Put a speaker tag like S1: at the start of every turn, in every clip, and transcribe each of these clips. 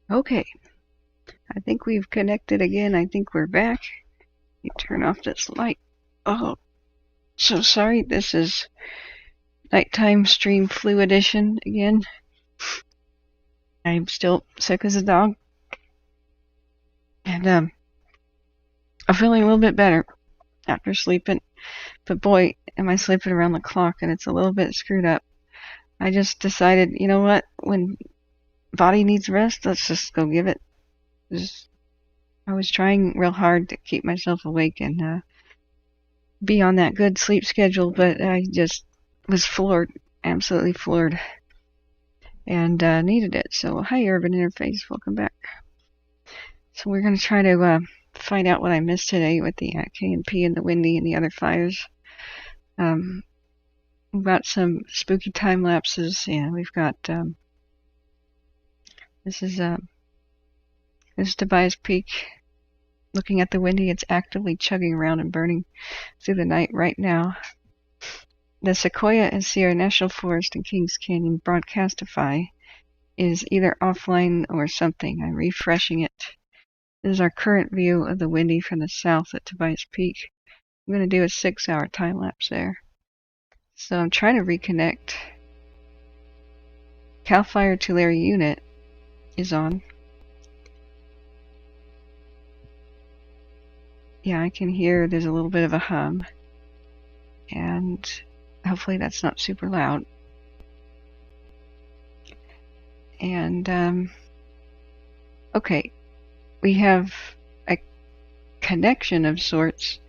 S1: Okay, I think we've connected again. I think we're back. You turn off this light. Oh, so sorry. This is nighttime stream flu edition again. I'm still sick as a dog. And I'm feeling a little bit better after sleeping. But boy, am I sleeping around the clock, and it's a little bit screwed up. I just decided, you know what? When body needs rest, let's just go give it. I was trying real hard to keep myself awake and be on that good sleep schedule, but I just was floored, absolutely floored, and needed it. So, hi, Urban Interface, welcome back. So we're going to try to find out what I missed today with the K&P and the Windy and the other fires. We've got some spooky time lapses, and we've got this is Tobias Peak. Looking at the Windy, it's actively chugging around and burning through the night right now. The Sequoia and Sierra National Forest and Kings Canyon Broadcastify is either offline or something. I'm refreshing it. This is our current view of the Windy from the south at Tobias Peak. I'm going to do a 6-hour time lapse there. So I'm trying to reconnect. CAL FIRE Tulare unit is on. Yeah, I can hear there's a little bit of a hum. And hopefully that's not super loud. And, okay, we have a connection of sorts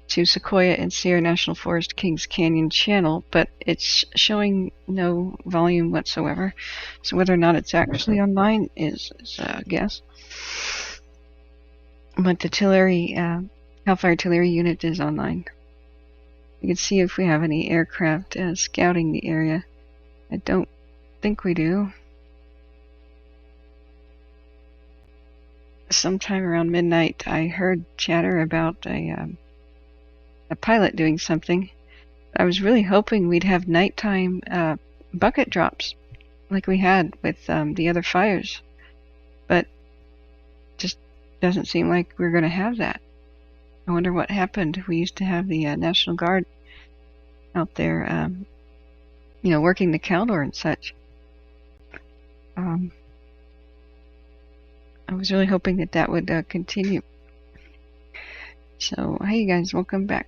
S1: to Sequoia and Sierra National Forest Kings Canyon channel, but it's showing no volume whatsoever. So whether or not it's actually online is a guess. But the Tulare, CAL FIRE Tulare unit is online. We can see if we have any aircraft scouting the area. I don't think we do. Sometime around midnight, I heard chatter about a pilot doing something. I was really hoping we'd have nighttime bucket drops like we had with the other fires, but just doesn't seem like we're going to have that. I wonder what happened. We used to have the National Guard out there, working the Caldor and such. I was really hoping that would continue. So, hey guys, welcome back.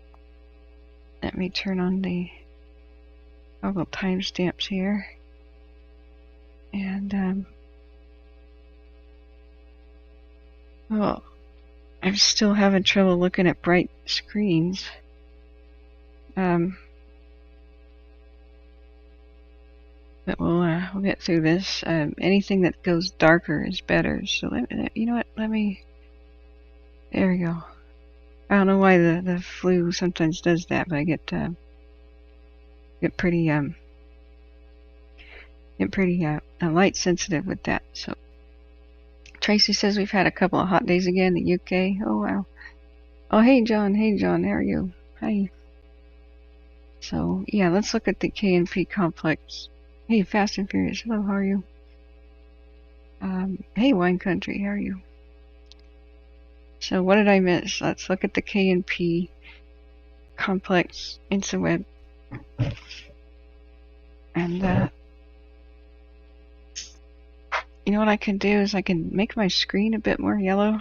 S1: Let me turn on the toggle timestamps here. And, I'm still having trouble looking at bright screens. But we'll get through this. Anything that goes darker is better. So you know what? There we go. I don't know why the flu sometimes does that, but I get pretty light sensitive with that. So Tracy says we've had a couple of hot days again in the UK. Oh wow. Oh hey John, how are you? Hi. So yeah, let's look at the K&P complex. Hey Fast and Furious, hello, how are you? Hey Wine Country, how are you? So what did I miss? Let's look at the K&P complex InstaWeb. And you know what I can do is I can make my screen a bit more yellow.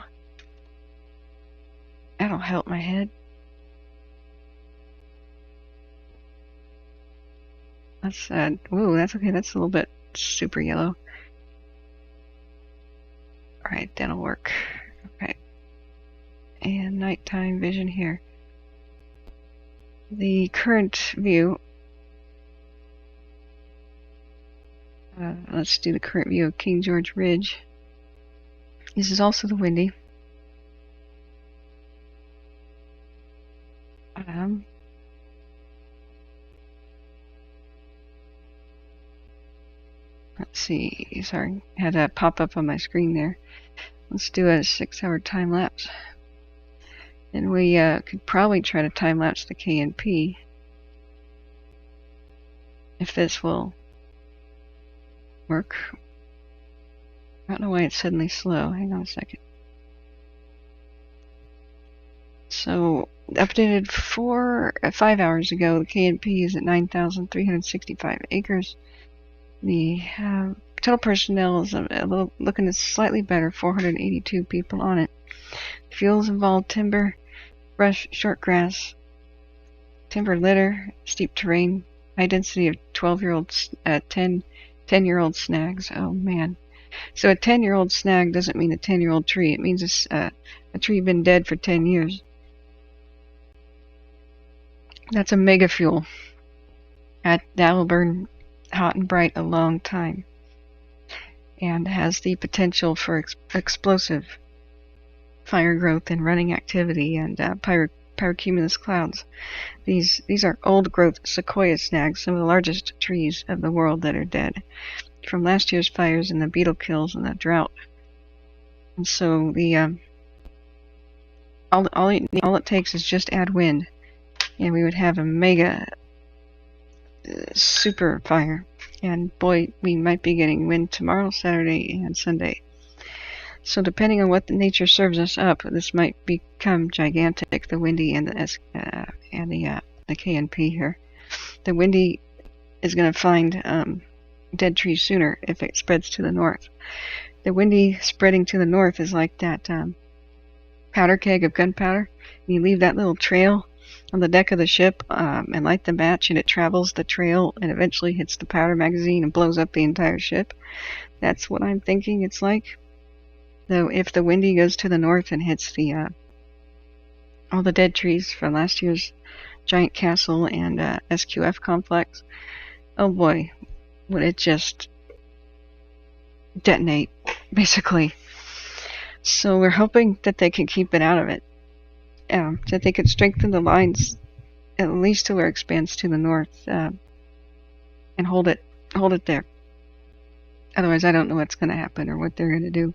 S1: That'll help my head. That's ooh, that's okay. That's a little bit super yellow. All right, that'll work. Okay. And nighttime vision here. The current view. Let's do the current view of King George Ridge. This is also the Windy. Let's see. Sorry, had a pop up on my screen there. Let's do a 6-hour time lapse. And we could probably try to time lapse the K&P if this will work. I don't know why it's suddenly slow. Hang on a second. So, updated 5 hours ago, the K&P is at 9,365 acres. The total personnel is a little looking slightly better, 482 people on it. Fuels involved timber, brush, short grass, timber litter, steep terrain, high density of 10-year-old snags. Oh man. So a 10-year-old snag doesn't mean a 10-year-old tree. It means a tree been dead for 10 years. That's a mega fuel. That will burn hot and bright a long time, and has the potential for explosive fire growth and running activity and pyrocumulus clouds. These are old growth sequoia snags, some of the largest trees of the world that are dead from last year's fires and the beetle kills and the drought. And so all it takes is just add wind, and we would have a mega super fire. And boy, we might be getting wind tomorrow, Saturday, and Sunday. So depending on what the nature serves us up, this might become gigantic. The Windy and the K&P here. The Windy is going to find dead trees sooner if it spreads to the north. The Windy spreading to the north is like that powder keg of gunpowder. You leave that little trail on the deck of the ship and light the match, and it travels the trail and eventually hits the powder magazine and blows up the entire ship. That's what I'm thinking it's like. Though if the Windy goes to the north and hits all the dead trees from last year's giant castle and SQF complex, oh boy, would it just detonate, basically. So we're hoping that they can keep it out of it. That they could strengthen the lines at least till it expands to the north and hold it there. Otherwise, I don't know what's going to happen or what they're going to do.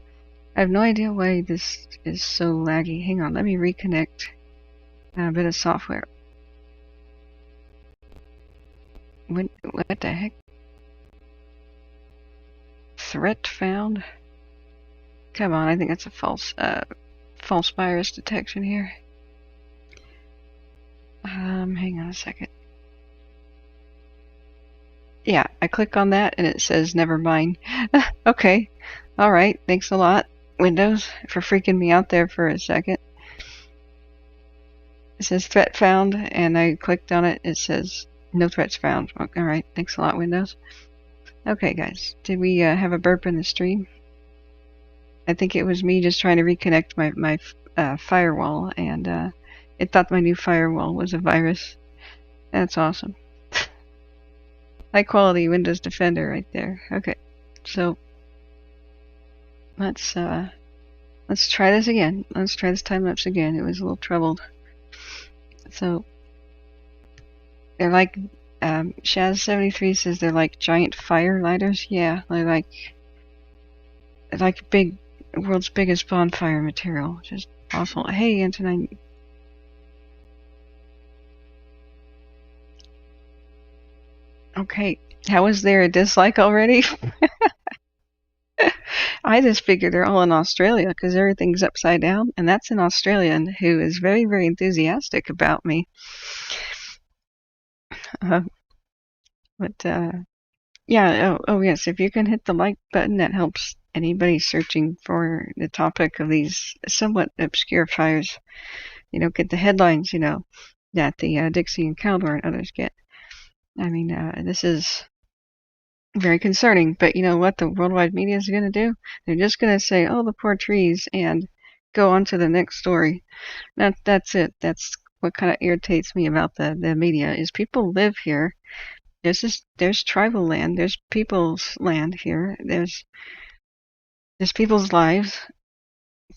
S1: I have no idea why this is so laggy. Hang on, let me reconnect a bit of software. What the heck? Threat found? Come on, I think that's a false virus detection here. Hang on a second. Yeah, I click on that and it says never mind. Okay, alright, thanks a lot, Windows, for freaking me out there for a second. It says threat found, and I clicked on it, it says no threats found. Alright, thanks a lot, Windows. Okay, guys, did we have a burp in the stream? I think it was me just trying to reconnect my firewall, and it thought my new firewall was a virus. That's awesome. High quality Windows Defender right there. Okay, so let's try this again. Let's try this time lapse again. It was a little troubled. So they're like Shaz73 says they're like giant fire lighters. Yeah, they're like big, world's biggest bonfire material. Just awful. Hey, Antonine. Okay, how is there a dislike already? I just figured they're all in Australia because everything's upside down, and that's an Australian who is very, very enthusiastic about me. Yeah, oh yes, if you can hit the like button, that helps anybody searching for the topic of these somewhat obscure fires, get the headlines, that the Dixie and Caldor and others get. I mean, this is very concerning, but you know what the worldwide media is going to do? They're just going to say, oh, the poor trees, and go on to the next story. That's it. That's what kind of irritates me about the media, is people live here. There's tribal land, there's people's land here, there's people's lives,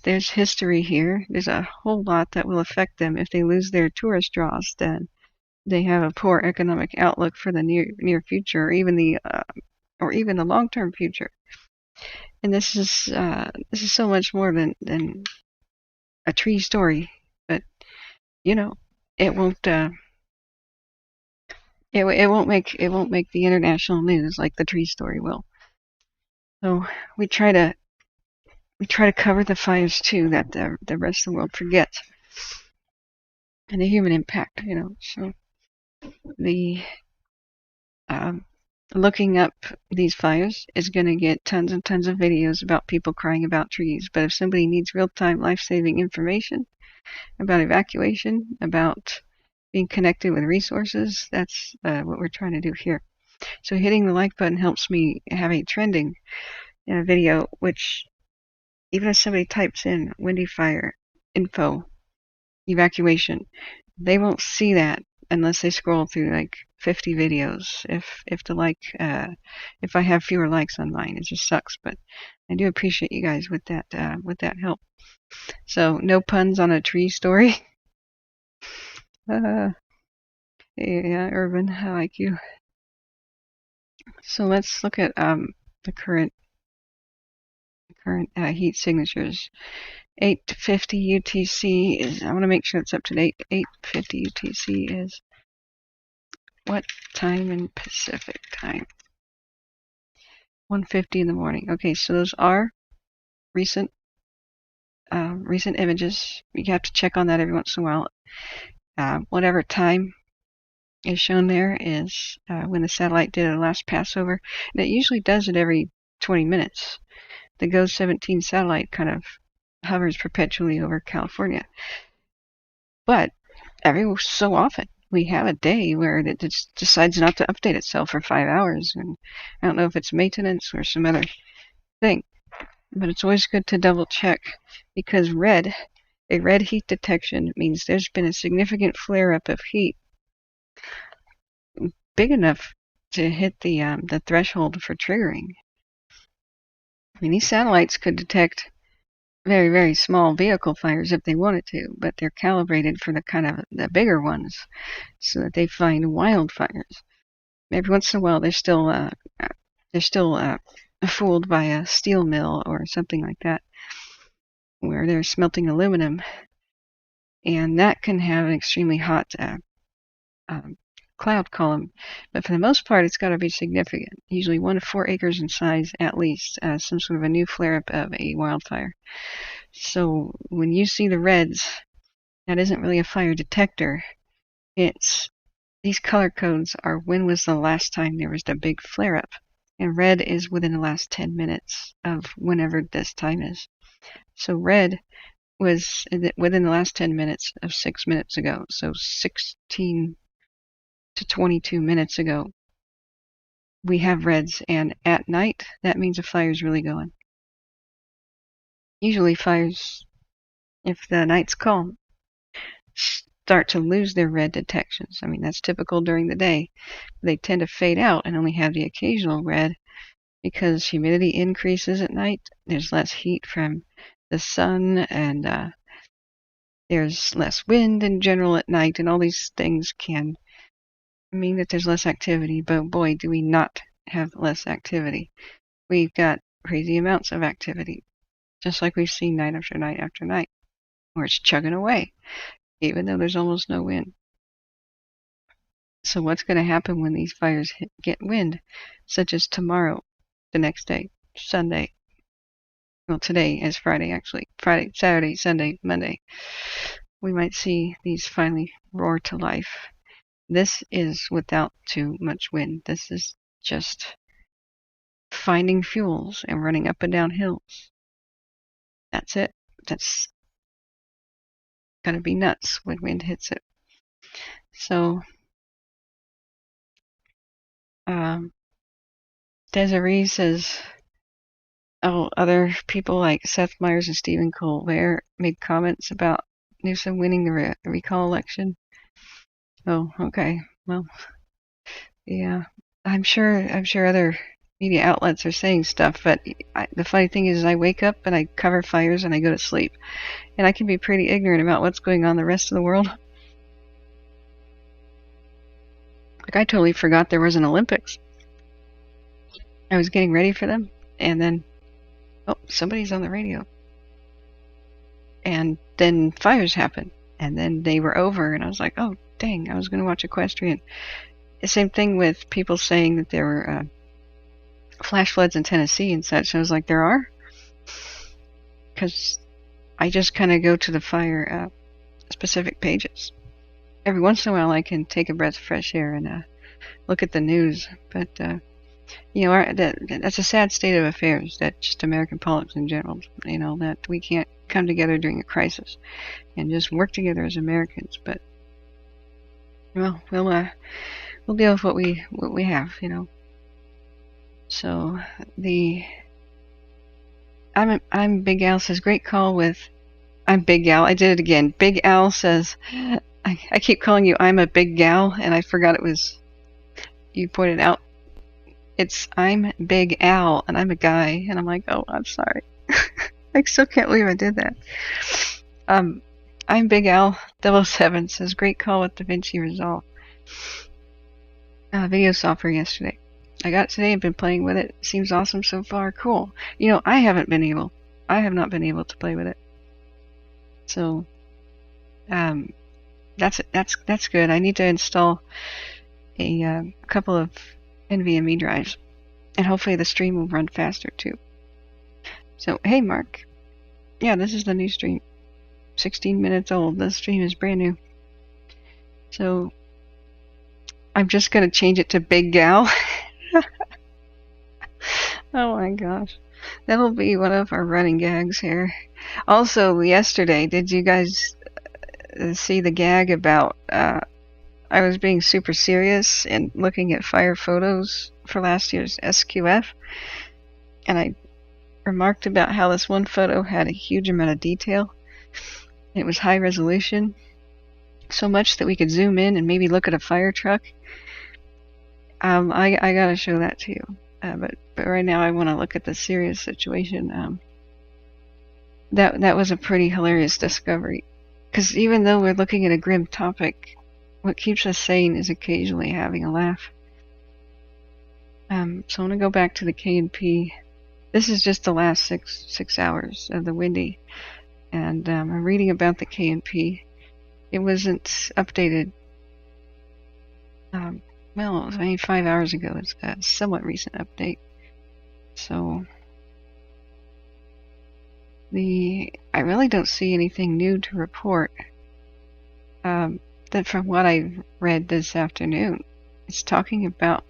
S1: there's history here, there's a whole lot that will affect them. If they lose their tourist draws, then they have a poor economic outlook for the near future, or even the long-term future. And this is so much more than a tree story. But it won't make the international news like the tree story will. So we try to we try to cover the fires too that the rest of the world forgets, and the human impact, So the looking up these fires is going to get tons and tons of videos about people crying about trees. But if somebody needs real-time life-saving information about evacuation, about being connected with resources, that's what we're trying to do here. So hitting the like button helps me have a trending video, which even if somebody types in Windy Fire info evacuation, they won't see that unless they scroll through like 50 videos. If I have fewer likes on mine, it just sucks. But I do appreciate you guys with that help. So no puns on a tree story. Yeah, Urban, I like you. So let's look at the current heat signatures. 8:50 UTC is. I want to make sure it's up to date. 8:50 UTC is what time in Pacific time? 1:50 in the morning. Okay, so those are recent images. You have to check on that every once in a while. Whatever time is shown there is when the satellite did a last passover, and it usually does it every 20 minutes. The GOES 17 satellite kind of hovers perpetually over California, but every so often we have a day where it just decides not to update itself for 5 hours, and I don't know if it's maintenance or some other thing, but it's always good to double check, because a red heat detection means there's been a significant flare-up of heat big enough to hit the threshold for triggering. I mean, these satellites could detect very, very small vehicle fires if they wanted to, but they're calibrated for the bigger ones so that they find wildfires. Every once in a while, they're still fooled by a steel mill or something like that, where they're smelting aluminum, and that can have an extremely hot cloud column. But for the most part, it's got to be significant, usually 1 to 4 acres in size at least, some sort of a new flare-up of a wildfire. So when you see the reds, that isn't really a fire detector. These color codes are when was the last time there was a big flare-up, and red is within the last 10 minutes of whenever this time is. So red was within the last 10 minutes of 6 minutes ago, so 16 to 22 minutes ago. We have reds, and at night, that means a fire's really going. Usually fires, if the night's calm, start to lose their red detections. I mean, that's typical during the day. They tend to fade out and only have the occasional red because humidity increases at night. There's less heat from the sun, and there's less wind in general at night, and all these things can mean that there's less activity. But boy, do we not have less activity. We've got crazy amounts of activity, just like we've seen night after night after night, where it's chugging away, even though there's almost no wind. So what's going to happen when these fires get wind, such as tomorrow, the next day, Sunday? Well, today is Friday, actually. Friday, Saturday, Sunday, Monday. We might see these finally roar to life. This is without too much wind. This is just finding fuels and running up and down hills. That's it. That's going to be nuts when wind hits it. So, Desiree says, other people like Seth Meyers and Stephen Colbert made comments about Newsom winning the recall election. Oh, okay. Well, yeah. I'm sure other media outlets are saying stuff, but the funny thing is I wake up and I cover fires and I go to sleep. And I can be pretty ignorant about what's going on in the rest of the world. Like, I totally forgot there was an Olympics. I was getting ready for them, and then, somebody's on the radio. And then fires happened, and then they were over, and I was like, oh, dang, I was going to watch equestrian. The same thing with people saying that there were flash floods in Tennessee and such. I was like, there are? because I just kind of go to the fire specific pages. Every once in a while I can take a breath of fresh air and look at the news, but that's a sad state of affairs, that just American politics in general, that we can't come together during a crisis and just work together as Americans. But well, we'll deal with what we have, So I'm Big Al says, great call with I'm Big Al. I did it again. Big Al says, I keep calling you I'm a big gal, and I forgot it was you pointed out. It's I'm Big Al, and I'm a guy, and I'm like, oh, I'm sorry. I still can't believe I did that. I'm Big Al 007 says, great call with DaVinci Resolve. Video software yesterday. I got it today and been playing with it. Seems awesome so far. Cool. I have not been able to play with it. So, that's good. I need to install a couple of NVMe drives, and hopefully the stream will run faster too. So, hey Mark. Yeah, this is the new stream. 16 minutes old. This stream is brand new. So, I'm just going to change it to Big Gal. Oh my gosh. That'll be one of our running gags here. Also, yesterday, did you guys see the gag about I was being super serious and looking at fire photos for last year's SQF, and I remarked about how this one photo had a huge amount of detail. It was high resolution, so much that we could zoom in and maybe look at a fire truck. I gotta show that to you. But right now I want to look at the serious situation. That was a pretty hilarious discovery. Because even though we're looking at a grim topic, what keeps us sane is occasionally having a laugh. So I want to go back to the K&P. This is just the last six hours of the Windy. And I'm reading about the K&P. It wasn't updated. Well, it was only 5 hours ago. It's a somewhat recent update. So, I really don't see anything new to report. That from what I read this afternoon, it's talking about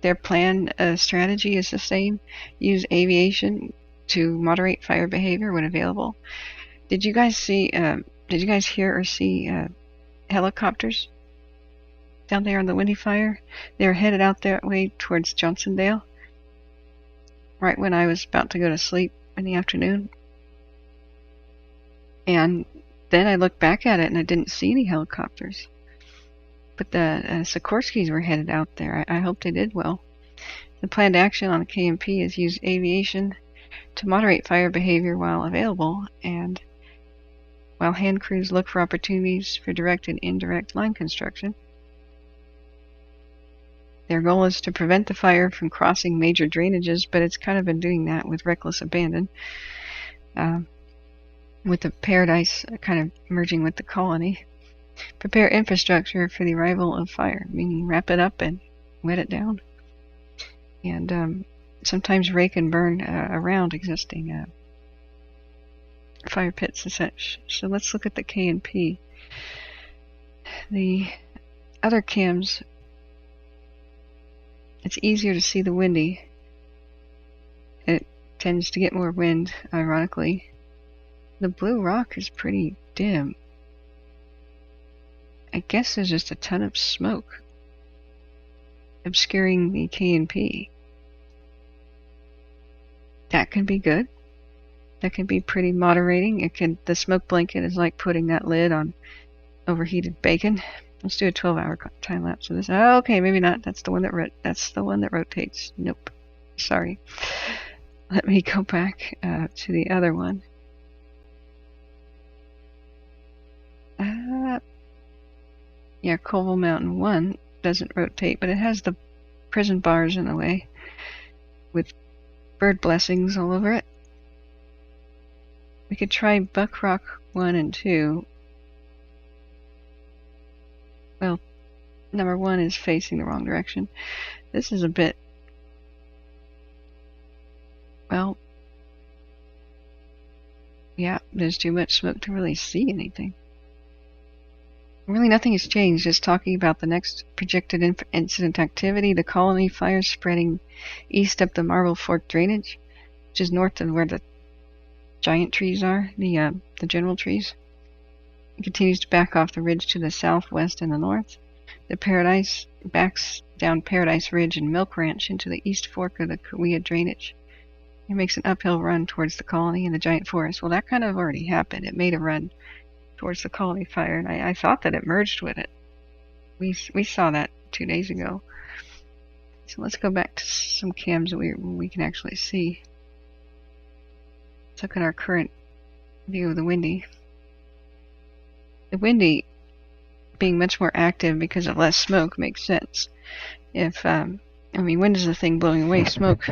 S1: their plan strategy is the same. Use aviation to moderate fire behavior when available. Did you guys hear or see helicopters down there on the Windy fire? They were headed out that way towards Johnsondale right when I was about to go to sleep in the afternoon. And then I looked back at it and I didn't see any helicopters. But the Sikorsky's were headed out there. I hope they did well. The planned action on the K&P is use aviation to moderate fire behavior while available, and while hand crews look for opportunities for direct and indirect line construction. Their goal is to prevent the fire from crossing major drainages, but it's kind of been doing that with reckless abandon, with the paradise kind of merging with the colony. Prepare infrastructure for the arrival of fire, meaning wrap it up and wet it down. And sometimes rake and burn around existing fire pits and such. So let's look at the K&P. The other cams, it's easier to see the Windy. It tends to get more wind, ironically. The blue rock is pretty dim. I guess there's just a ton of smoke obscuring the K&P. That can be good. That can be pretty moderating. The smoke blanket is like putting that lid on overheated bacon. Let's do a 12-hour time lapse of this. Oh, okay, maybe not. That's the one that rotates. Nope. Sorry. Let me go back to the other one. Yeah, Colville Mountain 1 doesn't rotate, but it has the prison bars in the way with bird blessings all over it. We could try Buck Rock 1 and 2. Well, number 1 is facing the wrong direction. This is a bit, well, Yeah, there's too much smoke to really see anything. Really nothing has changed, just talking about the next projected incident activity, the colony fire spreading east up the Marble Fork drainage, which is north of where the giant trees are, the general trees. It continues to back off the ridge to the southwest and the north. The Paradise backs down Paradise Ridge and Milk Ranch into the east fork of the Kaweah drainage. It makes an uphill run towards the colony and the giant forest. Well, that kind of already happened. It made a run towards the colony fire, and I thought that it merged with it. We saw that 2 days ago. So let's go back to some cams that we can actually see. Let's look at our current view of the Windy. The Windy being much more active because of less smoke makes sense. If wind is the thing blowing away smoke.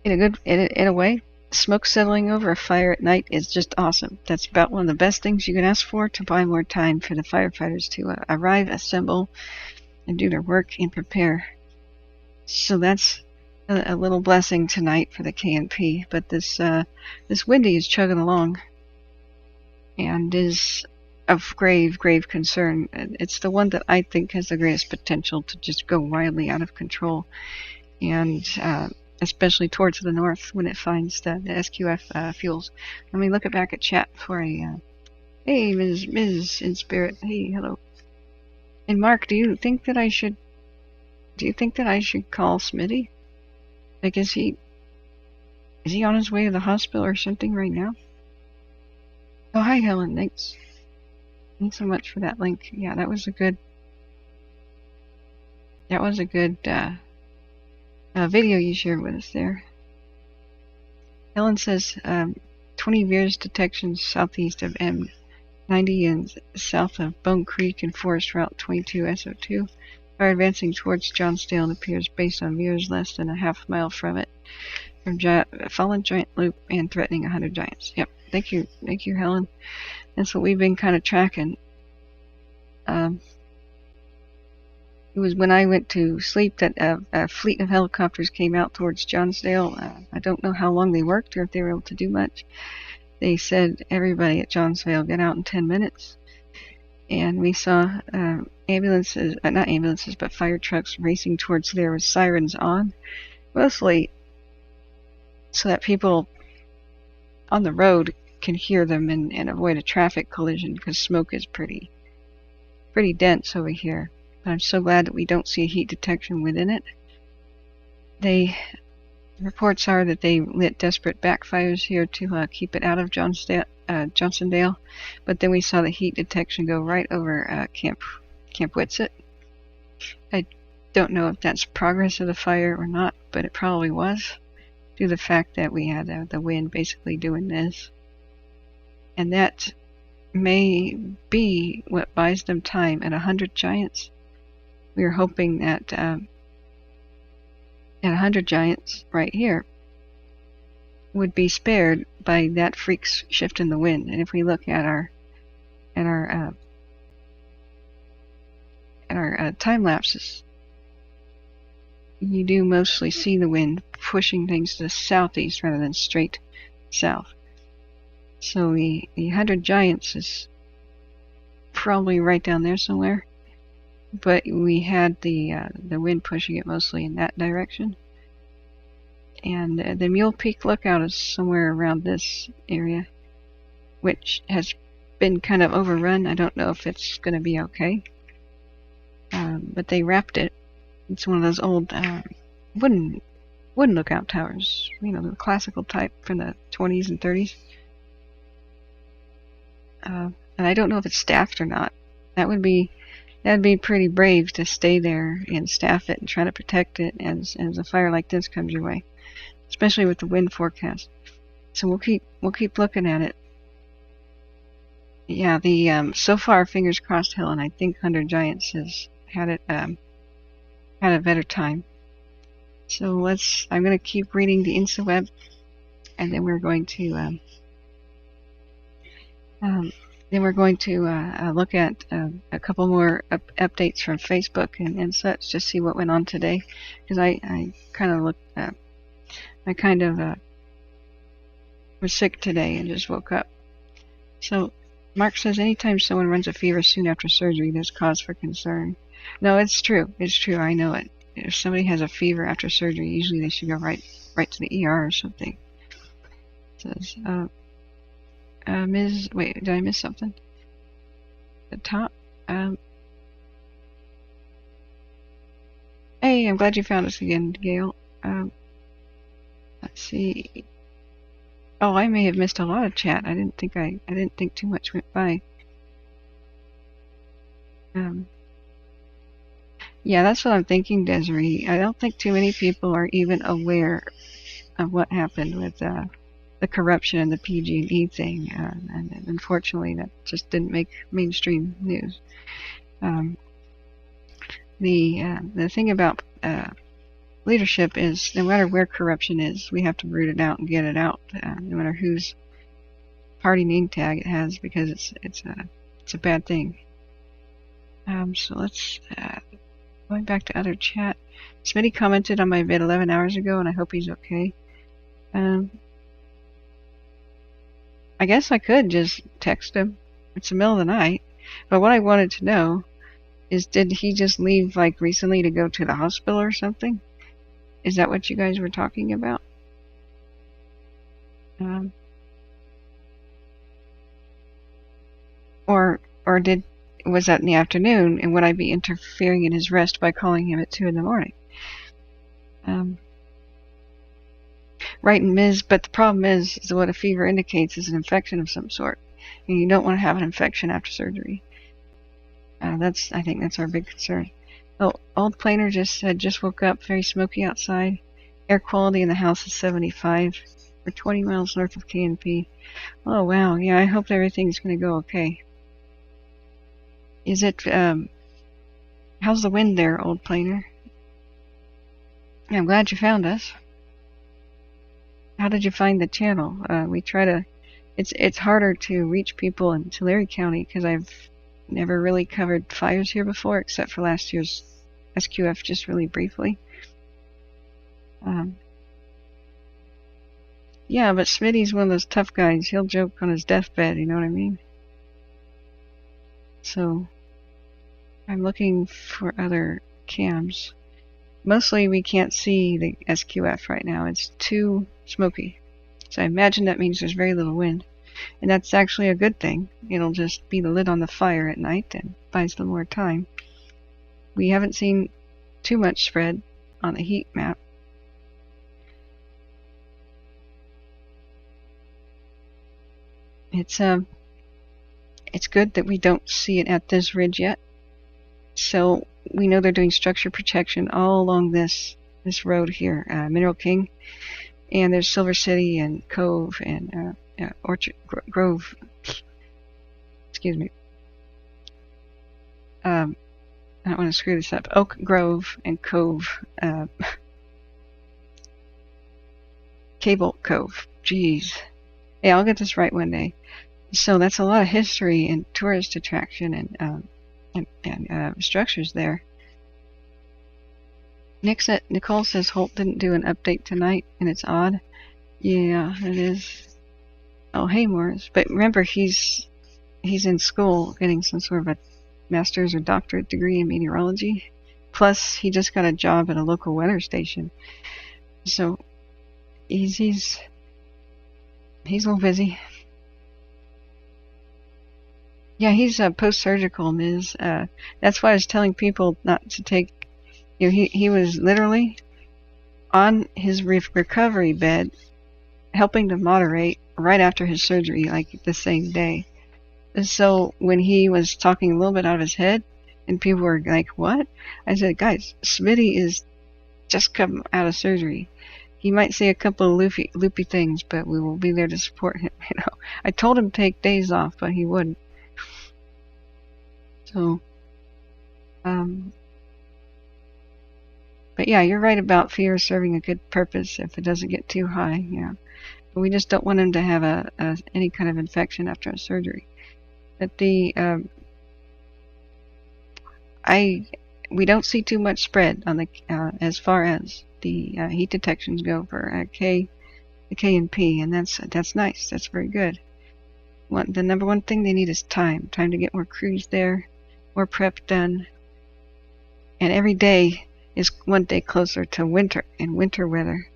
S1: In a way, smoke settling over a fire at night is just awesome. That's about one of the best things you can ask for to buy more time for the firefighters to arrive, assemble, and do their work and prepare. So that's a little blessing tonight for the K&P. But this Windy is chugging along and is of grave concern. It's the one that I think has the greatest potential to just go wildly out of control, and especially towards the north when it finds the SQF fuels. Let me look back at chat for a hey, Ms. in Spirit. Hey, hello. And Mark, do you think that I should call Smitty? Like, is he on his way to the hospital or something right now? Oh, hi, Helen. Thanks so much for that link. Yeah, that was a good video you shared with us there. Helen says 20 VIRS detections southeast of M90 and south of Bone Creek and Forest Route 22 SO2. Fire advancing towards Johnsondale and appears based on VIRS less than a half mile from it. From fallen giant loop and threatening 100 giants. Yep. Thank you, Helen. That's what we've been kind of tracking. It was when I went to sleep that a fleet of helicopters came out towards Johnsondale. I don't know how long they worked or if they were able to do much. They said, everybody at Johnsondale, get out in 10 minutes. And we saw ambulances, not ambulances, but fire trucks racing towards there with sirens on. Mostly so that people on the road can hear them and avoid a traffic collision, because smoke is pretty dense over here. But I'm so glad that we don't see a heat detection within it. Reports are that they lit desperate backfires here to keep it out of Johnsondale, but then we saw the heat detection go right over Camp Whitsett. I don't know if that's progress of the fire or not, but it probably was, due to the fact that we had the wind basically doing this. And that may be what buys them time. At 100 giants, we are hoping that at 100 giants right here would be spared by that freak shift in the wind. And if we look at our time lapses, you do mostly see the wind pushing things to the southeast rather than straight south. So the 100 giants is probably right down there somewhere, but we had the wind pushing it mostly in that direction. And the Mule Peak Lookout is somewhere around this area, which has been kind of overrun. I don't know if it's going to be okay, but they wrapped it. It's one of those old wooden lookout towers, the classical type from the 20s and 30s. And I don't know if it's staffed or not. That'd be pretty brave to stay there and staff it and try to protect it as a fire like this comes your way, especially with the wind forecast. So we'll keep looking at it. Yeah, so far, fingers crossed, Helen, I think 100 Giants has had a better time. So I'm going to keep reading the InstaWeb, and then we're going to look at a couple more updates from Facebook and such, to see what went on today. Because I kind of was sick today and just woke up. So Mark says anytime someone runs a fever soon after surgery, there's cause for concern. No, it's true. It's true. I know it. If somebody has a fever after surgery, usually they should go right to the ER or something. It says, Ms. Wait, did I miss something? The top. Hey, I'm glad you found us again, Gail. Let's see. Oh, I may have missed a lot of chat. I didn't think too much went by. Yeah, that's what I'm thinking, Desiree. I don't think too many people are even aware of what happened with the corruption and the PG&E thing, and unfortunately, that just didn't make mainstream news. The thing about leadership is, no matter where corruption is, we have to root it out and get it out, no matter whose party name tag it has, because it's a bad thing. So let's going back to other chat. Smitty commented on my vid 11 hours ago, and I hope he's okay. I guess I could just text him. It's the middle of the night. But what I wanted to know is, did he just leave like recently to go to the hospital or something? Is that what you guys were talking about? Or was that in the afternoon, and would I be interfering in his rest by calling him at 2 in the morning? Right, and Ms., but the problem is what a fever indicates is an infection of some sort, and you don't want to have an infection after surgery. I think that's our big concern. Oh, Old Planer just said, just woke up, very smoky outside. Air quality in the house is 75. We're 20 miles north of K&P. Oh, wow, yeah, I hope everything's going to go okay. Is it, how's the wind there, Old Planer? Yeah, I'm glad you found us. How did you find the channel? We try to, it's harder to reach people in Tulare County because I've never really covered fires here before, except for last year's SQF, just really briefly. Yeah, but Smitty's one of those tough guys. He'll joke on his deathbed, you know what I mean? So, I'm looking for other cams. Mostly we can't see the SQF right now. It's too smoky. So I imagine that means there's very little wind. And that's actually a good thing. It'll just be the lid on the fire at night and buys them more time. We haven't seen too much spread on the heat map. It's good that we don't see it at this ridge yet. So we know they're doing structure protection all along this road here, Mineral King, and there's Silver City and Cove and Orchard Grove. Excuse me. I don't want to screw this up. Oak Grove and Cove. Cable Cove. Jeez. Yeah, I'll get this right one day. So that's a lot of history and tourist attraction and structures there. Nicole says Holt didn't do an update tonight, and it's odd. Yeah, it is. Oh, hey, Morris. But remember, he's in school getting some sort of a master's or doctorate degree in meteorology. Plus, he just got a job at a local weather station. So he's a little busy. Yeah, he's post-surgical, Ms. That's why I was telling people not to take. You know, he was literally on his recovery bed, helping to moderate right after his surgery, like the same day. So when he was talking a little bit out of his head, and people were like, "What?" I said, "Guys, Smitty is just come out of surgery. He might say a couple of loopy things, but we will be there to support him." You know, I told him to take days off, but he wouldn't. So, but yeah, you're right about fear serving a good purpose if it doesn't get too high. Yeah, but we just don't want him to have any kind of infection after a surgery. But we don't see too much spread on the as far as the heat detections go for K the K&P, and that's nice. That's very good. The number one thing they need is time to get more crews there, more prep done, and every day is one day closer to winter and winter weather.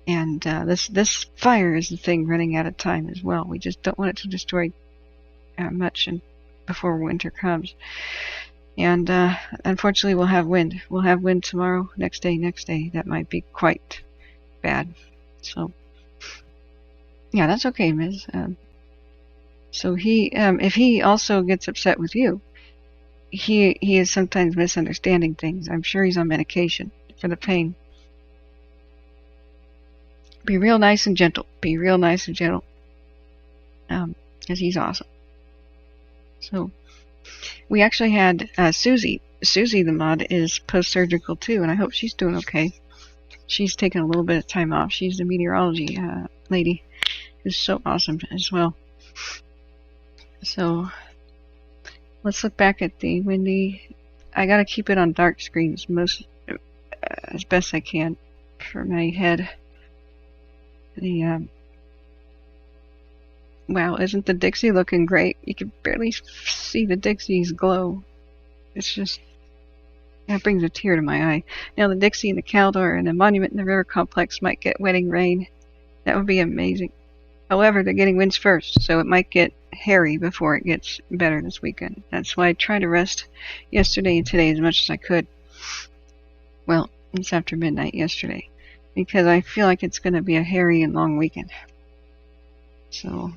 S1: And this fire is the thing running out of time as well. We just don't want it to destroy much before winter comes. And unfortunately, we'll have wind. We'll have wind tomorrow, next day. That might be quite bad. So, yeah, that's okay, Ms. So if he also gets upset with you, he is sometimes misunderstanding things. I'm sure he's on medication for the pain. Be real nice and gentle. Because he's awesome. So, we actually had Susie. Susie, the mod, is post-surgical too, and I hope she's doing okay. She's taken a little bit of time off. She's the meteorology lady who's so awesome as well. So, let's look back at the Windy. I gotta keep it on dark screens as best I can for my head. Wow, isn't the Dixie looking great? You can barely see the Dixie's glow. It's just, that brings a tear to my eye. Now the Dixie and the Caldor and the monument and the river complex might get wetting rain. That would be amazing. However, they're getting winds first, so it might get hairy before it gets better this weekend. That's why I tried to rest yesterday and today as much as I could. Well, it's after midnight yesterday, because I feel like it's going to be a hairy and long weekend. So,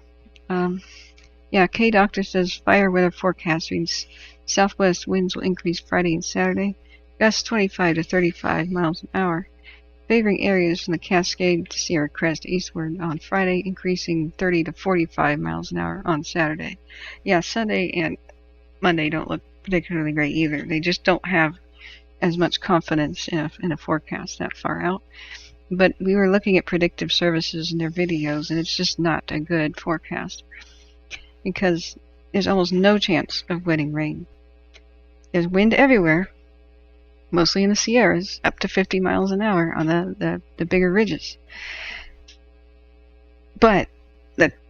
S1: yeah, K-Doctor says fire weather forecast means southwest winds will increase Friday and Saturday, gusts 25 to 35 miles an hour, favoring areas from the Cascade to Sierra Crest eastward on Friday, increasing 30 to 45 miles an hour on Saturday. Yeah, Sunday and Monday don't look particularly great either. They just don't have as much confidence in a forecast that far out. But we were looking at predictive services and their videos, and it's just not a good forecast because there's almost no chance of wetting rain. There's wind everywhere, mostly in the Sierras, up to 50 miles an hour on the bigger ridges. But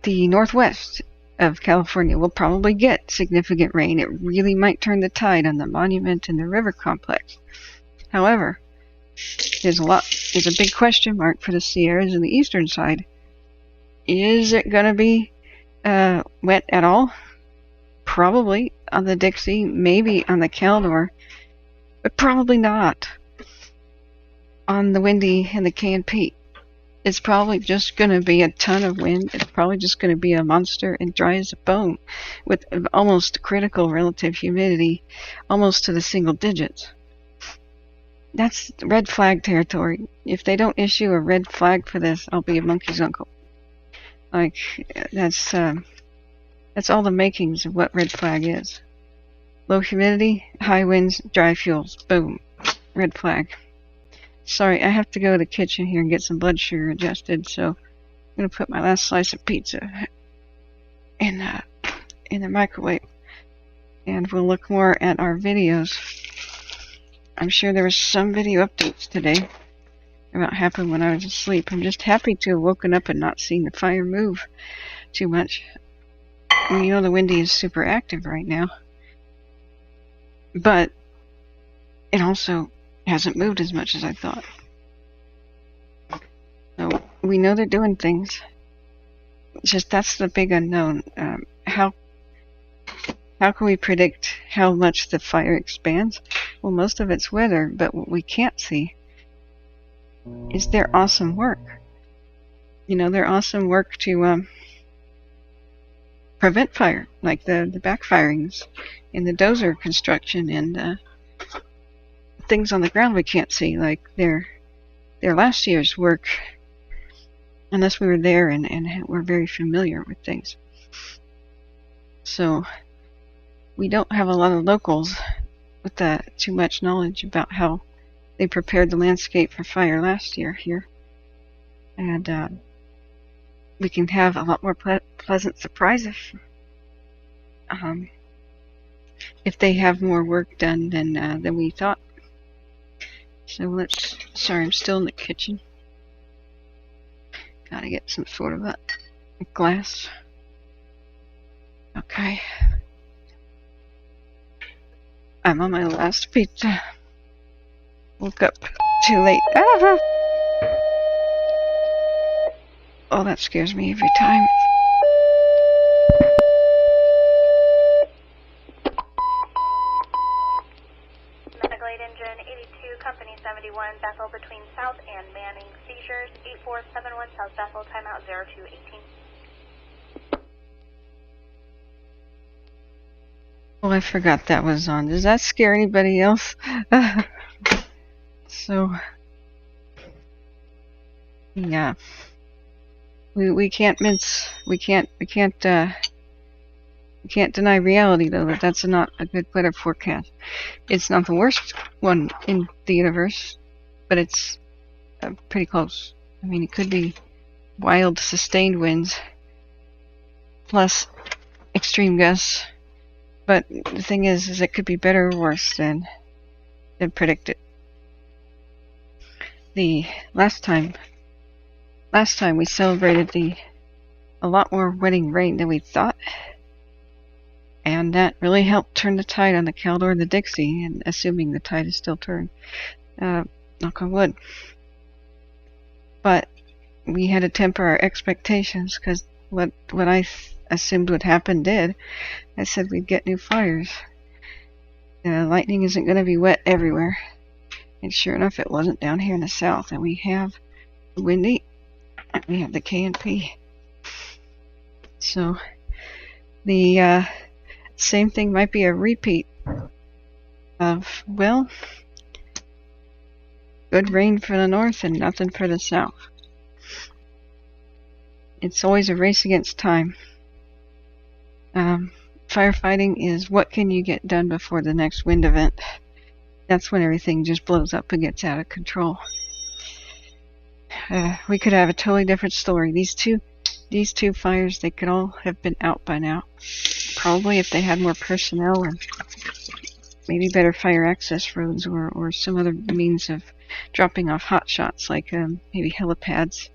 S1: the northwest of California will probably get significant rain. It really might turn the tide on the monument and the river complex. However, there's a big question mark for the Sierras and the eastern side. Is it going to be wet at all? Probably on the Dixie, maybe on the Caldor, but probably not on the Windy and the K&P. It's probably just going to be a ton of wind. It's probably just going to be a monster and dry as a bone with almost critical relative humidity, almost to the single digits. That's red flag territory. If they don't issue a red flag for this, I'll be a monkey's uncle. Like, that's all the makings of what red flag is. Low humidity, high winds, dry fuels. Boom. Red flag. Sorry, I have to go to the kitchen here and get some blood sugar adjusted, so I'm going to put my last slice of pizza in the microwave. And we'll look more at our videos. I'm sure there was some video updates today about what happened when I was asleep. I'm just happy to have woken up and not seen the fire move too much. And you know the Windy is super active right now. But it also hasn't moved as much as I thought. So we know they're doing things. It's just that's the big unknown. How can we predict how much the fire expands? Well, most of it's weather, but what we can't see is their awesome work. You know, their awesome work to prevent fire, like the backfirings and the dozer construction and things on the ground we can't see, like their last year's work, unless we were there and we're very familiar with things. So we don't have a lot of locals with too much knowledge about how they prepared the landscape for fire last year here. And we can have a lot more pleasant surprises if they have more work done than we thought. So sorry, I'm still in the kitchen. Gotta get some sort of a glass. Okay. I'm on my last pizza. Woke up too late. Ah! Oh, that scares me every time.
S2: Engine 82, Company 71, Bethel between South and Manning. Seizures 8471 South Bethel, timeout 0218.
S1: Oh, I forgot that was on. Does that scare anybody else? So, yeah. We can't deny reality, though, that that's not a good weather forecast. It's not the worst one in the universe, but it's pretty close. I mean, it could be wild, sustained winds, plus extreme gusts, but the thing is it could be better or worse than predicted. The last time we celebrated a lot more wetting rain than we thought. And that really helped turn the tide on the Caldor and the Dixie, and assuming the tide is still turned. Knock on wood. But we had to temper our expectations, because what I assumed would happen did. I said we'd get new fires. Lightning isn't going to be wet everywhere. And sure enough, it wasn't down here in the south. And we have Windy, and we have the K&P. So, the same thing might be a repeat of, well, good rain for the north and nothing for the south. It's always a race against time. Firefighting is what can you get done before the next wind event. That's when everything just blows up and gets out of control. We could have a totally different story. These two fires, they could all have been out by now. Probably if they had more personnel, or maybe better fire access roads, or some other means of dropping off hot shots, like maybe helipads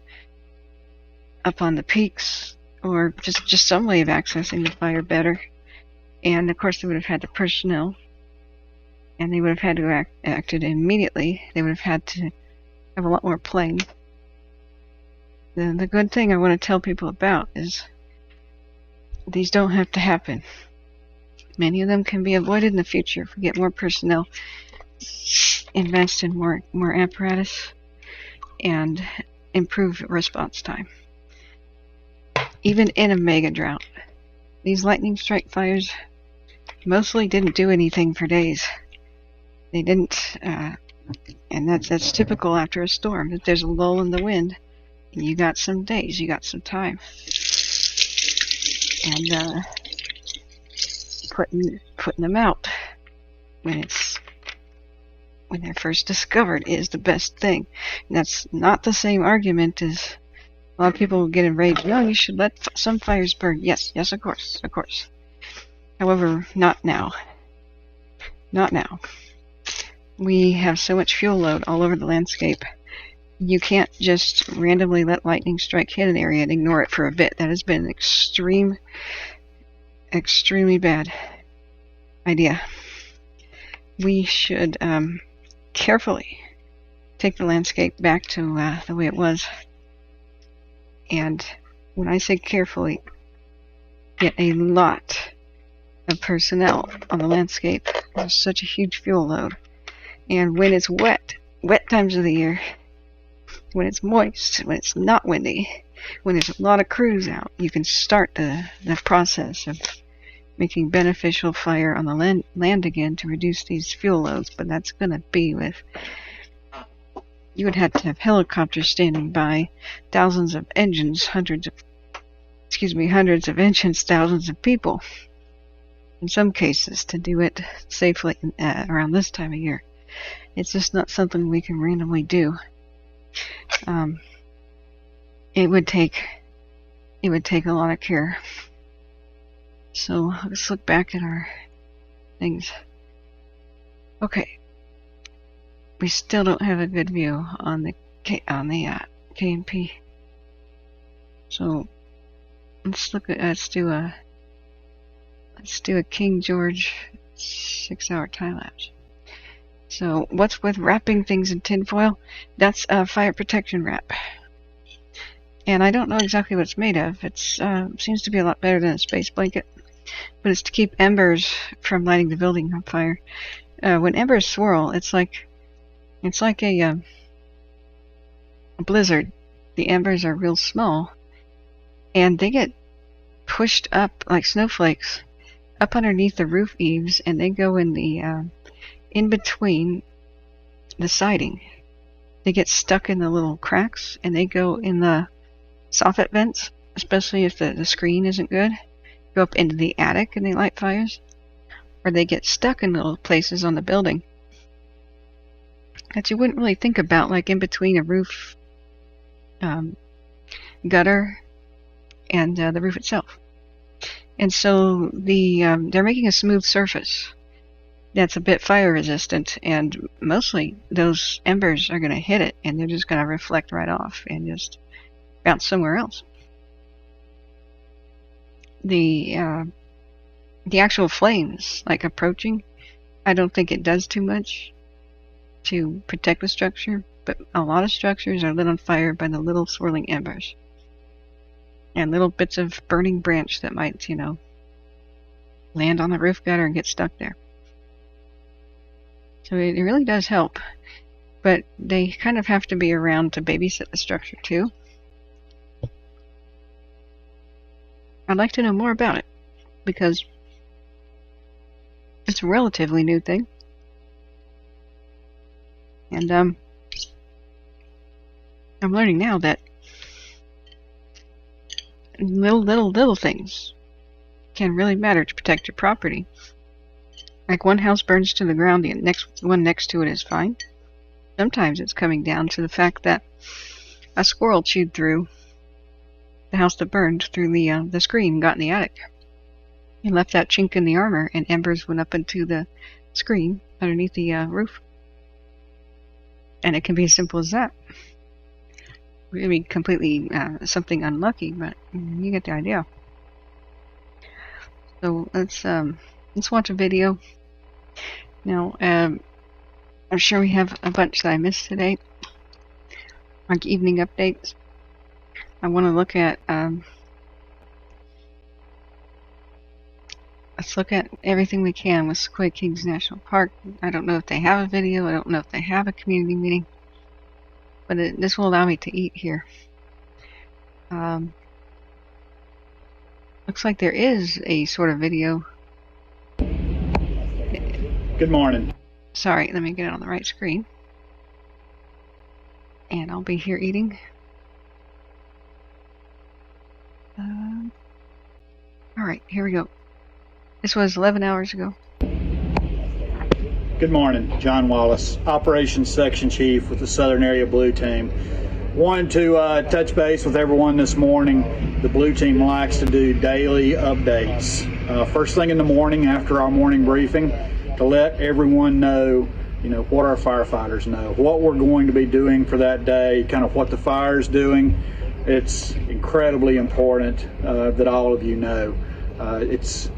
S1: up on the peaks, or just some way of accessing the fire better. And of course they would have had the personnel, and they would have had to acted immediately. They would have had to have a lot more planes. The good thing I want to tell people about is these don't have to happen. Many of them can be avoided in the future if we get more personnel, invest in more apparatus, and improve response time. Even in a mega drought, these lightning strike fires mostly didn't do anything for days. They didn't, and that's typical after a storm. If there's a lull in the wind, and you got some days, you got some time. And putting them out when they're first discovered is the best thing. And that's not the same argument as a lot of people will get enraged. No, you should let some fires burn. Yes, of course. However, not now. Not now. We have so much fuel load all over the landscape. You can't just randomly let lightning strike hit an area and ignore it for a bit. That has been an extremely bad idea. We should carefully take the landscape back to the way it was. And when I say carefully, get a lot of personnel on the landscape. There's such a huge fuel load. And when it's wet times of the year, when it's moist, when it's not windy, when there's a lot of crews out, you can start the process of making beneficial fire on the land again to reduce these fuel loads. But that's going to be with, you would have to have helicopters standing by, thousands of engines, hundreds of engines, thousands of people, in some cases, to do it safely around this time of year. It's just not something we can randomly do. It would take a lot of care. So let's look back at our things. Okay, we still don't have a good view on the K&P. So let's do a King George 6-hour time lapse. So what's with wrapping things in tinfoil? That's a fire protection wrap. And I don't know exactly what it's made of. It seems to be a lot better than a space blanket. But it's to keep embers from lighting the building on fire. When embers swirl, it's like a blizzard. The embers are real small. And they get pushed up like snowflakes up underneath the roof eaves, and they go in the in between the siding. They get stuck in the little cracks, and they go in the soffit vents, especially if the screen isn't good. Go up into the attic and they light fires, or they get stuck in little places on the building that you wouldn't really think about, like in between a roof gutter and the roof itself. And so they're making a smooth surface that's a bit fire resistant, and mostly those embers are going to hit it and they're just going to reflect right off and just bounce somewhere else. The actual flames, like approaching, I don't think it does too much to protect the structure, but a lot of structures are lit on fire by the little swirling embers and little bits of burning branch that might, land on the roof gutter and get stuck there. So it really does help, but they kind of have to be around to babysit the structure too. I'd like to know more about it, because it's a relatively new thing. And I'm learning now that little things can really matter to protect your property. Like one house burns to the ground, the next one next to it is fine. Sometimes it's coming down to the fact that a squirrel chewed through the house that burned through the screen and got in the attic. He left that chink in the armor, and embers went up into the screen underneath the roof. And it can be as simple as that. I mean, completely something unlucky, but you get the idea. So let's watch a video. Now, I'm sure we have a bunch that I missed today, like evening updates. I want to look at let's look at everything we can with Sequoia Kings National Park. I don't know if they have a video. I don't know if they have a community meeting, but this will allow me to eat here. Looks like there is a sort of video.
S3: Good morning.
S1: Sorry, let me get it on the right screen. And I'll be here eating. Alright, here we go. This was 11 hours ago.
S3: Good morning. John Wallace, Operations Section Chief with the Southern Area Blue Team. Wanted to touch base with everyone this morning. The Blue Team likes to do daily updates. First thing in the morning after our morning briefing, to let everyone know, what our firefighters know, what we're going to be doing for that day, kind of what the fire's doing. It's incredibly important that all of you know. It's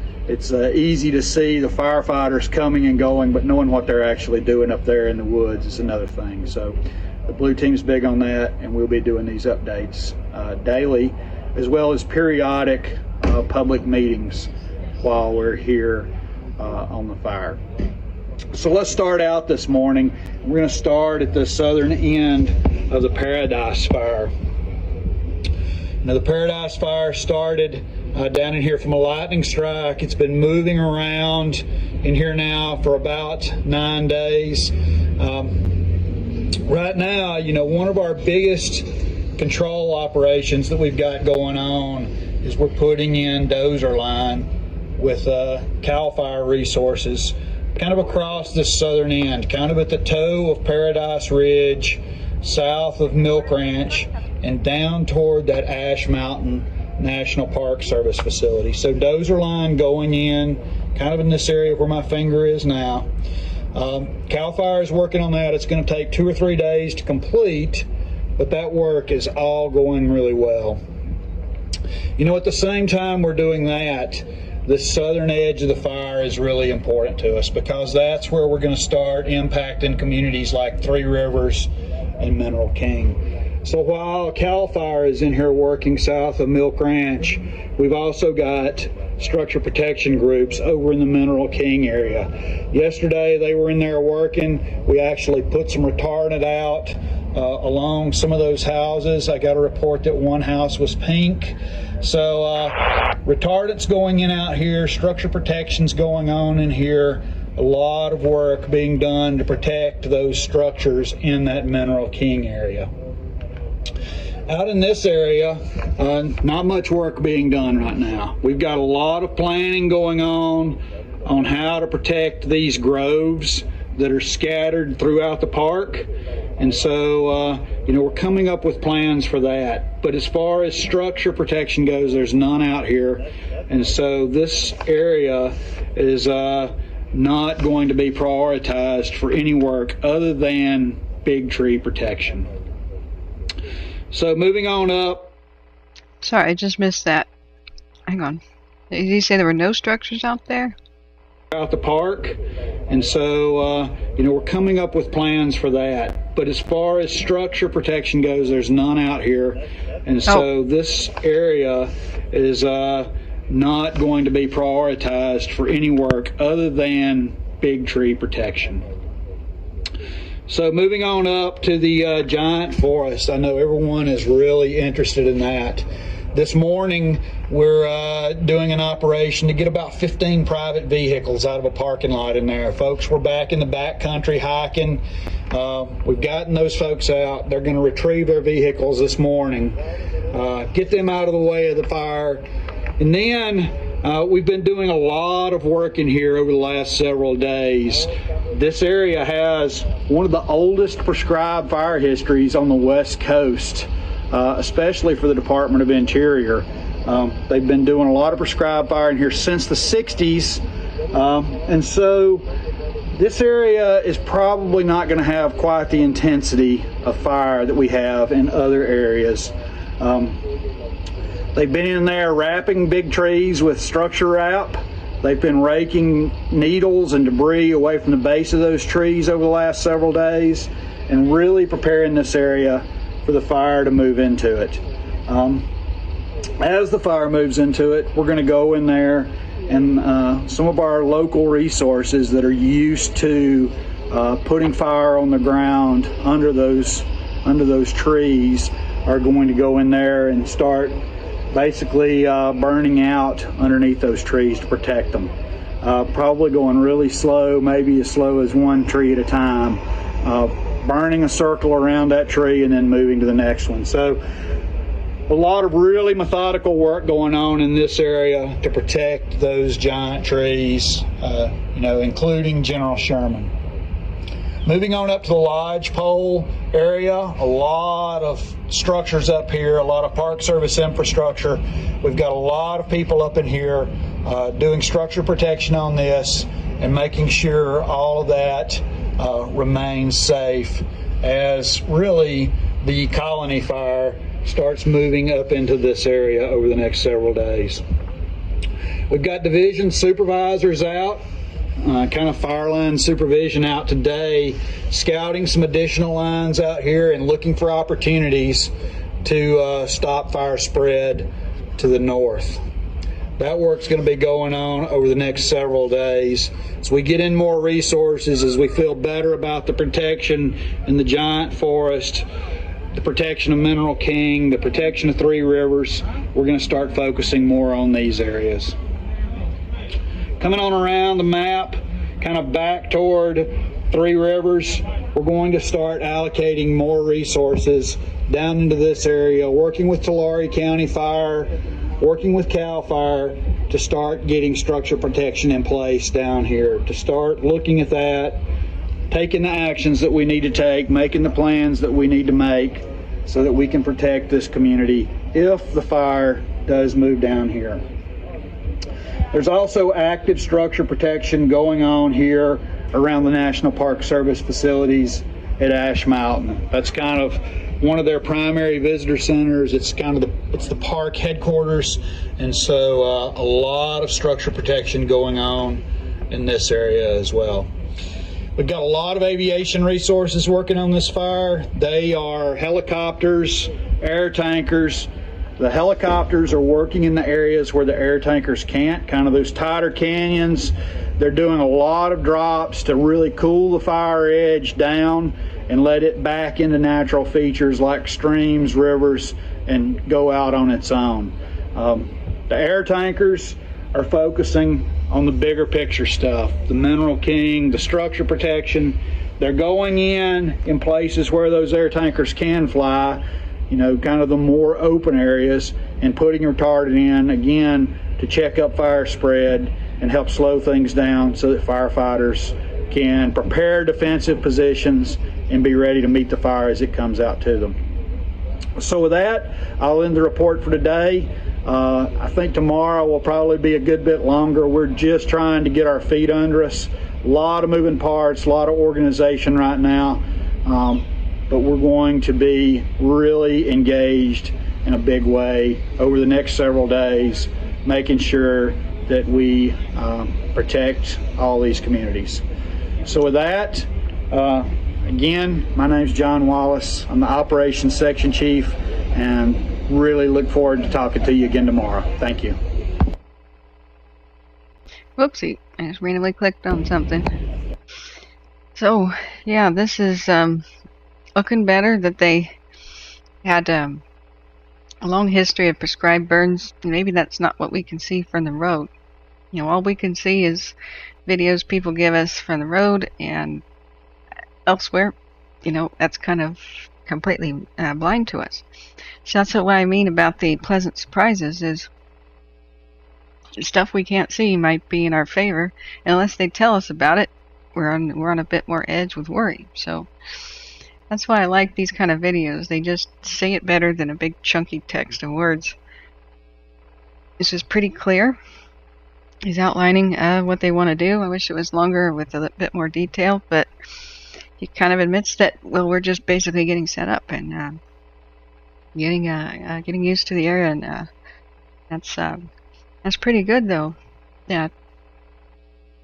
S3: easy to see the firefighters coming and going, but knowing what they're actually doing up there in the woods is another thing. So the Blue Team's big on that, and we'll be doing these updates daily, as well as periodic public meetings while we're here on the fire. So let's start out this morning. We're going to start at the southern end of the Paradise Fire. Now, the Paradise Fire started down in here from a lightning strike. It's been moving around in here now for about 9 days. Right now, one of our biggest control operations that we've got going on is we're putting in dozer line with CAL FIRE resources kind of across this southern end, kind of at the toe of Paradise Ridge, south of Milk Ranch, and down toward that Ash Mountain National Park Service facility. So dozer line going in kind of in this area where my finger is now. CAL FIRE is working on that. It's going to take 2 or 3 days to complete, but that work is all going really well. You know, at the same time we're doing that, the southern edge of the fire is really important to us because that's where we're going to start impacting communities like Three Rivers and Mineral King. So while Cal Fire is in here working south of Milk Ranch, we've also got structure protection groups over in the Mineral King area. Yesterday they were in there working. We actually put some retardant out along some of those houses. I got a report that one house was pink. So retardant's going in out here, structure protection's going on in here, a lot of work being done to protect those structures in that Mineral King area. Out in this area, not much work being done right now. We've got a lot of planning going on how to protect these groves that are scattered throughout the park. And so, you know, we're coming up with plans for that. But as far as structure protection goes, there's none out here. And so this area is not going to be prioritized for any work other than big tree protection. So moving on up.
S1: Sorry, I just missed that. Hang on. Did you say there were no structures out there?
S3: Out the park, and so you know, we're coming up with plans for that. But as far as structure protection goes, there's none out here, and so this area is not going to be prioritized for any work other than big tree protection. So moving on up to the giant forest, I know everyone is really interested in that. This morning, we're doing an operation to get about 15 private vehicles out of a parking lot in there. Folks, we're back in the back country hiking. We've gotten those folks out. They're going to retrieve their vehicles this morning, get them out of the way of the fire. And then we've been doing a lot of work in here over the last several days. This area has one of the oldest prescribed fire histories on the West Coast. Especially for the Department of Interior. They've been doing a lot of prescribed fire in here since the 60s. And so this area is probably not going to have quite the intensity of fire that we have in other areas. They've been in there wrapping big trees with structure wrap. They've been raking needles and debris away from the base of those trees over the last several days and really preparing this area for the fire to move into it. As the fire moves into it, we're going to go in there and some of our local resources that are used to putting fire on the ground under those trees are going to go in there and start basically burning out underneath those trees to protect them. Probably going really slow, maybe as slow as one tree at a time. Burning a circle around that tree and then moving to the next one. So a lot of really methodical work going on in this area to protect those giant trees, you know, including General Sherman. Moving on up to the lodgepole area, a lot of structures up here, a lot of Park Service infrastructure. We've got a lot of people up in here doing structure protection on this and making sure all of that remains safe as really the colony fire starts moving up into this area over the next several days. We've got division supervisors out, kind of fire line supervision out today, scouting some additional lines out here and looking for opportunities to stop fire spread to the north. That work's going to be going on over the next several days. As we get in more resources, as we feel better about the protection in the giant forest, the protection of Mineral King, the protection of Three Rivers, we're going to start focusing more on these areas. Coming on around the map, kind of back toward Three Rivers, we're going to start allocating more resources down into this area, working with Tulare County Fire, working with CAL FIRE to start getting structure protection in place down here, to start looking at that, taking the actions that we need to take, making the plans that we need to make so that we can protect this community if the fire does move down here. There's also active structure protection going on here around the National Park Service facilities at Ash Mountain. That's kind of one of their primary visitor centers. It's kind of the park headquarters, and so a lot of structure protection going on in this area as well. We've got a lot of aviation resources working on this fire. They are helicopters, air tankers. The helicopters are working in the areas where the air tankers can't, kind of those tighter canyons. They're doing a lot of drops to really cool the fire edge down and let it back into natural features like streams, rivers, and go out on its own. The air tankers are focusing on the bigger picture stuff, the mineral king, the structure protection. They're going in places where those air tankers can fly, you know, kind of the more open areas, and putting retardant in, again, to check up fire spread and help slow things down so that firefighters can prepare defensive positions and be ready to meet the fire as it comes out to them. So with that, I'll end the report for today. I think tomorrow will probably be a good bit longer. We're just trying to get our feet under us. A lot of moving parts, a lot of organization right now, but we're going to be really engaged in a big way over the next several days, making sure that we protect all these communities. So with that, again, my name's John Wallace. I'm the Operations Section Chief, and really look forward to talking to you again tomorrow. Thank you.
S1: Whoopsie, I just randomly clicked on something. So, yeah, this is looking better. That they had a long history of prescribed burns. Maybe that's not what we can see from the road. You know, all we can see is videos people give us from the road and elsewhere. You know, that's kind of completely blind to us. So that's what I mean about the pleasant surprises, is stuff we can't see might be in our favor. Unless they tell us about it, we're on a bit more edge with worry. So that's why I like these kind of videos. They just say it better than a big chunky text of words. This is pretty clear. He's outlining what they want to do. I wish it was longer with a bit more detail, but he kind of admits that, well, we're just basically getting set up and getting used to the area, and that's pretty good, though. Yeah,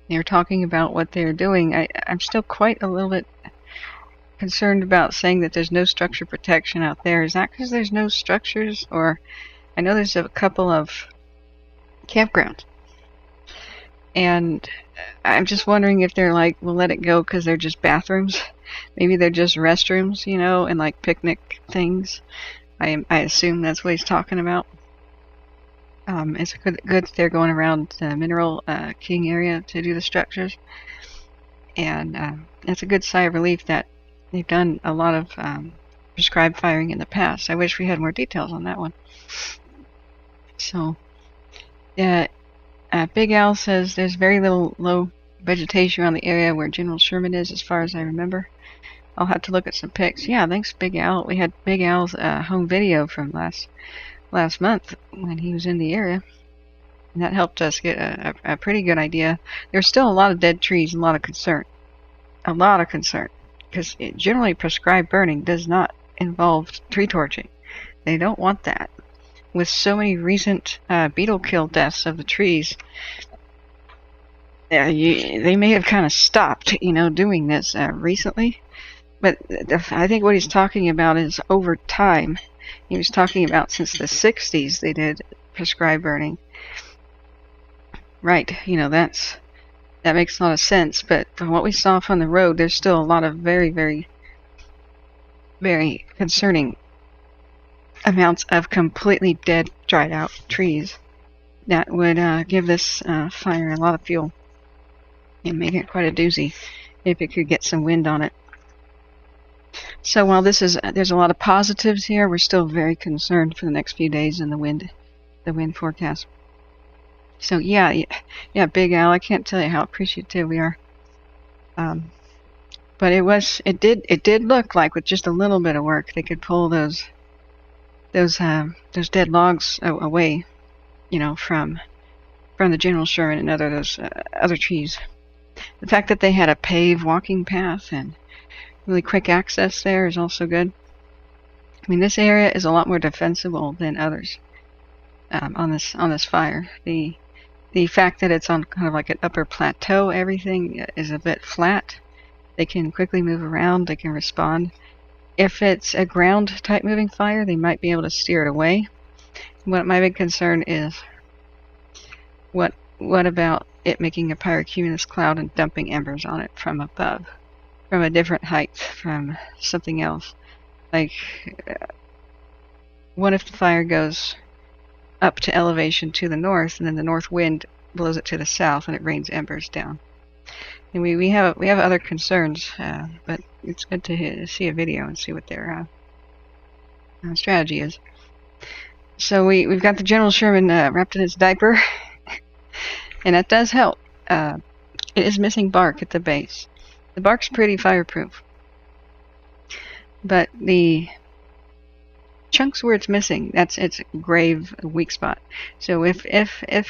S1: they're talking about what they're doing. I'm still quite a little bit concerned about saying that there's no structure protection out there. Is that because there's no structures, or I know there's a couple of campgrounds, and I'm just wondering if they're like, we'll let it go because they're just bathrooms. Maybe they're just restrooms, you know, and like picnic things. I assume that's what he's talking about. It's good that they're going around the mineral king area to do the structures, and it's a good sigh of relief that they've done a lot of prescribed firing in the past. I wish we had more details on that one. So, Big Al says there's very little low vegetation around the area where General Sherman is, as far as I remember. I'll have to look at some pics. Yeah, thanks, Big Al. We had Big Al's home video from last month when he was in the area, and that helped us get a pretty good idea. There's still a lot of dead trees and a lot of concern. Because generally prescribed burning does not involve tree torching. They don't want that. With so many recent beetle kill deaths of the trees, they may have kind of stopped, you know, doing this recently. But I think what he's talking about is over time. He was talking about since the 60s they did prescribed burning. Right, you know, that makes a lot of sense. But from what we saw from the road, there's still a lot of very, very, very concerning amounts of completely dead, dried out trees that would give this fire a lot of fuel and make it quite a doozy if it could get some wind on it. So while there's a lot of positives here, we're still very concerned for the next few days in the wind forecast. So yeah, Big Al, I can't tell you how appreciative we are. But it did look like with just a little bit of work they could pull those dead logs away, you know, from the General Sherman and other trees. The fact that they had a paved walking path and really quick access there is also good. I mean, this area is a lot more defensible than others on this fire. The fact that it's on kind of like an upper plateau, everything is a bit flat. They can quickly move around. They can respond. If it's a ground type moving fire, they might be able to steer it away. What my big concern is, what about it making a pyrocumulus cloud and dumping embers on it from above, from a different height, from something else? Like, what if the fire goes up to elevation to the north, and then the north wind blows it to the south, and it rains embers down? And we have other concerns, but it's good to see a video and see what their strategy is. So we've got the General Sherman wrapped in its diaper, and that does help. It is missing bark at the base. The bark's pretty fireproof, but the chunks where it's missing, that's its grave weak spot. So if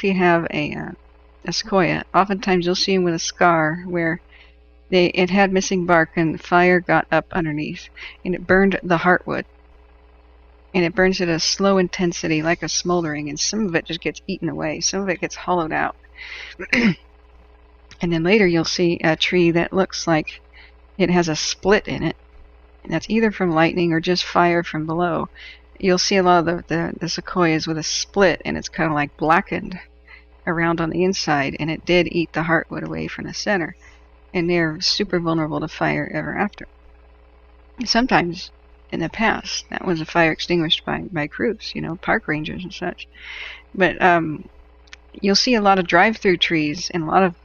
S1: you have a sequoia, oftentimes you'll see them with a scar where it had missing bark and fire got up underneath and it burned the heartwood, and it burns at a slow intensity like a smoldering, and some of it just gets eaten away, some of it gets hollowed out. And then later you'll see a tree that looks like it has a split in it, and that's either from lightning or just fire from below. You'll see a lot of the sequoias with a split, and it's kind of like blackened around on the inside, and it did eat the heartwood away from the center, and they're super vulnerable to fire ever after. Sometimes in the past that was a fire extinguished by crews, park rangers and such. But you'll see a lot of drive-through trees, and a lot of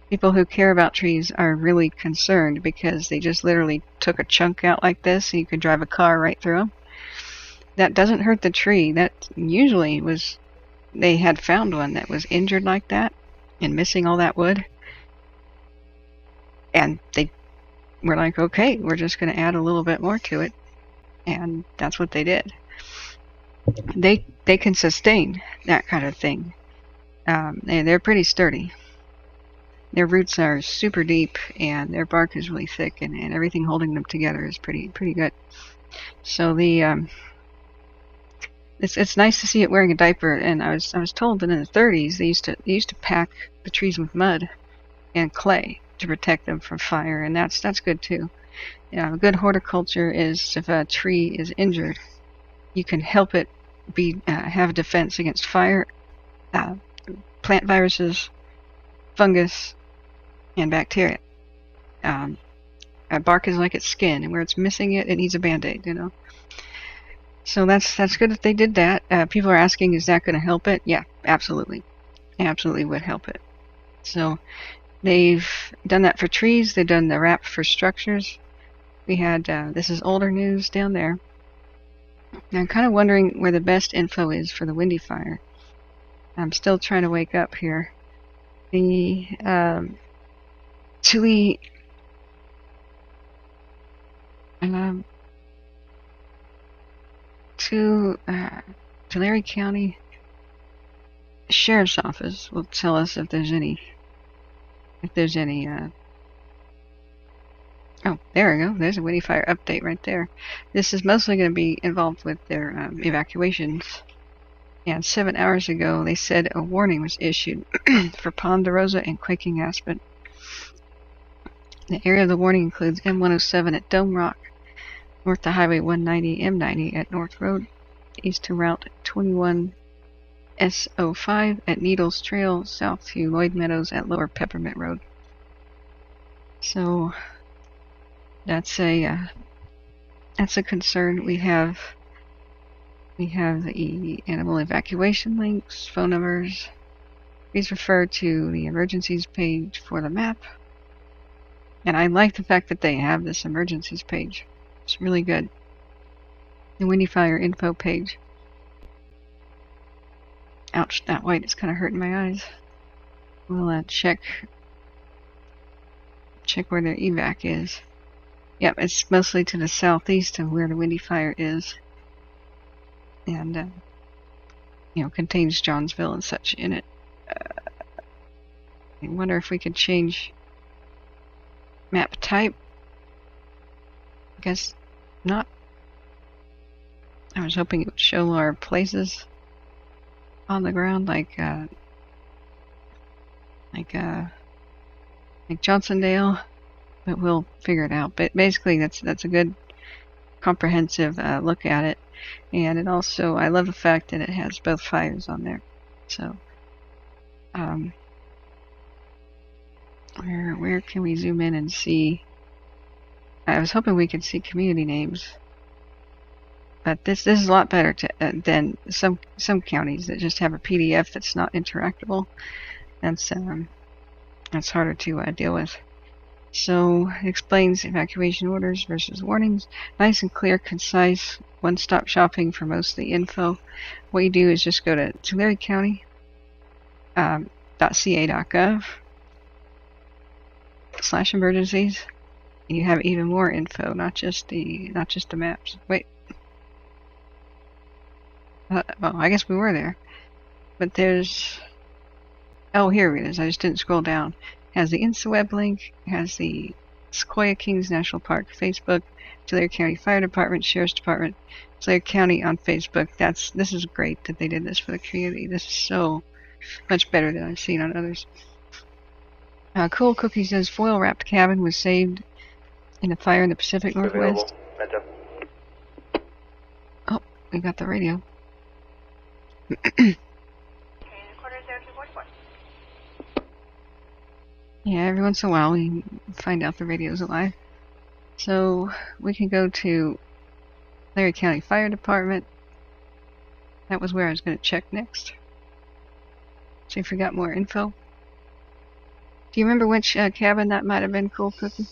S1: people who care about trees are really concerned because they just literally took a chunk out like this, and you could drive a car right through them. That doesn't hurt the tree. That usually was, they had found one that was injured like that and missing all that wood, and they were like, okay, we're just going to add a little bit more to it, and that's what they did. They can sustain that kind of thing. They're pretty sturdy. Their roots are super deep, and their bark is really thick, and everything holding them together is pretty good. So it's nice to see it wearing a diaper. And I was told that in the 30s they used to pack the trees with mud and clay to protect them from fire, and that's good too. Good horticulture is, if a tree is injured, you can help it have a defense against fire, plant viruses, fungus, and bacteria. Bark is like its skin, and where it's missing it needs a band-aid, So that's good that they did that. People are asking, is that going to help it? Yeah, absolutely. Absolutely would help it. So they've done that for trees. They've done the wrap for structures. We had, this is older news down there. Now, I'm kind of wondering where the best info is for the Windy fire. I'm still trying to wake up here. The Tulare County Sheriff's Office will tell us if there's any. Oh, there we go. There's a Windy fire update right there. This is mostly going to be involved with their evacuations. And 7 hours ago, they said a warning was issued for Ponderosa and Quaking Aspen. The area of the warning includes M107 at Dome Rock, north to Highway 190, M90 at North Road, east to Route 21 S05 at Needles Trail, south to Lloyd Meadows at Lower Peppermint Road. So that's a concern. We have the animal evacuation links, phone numbers. Please refer to the emergencies page for the map. And I like the fact that they have this emergencies page. It's really good. The Windy Fire info page. Ouch, that white is kind of hurting my eyes. We'll check where their EVAC is. Yep, it's mostly to the southeast of where the Windy Fire is. And, contains Johnsville and such in it. I wonder if we could change map type. I guess not. I was hoping it would show our places on the ground, like Johnsondale, but we'll figure it out. But basically, that's a good comprehensive look at it, and it also, I love the fact that it has both fires on there. So, where can we zoom in and see? I was hoping we could see community names, but this is a lot better than some counties that just have a PDF that's not interactable. That's harder to deal with. So it explains evacuation orders versus warnings. Nice and clear, concise, one-stop shopping for most of the info. What you do is just go to Tulare County .ca.gov/emergencies, and you have even more info, not just the maps. Wait. Well, I guess we were there, but there's. Oh, here it is. I just didn't scroll down. It has the InstaWeb link. It has the Sequoia Kings National Park Facebook, Tulare County Fire Department, Sheriff's Department, Tulare County on Facebook. This is great that they did this for the community. This is so much better than I've seen on others. Cool Cookie says foil wrapped cabin was saved in a fire in the Pacific Northwest. Oh, we got the radio. Yeah, every once in a while we find out the radio's alive. So we can go to Tulare County Fire Department. That was where I was going to check next. See if we got more info. Do you remember which cabin that might have been, Cool Cookie?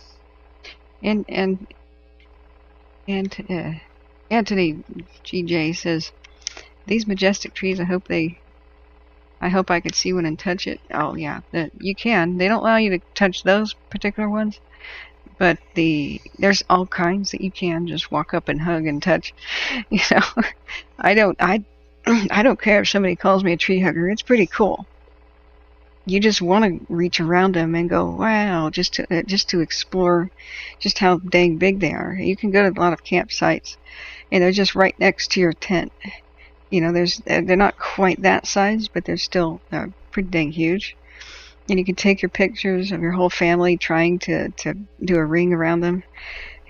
S1: And Anthony GJ says, these majestic trees, I hope I could see one and touch it. Oh yeah, you can. They don't allow you to touch those particular ones, but there's all kinds that you can just walk up and hug and touch. You know, I don't care if somebody calls me a tree hugger. It's pretty cool. You just want to reach around them and go, wow, just to explore just how dang big they are. You can go to a lot of campsites, and they're just right next to your tent. You know, they're not quite that size, but they're still pretty dang huge. And you can take your pictures of your whole family trying to do a ring around them,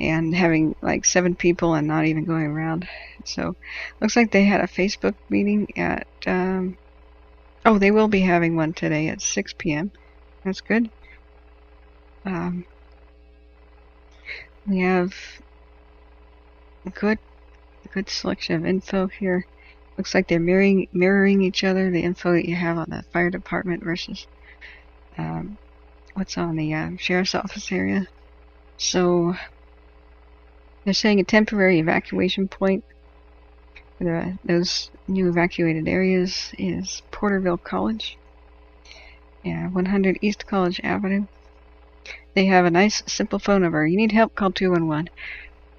S1: and having like 7 people and not even going around. So, looks like they had a Facebook meeting at. Oh, they will be having one today at 6 p.m. That's good. We have a good selection of info here. Looks like they're mirroring each other, the info that you have on the fire department versus what's on the sheriff's office area. So they're saying a temporary evacuation point for those new evacuated areas is Porterville College, 100 East College Avenue. They have a nice, simple phone number. You need help, call 211.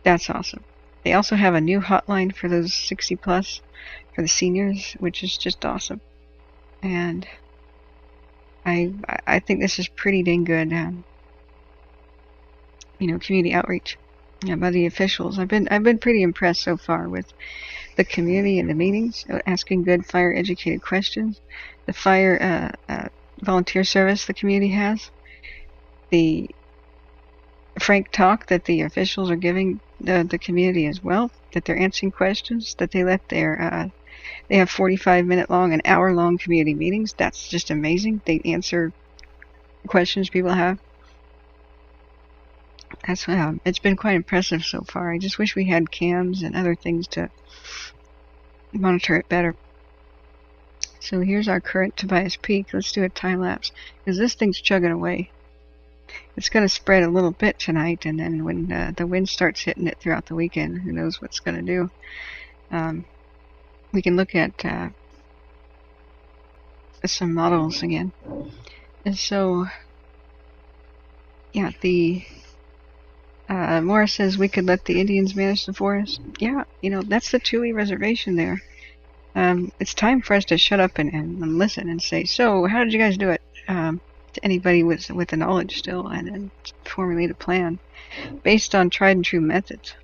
S1: That's awesome. They also have a new hotline for those 60 plus for the seniors, which is just awesome. And I think this is pretty dang good, community outreach by the officials. I've been pretty impressed so far with the community and the meetings, asking good fire educated questions. The fire volunteer service the community has, the frank talk that the officials are giving the community as well, that they're answering questions, that they let they have 45-minute long and hour-long community meetings. That's just amazing. They answer questions people have. That's it's been quite impressive so far. I just wish we had cams and other things to monitor it better. So here's our current Tobias Peak. Let's do a time lapse, because this thing's chugging away. It's going to spread a little bit tonight, and then when the wind starts hitting it throughout the weekend, who knows what's going to do. We can look at some models again. And so, yeah, Morris says we could let the Indians manage the forest. Yeah, that's the Tule Reservation there. It's time for us to shut up and listen and say, so how did you guys do it? To anybody with the knowledge still, and then formulate a plan based on tried and true methods.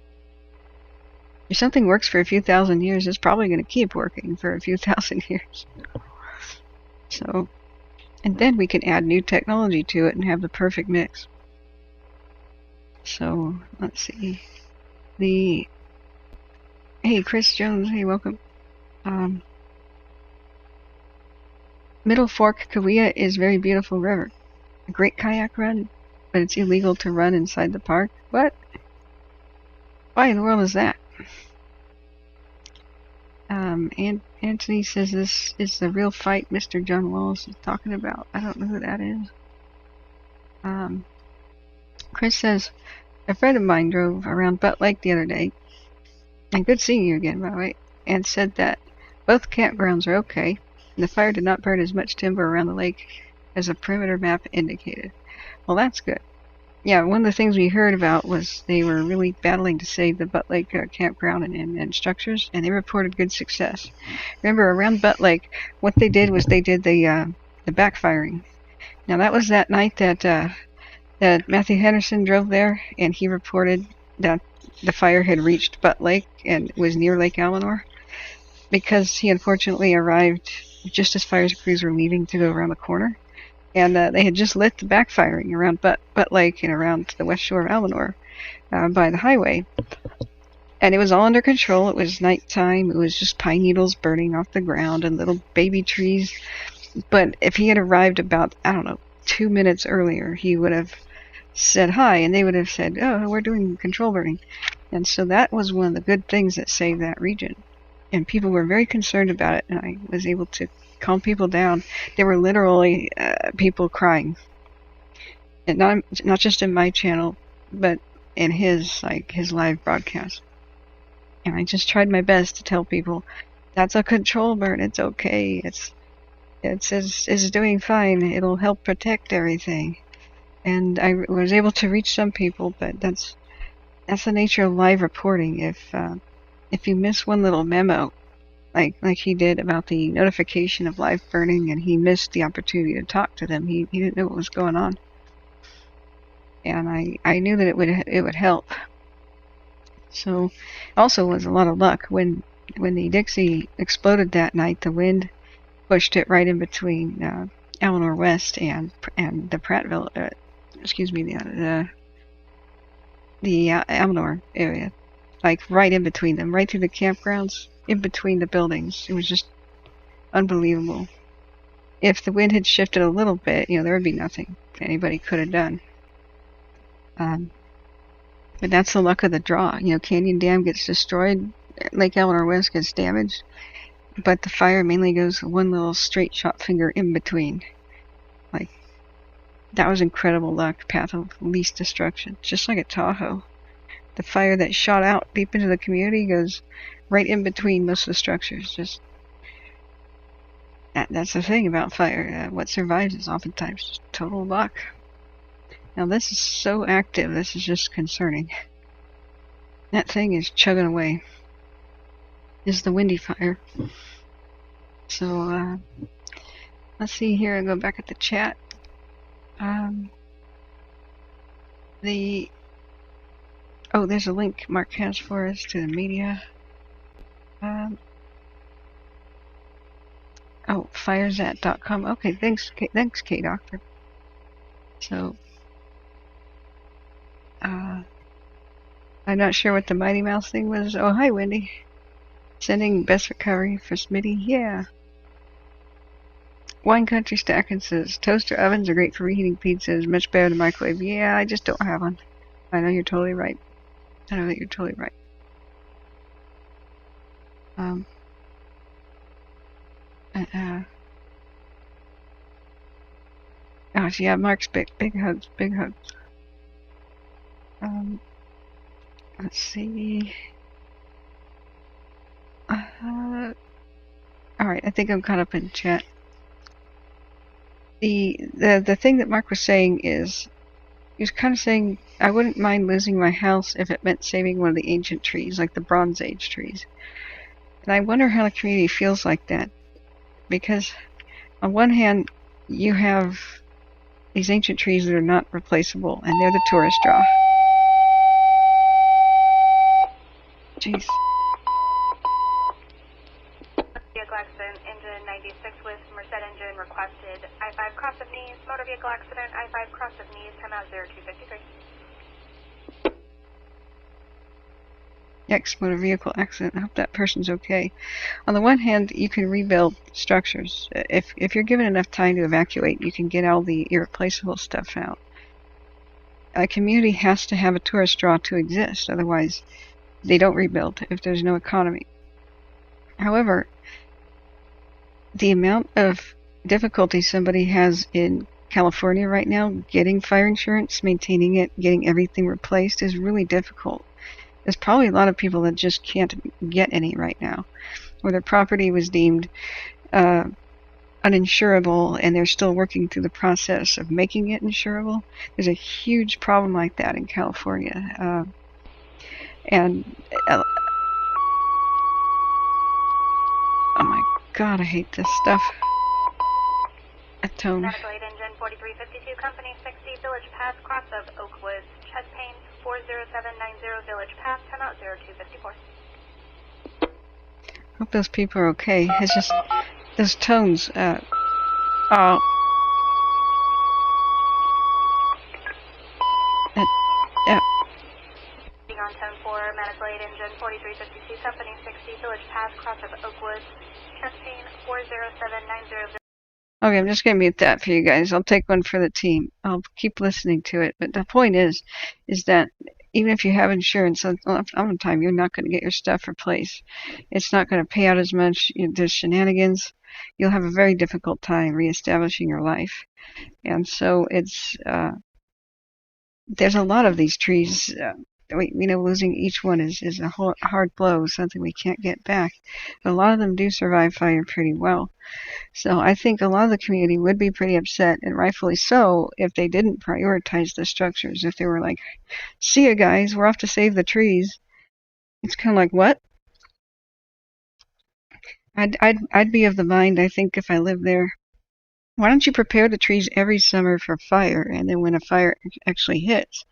S1: if something works for a few thousand years, it's probably going to keep working for a few thousand years. So, and then we can add new technology to it and have the perfect mix. So, let's see. Hey, Chris Jones, hey, welcome. Middle Fork, Kauai is a very beautiful river. A great kayak run, but it's illegal to run inside the park. What? Why in the world is that? And Anthony says this is the real fight Mr. John Wallace is talking about. I don't know who that is. Chris says, a friend of mine drove around Butt Lake the other day, and good seeing you again, by the way, and said that both campgrounds are okay, and the fire did not burn as much timber around the lake as a perimeter map indicated. Well, that's good. Yeah, one of the things we heard about was they were really battling to save the Butt Lake campground and structures, and they reported good success. Remember, around Butt Lake, what they did was they did the backfiring. Now, that was that night that Matthew Henderson drove there, and he reported that the fire had reached Butt Lake and was near Lake Almanor, because he unfortunately arrived just as fire crews were leaving to go around the corner. And they had just lit the backfiring around Butt Lake and around the west shore of Almanor by the highway. And it was all under control. It was nighttime. It was just pine needles burning off the ground and little baby trees. But if he had arrived about, 2 minutes earlier, he would have said hi, and they would have said, oh, we're doing control burning. And so that was one of the good things that saved that region. And people were very concerned about it, and I was able to calm people down. There were literally people crying, and not just in my channel, but in his live broadcast. And I just tried my best to tell people that's a control burn. It's okay. It's doing fine. It'll help protect everything. And I was able to reach some people, but that's the nature of live reporting. If you miss one little memo, like he did about the notification of live burning, and he missed the opportunity to talk to them, he didn't know what was going on. And I knew that it would help. So also was a lot of luck when the Dixie exploded that night. The wind pushed it right in between Almanor West and the Prattville, the Almanor area, like right in between them, right through the campgrounds, in between the buildings. It was just unbelievable. If the wind had shifted a little bit, there would be nothing anybody could have done. But that's the luck of the draw. Canyon Dam gets destroyed, Lake Almanor West gets damaged, but the fire mainly goes one little straight shot finger in between. Like, that was incredible luck, path of least destruction. Just like at Tahoe. The fire that shot out deep into the community goes right in between most of the structures. Just that's the thing about fire. What survives is oftentimes just total luck. Now this is so active. This is just concerning. That thing is chugging away. This is the Windy fire. So let's see here. I'll go back at the chat. There's a link Mark has for us to the media. Firesat.com. Okay, thanks, K-Doctor. So, I'm not sure what the Mighty Mouse thing was. Oh, hi, Wendy. Sending best recovery for Smitty. Yeah. Wine Country Stacking says, toaster ovens are great for reheating pizzas, much better than microwave. Yeah, I just don't have one. I know you're totally right. I know that you're totally right. Yeah, Mark's big hugs, big hugs. Let's see. Alright, I think I'm caught up in chat. The thing that Mark was saying is, he was kind of saying, I wouldn't mind losing my house if it meant saving one of the ancient trees, like the Bronze Age trees. And I wonder how the community feels like that. Because on one hand, you have these ancient trees that are not replaceable, and they're the tourist draw. Jeez.
S2: vehicle accident, engine 96 with Merced engine requested. I-5 cross of knees, motor vehicle accident, I-5 cross of knees, timeout 0253.
S1: Yikes, motor vehicle accident. I hope that person's okay. On the one hand, you can rebuild structures. If you're given enough time to evacuate, you can get all the irreplaceable stuff out. A community has to have a tourist draw to exist, otherwise they don't rebuild if there's no economy. However, the amount of difficulty somebody has in California right now getting fire insurance, maintaining it, getting everything replaced is really difficult. There's probably a lot of people that just can't get any right now, or their property was deemed uninsurable and they're still working through the process of making it insurable. There's a huge problem like that in California. Oh my god, I hate this stuff. A tone.
S2: Medical aid engine 4352, company 60, Village Path, cross of Oakwoods, chest pain 40790, Village Path, timeout 0254.
S1: Hope those people are okay. It's just those tones. Oh.
S2: On tone 4, medical aid engine 4352, company 60, Village Path, cross of Oakwoods, chest pain 40790.
S1: Okay, I'm just going to mute that for you guys. I'll take one for the team. I'll keep listening to it. But the point is that even if you have insurance, on the time you're not going to get your stuff replaced. It's not going to pay out as much. There's shenanigans. You'll have a very difficult time reestablishing your life. And so it's there's a lot of these trees. Losing each one is a hard blow, something we can't get back. But a lot of them do survive fire pretty well. So I think a lot of the community would be pretty upset, and rightfully so, if they didn't prioritize the structures. If they were like, see ya guys, we're off to save the trees. It's kind of like, what? I'd be of the mind, I think, if I lived there, why don't you prepare the trees every summer for fire, and then when a fire actually hits,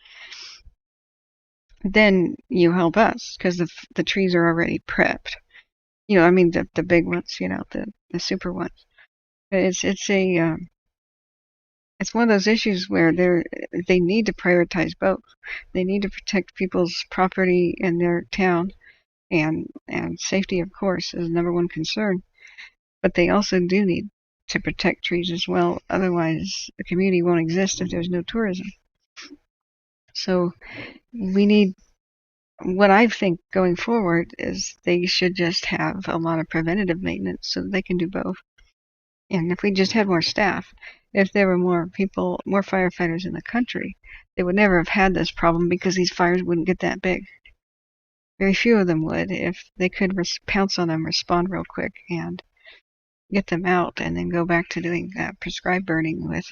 S1: then you help us, because the trees are already prepped. The big ones, the super ones. It's one of those issues where they need to prioritize both. They need to protect people's property in their town, and safety, of course, is the number one concern. But they also do need to protect trees as well. Otherwise, the community won't exist if there's no tourism. So we need, what I think going forward is they should just have a lot of preventative maintenance so that they can do both. And if we just had more staff, if there were more people, more firefighters in the country, they would never have had this problem, because these fires wouldn't get that big. Very few of them would, if they could pounce on them, respond real quick, and get them out, and then go back to doing prescribed burning with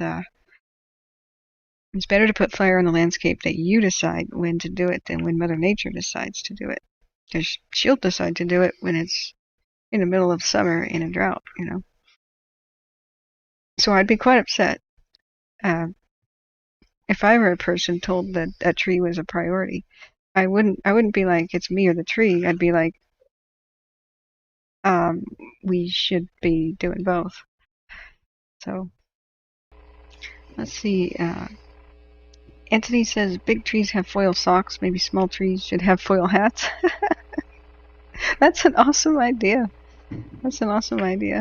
S1: it's better to put fire on the landscape that you decide when to do it than when Mother Nature decides to do it. Because she'll decide to do it when it's in the middle of summer in a drought, So I'd be quite upset if I were a person told that a tree was a priority. I wouldn't be like, it's me or the tree. I'd be like, we should be doing both. So let's see. Anthony says big trees have foil socks. Maybe small trees should have foil hats. That's an awesome idea. The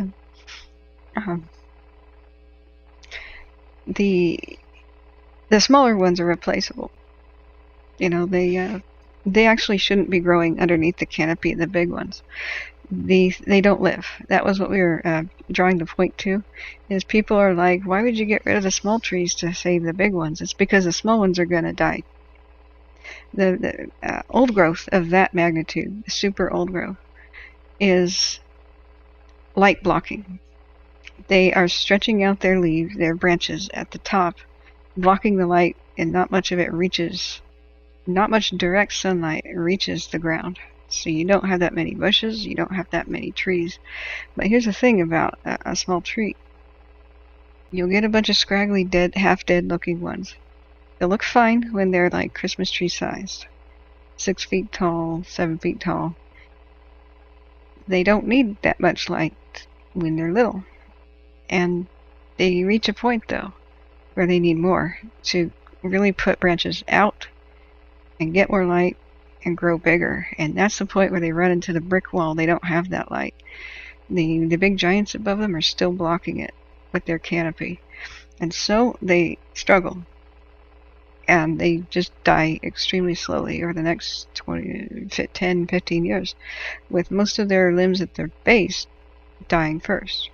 S1: smaller ones are replaceable. They actually shouldn't be growing underneath the canopy of the big ones. They don't live. That was what we were drawing the point to, is people are like, why would you get rid of the small trees to save the big ones? It's because the small ones are going to die. The old growth of that magnitude, the super old growth, is light blocking. They are stretching out their leaves, their branches at the top, blocking the light, and not much of it reaches, not much direct sunlight reaches the ground. So you don't have that many bushes, you don't have that many trees. But here's the thing about a small tree. You'll get a bunch of scraggly, dead, half-dead looking ones. They'll look fine when they're like Christmas tree sized. 6 feet tall, 7 feet tall. they don't need that much light when they're little. And they reach a point, though, where they need more to really put branches out and get more light and grow bigger. And that's the point where they run into the brick wall. They don't have that light. The big giants above them are still blocking it with their canopy. And so they struggle. And they just die extremely slowly over the next 10, 15 years, with most of their limbs at their base dying first.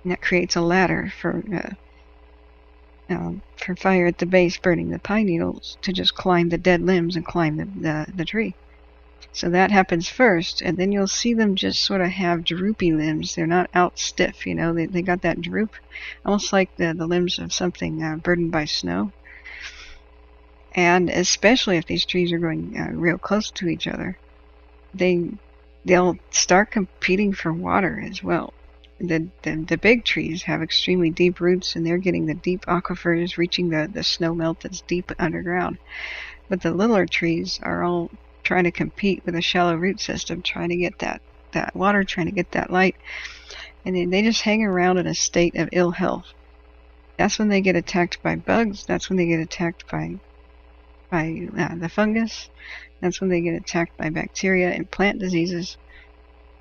S1: And that creates a ladder for fire at the base, burning the pine needles to just climb the dead limbs and climb the tree. So that happens first, and then you'll see them just sort of have droopy limbs. They're not out stiff, they got that droop, almost like the limbs of something burdened by snow. And especially if these trees are growing real close to each other, they'll start competing for water as well. The big trees have extremely deep roots, and they're getting the deep aquifers, reaching the snow melt that's deep underground. But the littler trees are all trying to compete with a shallow root system, trying to get that water, trying to get that light, and they just hang around in a state of ill health. That's when they get attacked by bugs. That's when they get attacked by the fungus. That's when they get attacked by bacteria and plant diseases.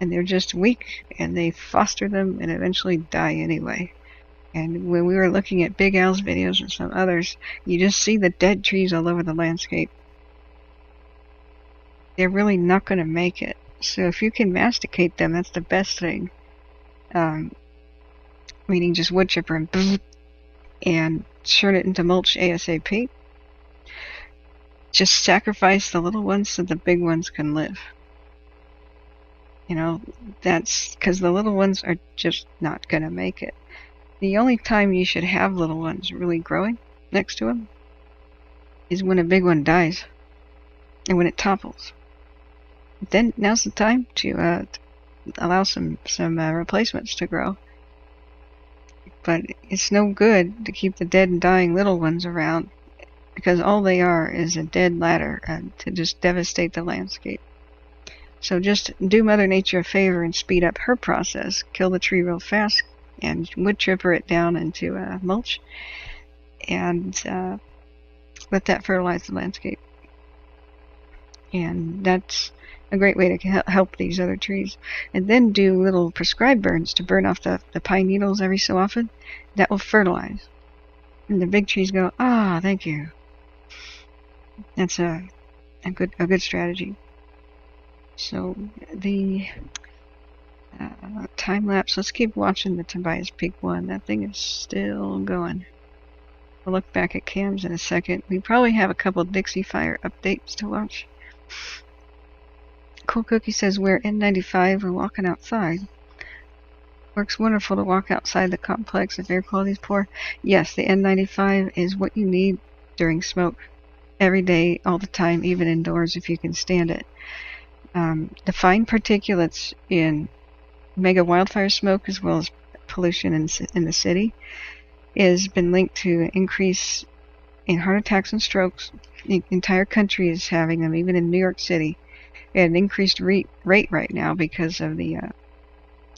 S1: And they're just weak, and they foster them and eventually die anyway. And when we were looking at Big Al's videos and some others, you just see the dead trees all over the landscape. They're really not going to make it. So if you can masticate them, that's the best thing. Meaning just wood chipper and turn it into mulch ASAP. Just sacrifice the little ones so the big ones can live. That's because the little ones are just not going to make it. The only time you should have little ones really growing next to them is when a big one dies and when it topples. Then now's the time to allow some replacements to grow. But it's no good to keep the dead and dying little ones around, because all they are is a dead ladder to just devastate the landscape. So just do Mother Nature a favor and speed up her process. Kill the tree real fast and wood chipper it down into mulch, and let that fertilize the landscape. And that's a great way to help these other trees. And then do little prescribed burns to burn off the pine needles every so often. That will fertilize. And the big trees go, thank you. That's a good strategy. So the time lapse, let's keep watching the Tobias Peak one. That thing is still going. We'll look back at cams in a second. We probably have a couple Dixie fire updates to watch. Cool Cookie says we're N95, we're walking outside. Works wonderful to walk outside the complex if air quality is poor. Yes, the N95 is what you need during smoke. Every day, all the time, even indoors if you can stand it. The fine particulates in mega wildfire smoke, as well as pollution in the city, has been linked to increase in heart attacks and strokes. The entire country is having them, even in New York City, at an increased rate right now because of the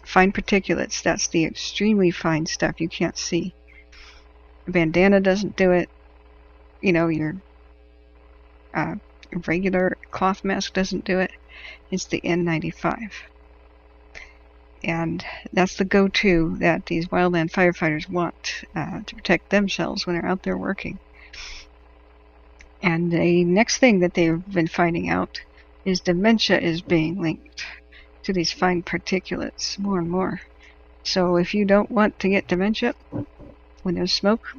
S1: fine particulates. That's the extremely fine stuff you can't see. A bandana doesn't do it. Your regular cloth mask doesn't do it. It's the N95. And that's the go-to that these wildland firefighters want to protect themselves when they're out there working. And the next thing that they've been finding out is dementia is being linked to these fine particulates more and more. So if you don't want to get dementia when there's smoke,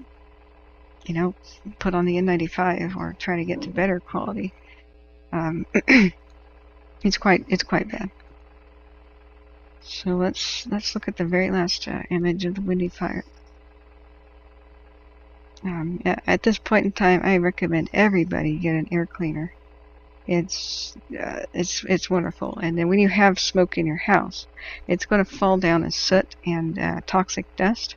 S1: put on the N95 or try to get to better quality. It's quite bad. So let's look at the very last image of the Windy fire. At this point in time, I recommend everybody get an air cleaner. It's wonderful. And then when you have smoke in your house, it's going to fall down as soot and toxic dust,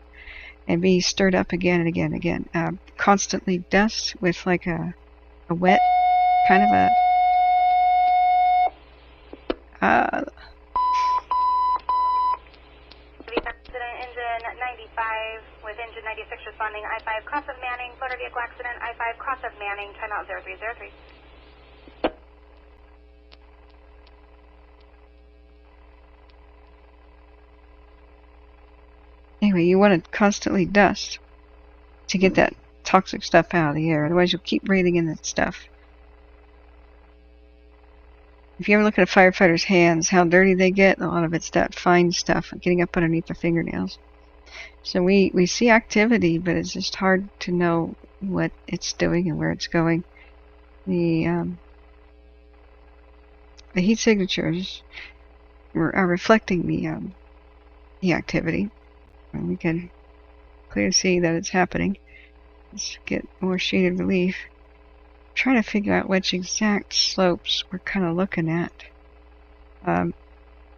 S1: and be stirred up again and again and again. Constantly dust with like a wet kind of a
S2: 95 with engine 96 responding, I-5 cross of Manning, motor vehicle accident, I-5 cross of Manning, timeout 0303.
S1: Anyway, you want to constantly dust to get that toxic stuff out of the air. Otherwise, you'll keep breathing in that stuff. If you ever look at a firefighter's hands, how dirty they get, a lot of it's that fine stuff getting up underneath their fingernails. So we see activity, but it's just hard to know what it's doing and where it's going. The heat signatures are reflecting the activity. And we can clearly see that it's happening. Let's get more shaded relief. Trying to figure out which exact slopes we're kind of looking at.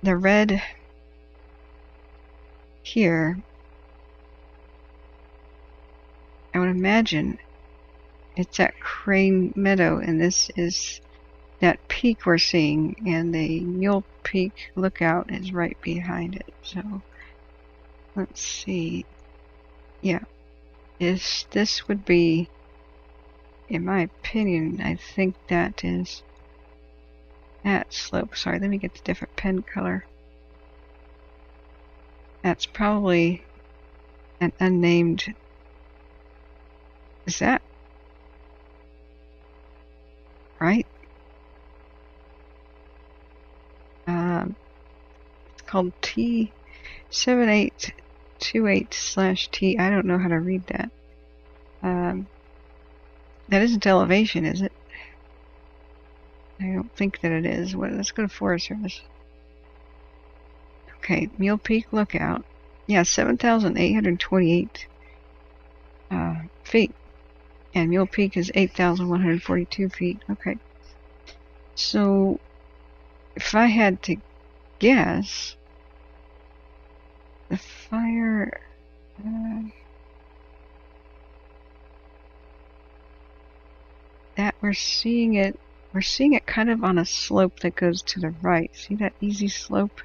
S1: The red here, I would imagine it's at Crane Meadow, and this is that peak we're seeing, and the Mule Peak lookout is right behind it. So let's see. Yeah, this would be, in my opinion, I think that is that slope. Sorry, let me get the different pen color. That's probably an unnamed. Is that right? It's called T7828/T. I don't know how to read that. That isn't elevation, is it? I don't think that it is. Let's go to Forest Service. Okay, Mule Peak Lookout. Yeah, 7,828 feet. And Mule Peak is 8,142 feet. Okay. So, if I had to guess, the fire... that we're seeing it kind of on a slope that goes to the right. See that easy slope?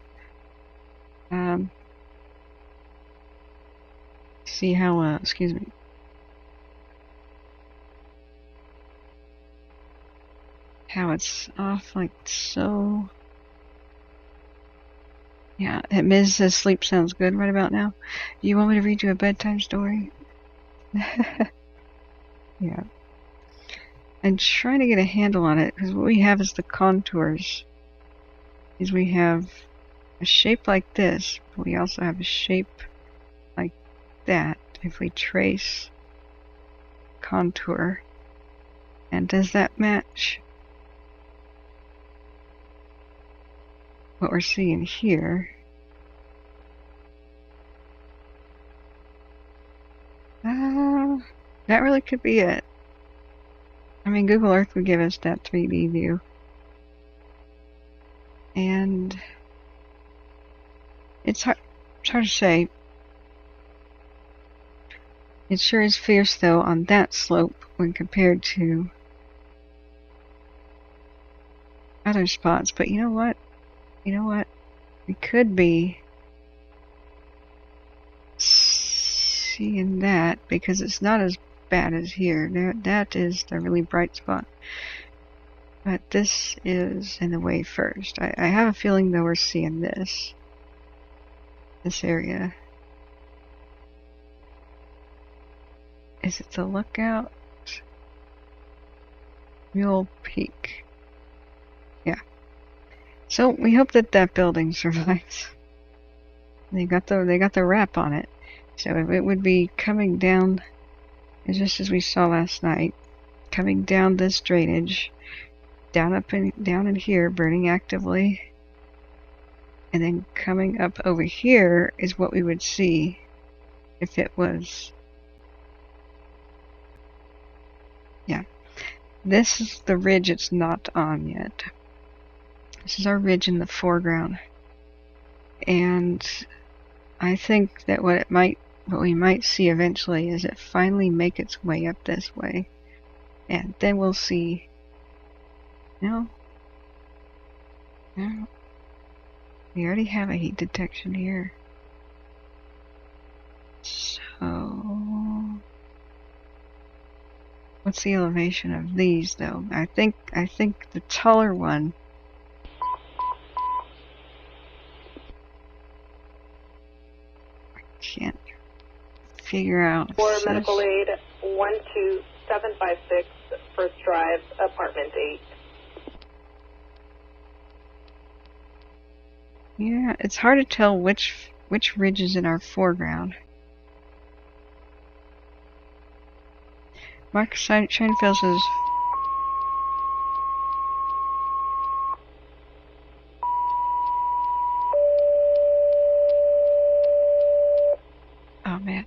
S1: See how, excuse me. How it's off like so. Yeah, Ms. says sleep sounds good right about now. Do you want me to read you a bedtime story? Yeah. I'm trying to get a handle on it, because what we have is the contours. Is we have a shape like this, but we also have a shape like that. If we trace contour, and does that match what we're seeing here? That really could be it. I mean, Google Earth would give us that 3D view. And it's hard to say. It sure is fierce, though, on that slope when compared to other spots. But you know what? We could be seeing that, because it's not as bad as here. That is the really bright spot. But this is in the way first. I have a feeling, though, we're seeing this area. Is it the lookout? Mule Peak. Yeah. So we hope that building survives. They got the wrap on it. So it would be coming down, just as we saw last night, coming down this drainage, down in here, burning actively, and then coming up over here is what we would see if it was. Yeah, this is the ridge it's not on yet. This is our ridge in the foreground, and I think that what we might see eventually is it finally make its way up this way, and then we'll see. No, we already have a heat detection here. So, what's the elevation of these, though? I think the taller one. I can't figure out.
S4: For medical aid 12756, first drive, apartment 8.
S1: Yeah, it's hard to tell which ridge is in our foreground. Mark Scheinfeld says, oh man.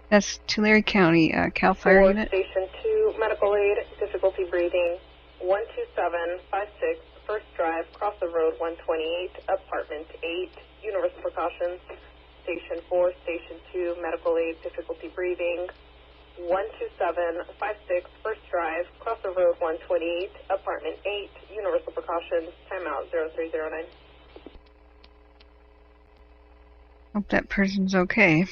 S1: That's Tulare County, Cal Fire Unit.
S4: Station 2, medical aid, difficulty breathing 12756, first drive, cross the road 128, apartment 8, universal precautions. Station 4, Station 2, medical aid, difficulty breathing 12756, first drive, cross the road 128, apartment 8, universal precautions, timeout 0309.
S1: Hope that person's okay.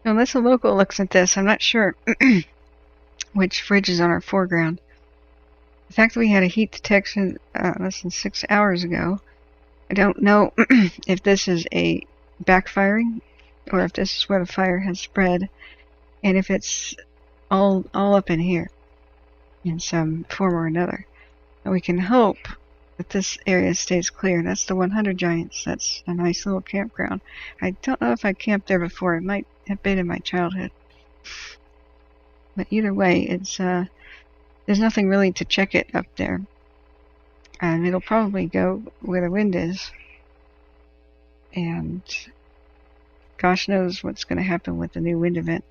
S1: Unless a local looks at this, I'm not sure which ridge is on our foreground. The fact that we had a heat detection less than 6 hours ago, I don't know if this is a backfiring or if this is where the fire has spread, and if it's all up in here in some form or another. And we can hope that this area stays clear. That's the 100 Giants. That's a nice little campground. I don't know if I camped there before. It might have been in my childhood. But either way, it's there's nothing really to check it up there. And it'll probably go where the wind is. And gosh knows what's going to happen with the new wind event.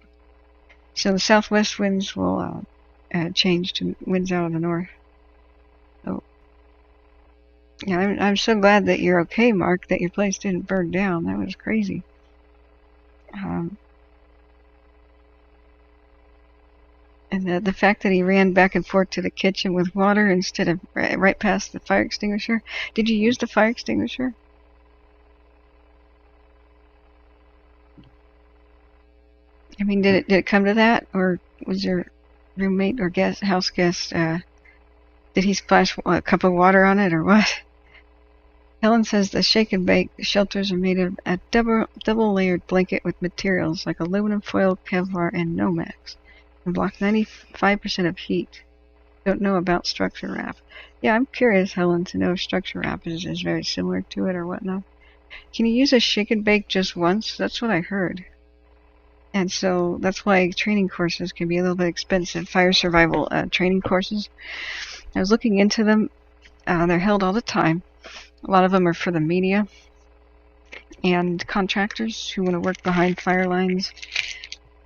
S1: So the southwest winds will change to winds out of the north. So yeah, I'm so glad that you're okay, Mark, that your place didn't burn down. That was crazy. And the fact that he ran back and forth to the kitchen with water instead of right past the fire extinguisher. Did you use the fire extinguisher? I mean, did it come to that, or was your roommate or house guest, did he splash a cup of water on it, or what? Helen says the shake and bake shelters are made of a double layered blanket with materials like aluminum foil, Kevlar, and Nomex, and block 95% of heat. Don't know about structure wrap. Yeah, I'm curious, Helen, to know if structure wrap is very similar to it or whatnot. Can you use a shake and bake just once? That's what I heard. And so that's why training courses can be a little bit expensive. Fire survival training courses. I was looking into them. They're held all the time. A lot of them are for the media and contractors who want to work behind fire lines.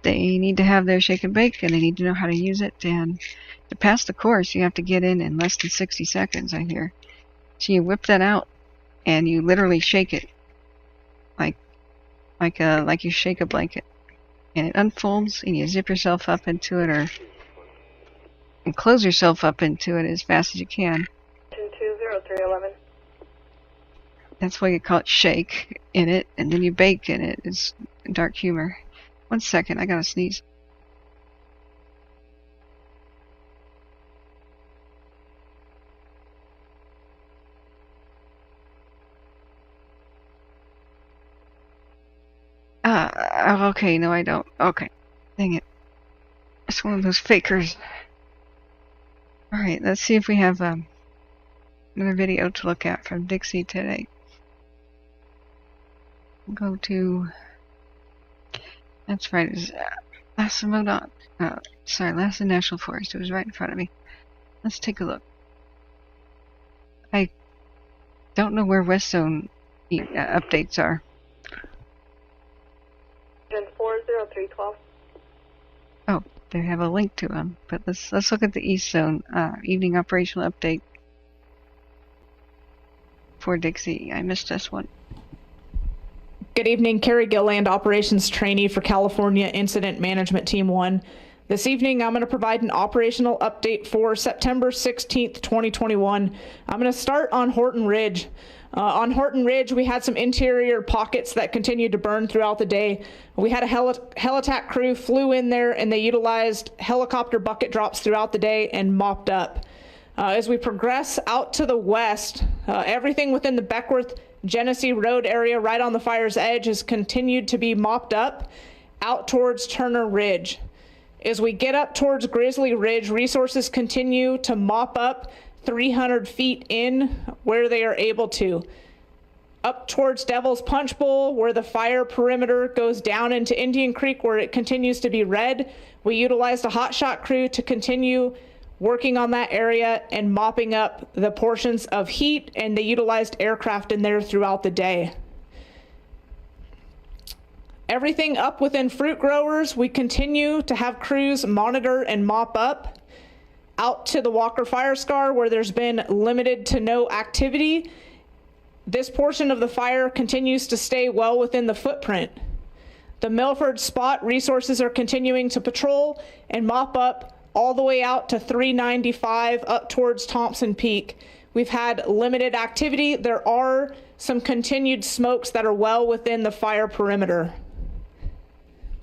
S1: They need to have their shake and bake, and they need to know how to use it. And to pass the course, you have to get in less than 60 seconds, I hear. So you whip that out, and you literally shake it like you shake a blanket. And it unfolds, and you zip yourself up into it, and close yourself up into it as fast as you can.
S4: 20311.
S1: That's why you call it shake in it, and then you bake in it. It's dark humor. 1 second, I gotta sneeze. Okay, no I don't. Okay. Dang it. It's one of those fakers. Alright, let's see if we have another video to look at from Dixie today. Go to... That's right, it's Lassa National Forest. It was right in front of me. Let's take a look. I don't know where West Zone updates are.
S4: 40312.
S1: Oh, they have a link to them. But let's look at the East Zone evening operational update for Dixie. I missed this one.
S5: Good evening, Carrie Gilland, operations trainee for California Incident Management Team 1. This evening, I'm going to provide an operational update for September 16th, 2021. I'm going to start on Horton Ridge. On Horton Ridge, we had some interior pockets that continued to burn throughout the day. We had a helitack crew flew in there and they utilized helicopter bucket drops throughout the day and mopped up. As we progress out to the west, everything within the Beckworth Genesee Road area right on the fire's edge has continued to be mopped up out towards Turner Ridge. As we get up towards Grizzly Ridge, resources continue to mop up 300 feet in where they are able to. Up towards Devil's Punch Bowl, where the fire perimeter goes down into Indian Creek, where it continues to be red, we utilized a hotshot crew to continue working on that area and mopping up the portions of heat, and they utilized aircraft in there throughout the day. Everything up within Fruit Growers, we continue to have crews monitor and mop up. Out to the Walker Fire Scar, where there's been limited to no activity, this portion of the fire continues to stay well within the footprint. The Milford Spot, resources are continuing to patrol and mop up all the way out to 395 up towards Thompson Peak. We've had limited activity. There are some continued smokes that are well within the fire perimeter.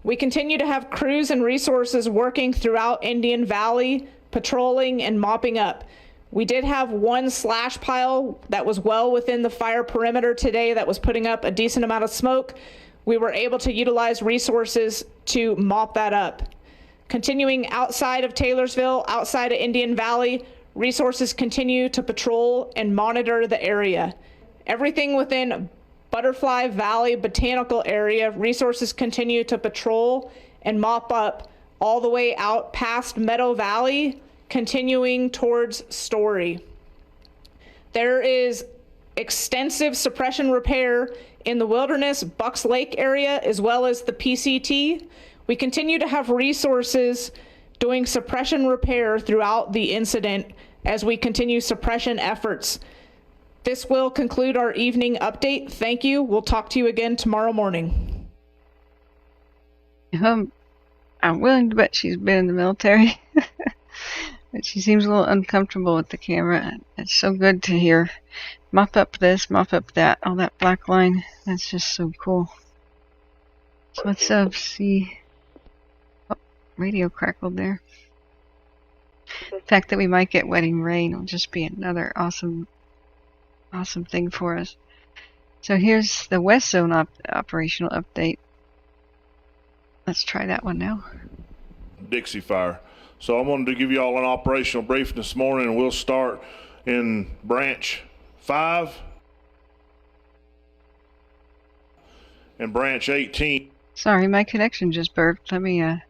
S5: We continue to have crews and resources working throughout Indian Valley, patrolling and mopping up. We did have one slash pile that was well within the fire perimeter today that was putting up a decent amount of smoke. We were able to utilize resources to mop that up. Continuing outside of Taylorsville, outside of Indian Valley, resources continue to patrol and monitor the area. Everything within Butterfly Valley Botanical Area, resources continue to patrol and mop up all the way out past Meadow Valley, continuing towards Story. There is extensive suppression repair in the Wilderness Bucks Lake area, as well as the PCT. We continue to have resources doing suppression repair throughout the incident as we continue suppression efforts. This will conclude our evening update. Thank you. We'll talk to you again tomorrow morning.
S1: I'm willing to bet she's been in the military. But she seems a little uncomfortable with the camera. It's so good to hear mop up this, mop up that, all that black line. That's just so cool. So what's up? See, oh, radio crackled there. The fact that we might get wetting rain will just be another awesome thing for us. So here's the West Zone operational update. Let's try that one now.
S6: Dixie fire. So I wanted to give you all an operational briefing this morning, and we'll start in branch 5 and branch 18.
S1: Sorry, my connection just burped. Let me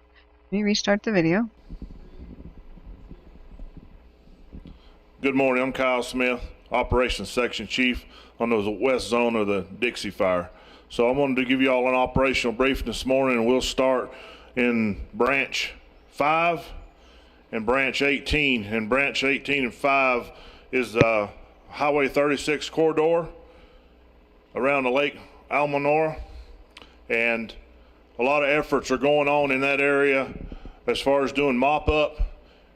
S1: restart the video.
S6: Good morning, I'm Kyle Smith, Operations Section Chief on the West Zone of the Dixie fire. So I wanted to give you all an operational briefing this morning, and we'll start in branch 5 and branch 18. And branch 18 and 5 is Highway 36 corridor around the Lake Almanora, and a lot of efforts are going on in that area as far as doing mop up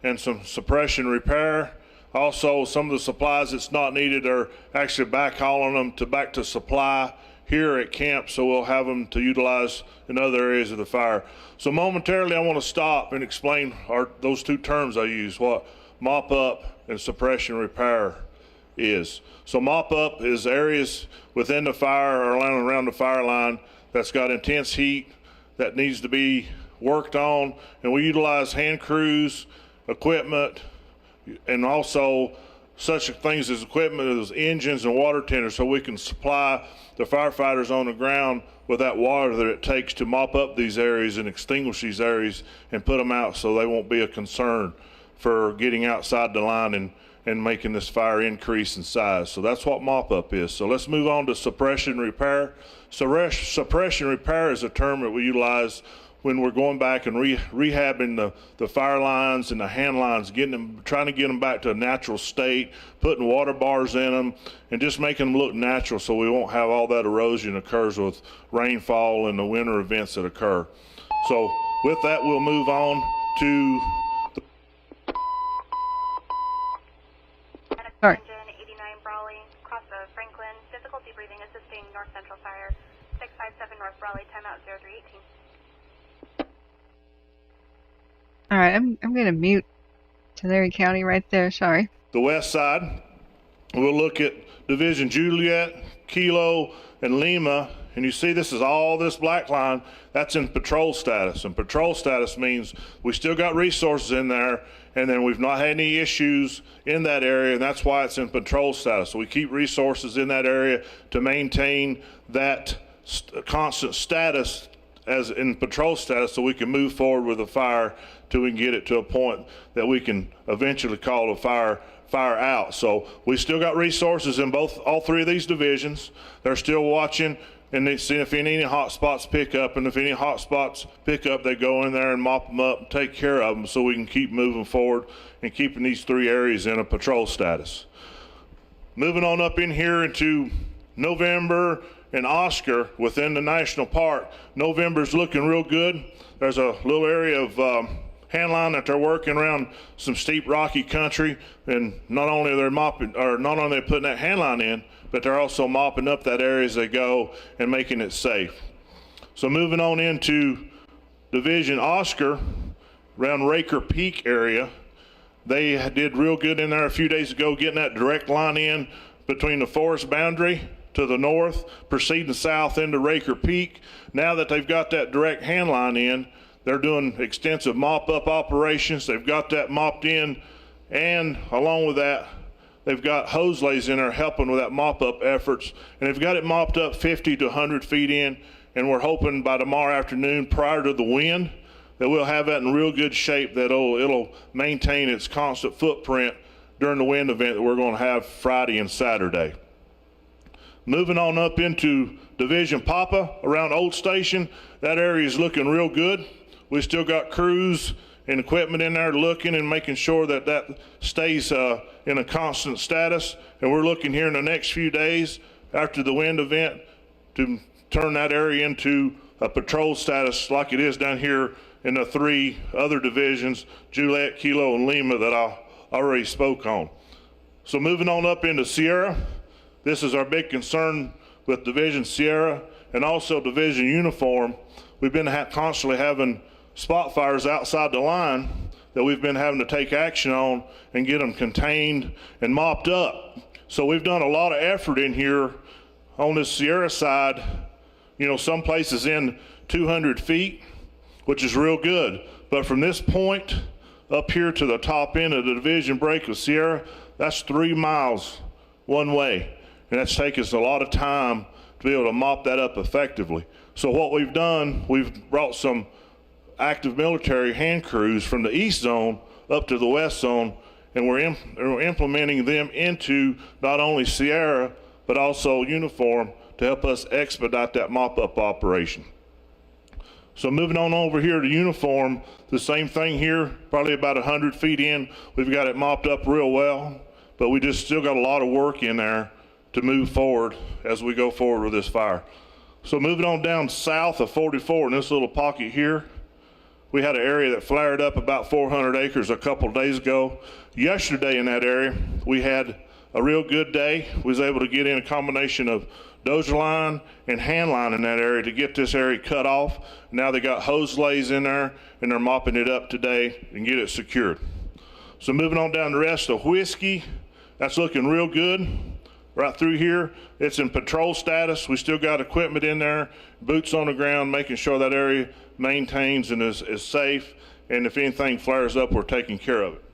S6: and some suppression repair. Also, some of the supplies that's not needed are actually backhauling them back to supply here at camp, so we'll have them to utilize in other areas of the fire. So momentarily I want to stop and explain those two terms I use, what mop up and suppression repair is. So mop up is areas within the fire or around the fire line that's got intense heat that needs to be worked on, and we utilize hand crews, equipment, and also such things as equipment as engines and water tenders, so we can supply the firefighters on the ground with that water that it takes to mop up these areas and extinguish these areas and put them out so they won't be a concern for getting outside the line and making this fire increase in size. So that's what mop up is. So let's move on to suppression repair. So suppression repair is a term that we utilize when we're going back and rehabbing the fire lines and the hand lines, trying to get them back to a natural state, putting water bars in them, and just making them look natural so we won't have all that erosion occurs with rainfall and the winter events that occur. So with that, we'll move on to the
S1: Sorry.
S2: Engine 89 Brawley, cross of Franklin, difficulty breathing, assisting North Central Fire, 657 North Brawley, timeout 0318.
S1: All right, I'm gonna mute Tulare County right there. Sorry.
S6: the west side. We'll look at Division Juliet, Kilo, and Lima, and you see this is all this black line. That's in patrol status, and patrol status means we still got resources in there, and then we've not had any issues in that area, and that's why it's in patrol status. So we keep resources in that area to maintain that constant status as in patrol status, so we can move forward with the fire till we can get it to a point that we can eventually call the fire out. So we still got resources in all three of these divisions. They're still watching and they see if any hot spots pick up, and if any hot spots pick up, they go in there and mop them up and take care of them so we can keep moving forward and keeping these three areas in a patrol status. Moving on up in here into November and Oscar within the national park. November's looking real good. There's a little area of handline that they're working around some steep rocky country, and not only are they putting that handline in, but they're also mopping up that area as they go and making it safe. So moving on into Division Oscar around Raker Peak area, they did real good in there a few days ago, getting that direct line in between the forest boundary to the north, proceeding south into Raker Peak. Now that they've got that direct hand line in, they're doing extensive mop-up operations. They've got that mopped in, and along with that, they've got hose lays in there helping with that mop-up efforts, and they've got it mopped up 50 to 100 feet in, and we're hoping by tomorrow afternoon, prior to the wind, that we'll have that in real good shape, that it'll maintain its constant footprint during the wind event that we're going to have Friday and Saturday. Moving on up into Division Papa around Old Station, that area is looking real good. We still got crews and equipment in there looking and making sure that that stays in a constant status, and we're looking here in the next few days after the wind event to turn that area into a patrol status like it is down here in the three other divisions, Juliet, Kilo, and Lima, that I already spoke on. So moving on up into Sierra, this is our big concern with Division Sierra and also Division Uniform. We've been constantly having spot fires outside the line that we've been having to take action on and get them contained and mopped up. So we've done a lot of effort in here on this Sierra side. You know, some places in 200 feet, which is real good. But from this point up here to the top end of the division break of Sierra, that's 3 miles one way. And that's taken us a lot of time to be able to mop that up effectively. So what we've done, we've brought some active military hand crews from the east zone up to the west zone, and we're implementing them into not only Sierra, but also Uniform to help us expedite that mop-up operation. So moving on over here to Uniform, the same thing here, probably about 100 feet in. We've got it mopped up real well, but we just still got a lot of work in there to move forward as we go forward with this fire. So moving on down south of 44 in this little pocket here, we had an area that flared up about 400 acres a couple of days ago. Yesterday in that area, we had a real good day. We was able to get in a combination of dozer line and hand line in that area to get this area cut off. Now they got hose lays in there, and they're mopping it up today and get it secured. So moving on down the rest of Whiskey, that's looking real good. Right through here, it's in patrol status. We still got equipment in there, boots on the ground, making sure that area maintains and is safe. And if anything flares up, we're taking care of it.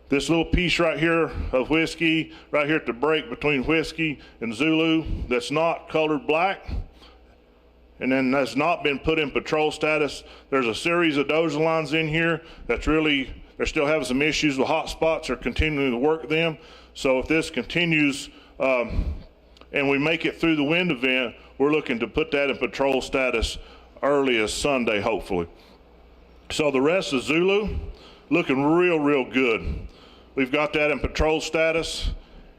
S6: This little piece right here of Whiskey, right here at the break between Whiskey and Zulu, that's not colored black, and then that's not been put in patrol status. There's a series of dozer lines in here that's really, they're still having some issues with hot spots. They're continuing to work them. So if this continues, and we make it through the wind event, we're looking to put that in patrol status early as Sunday, hopefully. So the rest of Zulu, looking real good. We've got that in patrol status,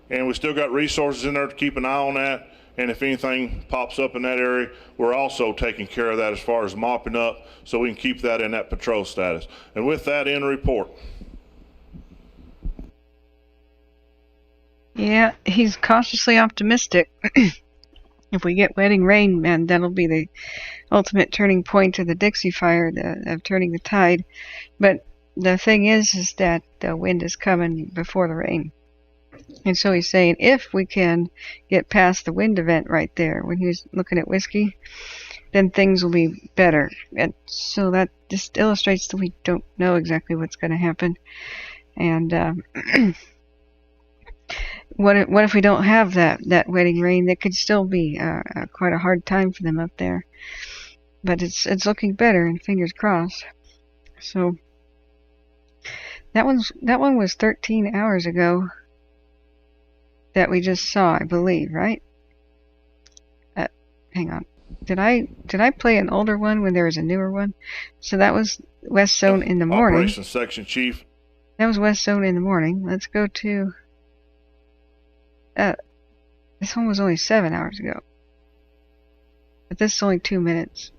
S6: and we still got resources in there to keep an eye on that, And if anything pops up in that area, we're also taking care of that as far as mopping up so we can keep that in that patrol status. And with that, end report.
S1: Yeah, he's cautiously optimistic. If we get wetting rain, man, that'll be the ultimate turning point of the Dixie fire, of turning the tide. But the thing is that the wind is coming before the rain. And so he's saying if we can get past the wind event right there, when he was looking at whiskey, then things will be better. And so that just illustrates that we don't know exactly what's going to happen. And what if we don't have that wetting rain? That could still be quite a hard time for them up there. But it's looking better, and fingers crossed. So that one was 13 hours ago that we just saw, I believe, right? Hang on. Did I play an older one when there was a newer one? So that was West Zone in the morning.
S6: Operations Section Chief.
S1: That was West Zone in the morning. Let's go to... this one was only 7 hours ago. But this is only 2 minutes.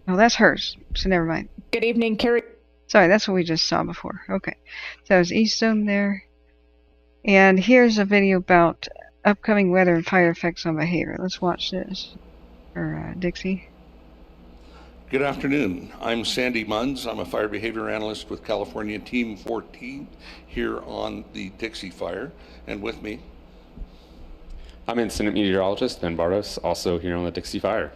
S1: Oh, that's hers, so never mind.
S5: Good evening, Carrie.
S1: Sorry, that's what we just saw before. Okay. So that was East Zone there. And here's a video about upcoming weather and fire effects on behavior. Let's watch this. For Dixie.
S7: Good afternoon. I'm Sandy Munns. I'm a fire behavior analyst with California Team 14 here on the Dixie fire. And with me,
S8: I'm incident meteorologist Ben Bartos, also here on the Dixie fire.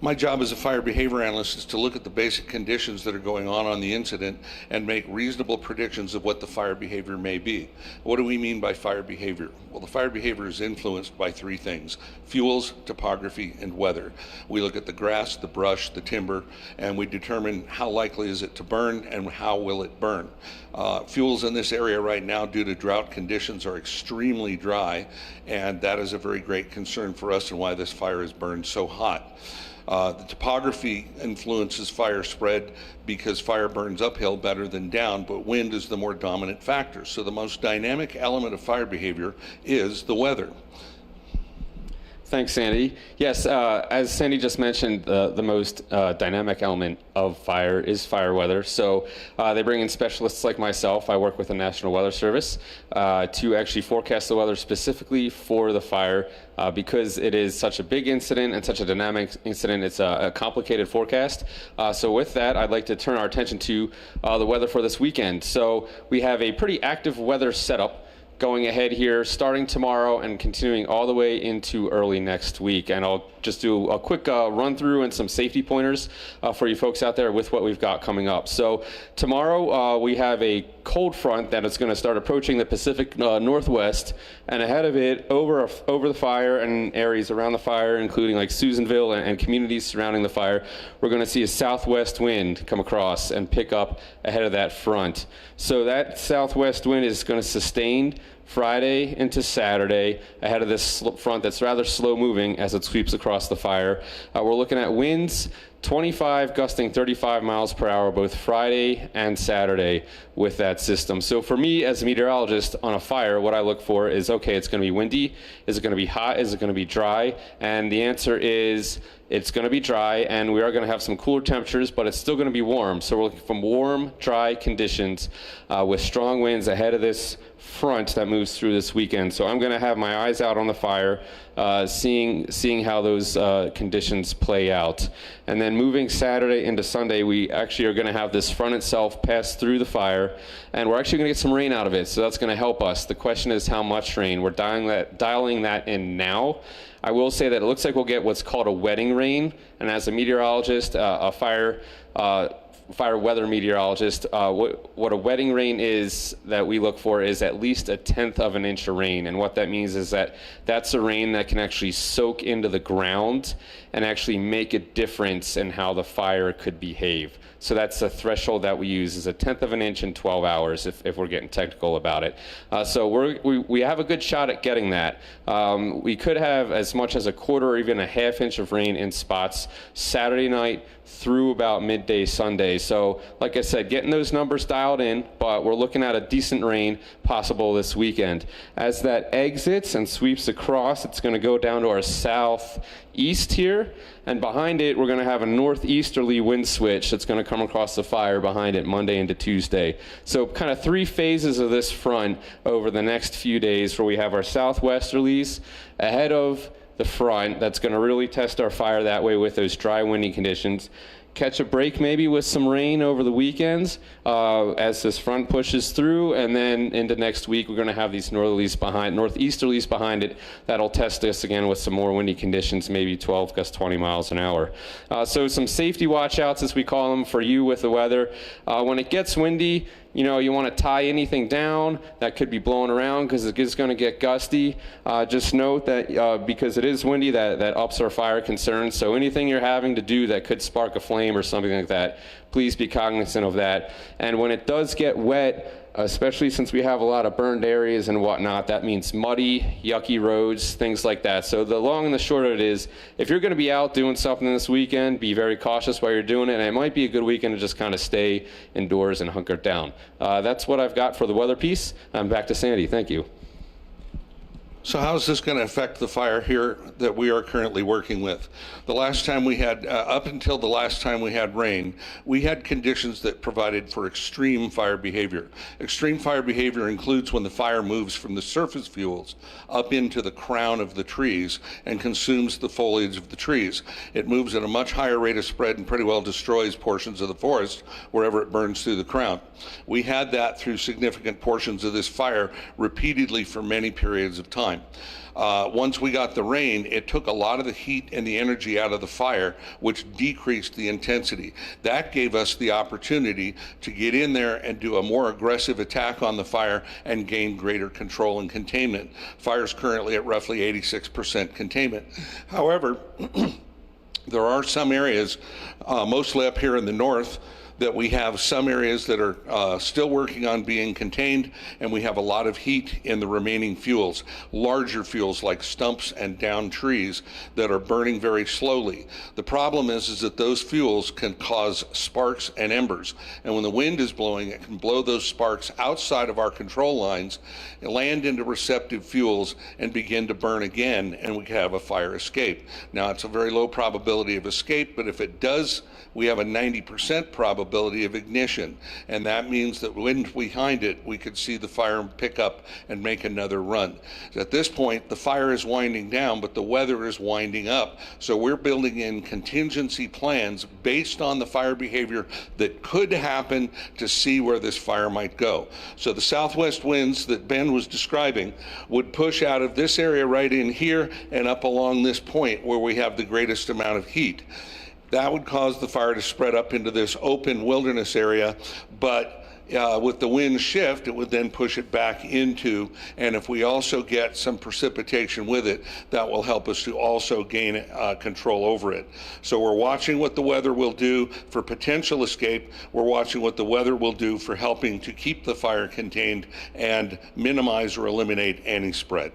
S7: my job as a fire behavior analyst is to look at the basic conditions that are going on the incident and make reasonable predictions of what the fire behavior may be. What do we mean by fire behavior? Well, the fire behavior is influenced by three things: fuels, topography, and weather. We look at the grass, the brush, the timber, and we determine how likely is it to burn and how will it burn. Fuels in this area right now, due to drought conditions, are extremely dry, and that is a very great concern for us and why this fire is burned so hot. The topography influences fire spread because fire burns uphill better than down, but wind is the more dominant factor. So the most dynamic element of fire behavior is the weather.
S8: Thanks, Sandy. Yes, as Sandy just mentioned, the most dynamic element of fire is fire weather. So they bring in specialists like myself. I work with the National Weather Service to actually forecast the weather specifically for the fire because it is such a big incident and such a dynamic incident. It's a complicated forecast. So with that, I'd like to turn our attention to the weather for this weekend. So we have a pretty active weather setup going ahead here, starting tomorrow and continuing all the way into early next week. And I'll just do a quick run through and some safety pointers for you folks out there with what we've got coming up. So tomorrow we have a cold front that is going to start approaching the Pacific Northwest, and ahead of it, over the fire and areas around the fire, including like Susanville and communities surrounding the fire, we're going to see a southwest wind come across and pick up ahead of that front. So that southwest wind is going to sustain Friday into Saturday ahead of this front that's rather slow moving as it sweeps across the fire. We're looking at winds 25 gusting 35 miles per hour both Friday and Saturday with that system. So for me as a meteorologist on a fire, what I look for is, okay, it's going to be windy. Is it going to be hot? Is it going to be dry? And the answer is it's going to be dry, and we are going to have some cooler temperatures, but it's still going to be warm. So we're looking for warm, dry conditions with strong winds ahead of this front that moves through this weekend. So I'm going to have my eyes out on the fire, seeing how those conditions play out. And then moving Saturday into Sunday, we actually are going to have this front itself pass through the fire, and we're actually going to get some rain out of it. So that's going to help us. The question is how much rain. We're dialing that in now. I will say that it looks like we'll get what's called a wetting rain, and as a meteorologist, a fire weather meteorologist, what a wetting rain is that we look for is at least 1/10 of an inch of rain. And what that means is that that's a rain that can actually soak into the ground and actually make a difference in how the fire could behave. So that's the threshold that we use, is 1/10 of an inch in 12 hours if we're getting technical about it. So we have a good shot at getting that. We could have as much as 1/4 or even 1/2 inch of rain in spots Saturday night through about midday Sunday. So like I said, getting those numbers dialed in, but we're looking at a decent rain possible this weekend. As that exits and sweeps across, it's going to go down to our southeast here, and behind it we're going to have a northeasterly wind switch that's going to come across the fire behind it Monday into Tuesday. So kind of 3 phases of this front over the next few days, where we have our southwesterlies ahead of the front. That's going to really test our fire that way with those dry, windy conditions. Catch a break maybe with some rain over the weekends as this front pushes through, and then into next week we're going to have these northeasterlies behind it that'll test us again with some more windy conditions, maybe 12 gust 20 miles an hour. So some safety watch outs, as we call them, for you with the weather. When it gets windy, you know, you want to tie anything down that could be blowing around, because it is going to get gusty. Just note that because it is windy, that ups our fire concerns. So anything you're having to do that could spark a flame or something like that, please be cognizant of that. And when it does get wet, especially since we have a lot of burned areas and whatnot, that means muddy, yucky roads, things like that. So the long and the short of it is, if you're going to be out doing something this weekend, be very cautious while you're doing it, and it might be a good weekend to just kind of stay indoors and hunker down. That's what I've got for the weather piece. I'm back to Sandy. Thank you.
S7: So how is this going to affect the fire here that we are currently working with? The last time we had, up until the last time we had rain, we had conditions that provided for extreme fire behavior. Extreme fire behavior includes when the fire moves from the surface fuels up into the crown of the trees and consumes the foliage of the trees. It moves at a much higher rate of spread and pretty well destroys portions of the forest wherever it burns through the crown. We had that through significant portions of this fire repeatedly for many periods of time. Once we got the rain, it took a lot of the heat and the energy out of the fire, which decreased the intensity. That gave us the opportunity to get in there and do a more aggressive attack on the fire and gain greater control and containment. Fire's currently at roughly 86% containment. However, there are some areas, mostly up here in the north, that we have some areas that are still working on being contained, and we have a lot of heat in the remaining fuels, larger fuels like stumps and downed trees that are burning very slowly. The problem is that those fuels can cause sparks and embers, and when the wind is blowing, it can blow those sparks outside of our control lines, land into receptive fuels, and begin to burn again, and we can have a fire escape. Now, it's a very low probability of escape, but if it does, we have a 90% probability of ignition, and that means that wind behind it, we could see the fire pick up and make another run. At this point, the fire is winding down, but the weather is winding up, so we're building in contingency plans based on the fire behavior that could happen to see where this fire might go. So the southwest winds that Ben was describing would push out of this area right in here and up along this point where we have the greatest amount of heat. That would cause the fire to spread up into this open wilderness area, but with the wind shift, it would then push it back into, and if we also get some precipitation with it, that will help us to also gain control over it. So we're watching what the weather will do for potential escape. We're watching what the weather will do for helping to keep the fire contained and minimize or eliminate any spread.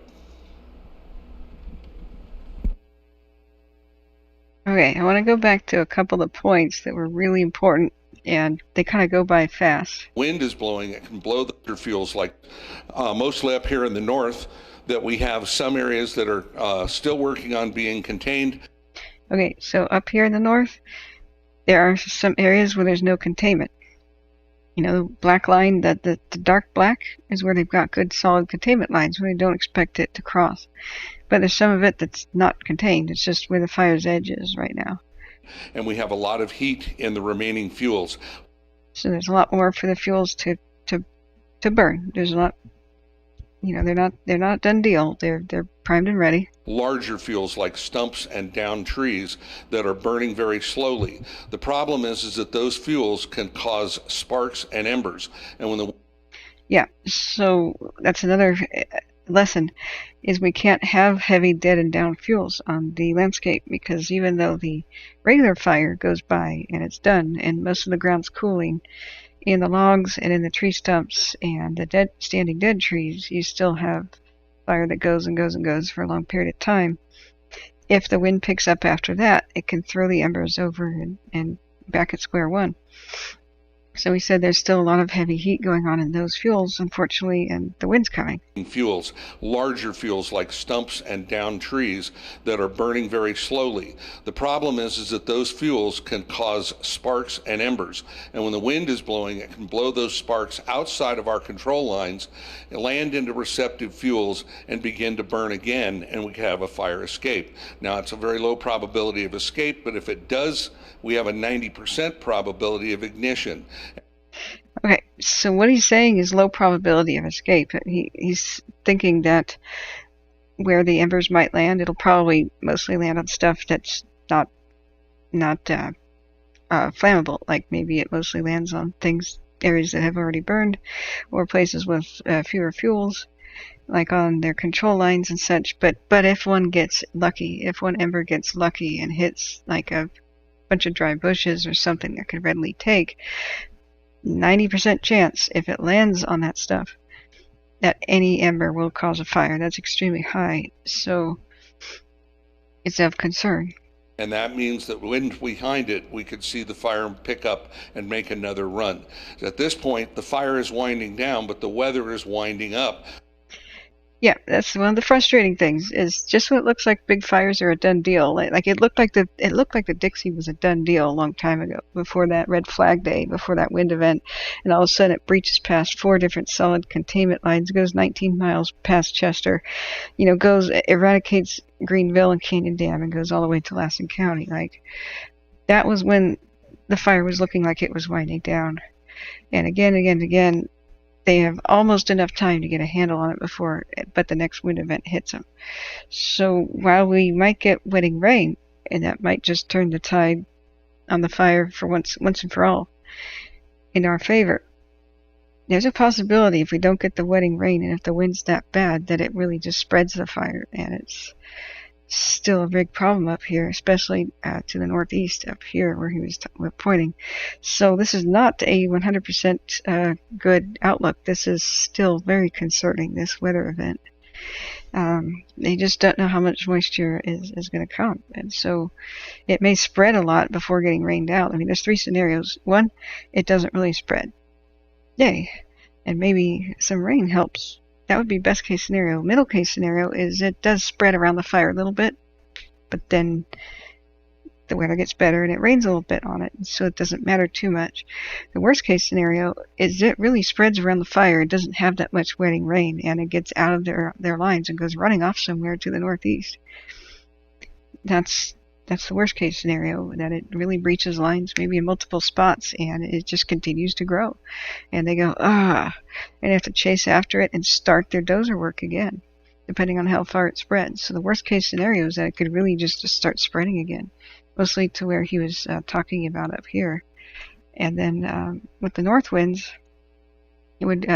S1: Okay, I want to go back to a couple of points that were really important, and they kind of go by fast.
S7: Wind is blowing, it can blow the fuels, like mostly up here in the north, that we have some areas that are still working on being contained.
S1: Okay, so up here in the north, there are some areas where there's no containment. You know, the black line, the dark black is where they've got good solid containment lines where they don't expect it to cross. But there's some of it that's not contained. It's just where the fire's edge is right now.
S7: And we have a lot of heat in the remaining fuels.
S1: So there's a lot more for the fuels to burn. There's a lot, you know, they're not done deal. They're primed and ready.
S7: Larger fuels like stumps and downed trees that are burning very slowly. The problem is that those fuels can cause sparks and embers. And when the
S1: Yeah, so that's another lesson, is we can't have heavy dead and down fuels on the landscape, because even though the regular fire goes by and it's done and most of the ground's cooling, in the logs and in the tree stumps and the standing dead trees, you still have fire that goes and goes and goes for a long period of time. If the wind picks up after that, it can throw the embers over and back at square one. So he said there's still a lot of heavy heat going on in those fuels, unfortunately, and the wind's coming.
S7: Fuels, larger fuels like stumps and downed trees that are burning very slowly. The problem is that those fuels can cause sparks and embers. And when the wind is blowing, it can blow those sparks outside of our control lines, land into receptive fuels, and begin to burn again, and we can have a fire escape. Now, it's a very low probability of escape, but if it does, we have a 90% probability of ignition.
S1: Okay, so what he's saying is low probability of escape. He's thinking that where the embers might land, it'll probably mostly land on stuff that's not flammable. Like maybe it mostly lands on areas that have already burned, or places with fewer fuels, like on their control lines and such. But if one gets lucky, if one ember gets lucky and hits like a bunch of dry bushes or something that could readily take, 90% chance if it lands on that stuff that any ember will cause a fire. That's extremely high, so it's of concern.
S7: And that means that wind behind it, we could see the fire pick up and make another run. At this point, the fire is winding down, but the weather is winding up.
S1: Yeah, that's one of the frustrating things. Is just when it looks like big fires are a done deal. Like it looked like the Dixie was a done deal a long time ago, before that red flag day, before that wind event, and all of a sudden it breaches past 4 different solid containment lines, goes 19 miles past Chester, eradicates Greenville and Canyon Dam, and goes all the way to Lassen County. Like that was when the fire was looking like it was winding down, and again. They have almost enough time to get a handle on it but the next wind event hits them. So while we might get wetting rain, and that might just turn the tide on the fire for once and for all in our favor, there's a possibility if we don't get the wetting rain and if the wind's that bad that it really just spreads the fire, and it's still a big problem up here, especially to the northeast up here where he was pointing. So this is not a 100% good outlook. This is still very concerning, this weather event. They just don't know how much moisture is going to come, and so it may spread a lot before getting rained out. I mean, there's 3 scenarios. 1, it doesn't really spread. Yay. And maybe some rain helps. That would be best case scenario. Middle case scenario is it does spread around the fire a little bit, but then the weather gets better and it rains a little bit on it, so it doesn't matter too much. The worst case scenario is it really spreads around the fire. It doesn't have that much wetting rain, and it gets out of their lines and goes running off somewhere to the northeast. That's the worst case scenario, that it really breaches lines, maybe in multiple spots, and it just continues to grow. And they go, and they have to chase after it and start their dozer work again, depending on how far it spreads. So the worst case scenario is that it could really just start spreading again, mostly to where he was talking about up here. And then with the north winds, it would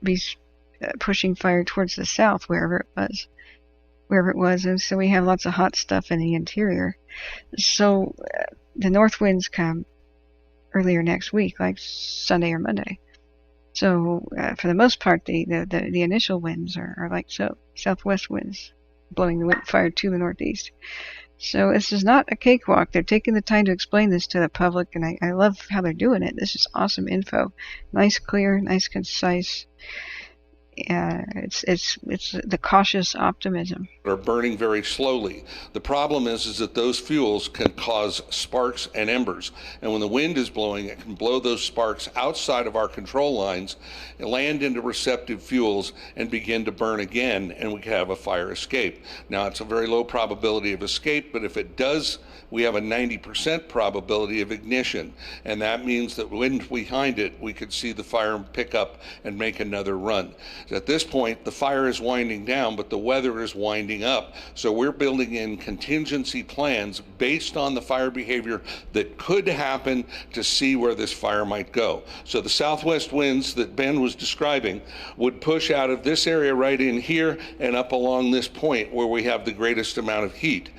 S1: be pushing fire towards the south, wherever it was, and so we have lots of hot stuff in the interior. So the north winds come earlier next week, like Sunday or Monday. So for the most part, the initial winds are like so, southwest winds blowing the fire to the northeast. So this is not a cakewalk. They're taking the time to explain this to the public, and I love how they're doing it. This is awesome info. Nice, clear, nice, concise. It's the cautious optimism.
S7: Are burning very slowly. The problem is that those fuels can cause sparks and embers, and when the wind is blowing, it can blow those sparks outside of our control lines, land into receptive fuels, and begin to burn again, and we can have a fire escape. Now, it's a very low probability of escape, but if it does, we have a 90% probability of ignition, and that means that wind behind it, we could see the fire pick up and make another run. At this point, the fire is winding down, but the weather is winding up. So we're building in contingency plans based on the fire behavior that could happen to see where this fire might go. So the southwest winds that Ben was describing would push out of this area right in here and up along this point where we have the greatest amount of heat.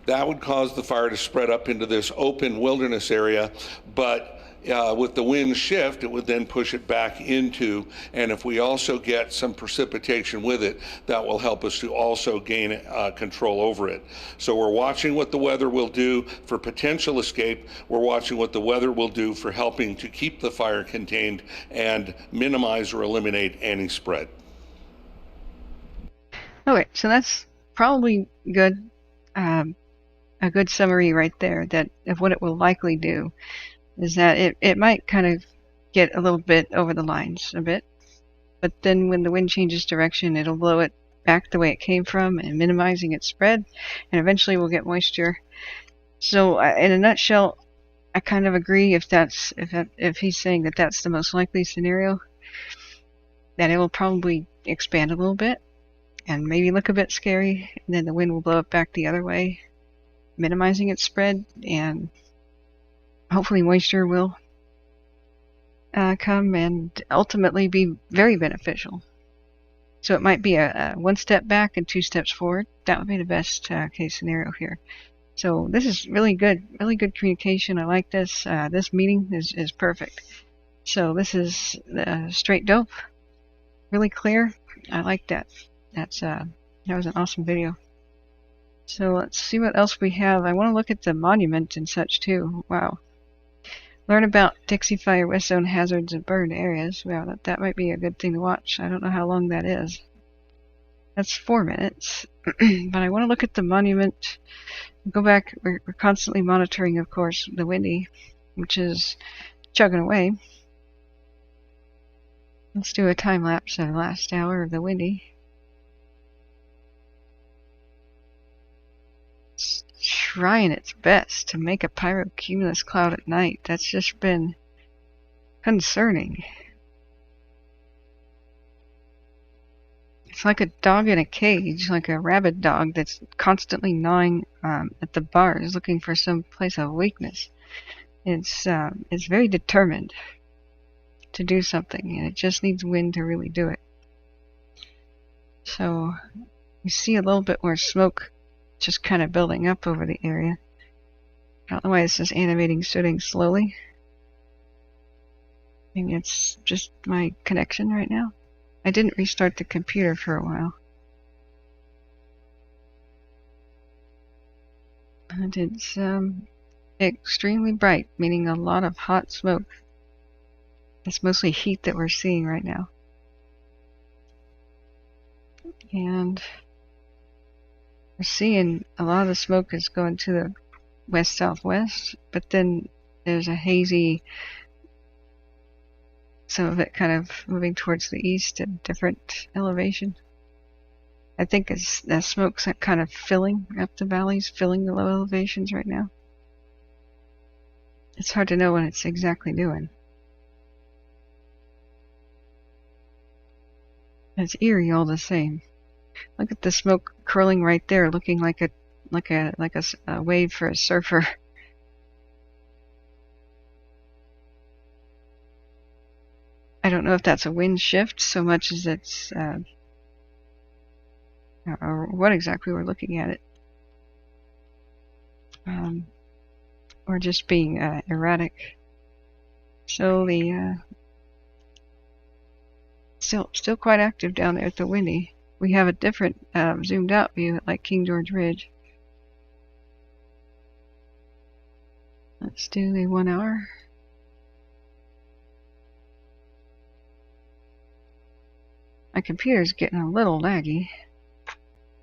S7: That would cause the fire to spread up into this open wilderness area, but With the wind shift, it would then push it back into, and if we also get some precipitation with it, that will help us to also gain control over it. So we're watching what the weather will do for potential escape. We're watching what the weather will do for helping to keep the fire contained and minimize or eliminate any spread.
S1: Okay, so that's probably good. A good summary right there that of what it will likely do is that it might kind of get a little bit over the lines a bit, but then when the wind changes direction, it'll blow it back the way it came from and minimizing its spread, and eventually we'll get moisture. So in a nutshell, I kind of agree if he's saying that that's the most likely scenario, that it will probably expand a little bit and maybe look a bit scary, and then the wind will blow it back the other way, minimizing its spread, and hopefully moisture will come and ultimately be very beneficial. So it might be a one step back and 2 steps forward. That would be the best case scenario here. So this is really good communication. I like this. This meeting is perfect. So this is straight dope, really clear. I like that. That was an awesome video. So let's see what else we have. I want to look at the monument and such too. Wow. Learn about Dixie Fire West Zone hazards and burned areas. Wow, that might be a good thing to watch. I don't know how long that is. That's 4 minutes. But I want to look at the monument. Go back. We're constantly monitoring, of course, the Windy, which is chugging away. Let's do a time lapse of the last hour of the Windy. It's trying its best to make a pyrocumulus cloud at night. That's just been concerning. It's like a dog in a cage, like a rabid dog that's constantly gnawing at the bars, looking for some place of weakness. It's very determined to do something, and it just needs wind to really do it. So you see a little bit more smoke just kind of building up over the area. I don't know why this is animating shooting slowly. Maybe it's just my connection right now. I didn't restart the computer for a while. And it's extremely bright, meaning a lot of hot smoke. It's mostly heat that we're seeing right now. And we're seeing a lot of the smoke is going to the west-southwest, but then there's a hazy, some of it kind of moving towards the east at different elevation. I think it's that smoke's kind of filling up the valleys, filling the low elevations right now. It's hard to know what it's exactly doing. It's eerie all the same. Look at the smoke curling right there, looking like a wave for a surfer. I don't know if that's a wind shift so much as it's or what exactly we're looking at it. Or just being erratic. So the still quite active down there at the Windy. We have a different zoomed out view at like King George Ridge. Let's do the 1 hour. My computer's getting a little laggy.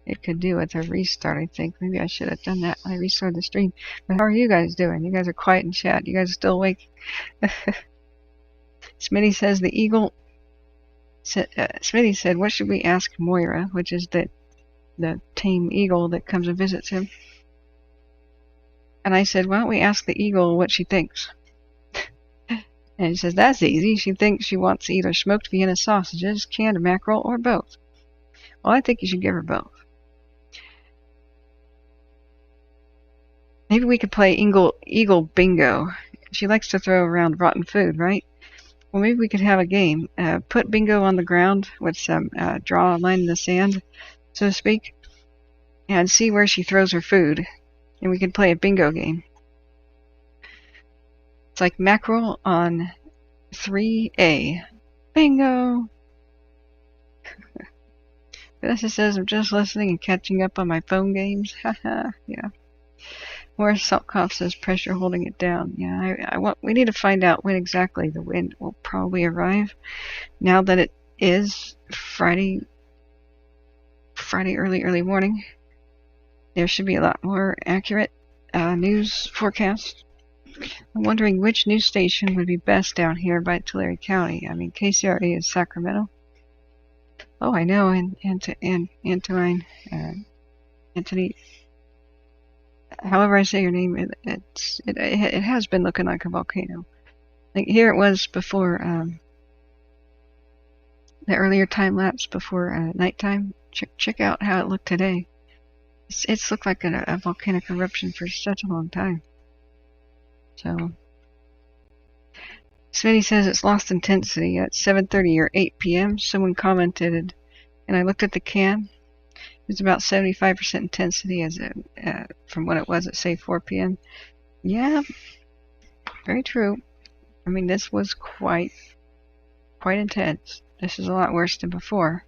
S1: It could do with a restart, I think. Maybe I should have done that when I restarted the stream. But how are you guys doing? You guys are quiet in chat. You guys are still awake? Smitty says the eagle... Smitty said, what should we ask Moira, which is the tame eagle that comes and visits him. And I said, why don't we ask the eagle what she thinks? And he says, that's easy. She thinks she wants either smoked Vienna sausages, canned mackerel, or both. Well, I think you should give her both. Maybe we could play eagle bingo. She likes to throw around rotten food, right? Well, maybe we could have a game. Put bingo on the ground with some draw a line in the sand, so to speak, and see where she throws her food. And we could play a bingo game. It's like mackerel on 3A. Bingo! Vanessa says, I'm just listening and catching up on my phone games. Haha, yeah. Morris Saltkoff says, pressure holding it down. Yeah, we need to find out when exactly the wind will probably arrive. Now that it is Friday early morning, there should be a lot more accurate news forecast. I'm wondering which news station would be best down here by Tulare County. I mean, KCRA is Sacramento. Oh, I know, and Anthony. However I say your name, it has been looking like a volcano. Like here it was before the earlier time lapse before nighttime. Check out how it looked today. It's looked like a volcanic eruption for such a long time. So, Smitty says it's lost intensity at 7:30 or 8 p.m. Someone commented, and I looked at the CAN. It was about 75% intensity as from what it was at, say, 4 p.m. Yeah, very true. I mean, this was quite intense. This is a lot worse than before.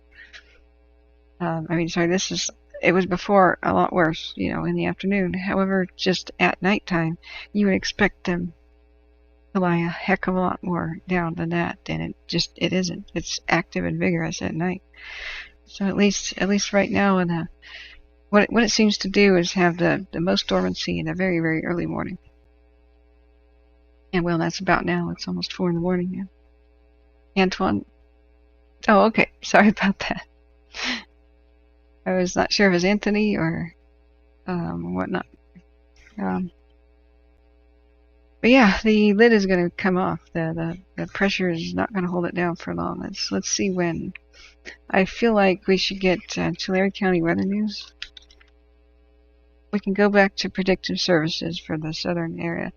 S1: It was before a lot worse, in the afternoon. However, just at nighttime, you would expect them to lie a heck of a lot more down than that, and it isn't. It's active and vigorous at night. So at least right now, what it seems to do is have the most dormancy in the very, very early morning. And well, that's about now. It's almost 4 in the morning now. Antoine. Oh, okay. Sorry about that. I was not sure if it was Anthony or whatnot. But yeah, the lid is going to come off. The pressure is not going to hold it down for long. Let's see when. I feel like we should get Tulare County weather news. We can go back to predictive services for the southern area.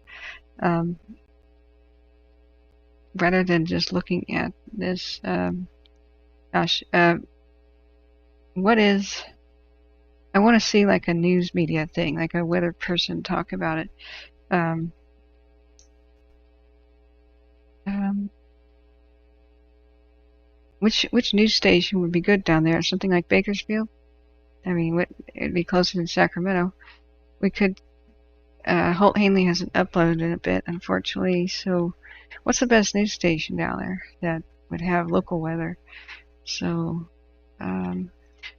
S1: Rather than just looking at this. What is... I want to see like a news media thing, like a weather person talk about it. Which news station would be good down there? Something like Bakersfield? I mean, it'd be closer than Sacramento. We could... Holt Hanley hasn't uploaded in a bit, unfortunately, so... What's the best news station down there that would have local weather? So...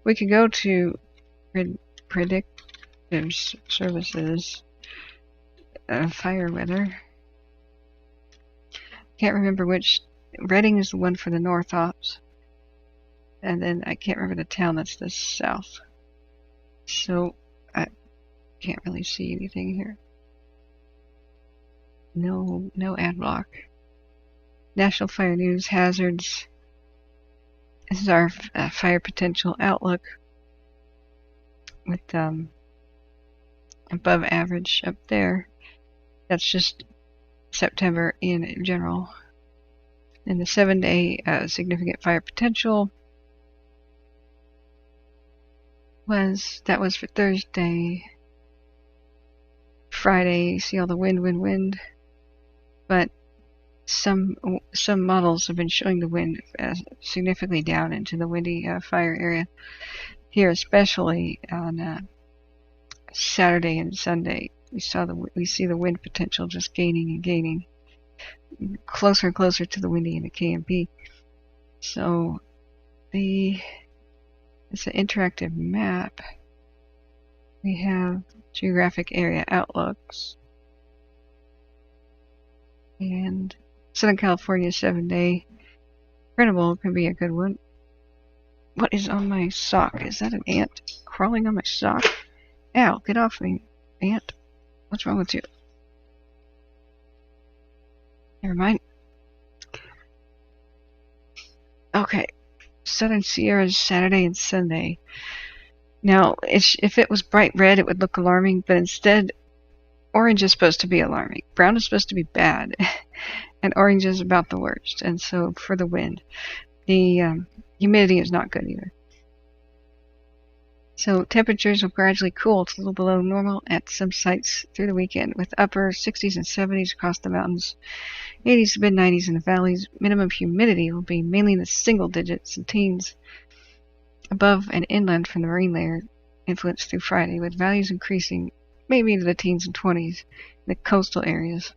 S1: we could go to predictive services, fire weather. Can't remember which. Reading is the one for the North Ops, and then I can't remember the town that's the South. So I can't really see anything here. No ad block. National Fire News hazards. This is our fire potential outlook with above average up there. That's just September in general. And the 7-day significant fire potential was for Thursday. Friday, see all the wind. But some models have been showing the wind significantly down into the windy fire area. Here, especially on Saturday and Sunday, we see the wind potential just gaining and gaining, closer and closer to the windy and the K&P. So it's an interactive map. We have geographic area outlooks, and Southern California 7-day printable can be a good one. What is on my sock? Is that an ant crawling on my sock? Ow, get off me, ant. What's wrong with you? Never mind. Okay. Southern Sierra's Saturday and Sunday. Now, if it was bright red, it would look alarming, but instead, orange is supposed to be alarming. Brown is supposed to be bad, and orange is about the worst. And so, for the wind, the humidity is not good either. So temperatures will gradually cool to a little below normal at some sites through the weekend, with upper 60s and 70s across the mountains, 80s to mid-90s in the valleys. Minimum humidity will be mainly in the single digits and teens above and inland from the marine layer influence through Friday, with values increasing maybe into the teens and 20s in the coastal areas.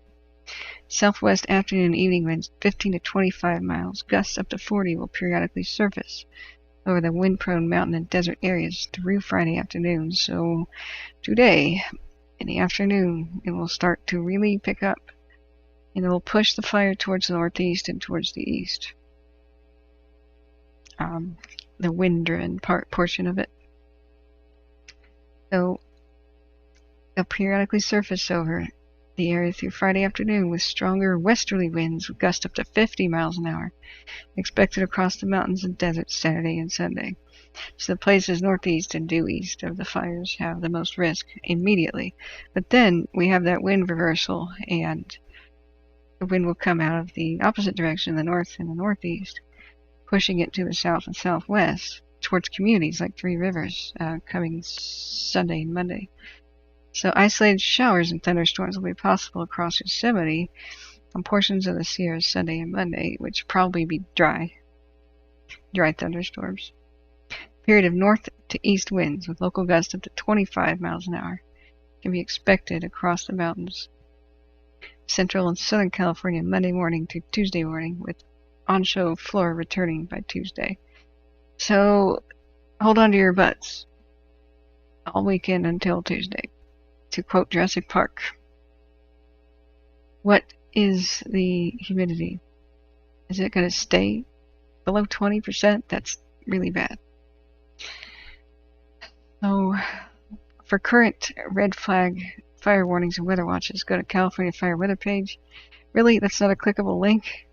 S1: Southwest afternoon and evening winds 15 to 25 miles, gusts up to 40 will periodically surface over the wind-prone mountain and desert areas through Friday afternoon. So today, in the afternoon, it will start to really pick up, and it will push the fire towards the northeast and towards the east. The wind-driven portion of it. So they'll periodically surface over the area through Friday afternoon with stronger westerly winds with gusts up to 50 miles an hour expected across the mountains and deserts Saturday and Sunday. So the places northeast and due east of the fires have the most risk immediately. But then we have that wind reversal, and the wind will come out of the opposite direction, the north and the northeast, pushing it to the south and southwest towards communities like Three Rivers coming Sunday and Monday. So isolated showers and thunderstorms will be possible across Yosemite on portions of the Sierras Sunday and Monday, which will probably be dry thunderstorms. Period of north to east winds with local gusts up to 25 miles an hour can be expected across the mountains. Central and Southern California Monday morning to Tuesday morning, with on-show floor returning by Tuesday. So hold on to your butts all weekend until Tuesday. To quote Jurassic Park, what is the humidity? Is it going to stay below 20%? That's really bad. So, for current red flag fire warnings and weather watches, go to California Fire Weather page. Really? That's not a clickable link?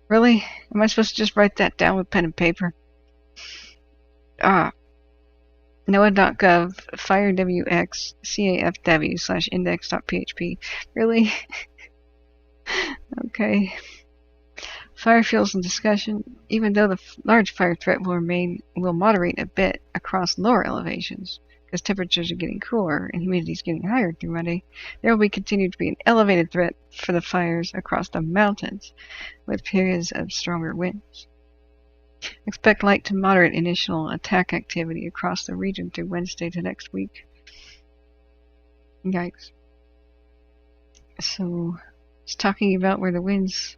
S1: Really? Am I supposed to just write that down with pen and paper? NOAA.gov FireWX CAFW/index.php. Really? Okay. Fire fuels and discussion. Even though the large fire threat will moderate a bit across lower elevations, because temperatures are getting cooler and humidity is getting higher through Monday, there will continue to be an elevated threat for the fires across the mountains, with periods of stronger winds. Expect light to moderate initial attack activity across the region through Wednesday to next week. Yikes. So, it's talking about where the winds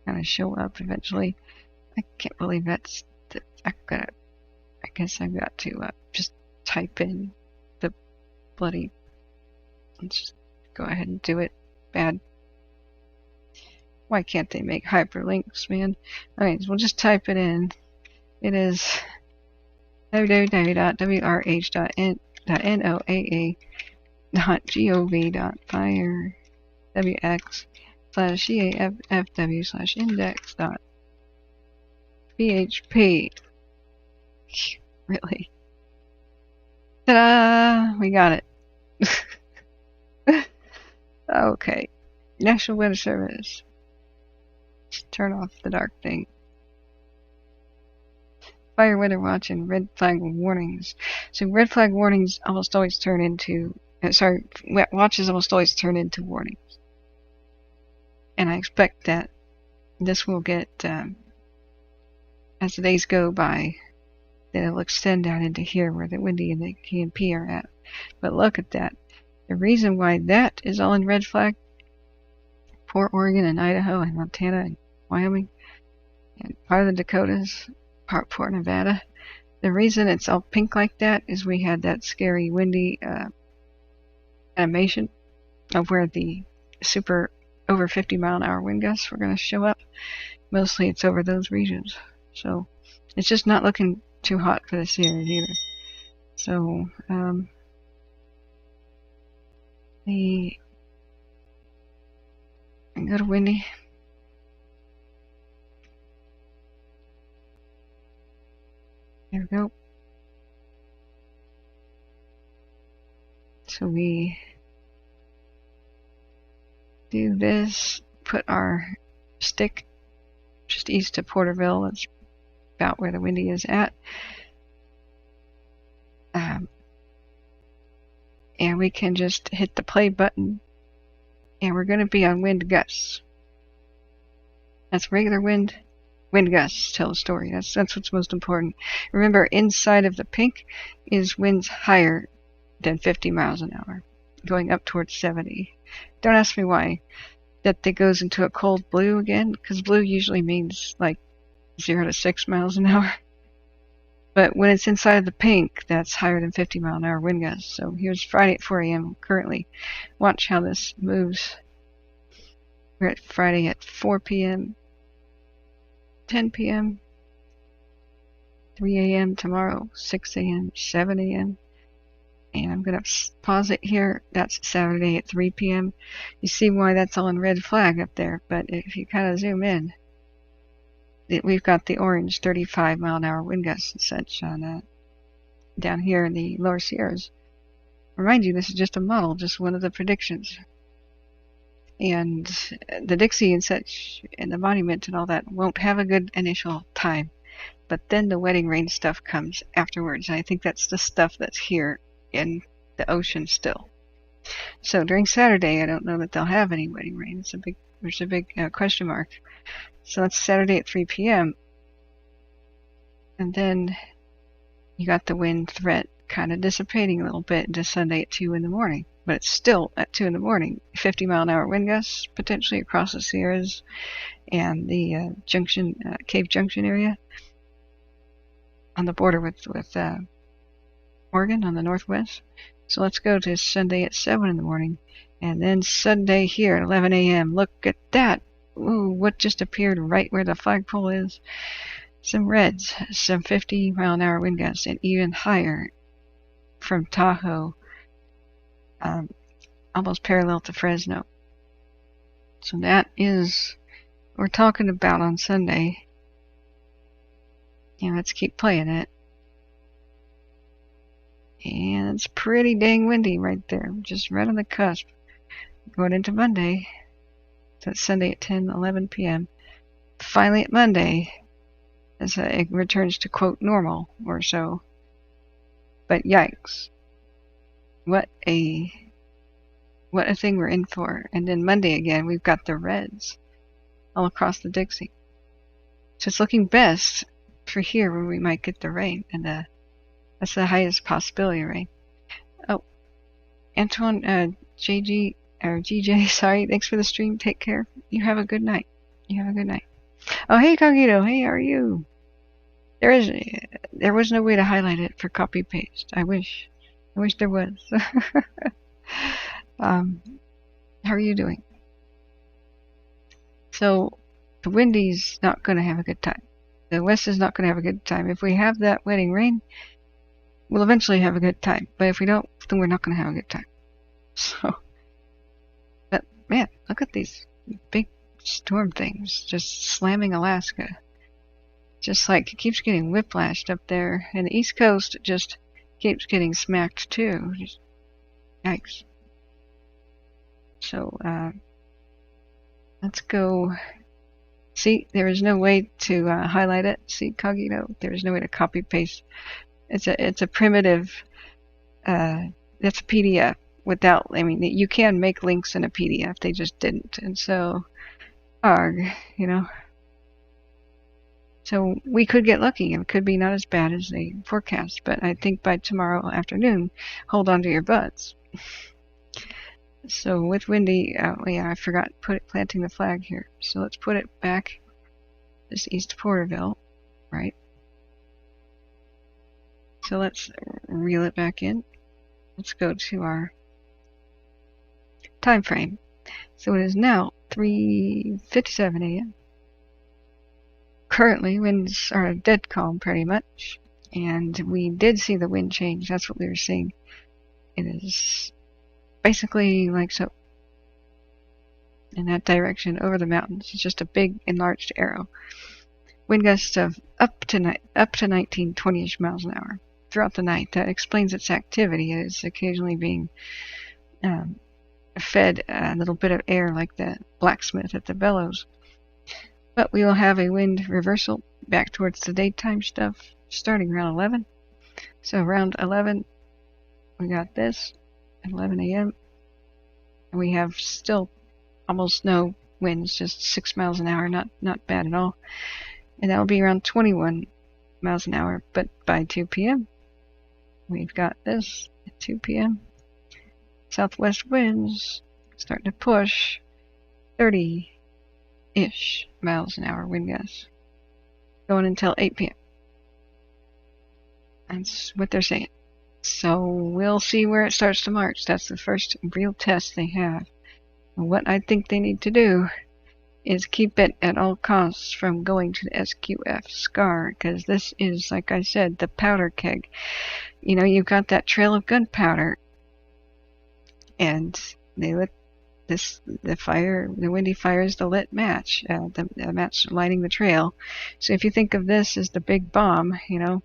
S1: kind of show up eventually. I can't believe that's... I guess I've got to just type in the bloody... Let's just go ahead and do it. Bad. Why can't they make hyperlinks, man? Alright, we'll just type it in. It is www.noaa.wx/cafw/index.php. Really? Ta-da! We got it. Okay. National Weather Service. Turn off the dark thing. Fire weather watch and red flag warnings. So red flag warnings almost always turn into... watches almost always turn into warnings. And I expect that this will get, as the days go by, that it'll extend down into here where the Windy and the K&P are at. But look at that. The reason why that is all in red flag, Port Oregon and Idaho and Montana and Wyoming and part of the Dakotas, Port Nevada. The reason it's all pink like that is we had that scary windy animation of where the super over 50 mile an hour wind gusts were going to show up. Mostly it's over those regions. So it's just not looking too hot for the Sierras either. So go to Windy. There we go. So we do this, put our stick just east of Porterville. That's about where the Windy is at. and we can just hit the play button, and we're going to be on wind gusts. That's regular wind. Wind gusts tell a story. That's what's most important. Remember, inside of the pink is winds higher than 50 miles an hour, going up towards 70. Don't ask me why. That goes into a cold blue again, because blue usually means like 0 to 6 miles an hour. But when it's inside of the pink, that's higher than 50 mile an hour wind gusts. So here's Friday at 4 a.m. currently. Watch how this moves. We're at Friday at 4 p.m., 10 p.m., 3 a.m. tomorrow, 6 a.m., 7 a.m. And I'm going to pause it here. That's Saturday at 3 p.m. You see why that's all in red flag up there. But if you kind of zoom in, we've got the orange 35 mile an hour wind gusts and such on down here in the lower Sierras. Remind you, this is just a model, just one of the predictions. And the Dixie and such, and the monument and all that won't have a good initial time. But then the wedding rain stuff comes afterwards. And I think that's the stuff that's here in the ocean still. So during Saturday, I don't know that they'll have any wedding rain. There's a big question mark. So that's Saturday at 3 p.m. And then you got the wind threat kind of dissipating a little bit into Sunday at 2 in the morning. But it's still at 2 in the morning. 50 mile an hour wind gusts potentially across the Sierras and the Cave Junction area on the border with Oregon on the northwest. So let's go to Sunday at 7 in the morning. And then Sunday here at 11 a.m. Look at that. Ooh, what just appeared right where the flagpole is? Some reds, some 50 mile an hour wind gusts, and even higher from Tahoe, almost parallel to Fresno. So that is what we're talking about on Sunday. And let's keep playing it. And it's pretty dang windy right there, just right on the cusp. Going into Monday. So it's Sunday at 11 p.m. Finally at Monday, as it returns to, quote, normal or so. But yikes. What a thing we're in for. And then Monday again, we've got the reds all across the Dixie. So it's looking best for here where we might get the rain. And that's the highest possibility of rain. Oh, Antoine, GJ, sorry, thanks for the stream. Take care. You have a good night. Oh, hey, Cogito. Hey, how are you? There was no way to highlight it for copy paste. I wish there was. How are you doing? So, the Windy's not going to have a good time. The West is not going to have a good time. If we have that wedding rain, we'll eventually have a good time. But if we don't, then we're not going to have a good time. So, but man, look at these big storm things just slamming Alaska. Just like it keeps getting whiplashed up there. And the East Coast just keeps getting smacked too. Just, yikes. So, let's go. See, there is no way to highlight it. See, Cogito, there is no way to copy paste. It's a primitive. That's a PDF without. I mean, you can make links in a PDF. They just didn't, and so, arg, you know. So we could get lucky. It could be not as bad as they forecast, but I think by tomorrow afternoon, hold on to your butts. So with Windy, yeah, I forgot planting the flag here. So let's put it back. This East Porterville, right? So let's reel it back in. Let's go to our time frame. So it is now 3:57 a.m. Currently, winds are dead calm pretty much, and we did see the wind change. That's what we were seeing. It is basically like so, in that direction over the mountains. It's just a big enlarged arrow. Wind gusts of up to 19, 20-ish miles an hour throughout the night. That explains its activity. It is occasionally being fed a little bit of air like the blacksmith at the bellows. But we will have a wind reversal back towards the daytime stuff starting around 11. So around 11, we got this. at 11 a.m. And we have still almost no winds, just 6 miles an hour, not bad at all. And that will be around 21 miles an hour. But by 2 p.m., we've got this at 2 p.m. Southwest winds starting to push 30-ish miles an hour wind gusts, going until 8 p.m. That's what they're saying. So we'll see where it starts to march. That's the first real test they have. And what I think they need to do is keep it at all costs from going to the SQF SCAR, because this is, like I said, the powder keg. You know, you've got that trail of gunpowder, and they lit the windy fire is the lit match, the match lighting the trail. So if you think of this as the big bomb, you know,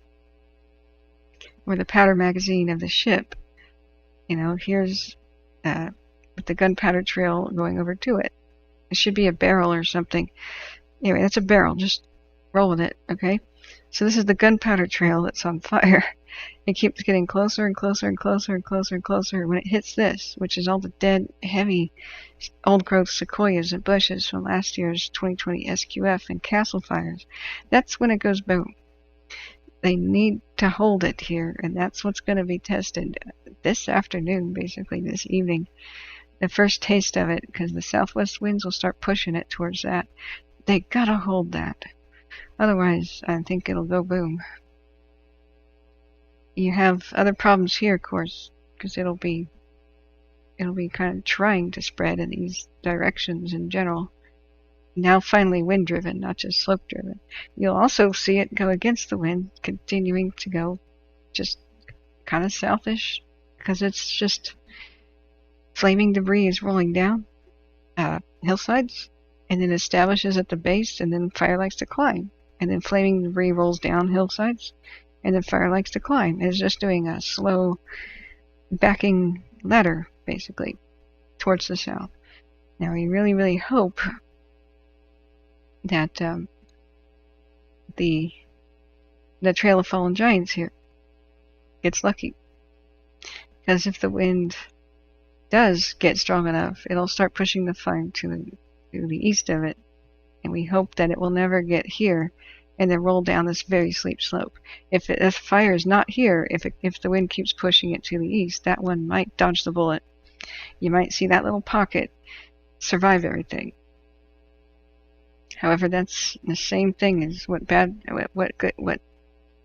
S1: or the powder magazine of the ship, you know, here's with the gunpowder trail going over to it. It should be a barrel or something. Anyway, that's a barrel. Just roll with it, okay? So this is the gunpowder trail that's on fire. It keeps getting closer and closer and closer and closer and closer. When it hits this, which is all the dead, heavy, old-growth sequoias and bushes from last year's 2020 SQF and castle fires, that's when it goes boom. They need to hold it here, and that's what's going to be tested this afternoon, basically this evening. The first taste of it, because the southwest winds will start pushing it towards that. They gotta hold that. Otherwise, I think it'll go boom. You have other problems here, of course, because it'll be kind of trying to spread in these directions in general. Now finally wind-driven, not just slope-driven. You'll also see it go against the wind, continuing to go just kind of southish, because it's just flaming debris is rolling down hillsides, and then establishes at the base, and then fire likes to climb. And then flaming debris rolls down hillsides, and then fire likes to climb. It's just doing a slow backing ladder, basically, towards the south. Now we really, really hope that the Trail of Fallen Giants here gets lucky. Because if the wind does get strong enough, it'll start pushing the fire to the east of it, and we hope that it will never get here and then roll down this very steep slope. If the fire is not here, if the wind keeps pushing it to the east, that one might dodge the bullet. You might see that little pocket survive everything. However, that's the same thing as what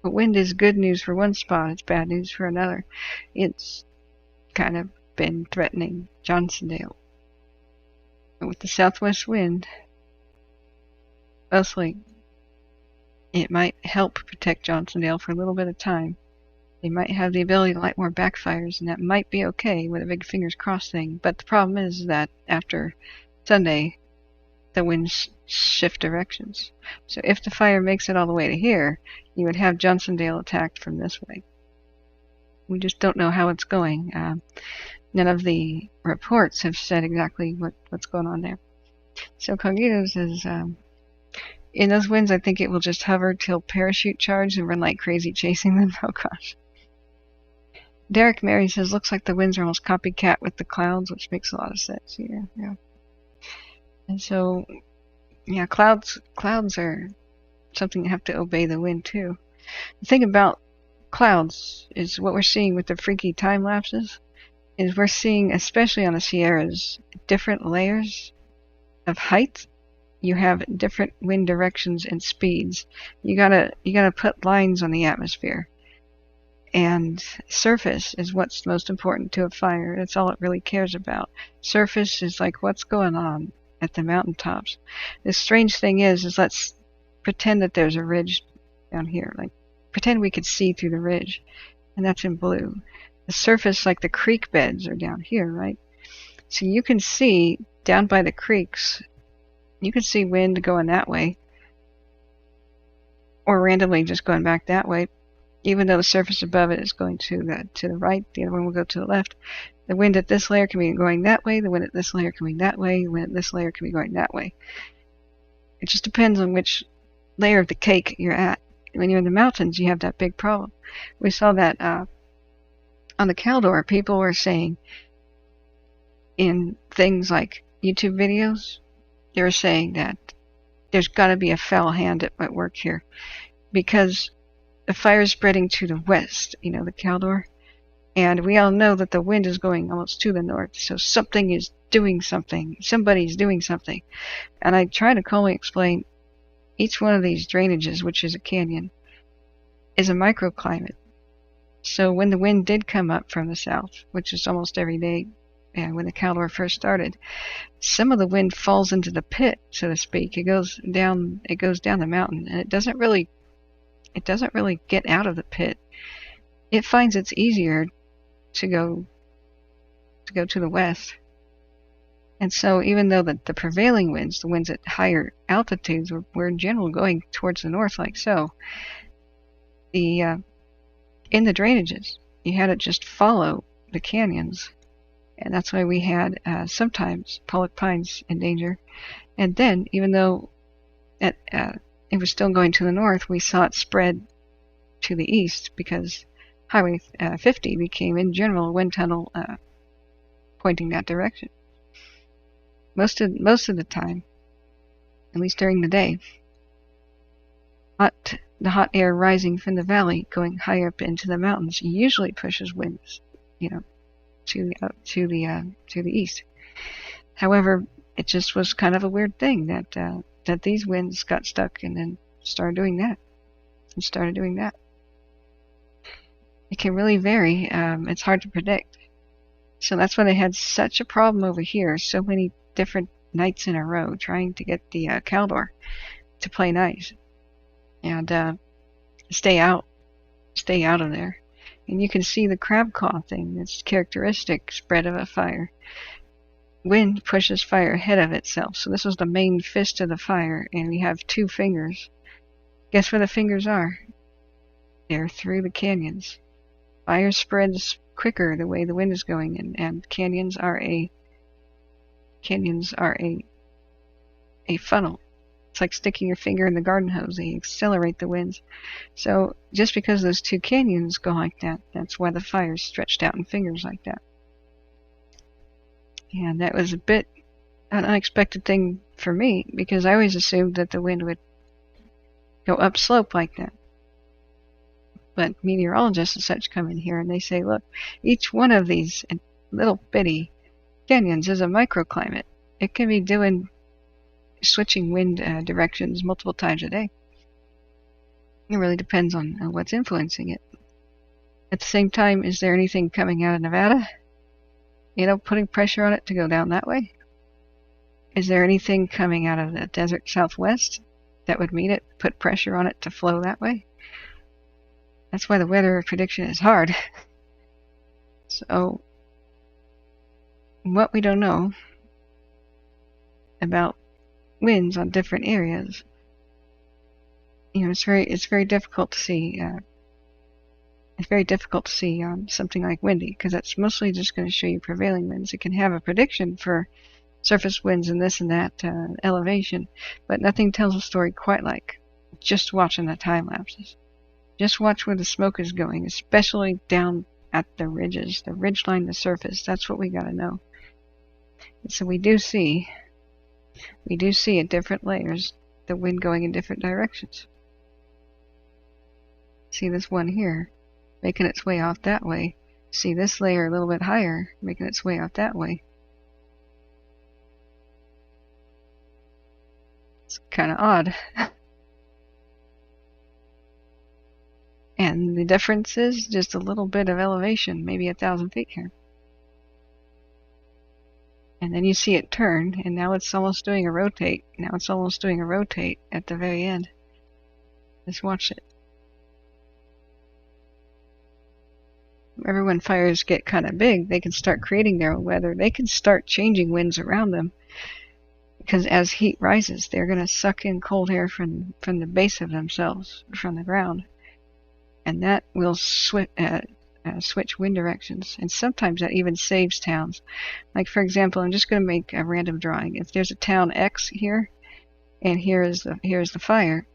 S1: wind is good news for one spot, it's bad news for another. It's kind of been threatening Johnsondale. And with the southwest wind, mostly, it might help protect Johnsondale for a little bit of time. They might have the ability to light more backfires, and that might be okay with a big fingers crossed thing. But the problem is that after Sunday, the winds shift directions. So if the fire makes it all the way to here, you would have Johnsondale attacked from this way. We just don't know how it's going. None of the reports have said exactly what's going on there. So Cognito says, in those winds, I think it will just hover till parachute charge and run like crazy chasing them. Oh gosh. Derek Mary says, looks like the winds are almost copycat with the clouds, which makes a lot of sense. Yeah. And so, yeah, clouds are something that have to obey the wind too. The thing about clouds is what we're seeing with the freaky time lapses is we're seeing, especially on the Sierras, different layers of height. You have different wind directions and speeds. You gotta put lines on the atmosphere. And surface is what's most important to a fire. That's all it really cares about. Surface is like what's going on at the mountaintops. The strange thing is let's pretend that there's a ridge down here. Like pretend we could see through the ridge, and that's in blue. The surface, like the creek beds, are down here, right? So you can see down by the creeks, you can see wind going that way, or randomly just going back that way. Even though the surface above it is going to the right, the other one will go to the left. The wind at this layer can be going that way, the wind at this layer can be that way, the wind at this layer can be going that way. It just depends on which layer of the cake you're at. When you're in the mountains, you have that big problem. We saw that on the Caldor, people were saying in things like YouTube videos, they were saying that there's got to be a foul hand at work here because the fire is spreading to the west, the Caldor, and we all know that the wind is going almost to the north, so something is doing something. Somebody's doing something. And I try to calmly explain each one of these drainages, which is a canyon, is a microclimate. So when the wind did come up from the south, which is almost every day, when the Caldor first started, some of the wind falls into the pit, so to speak. It goes down the mountain, and it doesn't really get out of the pit. It finds it's easier to go to the west. And so even though the prevailing winds, the winds at higher altitudes, were in general going towards the north like so, in the drainages, you had it just follow the canyons. And that's why we had sometimes pollock pines in danger. And then, even though it was still going to the north, we saw it spread to the east because Highway 50 became, in general, a wind tunnel pointing that direction. Most of the time, at least during the day, the hot air rising from the valley going higher up into the mountains usually pushes winds, to the east. However, it just was kind of a weird thing that these winds got stuck and then started doing that. It can really vary. It's hard to predict. So that's why they had such a problem over here. So many different nights in a row trying to get the Caldor to play nice and stay out of there. And you can see the crab claw thing. It's characteristic spread of a fire. Wind pushes fire ahead of itself. So this was the main fist of the fire, and we have two fingers. Guess where the fingers are? They're through the canyons. Fire spreads quicker the way the wind is going, and canyons are a funnel. It's like sticking your finger in the garden hose. They accelerate the winds. So just because those two canyons go like that, that's why the fire's stretched out in fingers like that. And that was a bit an unexpected thing for me because I always assumed that the wind would go upslope like that. But meteorologists and such come in here and they say, look, each one of these little bitty canyons is a microclimate. It can be switching wind directions multiple times a day. It really depends on what's influencing it. At the same time, is there anything coming out of Nevada? Putting pressure on it to go down that way? Is there anything coming out of the desert southwest that would mean it, put pressure on it to flow that way? That's why the weather prediction is hard. So, what we don't know about winds on different areas, it's very difficult to see. It's very difficult to see on something like windy because that's mostly just going to show you prevailing winds. It can have a prediction for surface winds and this and that elevation, but nothing tells a story quite like just watching the time lapses. Just watch where the smoke is going, especially down at the ridges, the ridge line, the surface. That's what we got to know. And so we do see at different layers the wind going in different directions. See this one here making its way off that way. See this layer a little bit higher making its way off that way. It's kind of odd. And the difference is just a little bit of elevation, maybe 1,000 feet here. And then you see it turn, and now it's almost doing a rotate. Now it's almost doing a rotate at the very end. Just watch it. Remember when fires get kind of big, they can start creating their own weather. They can start changing winds around them. Because as heat rises, they're going to suck in cold air from the base of themselves, from the ground. And that will switch wind directions. And sometimes that even saves towns. Like, for example, I'm just going to make a random drawing. If there's a town X here, and here's the fire,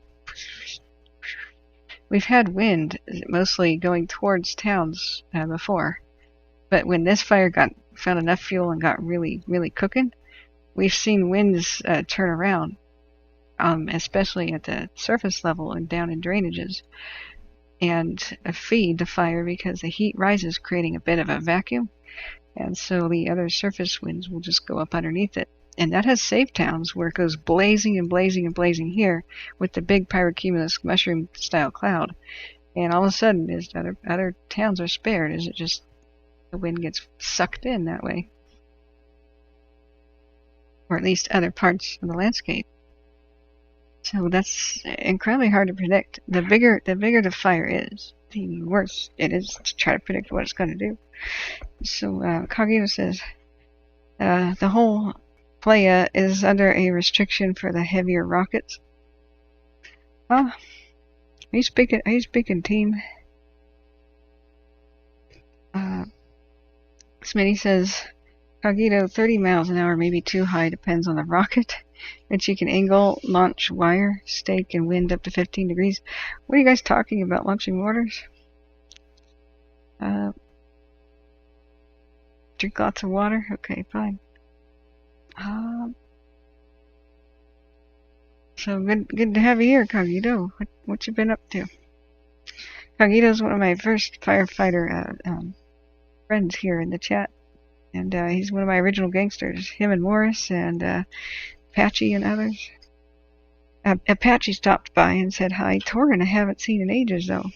S1: we've had wind mostly going towards towns before. But when this fire found enough fuel and got really, really cooking, we've seen winds turn around, especially at the surface level and down in drainages, and feed the fire because the heat rises, creating a bit of a vacuum, and so the other surface winds will just go up underneath it. And that has saved towns where it goes blazing and blazing and blazing here with the big pyrocumulus mushroom style cloud, and all of a sudden is other towns are spared. Is it just the wind gets sucked in that way, or at least other parts of the landscape? So that's incredibly hard to predict. The bigger the fire is, the worse it is to try to predict what it's going to do. So Cogito says the whole playa is under a restriction for the heavier rockets. Are you speaking team? Smitty says, Cogito, 30 miles an hour may be too high, depends on the rocket, which you can angle, launch, wire, stake, and wind up to 15 degrees. What are you guys talking about, launching mortars? Drink lots of water? Okay, fine. So good to have you here, Cogito. What you been up to? Cogito's one of my first firefighter friends here in the chat, and he's one of my original gangsters. Him and Morris and Apache and others. Apache stopped by and said hi. Torrin I haven't seen in ages though.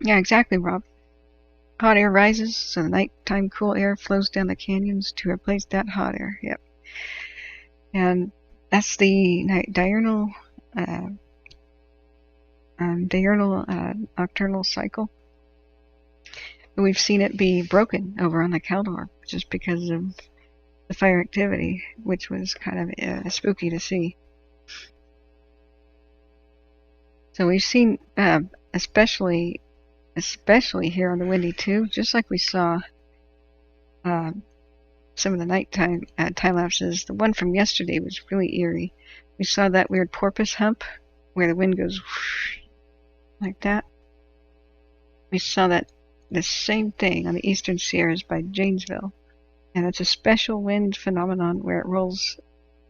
S1: Yeah, exactly, Rob. Hot air rises, so the nighttime cool air flows down the canyons to replace that hot air. Yep. And that's the diurnal nocturnal cycle. But we've seen it be broken over on the Caldor just because of the fire activity, which was kind of spooky to see. So we've seen, especially here on the Windy too, just like we saw some of the nighttime time lapses. The one from yesterday was really eerie. We saw that weird porpoise hump where the wind goes whoosh, like that. We saw the same thing on the eastern Sierras by Janesville, and it's a special wind phenomenon where it rolls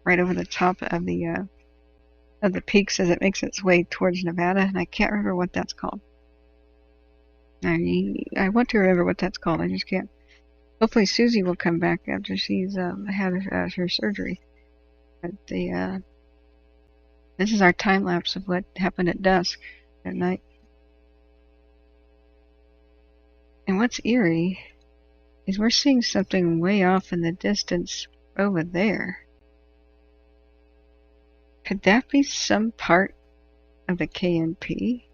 S1: right over the top of the peaks as it makes its way towards Nevada, and I can't remember what that's called. I want to remember what that's called, I just can't. Hopefully Susie will come back after she's had her surgery. But this is our time lapse of what happened at dusk at night. And what's eerie is we're seeing something way off in the distance over there. Could that be some part of the K&P?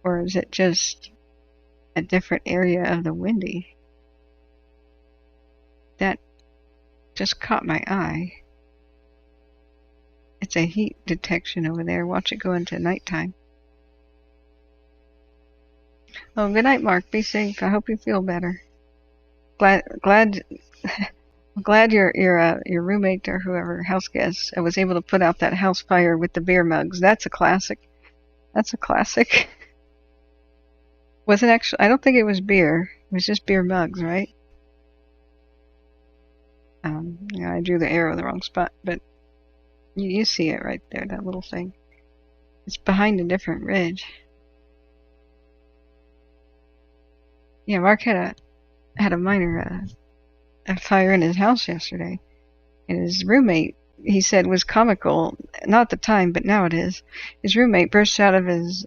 S1: Or is it just a different area of the Windy? That just caught my eye. It's a heat detection over there. Watch it go into nighttime. Oh, good night, Mark. Be safe. I hope you feel better. Glad your roommate or whoever, house guest, was able to put out that house fire with the beer mugs. That's a classic. That's a classic. Wasn't actually. I don't think it was beer. It was just beer mugs, right? Yeah, I drew the arrow in the wrong spot, but you see it right there. That little thing. It's behind a different ridge. Yeah, Mark had a minor a fire in his house yesterday, and his roommate, he said, was comical. Not at the time, but now it is. His roommate burst out of his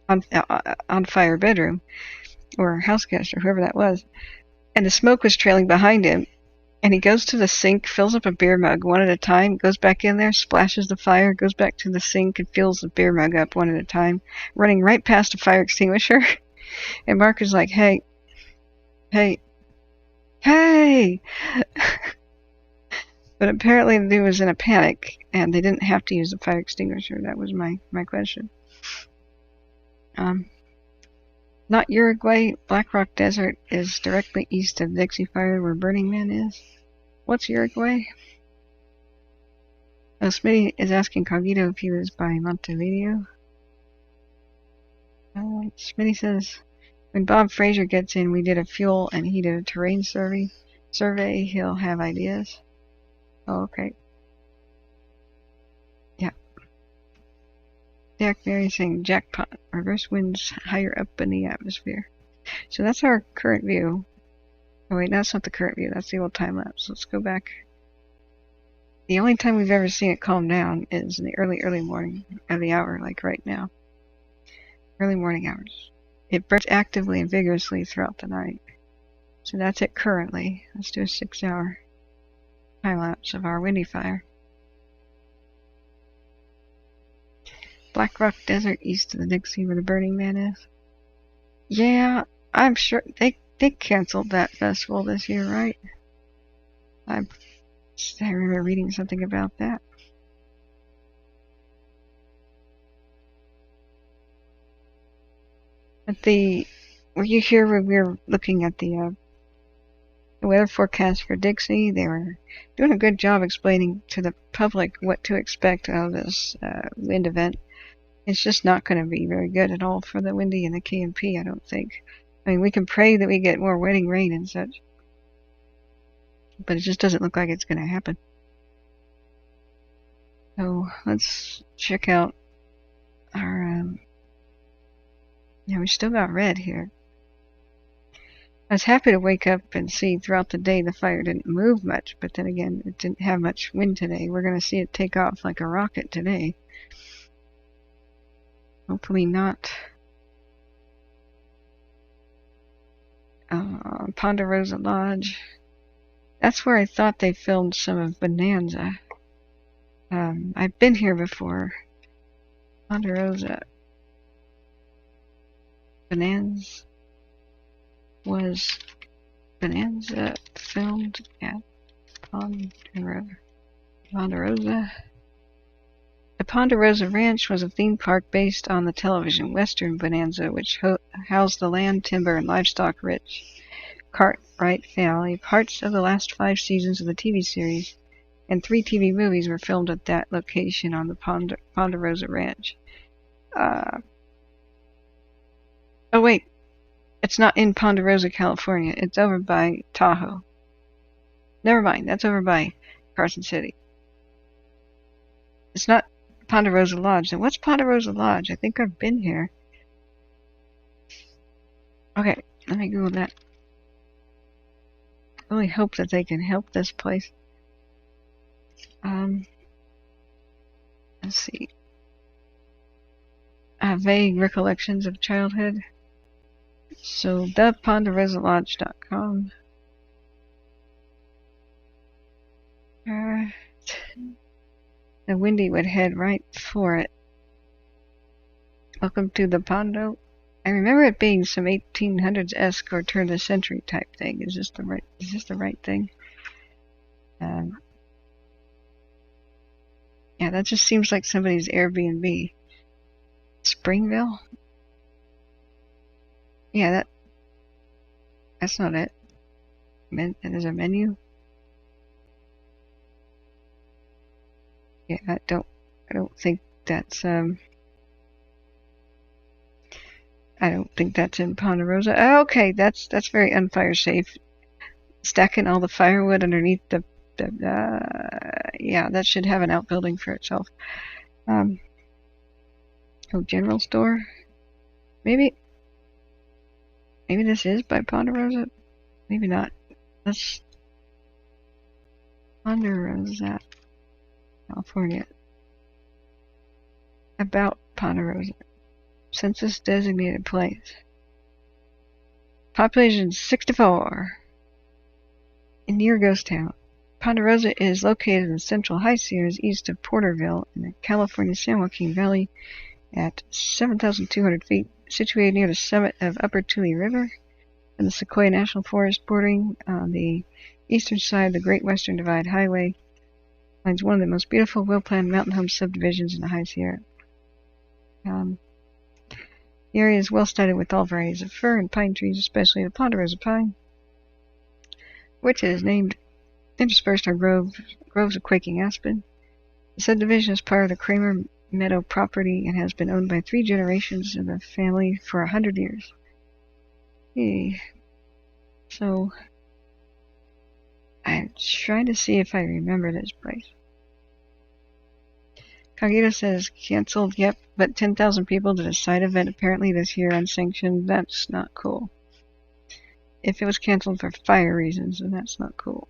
S1: on fire bedroom, or house guest, or whoever that was, and the smoke was trailing behind him. And he goes to the sink, fills up a beer mug one at a time, goes back in there, splashes the fire, goes back to the sink, and fills the beer mug up one at a time, running right past a fire extinguisher. And Mark is like, hey. But apparently the dude was in a panic, and they didn't have to use the fire extinguisher. That was my question. Not Uruguay. Black Rock Desert is directly east of Dixie Fire, where Burning Man is. What's Uruguay? Oh, Smitty is asking Cogito if he was by Montevideo. Smitty says, When Bob Fraser gets in, we did a fuel and he did a terrain survey. He'll have ideas. Oh, okay. Yeah. Jack Mary saying jackpot. Reverse winds higher up in the atmosphere. So that's our current view. Oh wait, that's not the current view. That's the old time lapse. Let's go back. The only time we've ever seen it calm down is in the early morning of the hour, like right now. Early morning hours. It burns actively and vigorously throughout the night. So that's it currently. Let's do a 6-hour time lapse of our windy fire. Black Rock Desert east of the Dixie where the Burning Man is. Yeah, I'm sure they canceled that festival this year, right? I remember reading something about that. Were you here when we were looking at the weather forecast for Dixie? They were doing a good job explaining to the public what to expect of this wind event. It's just not going to be very good at all for the Windy and the K&P, I don't think. I mean, we can pray that we get more wetting rain and such, but it just doesn't look like it's going to happen. So let's check out our, yeah, we still got red here. I was happy to wake up and see throughout the day the fire didn't move much, but then again, it didn't have much wind today. We're going to see it take off like a rocket today. Hopefully not. Ponderosa Lodge. That's where I thought they filmed some of Bonanza. I've been here before. Ponderosa. Bonanza filmed at Ponderosa. The Ponderosa Ranch was a theme park based on the television Western Bonanza, which housed the land, timber, and livestock-rich Cartwright family. Parts of the last 5 seasons of the TV series and 3 TV movies were filmed at that location on the Ponderosa Ranch. Oh wait, it's not in Ponderosa, California. It's over by Tahoe. Never mind, that's over by Carson City. It's not Ponderosa Lodge. Then what's Ponderosa Lodge? I think I've been here. Okay, let me Google that. I really hope that they can help this place. Let's see. Vague recollections of childhood. So, theponderosalodge.com. The Windy would head right for it. Welcome to the Pondo. I remember it being some 1800s-esque or turn of the century type thing. Is this the right thing? Yeah, that just seems like somebody's Airbnb. Springville? Yeah, that's not it. There's a menu. Yeah, I don't think that's I don't think that's in Ponderosa. Oh, okay, that's very unfire safe. Stacking all the firewood underneath the yeah, that should have an outbuilding for itself. Oh, general store. Maybe this is by Ponderosa. Maybe not. Let's Ponderosa, California. About Ponderosa. Census designated place. Population 64. Near Ghost Town. Ponderosa is located in the central High Sierras east of Porterville in the California San Joaquin Valley at 7,200 feet, situated near the summit of Upper Tule River and the Sequoia National Forest, bordering on the eastern side of the Great Western Divide Highway. Finds one of the most beautiful, well-planned mountain home subdivisions in the High Sierra. The area is well studded with all varieties of fir and pine trees, especially the Ponderosa pine, which is named. Interspersed are groves of quaking aspen. The subdivision is part of the Kramer Meadow property and has been owned by 3 generations of the family for 100 years. Okay. So, I'm trying to see if I remember this place. Cogito says canceled, yep, but 10,000 people did a side event apparently this year unsanctioned. That's not cool. If it was canceled for fire reasons, then that's not cool.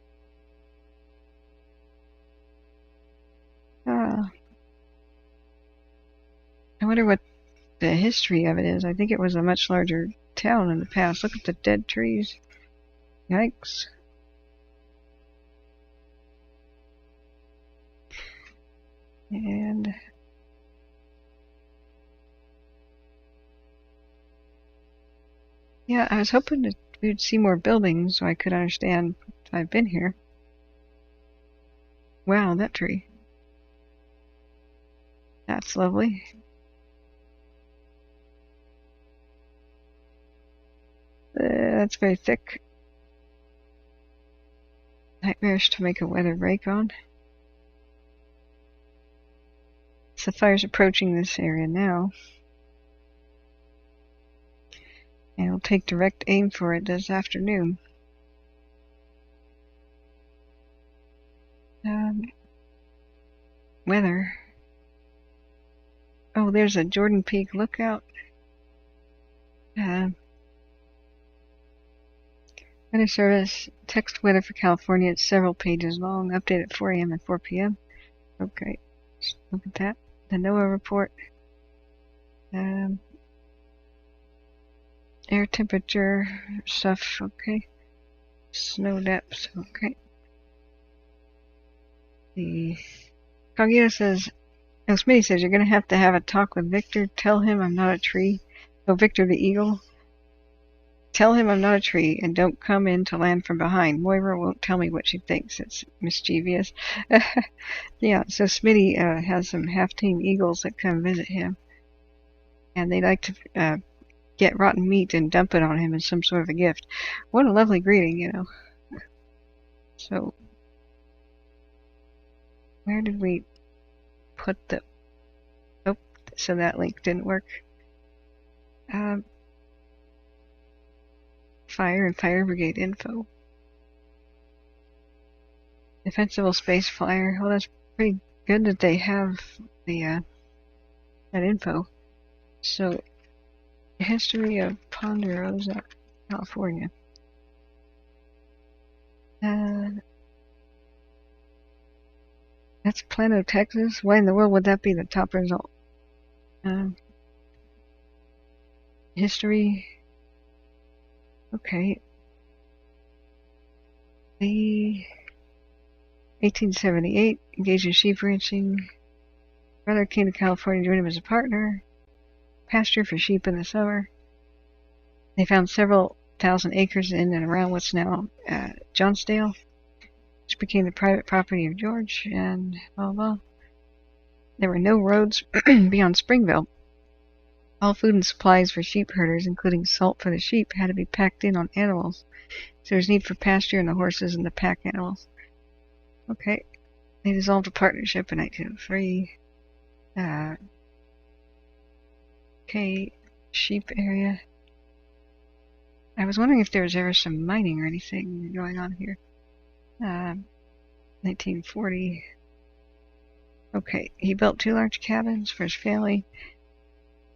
S1: I wonder what the history of it is. I think it was a much larger town in the past. Look at the dead trees. Yikes. And yeah, I was hoping that we'd see more buildings so I could understand if I've been here. Wow, that tree. That's lovely. That's very thick. Nightmarish to make a weather break on. So the fire's approaching this area now. And it'll take direct aim for it this afternoon. Weather. Oh, there's a Jordan Peak lookout. Weather Service text weather for California. It's several pages long. Update at 4 a.m. and 4 p.m. Okay, let's look at that. The NOAA report. Air temperature stuff. Okay. Snow depth. Okay. The Cogito says, Smitty says, you're going to have a talk with Victor. Tell him I'm not a tree. Oh, Victor the Eagle. Tell him I'm not a tree and don't come in to land from behind. Moira won't tell me what she thinks. It's mischievous. Yeah, so Smitty has some half-tame eagles that come visit him. And they like to get rotten meat and dump it on him as some sort of a gift. What a lovely greeting, you know. So, where did we put the... Oh, so that link didn't work. Fire and fire brigade info. Defensible space flyer. Well, that's pretty good that they have the that info. So, history of Ponderosa, California. That's Plano, Texas. Why in the world would that be the top result? History. Okay. The 1878, engaged in sheep ranching. Brother came to California, joined him as a partner. Pasture for sheep in the summer. They found several thousand acres in and around what's now Johnsondale, which became the private property of George, and blah blah. There were no roads beyond Springville. All food and supplies for sheep herders, including salt for the sheep, had to be packed in on animals. So there's need for pasture in the horses and the pack animals. Okay. They dissolved a partnership in 1903. Okay. Sheep area. I was wondering if there was ever some mining or anything going on here. 1940. Okay. He built 2 large cabins for his family.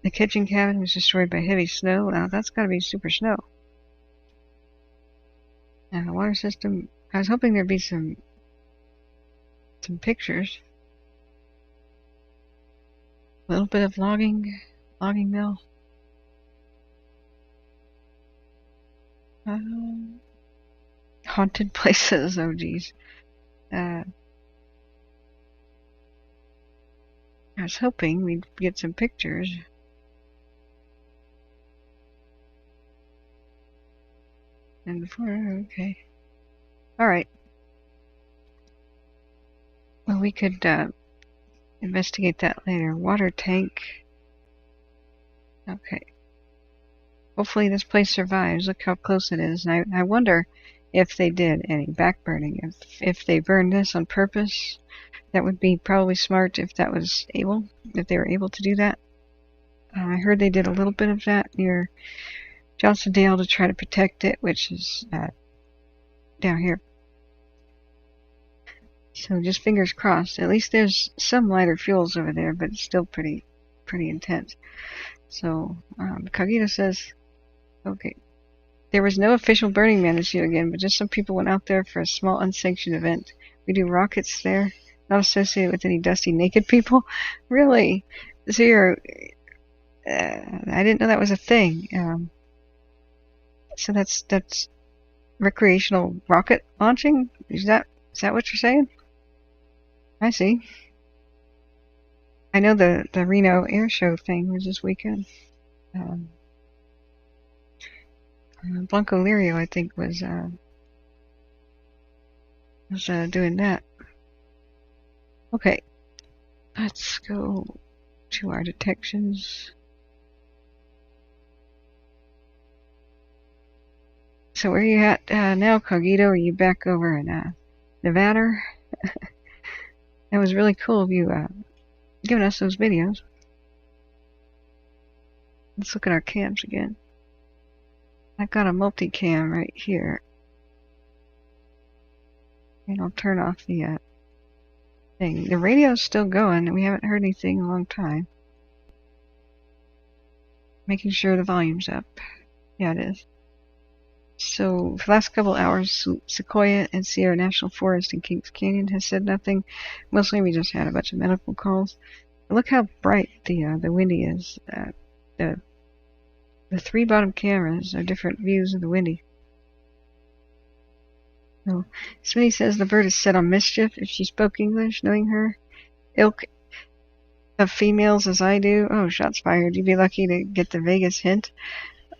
S1: The kitchen cabin was destroyed by heavy snow. Now that's got to be super snow. And the water system. I was hoping there'd be some pictures. A little bit of logging mill. Haunted places. Oh geez. I was hoping we'd get some pictures. And before, okay. Alright. Well, we could investigate that later. Water tank. Okay. Hopefully this place survives. Look how close it is. And I wonder if they did any backburning. If they burned this on purpose, that would be probably smart if that was if they were able to do that. I heard they did a little bit of that near Johnsondale to try to protect it, which is down here. So just fingers crossed. At least there's some lighter fuels over there, but it's still pretty intense. So Cogito says, okay, there was no official Burning Man this year again, but just some people went out there for a small unsanctioned event. We do rockets there, not associated with any dusty naked people. Really? So you're, I didn't know that was a thing. So that's recreational rocket launching? Is that what you're saying? I see. I know the Reno Air Show thing was this weekend. Blanco Lirio, I think, was doing that. Okay, let's go to our detections. So where are you at now, Cogito? Are you back over in Nevada? That was really cool of you giving us those videos. Let's look at our cams again. I've got a multicam right here. And I'll turn off the thing. The radio's still going, and we haven't heard anything in a long time. Making sure the volume's up. Yeah, it is. So, for the last couple hours, Sequoia and Sierra National Forest and Kings Canyon has said nothing. Mostly we just had a bunch of medical calls. But look how bright the Windy is. The three bottom cameras are different views of the Windy. So, Smitty says the bird is set on mischief. If she spoke English, knowing her ilk of females as I do, oh, shots fired. You'd be lucky to get the Vegas hint.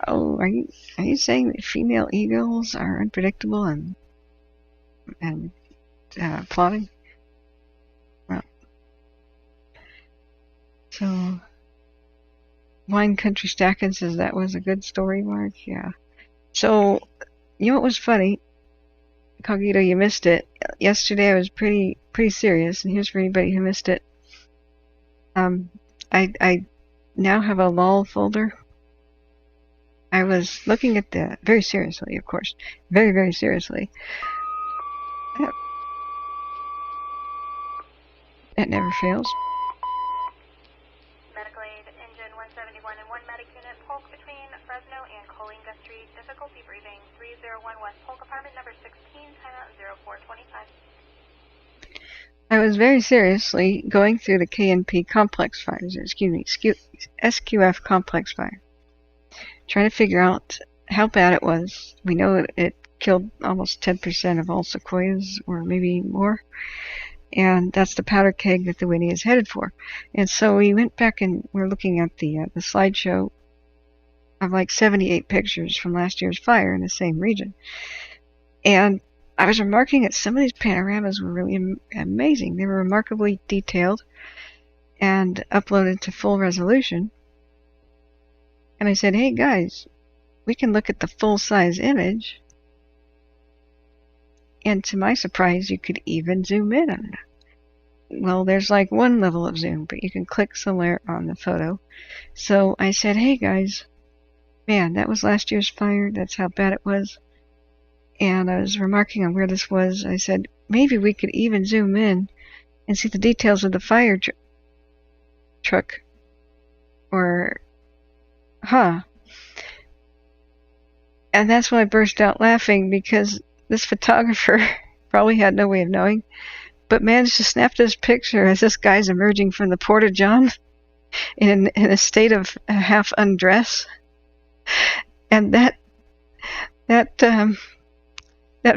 S1: Oh, are you saying that female eagles are unpredictable and plotting? Well, so Wine Country Stackin says that was a good story, Mark. Yeah. So you know what was funny? Cogito, you missed it. Yesterday I was pretty serious, and here's for anybody who missed it. I now have a LOL folder. I was looking at the very seriously, of course, very, very seriously. That never fails.
S2: Medical aid engine 171 and 1 medic unit, Polk between Fresno and Coalinga Street. Difficulty breathing 301 West Polk apartment number 16, timeout 0425.
S1: I was very seriously going through the K&P complex fires, SQF complex fire. Trying to figure out how bad it was. We know it killed almost 10% of all sequoias, or maybe more. And that's the powder keg that the Windy is headed for. And so we went back and we're looking at the slideshow of like 78 pictures from last year's fire in the same region. And I was remarking that some of these panoramas were really amazing. They were remarkably detailed and uploaded to full resolution. And I said, hey guys, we can look at the full-size image. And to my surprise, you could even zoom in on it. Well, there's like one level of zoom, but you can click somewhere on the photo. So I said, hey guys, man, that was last year's fire. That's how bad it was. And I was remarking on where this was. I said, maybe we could even zoom in and see the details of the fire truck. Or... And that's when I burst out laughing, because this photographer probably had no way of knowing, but managed to snap this picture as this guy's emerging from the Porta-John in a state of half undress. And that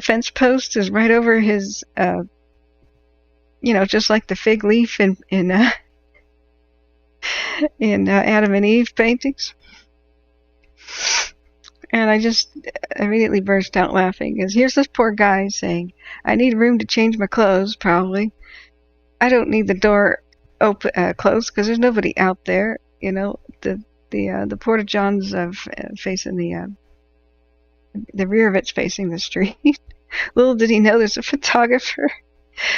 S1: fence post is right over his, just like the fig leaf in Adam and Eve paintings. And I just immediately burst out laughing, because here's this poor guy saying, I need room to change my clothes, probably. I don't need the door open, closed, because there's nobody out there. You know, the Porta-Johns facing the rear of it's facing the street. Little did he know there's a photographer.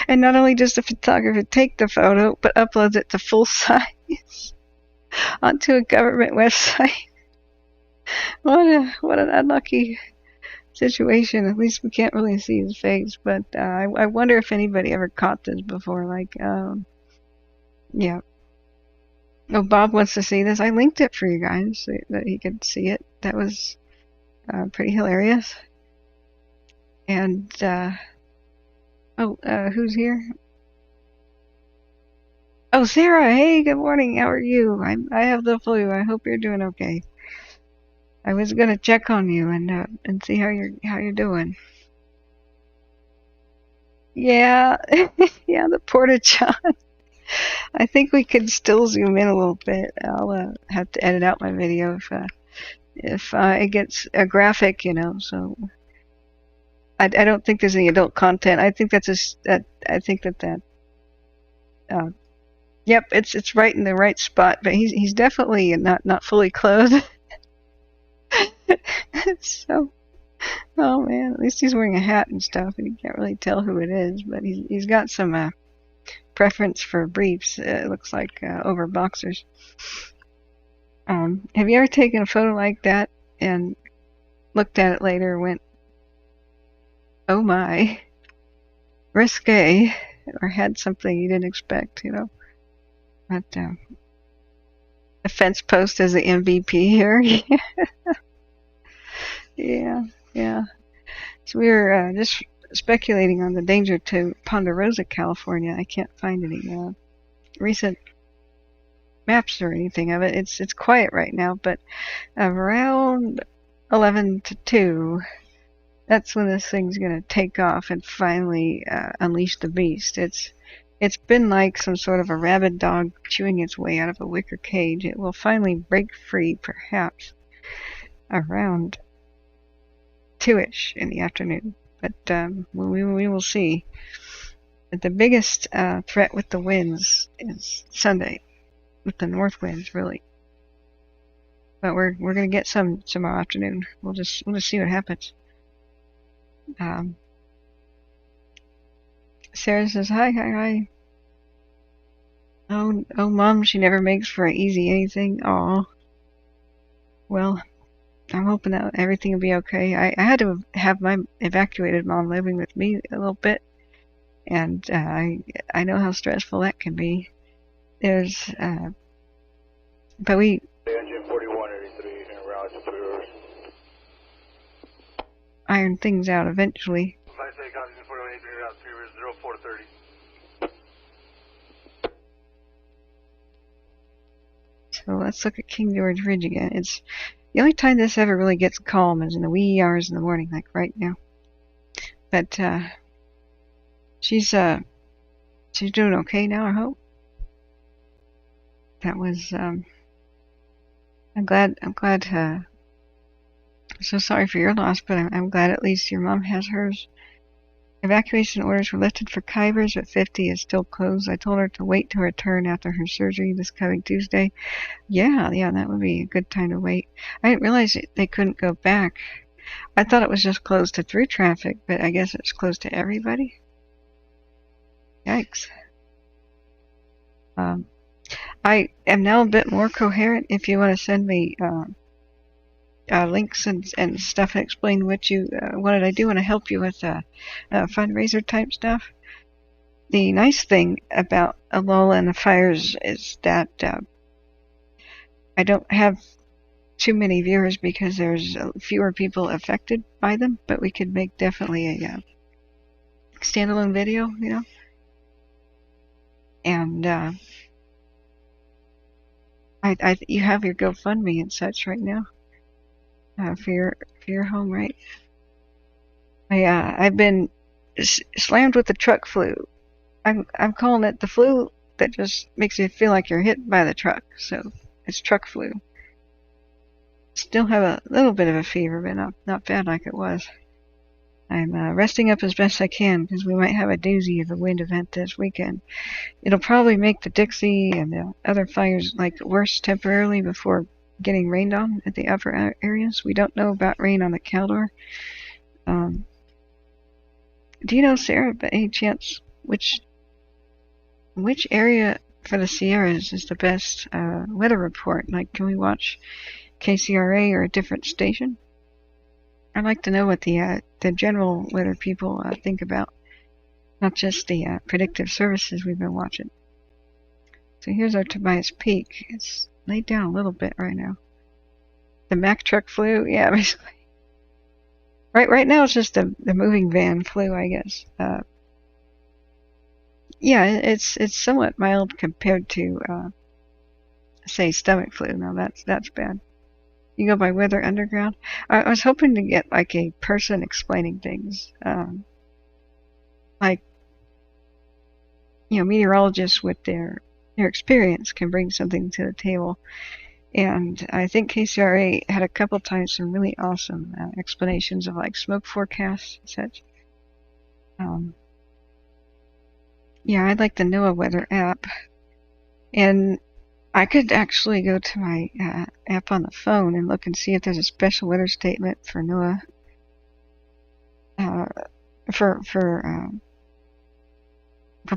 S1: And not only does the photographer take the photo, but uploads it to full size onto a government website. what an unlucky situation. At least we can't really see his face, but I wonder if anybody ever caught this before. Like, yeah. Oh, Bob wants to see this. I linked it for you guys so that he could see it. That was pretty hilarious. And who's here? Oh, Sarah. Hey, good morning. How are you? I have the flu. I hope you're doing okay. I was gonna check on you and see how you're doing. Yeah, yeah, the Porta John. I think we could still zoom in a little bit. I'll have to edit out my video if it gets graphic, So I don't think there's any adult content. I think that's I think that. Yep, it's right in the right spot, but he's definitely not fully clothed. So, oh man, at least he's wearing a hat and stuff, and you can't really tell who it is. But he's got some preference for briefs. It looks like over boxers. Have you ever taken a photo like that and looked at it later and went, "Oh my, risque," or had something you didn't expect, But a fence post as the MVP here. Yeah. So we were just speculating on the danger to Ponderosa, California. I can't find any recent maps or anything of it. It's quiet right now, but around 11 to 2, that's when this thing's gonna take off and finally unleash the beast. It's been like some sort of a rabid dog chewing its way out of a wicker cage. It will finally break free, perhaps around 2-ish in the afternoon. But we will see. But the biggest threat with the winds is Sunday, with the north winds, really. But we're gonna get some tomorrow afternoon. We'll just see what happens. Sarah says hi. Oh, Mom, she never makes for an easy anything. Aw. Well, I'm hoping that everything will be okay. I had to have my evacuated mom living with me a little bit, and I know how stressful that can be. There's, but we.
S9: Engine 4183 in route to 3 hours.
S1: Iron things out eventually.
S9: Flight take off, engine 4183 in route 3 hours 0430.
S1: So let's look at King George Ridge again. It's the only time this ever really gets calm is in the wee hours in the morning, like right now. But she's doing okay now, I hope. That was I'm glad. I'm so sorry for your loss, but I'm glad at least your mom has hers. Evacuation orders were lifted for Khyber's, but 50 is still closed. I told her to wait to return after her surgery this coming Tuesday. Yeah, that would be a good time to wait. I didn't realize they couldn't go back. I thought it was just closed to through traffic, but I guess it's closed to everybody. Yikes. I am now a bit more coherent. If you want to send me links and stuff and explain what I do want to help you with fundraiser type stuff. The nice thing about a lull in the fires is that I don't have too many viewers because there's fewer people affected by them, but we could make definitely a standalone video, and you have your GoFundMe and such right now. For your home, right? I've been slammed with the truck flu. I'm calling it the flu that just makes you feel like you're hit by the truck. So it's truck flu. Still have a little bit of a fever, but not bad like it was. I'm resting up as best I can because we might have a doozy of a wind event this weekend. It'll probably make the Dixie and the other fires worse temporarily before getting rained on at the upper areas. We don't know about rain on the Caldor. Do you know, Sarah, by any chance, which area for the Sierras is the best weather report? Can we watch KCRA or a different station? I'd like to know what the general weather people think about, not just the predictive services we've been watching. So here's our Tobias Peak. It's laid down a little bit right now. The Mack truck flew, yeah, basically. Right now it's just the moving van flew, I guess. Yeah, it's somewhat mild compared to say stomach flu. Now that's bad. You go by Weather Underground. I was hoping to get like a person explaining things, like meteorologists with their experience can bring something to the table. And I think KCRA had a couple times some really awesome explanations of like smoke forecasts and such. Yeah, I'd like the NOAA weather app. And I could actually go to my app on the phone and look and see if there's a special weather statement for NOAA. For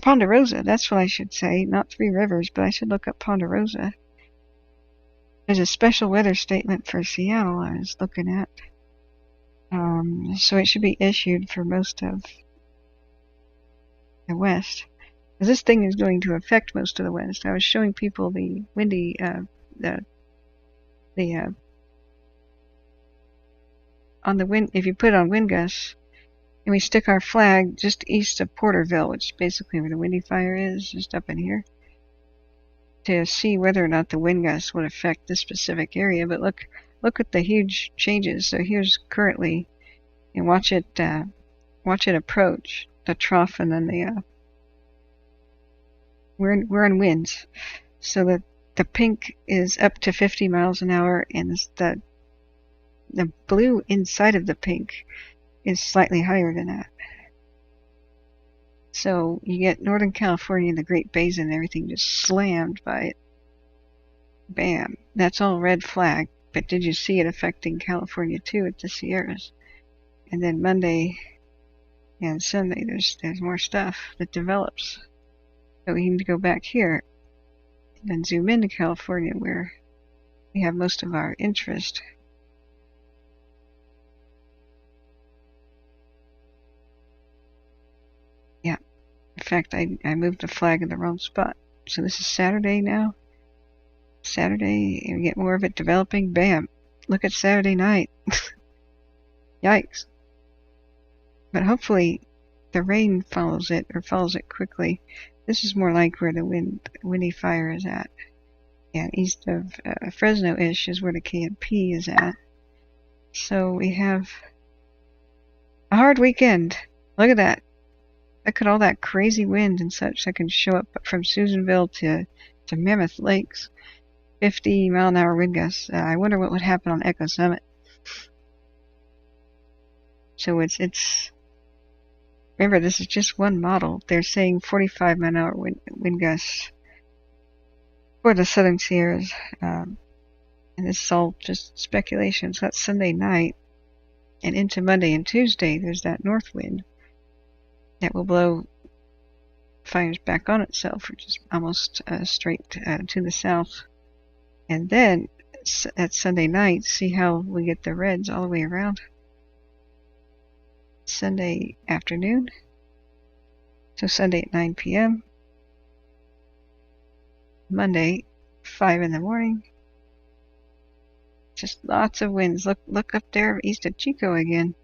S1: Ponderosa, that's what I should say, not Three Rivers, but I should look up Ponderosa. There's a special weather statement for Seattle I was looking at. So it should be issued for most of the West. This thing is going to affect most of the West. I was showing people the windy, on the wind, if you put it on wind gusts, and we stick our flag just east of Porterville, which is basically where the Windy Fire is, just up in here, to see whether or not the wind gusts would affect this specific area. But look at the huge changes. So here's currently, and watch it approach the trough, and then the we're in winds, so that the pink is up to 50 miles an hour, and the blue inside of the pink is slightly higher than that. So you get Northern California and the Great Basin and everything just slammed by it. Bam. That's all red flag. But did you see it affecting California too at the Sierras? And then Monday and Sunday there's more stuff that develops. So we need to go back here and then zoom into California where we have most of our interest. Yeah. In fact, I moved the flag in the wrong spot. So this is Saturday now. Saturday, and we get more of it developing. Bam. Look at Saturday night. Yikes. But hopefully the rain follows it quickly. This is more like where the Windy Fire is at. And east of Fresno-ish is where the K&P is at. So we have a hard weekend. Look at that. Look at all that crazy wind and such that can show up from Susanville to Mammoth Lakes. 50-mile-an-hour wind gusts. I wonder what would happen on Echo Summit. So it's remember, this is just one model. They're saying 45-mile-an-hour wind gusts for the Southern Sierras. And this is all just speculation. So that's Sunday night. And into Monday and Tuesday, there's that north wind that will blow fires back on itself, which is almost straight to the south. And then at Sunday night, see how we get the reds all the way around. Sunday afternoon. So Sunday at 9 p.m. Monday, 5 in the morning. Just lots of winds. Look up there east of Chico again.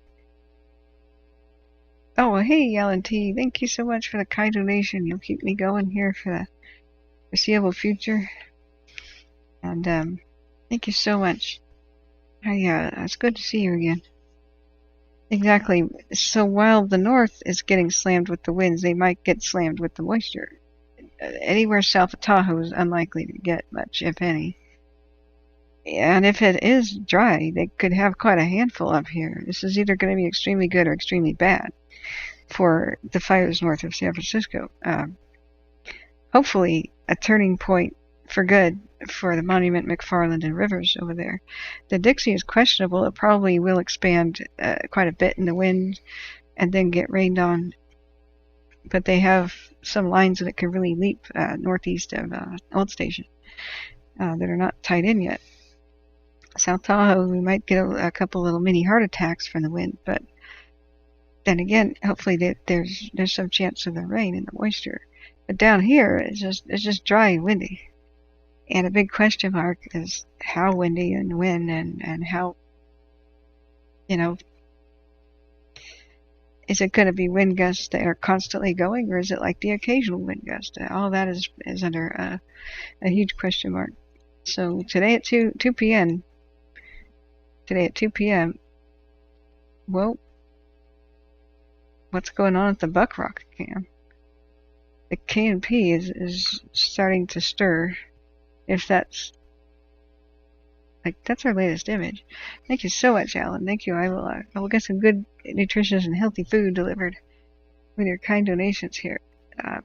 S1: Oh, well, hey, Alan T. Thank you so much for the kind donation. You'll keep me going here for the foreseeable future. And thank you so much. It's good to see you again. Exactly. So while the north is getting slammed with the winds, they might get slammed with the moisture. Anywhere south of Tahoe is unlikely to get much, if any. And if it is dry, they could have quite a handful up here. This is either going to be extremely good or extremely bad for the fires north of San Francisco. Hopefully a turning point for good for the Monument, McFarland, and Rivers over there. The Dixie is questionable. It probably will expand quite a bit in the wind and then get rained on. But they have some lines that it can really leap northeast of Old Station that are not tied in yet. South Tahoe, we might get a couple little mini heart attacks from the wind, but then again, hopefully there's some chance of the rain and the moisture. But down here, it's just dry and windy. And a big question mark is how windy and when and how, is it going to be wind gusts that are constantly going, or is it like the occasional wind gust? All that is under a huge question mark. So today at 2 p.m., well, what's going on at the Buckrock camp? The K&P is starting to stir. If that's our latest image. Thank you so much, Alan. Thank you. I will get some good, nutritious, and healthy food delivered with your kind donations here. Now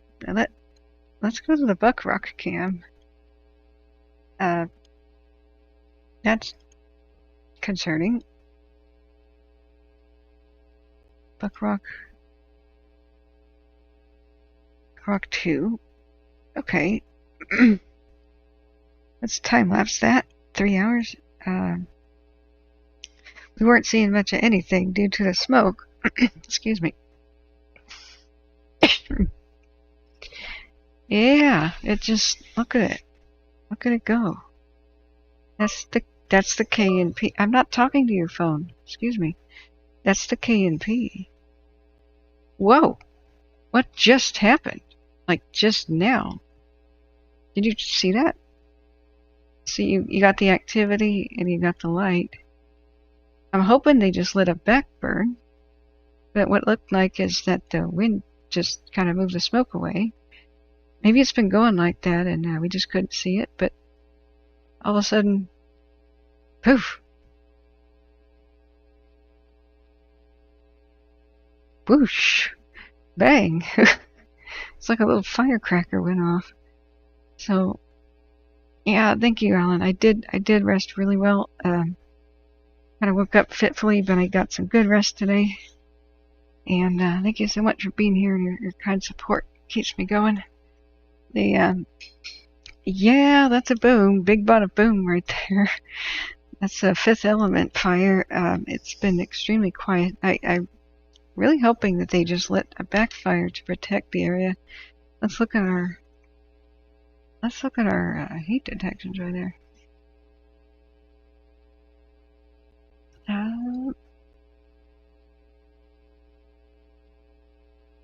S1: let's go to the Buckrock cam. That's concerning. Buckrock 2. Okay. Let's time-lapse that. 3 hours. We weren't seeing much of anything due to the smoke. Excuse me. Yeah, it just, look at it. Look at it go. That's the K&P. I'm not talking to your phone. Excuse me. That's the K&P. Whoa. What just happened? Like just now. Did you see that? So you got the activity and you got the light. I'm hoping they just lit a back burn. But what looked like is that the wind just kind of moved the smoke away. Maybe it's been going like that and we just couldn't see it. But all of a sudden, poof. Whoosh. Bang. It's like a little firecracker went off. So, yeah, thank you, Alan. I did rest really well. Kind of woke up fitfully, but I got some good rest today. And thank you so much for being here. Your kind support keeps me going. Yeah, that's a boom. Big butt of boom right there. That's a Fifth Element fire. It's been extremely quiet. I'm really hoping that they just lit a backfire to protect the area. Let's look at our heat detections right there.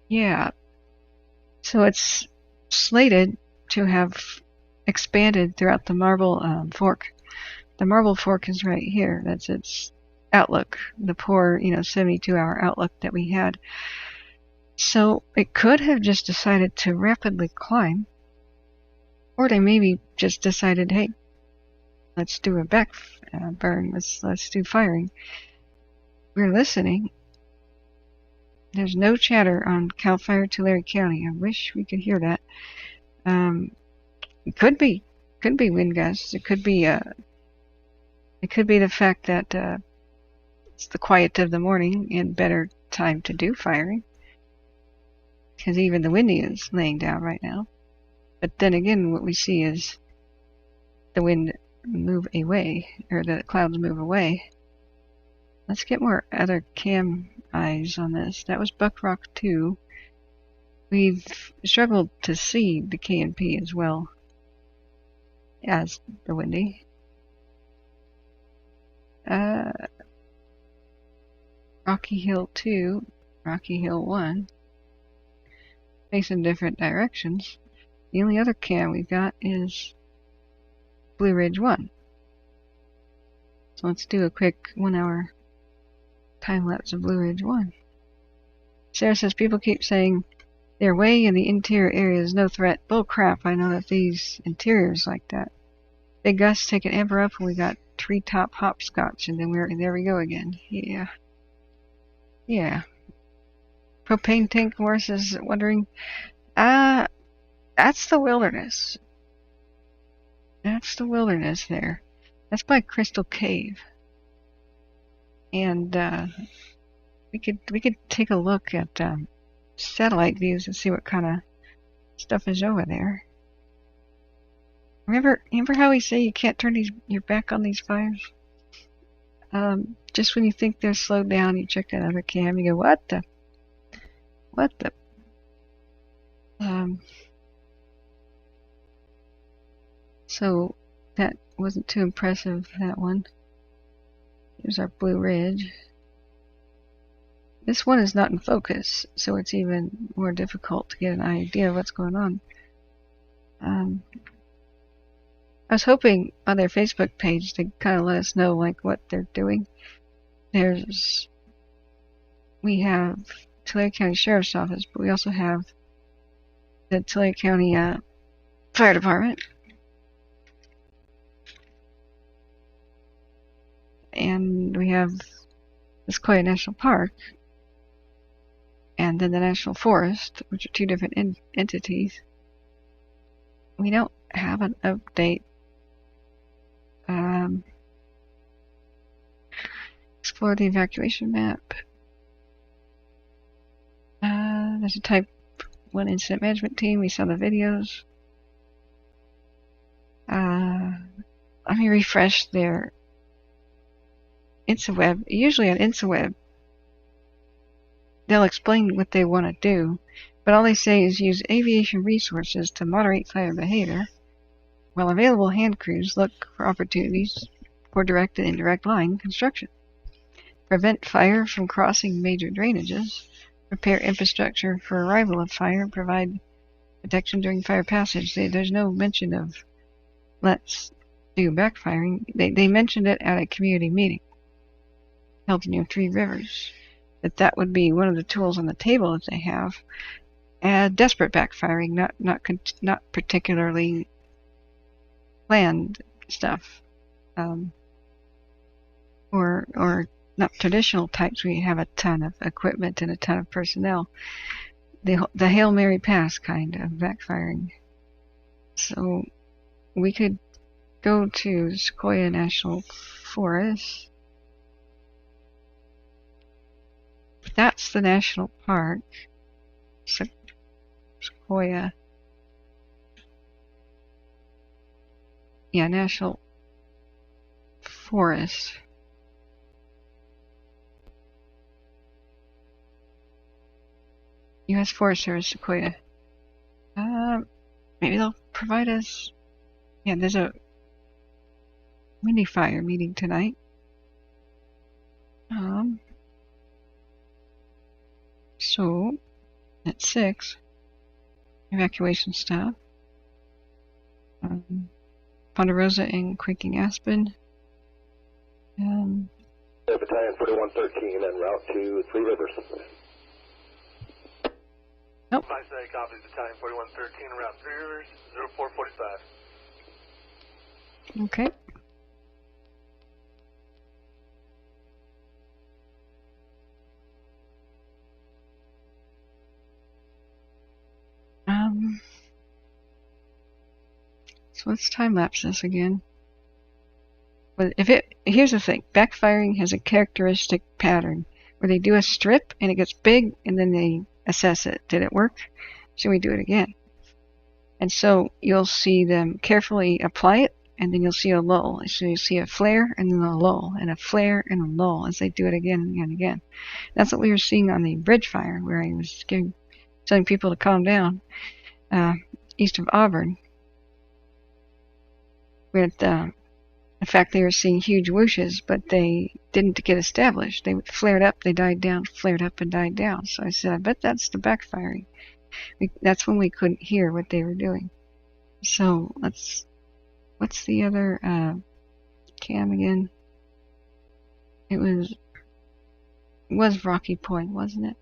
S1: Yeah. So it's slated to have expanded throughout the Marble Fork. The Marble Fork is right here. That's its outlook, the poor, 72-hour outlook that we had. So it could have just decided to rapidly climb, or they maybe just decided, hey, let's do a back burn. Let's do firing. We're listening. There's no chatter on Cal Fire Tulare County. I wish we could hear that. It could be wind gusts. It could be the fact that it's the quiet of the morning and better time to do firing, because even the windy is laying down right now. But then again, what we see is the wind move away, or the clouds move away. Let's get more other cam eyes on this. That was Buckrock 2. We've struggled to see the K&P as well as the windy. Rocky Hill 2, Rocky Hill 1, facing different directions. The only other cam we've got is Blue Ridge 1. So let's do a quick 1 hour time lapse of Blue Ridge 1. Sarah says people keep saying they're way in the interior areas, no threat. Bull crap, I know that these interiors like that. Big gusts take an amber up and we got treetop hopscotch, and then there we go again. Yeah. Propane tank horse is wondering. That's the wilderness. That's the wilderness there. That's by Crystal Cave. And we could take a look at satellite views and see what kind of stuff is over there. Remember how we say you can't turn your back on these fires? Just when you think they're slowed down, you check that other cam, you go, what the? So that wasn't too impressive, that one. Here's our Blue Ridge. This one is not in focus, so it's even more difficult to get an idea of what's going on. I was hoping on their Facebook page to kind of let us know like what they're doing. We have Tulare County Sheriff's Office, but we also have the Tulare County Fire Department. And we have the Sequoia National Park, and then the National Forest, which are two different entities. We don't have an update. Explore the evacuation map. There's a Type 1 incident management team. We saw the videos. Let me refresh their InstaWeb. Usually on InstaWeb, they'll explain what they want to do, but all they say is use aviation resources to moderate fire behavior. While available, hand crews look for opportunities for direct and indirect line construction. Prevent fire from crossing major drainages. Repair infrastructure for arrival of fire. Provide protection during fire passage. There's no mention of let's do backfiring. They mentioned it at a community meeting held near Three Rivers. That would be one of the tools on the table that they have. Desperate backfiring, not particularly planned stuff, or not traditional types where you have a ton of equipment and a ton of personnel. The Hail Mary pass kind of backfiring. So we could go to Sequoia National Forest. That's the national park. Sequoia. Yeah, National Forest. U.S. Forest Service, Sequoia. Maybe they'll provide us. Yeah, there's a Windy Fire meeting tonight. So at 6, evacuation staff. Ponderosa and Quaking Aspen.
S9: Battalion 4113 en route to Three Rivers.
S1: Nope.
S9: 5 say copies, Battalion 4113 en route Three Rivers, 0445.
S1: Okay. So let's time lapse this again. But here's the thing, backfiring has a characteristic pattern where they do a strip and it gets big and then they assess it. Did it work? Should we do it again? And so you'll see them carefully apply it, and then you'll see a lull. So you'll see a flare and then a lull, and a flare and a lull as they do it again and again and again. That's what we were seeing on the bridge fire, where I was telling people to calm down, east of Auburn. With, in fact, they were seeing huge whooshes, but they didn't get established. They flared up, they died down, flared up and died down. So I said, I bet that's the backfiring. That's when we couldn't hear what they were doing. So what's the other cam again? It was Rocky Point, wasn't it?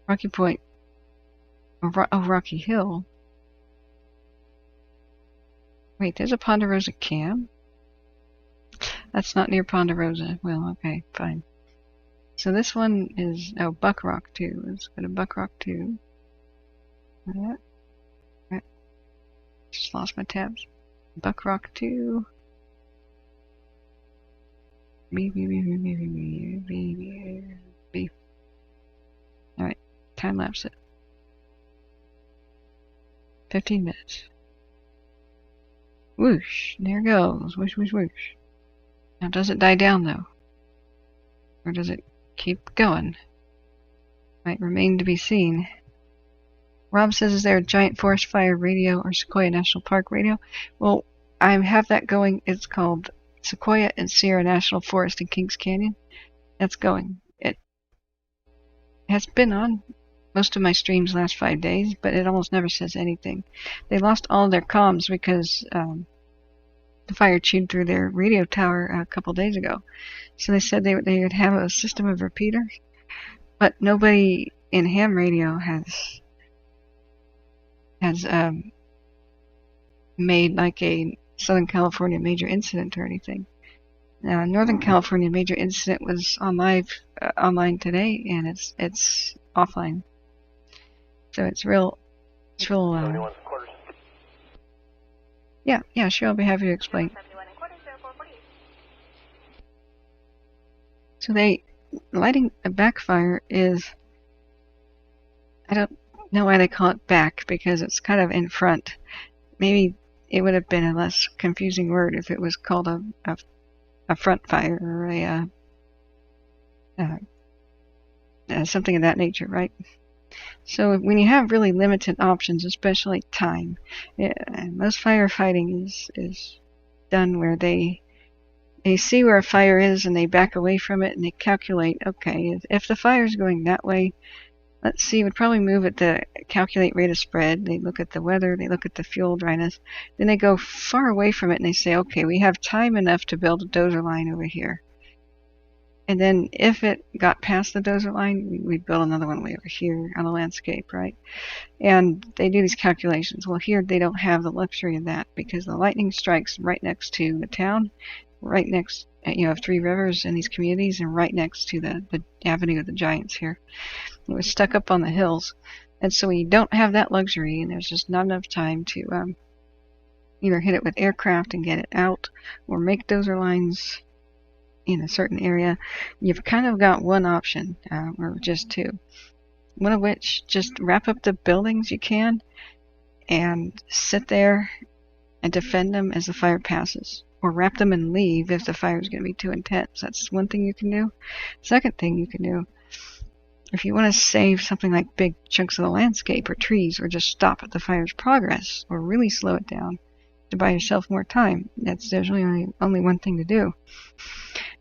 S1: Rocky Point. Rocky Hill. Wait, there's a Ponderosa cam? That's not near Ponderosa. Well, okay, fine. So this one is, Buck Rock 2. Let's go to Buck Rock 2. Right. Just lost my tabs. Buck Rock 2. Alright. time lapse it. 15 minutes. Whoosh, there it goes. Whoosh, whoosh, whoosh. Now, does it die down though? Or does it keep going? Might remain to be seen. Rob says, is there a giant forest fire radio or Sequoia National Park radio? Well, I have that going. It's called Sequoia and Sierra National Forest in Kings Canyon. That's going. It has been on most of my streams last 5 days, but it almost never says anything. They lost all their comms because the fire chewed through their radio tower a couple days ago. So they said they would have a system of repeaters, but nobody in ham radio has made like a Southern California major incident or anything. Northern California major incident was online today, and it's offline. So it's real. Yeah, sure. I'll be happy to explain. So lighting a backfire is, I don't know why they call it back, because it's kind of in front. Maybe it would have been a less confusing word if it was called a front fire or something of that nature, right? So when you have really limited options, especially time, most firefighting is done where they see where a fire is and they back away from it and they calculate, okay, if the fire is going that way, let's see, would probably move at the calculate rate of spread. They look at the weather, they look at the fuel dryness, then they go far away from it and they say, okay, we have time enough to build a dozer line over here. And then if it got past the dozer line, we'd build another one way over here on the landscape, right? And they do these calculations. Well, here they don't have the luxury of that because the lightning strikes right next to the town, right next, you have 3 rivers in these communities, and right next to the Avenue of the Giants here. It was stuck up on the hills. And so we don't have that luxury, and there's just not enough time to either hit it with aircraft and get it out or make dozer lines in a certain area. You've kind of got one option, or just two. One of which, just wrap up the buildings you can and sit there and defend them as the fire passes. Or wrap them and leave if the fire is going to be too intense. That's one thing you can do. Second thing you can do, if you want to save something like big chunks of the landscape or trees, or just stop at the fire's progress, or really slow it down to buy yourself more time, there's really only one thing to do.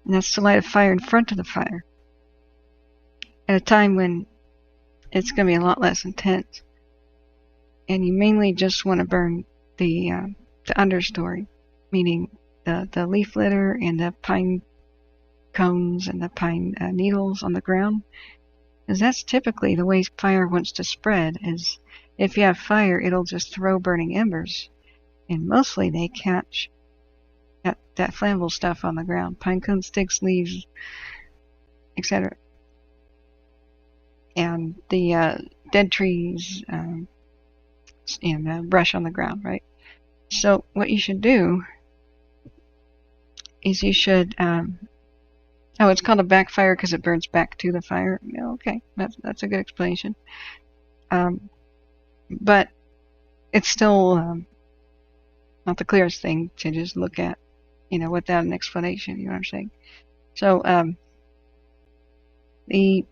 S1: And that's to light a fire in front of the fire at a time when it's going to be a lot less intense. And you mainly just want to burn the understory, meaning the leaf litter and the pine cones and the pine needles on the ground. Because that's typically the way fire wants to spread, is if you have fire, it'll just throw burning embers. And mostly they catch that flammable stuff on the ground. Pine cones, sticks, leaves, etc. And the dead trees and brush on the ground, right? So what you should do is you should, it's called a backfire because it burns back to the fire. Okay, that's a good explanation. But it's still not the clearest thing to just look at, without an explanation, you know what I'm saying? So, the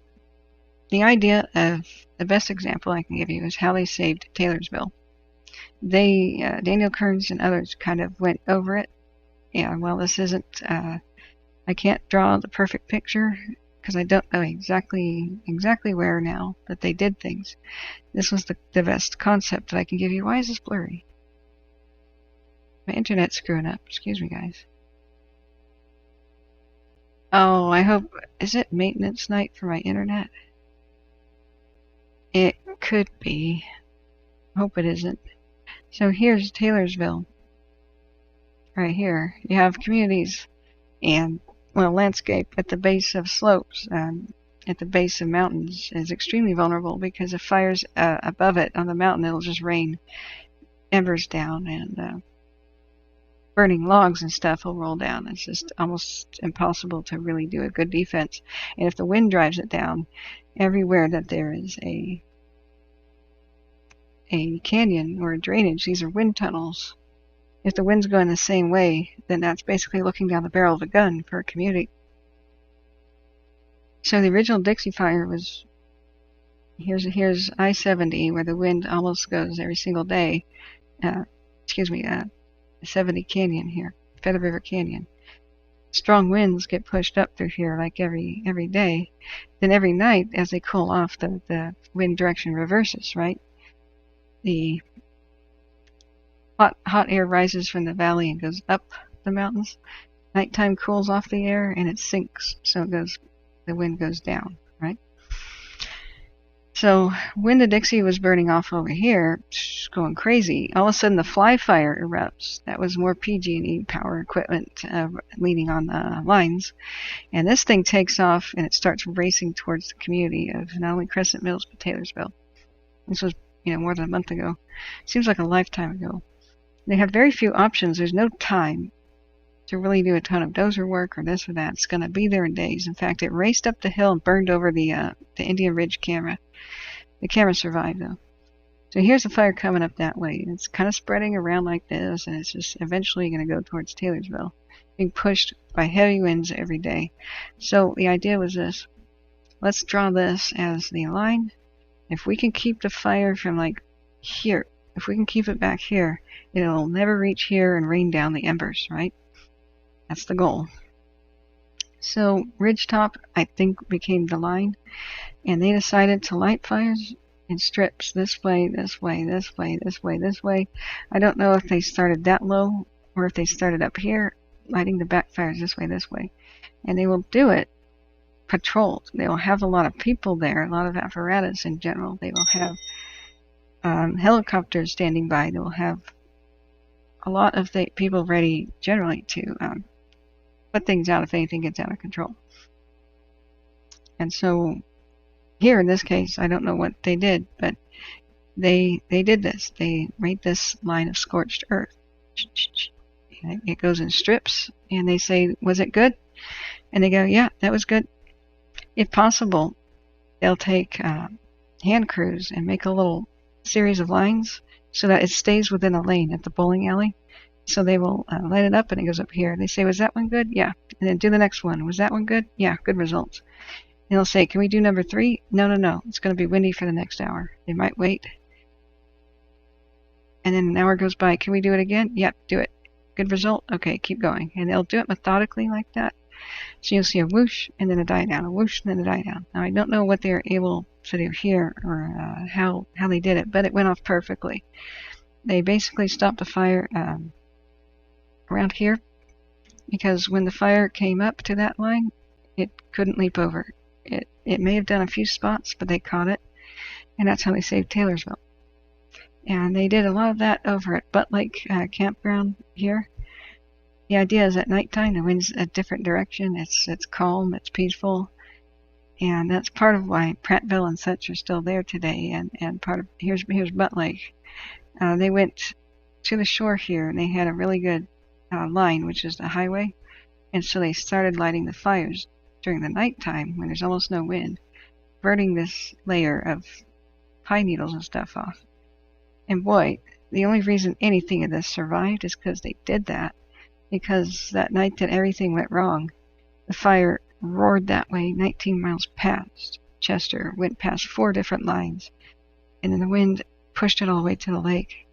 S1: idea of the best example I can give you is how they saved Taylorsville. Daniel Kearns and others kind of went over it. Yeah, well, this isn't, I can't draw the perfect picture because I don't know exactly where now, but they did things. This was the best concept that I can give you. Why is this blurry? My internet's screwing up. Excuse me, guys. Oh, I hope, is it maintenance night for my internet? It could be. Hope it isn't. So here's Taylorsville. Right here, you have communities and, landscape at the base of slopes, at the base of mountains is extremely vulnerable because if fire's above it on the mountain, it'll just rain embers down, and burning logs and stuff will roll down. It's just almost impossible to really do a good defense. And if the wind drives it down, everywhere that there is a canyon or a drainage, these are wind tunnels. If the wind's going the same way, then that's basically looking down the barrel of a gun for a community. So the original Dixie fire was, here's I-70 where the wind almost goes every single day. 70 Canyon here, Feather River Canyon. Strong winds get pushed up through here like every day. Then every night, as they cool off, the wind direction reverses, right? The hot air rises from the valley and goes up the mountains. Nighttime cools off the air and it sinks, so the wind goes down, right? So when the Dixie was burning off over here, going crazy, all of a sudden the fly fire erupts. That was more PG&E power equipment leaning on the lines. And this thing takes off and it starts racing towards the community of not only Crescent Mills but Taylorsville. This was, more than a month ago. Seems like a lifetime ago. They have very few options. There's no time to really do a ton of dozer work or this or that. It's going to be there in days. In fact, it raced up the hill and burned over the Indian Ridge camera. The camera survived, though. So here's the fire coming up that way. It's kind of spreading around like this, and it's just eventually going to go towards Taylorsville, being pushed by heavy winds every day. So the idea was this. Let's draw this as the line. If we can keep the fire from like here, if we can keep it back here, it'll never reach here and rain down the embers, right? That's the goal. So Ridgetop, I think, became the line, and they decided to light fires in strips this way, this way, this way, this way, this way. I don't know if they started that low or if they started up here, lighting the backfires this way. And they will do it patrolled. They will have a lot of people there, a lot of apparatus in general. They will have helicopters standing by. They will have a lot of people ready generally to put things out if anything gets out of control. And so here in this case, I don't know what they did, but they did this. They made this line of scorched earth. It goes in strips, and they say, was it good? And they go, yeah, that was good. If possible, they'll take hand crews and make a little series of lines so that it stays within a lane at the bowling alley. So they will light it up and it goes up here. They say, was that one good? Yeah. And then do the next one. Was that one good? Yeah, good results. And they'll say, can we do number 3? No. It's going to be windy for the next hour. They might wait. And then an hour goes by. Can we do it again? Yep, do it. Good result? Okay, keep going. And they'll do it methodically like that. So you'll see a whoosh and then a die down, a whoosh and then a die down. Now I don't know what they were able to do here or how they did it, but it went off perfectly. They basically stopped the fire around here because when the fire came up to that line, it couldn't leap over. It may have done a few spots, but they caught it, and that's how they saved Taylorsville. And they did a lot of that over at Butt Lake Campground here. The idea is at nighttime, the wind's a different direction. It's calm, it's peaceful, and that's part of why Prattville and such are still there today. And part of here's Butt Lake. They went to the shore here, and they had a really good line, which is the highway, and so they started lighting the fires during the nighttime when there's almost no wind, burning this layer of pine needles and stuff off. And boy, the only reason anything of this survived is because they did that. Because that night that everything went wrong, the fire roared that way 19 miles past Chester, went past 4 different lines, and then the wind pushed it all the way to the lake.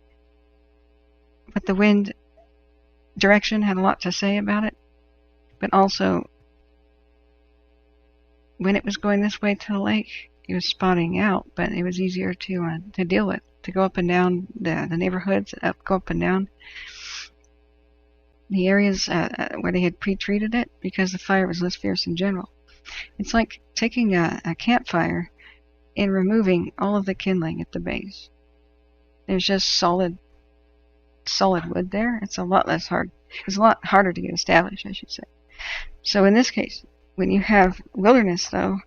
S1: But the wind direction had a lot to say about it, but also when it was going this way to the lake, it was spotting out, but it was easier to deal with, to go up and down the neighborhoods, go up and down the areas where they had pre-treated it, because the fire was less fierce in general. It's like taking a campfire and removing all of the kindling at the base. There's just solid wood there. It's a lot less hard. It's a lot harder to get established, I should say. So in this case, when you have wilderness though,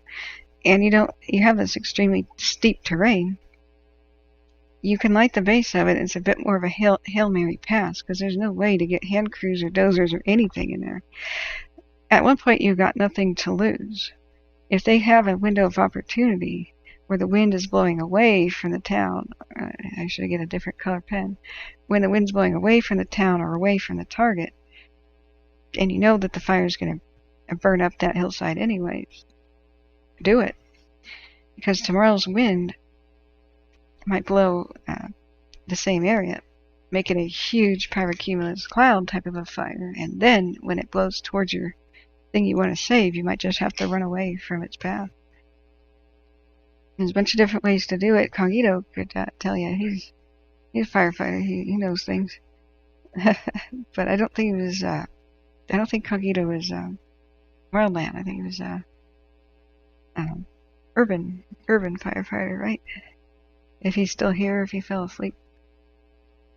S1: and you have this extremely steep terrain, you can light the base of it. It's a bit more of a Hail Mary pass because there's no way to get hand crews or dozers or anything in there. At one point, you've got nothing to lose. If they have a window of opportunity where the wind is blowing away from the town, I should get a different color pen. When the wind's blowing away from the town or away from the target, and you know that the fire is going to burn up that hillside anyways, do it. Because tomorrow's wind might blow the same area, making a huge pyrocumulus cloud type of a fire, and then when it blows towards your thing you want to save, you might just have to run away from its path. There's a bunch of different ways to do it. Cogito could tell you. He's a firefighter. He knows things. But I don't think he was. I don't think Cogito was wildland. I think he was urban firefighter, right? If he's still here, if he fell asleep.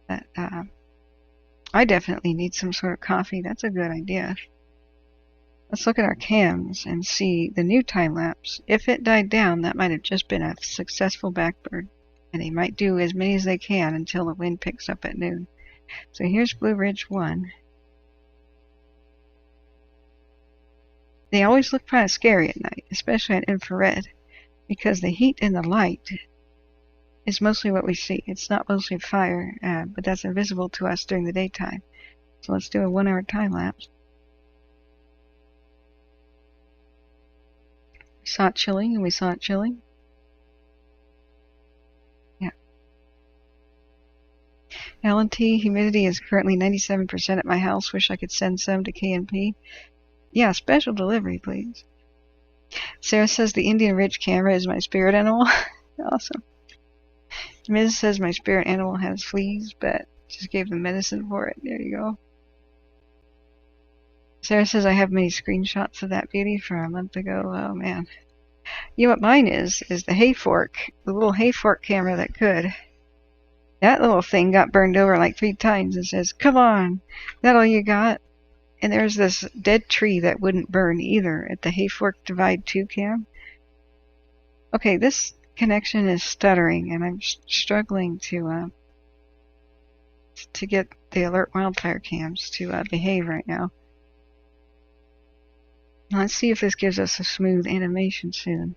S1: But I definitely need some sort of coffee. That's a good idea. Let's look at our cams and see the new time lapse. If it died down, that might have just been a successful backburn. And they might do as many as they can until the wind picks up at noon. So here's Blue Ridge 1. They always look kind of scary at night, especially at infrared, because the heat and the light is mostly what we see. It's not mostly fire, but that's invisible to us during the daytime. So let's do a 1 hour time lapse. We saw it chilling and we saw it chilling. Yeah. L&T humidity is currently 97% at my house. Wish I could send some to K&P. Yeah, special delivery, please. Sarah says the Indian Ridge camera is my spirit animal. Awesome. Ms. says my spirit animal has fleas, but just gave them medicine for it. There you go. Sarah says I have many screenshots of that beauty from a month ago. Oh, man. You know what mine is the hay fork. The little hay fork camera that could. That little thing got burned over like 3 times and says, come on, that all you got? And there's this dead tree that wouldn't burn either at the hay fork divide 2 cam. Okay, this connection is stuttering, and I'm struggling to get the alert wildfire cams to behave right now. Let's see if this gives us a smooth animation soon.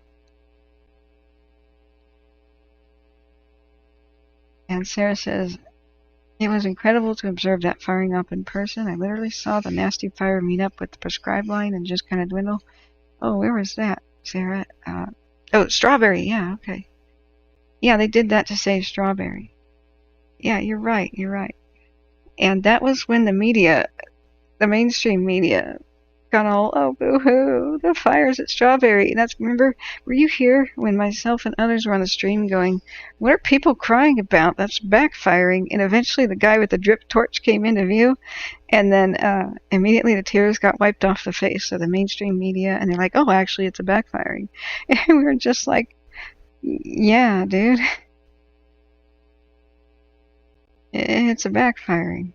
S1: And Sarah says, it was incredible to observe that firing up in person. I literally saw the nasty fire meet up with the prescribed line and just kind of dwindle. Oh, where was that, Sarah? Oh, Strawberry. Yeah, okay. Yeah, they did that to save Strawberry. Yeah, you're right. And that was when the media, the mainstream media, got all, oh, boo-hoo, the fires at Strawberry. And remember, were you here when myself and others were on the stream going, what are people crying about? That's backfiring. And eventually the guy with the drip torch came into view. And then immediately the tears got wiped off the face of the mainstream media. And they're like, oh, actually, it's a backfiring. And we were just like, yeah, dude. It's a backfiring.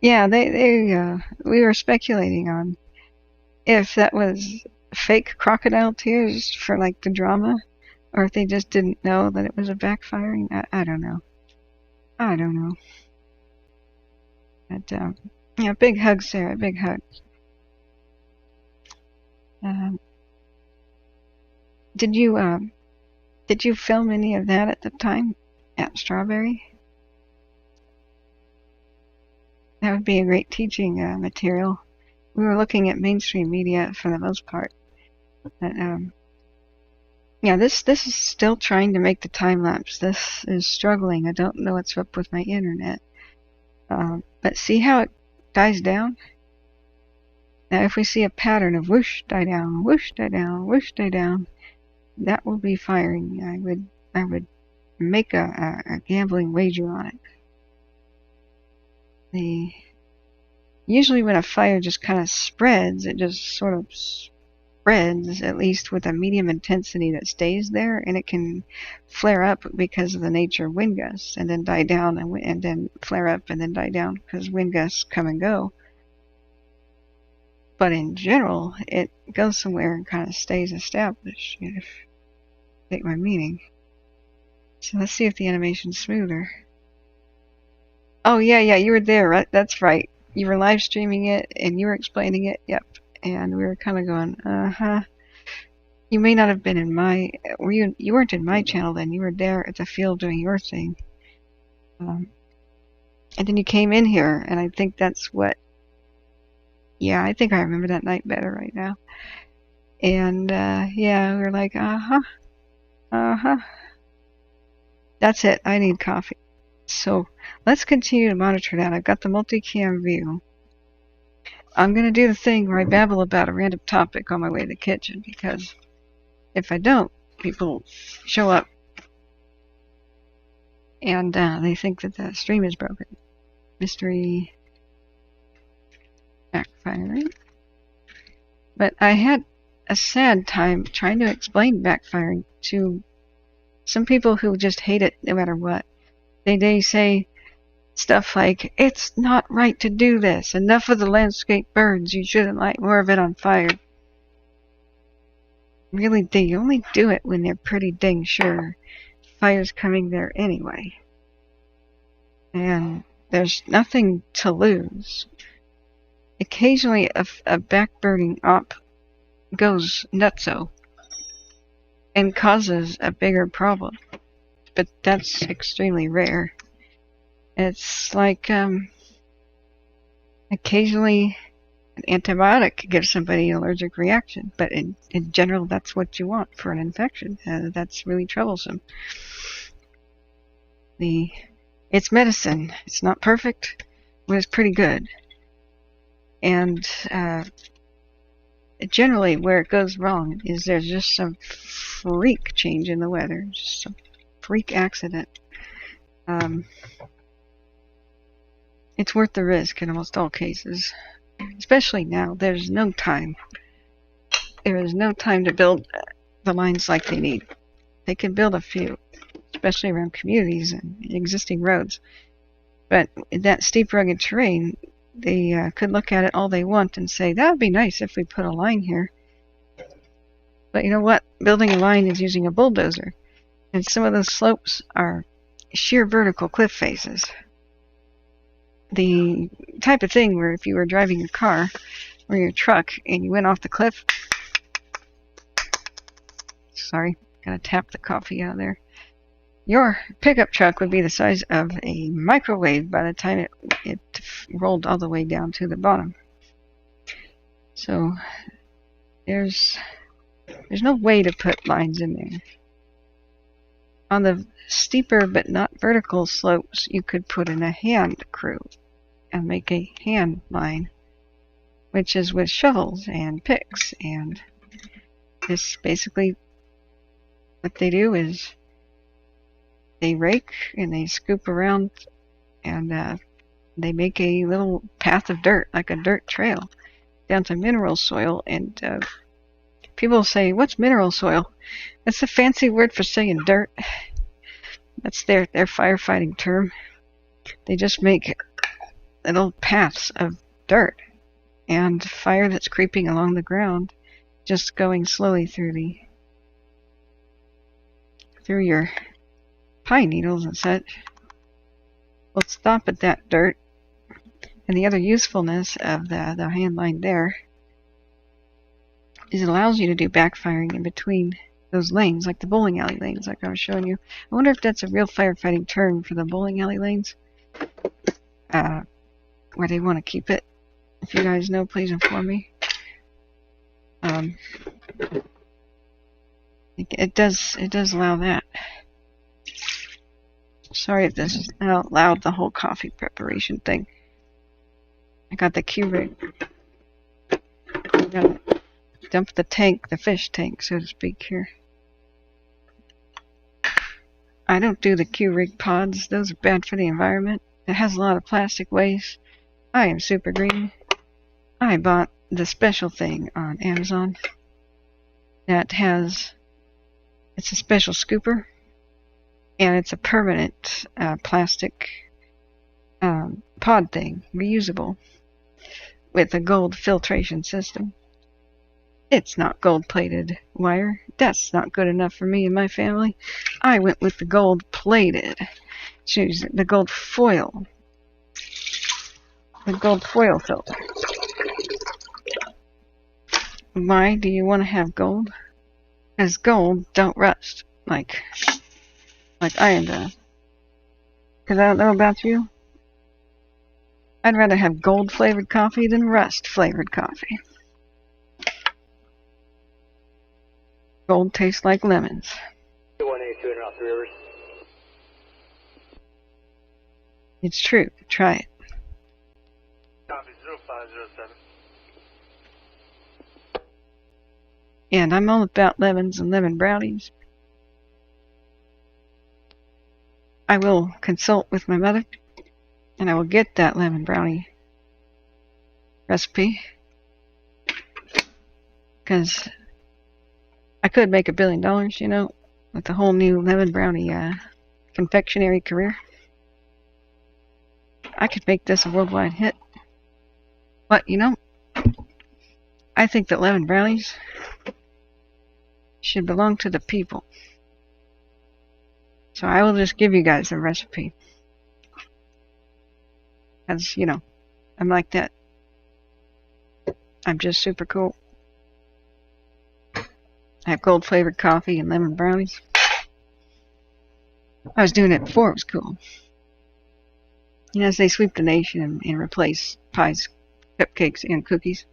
S1: Yeah, we were speculating on if that was fake crocodile tears for like the drama, or if they just didn't know that it was a backfiring. I don't know. But yeah, big hug, Sarah. Big hug. Did you film any of that at the time at Strawberry? That would be a great teaching material. We were looking at mainstream media for the most part. But, yeah, this is still trying to make the time lapse. This is struggling. I don't know what's up with my internet. But see how it dies down? Now, if we see a pattern of whoosh, die down, whoosh, die down, whoosh, die down, that will be firing. I would make a gambling wager on it. Usually when a fire just kind of spreads, it just sort of spreads, at least with a medium intensity that stays there, and it can flare up because of the nature of wind gusts, and then die down, and then flare up, and then die down because wind gusts come and go. But in general, it goes somewhere and kind of stays established, if you take my meaning. So let's see if the animation's smoother. Oh, yeah, you were there, right? That's right. You were live streaming it, and you were explaining it, yep. And we were kind of going, uh-huh. You may not have been in my... You weren't in my channel then. You were there at the field doing your thing. And then you came in here, and I think that's what... Yeah, I think I remember that night better right now. And, yeah, we were like, uh-huh. That's it. I need coffee. So let's continue to monitor that. I've got the multicam view. I'm going to do the thing where I babble about a random topic on my way to the kitchen, because if I don't, people show up and they think that the stream is broken. Mystery backfiring. But I had a sad time trying to explain backfiring to some people who just hate it no matter what. They say stuff like, it's not right to do this. Enough of the landscape burns. You shouldn't light more of it on fire. Really, they only do it when they're pretty dang sure fire's coming there anyway. And there's nothing to lose. Occasionally, a backburning op goes nutso and causes a bigger problem. But that's extremely rare. It's like occasionally an antibiotic gives somebody an allergic reaction, but in general that's what you want for an infection. That's really troublesome. It's medicine. It's not perfect, but it's pretty good. And generally where it goes wrong is there's just some freak change in the weather, just some freak accident. It's worth the risk in almost all cases. Especially now, there's no time. There is no time to build the lines like they need. They can build a few, especially around communities and existing roads. But in that steep, rugged terrain, they could look at it all they want and say, that would be nice if we put a line here. But you know what? Building a line is using a bulldozer. And some of those slopes are sheer vertical cliff faces. The type of thing where if you were driving your car or your truck and you went off the cliff, sorry, gotta tap the coffee out there. Your pickup truck would be the size of a microwave by the time it rolled all the way down to the bottom. So there's no way to put lines in there. On the steeper but not vertical slopes, you could put in a hand crew and make a hand line, which is with shovels and picks. And this basically, what they do is they rake and they scoop around and they make a little path of dirt, like a dirt trail, down to mineral soil. And people say, what's mineral soil? That's a fancy word for saying dirt. That's their firefighting term. They just make little paths of dirt and fire that's creeping along the ground, just going slowly through your pine needles and such. We'll stop at that dirt. And the other usefulness of the hand line there is it allows you to do backfiring in between those lanes, like the bowling alley lanes, like I was showing you. I wonder if that's a real firefighting term for the bowling alley lanes, where they want to keep it. If you guys know, please inform me. It does allow that. Sorry if this is out loud, the whole coffee preparation thing. I got the Q-rig. I'm gonna dump the tank, the fish tank, so to speak, here. I don't do the Q-rig pods. Those are bad for the environment. It has a lot of plastic waste. I am super green. I bought the special thing on Amazon that has, it's a special scooper, and it's a permanent plastic pod thing, reusable, with a gold filtration system. It's not gold-plated wire. That's not good enough for me and my family. I went with the gold-plated. Choose the gold foil. The gold foil filter. Why do you want to have gold? Because gold don't rust like iron does. Because I don't know about you. I'd rather have gold-flavored coffee than rust-flavored coffee. Gold tastes like lemons.
S9: 182 and off the rivers.
S1: It's true. Try it.
S9: Copy 0507.
S1: And I'm all about lemons and lemon brownies. I will consult with my mother, and I will get that lemon brownie recipe. Because I could make $1 billion, you know, with a whole new lemon brownie confectionery career. I could make this a worldwide hit. But, you know, I think that lemon brownies should belong to the people. So I will just give you guys a recipe. As, you know, I'm like that. I'm just super cool. I have gold flavored coffee and lemon brownies. I was doing it before it was cool. You know, as they sweep the nation and replace pies, cupcakes, and cookies.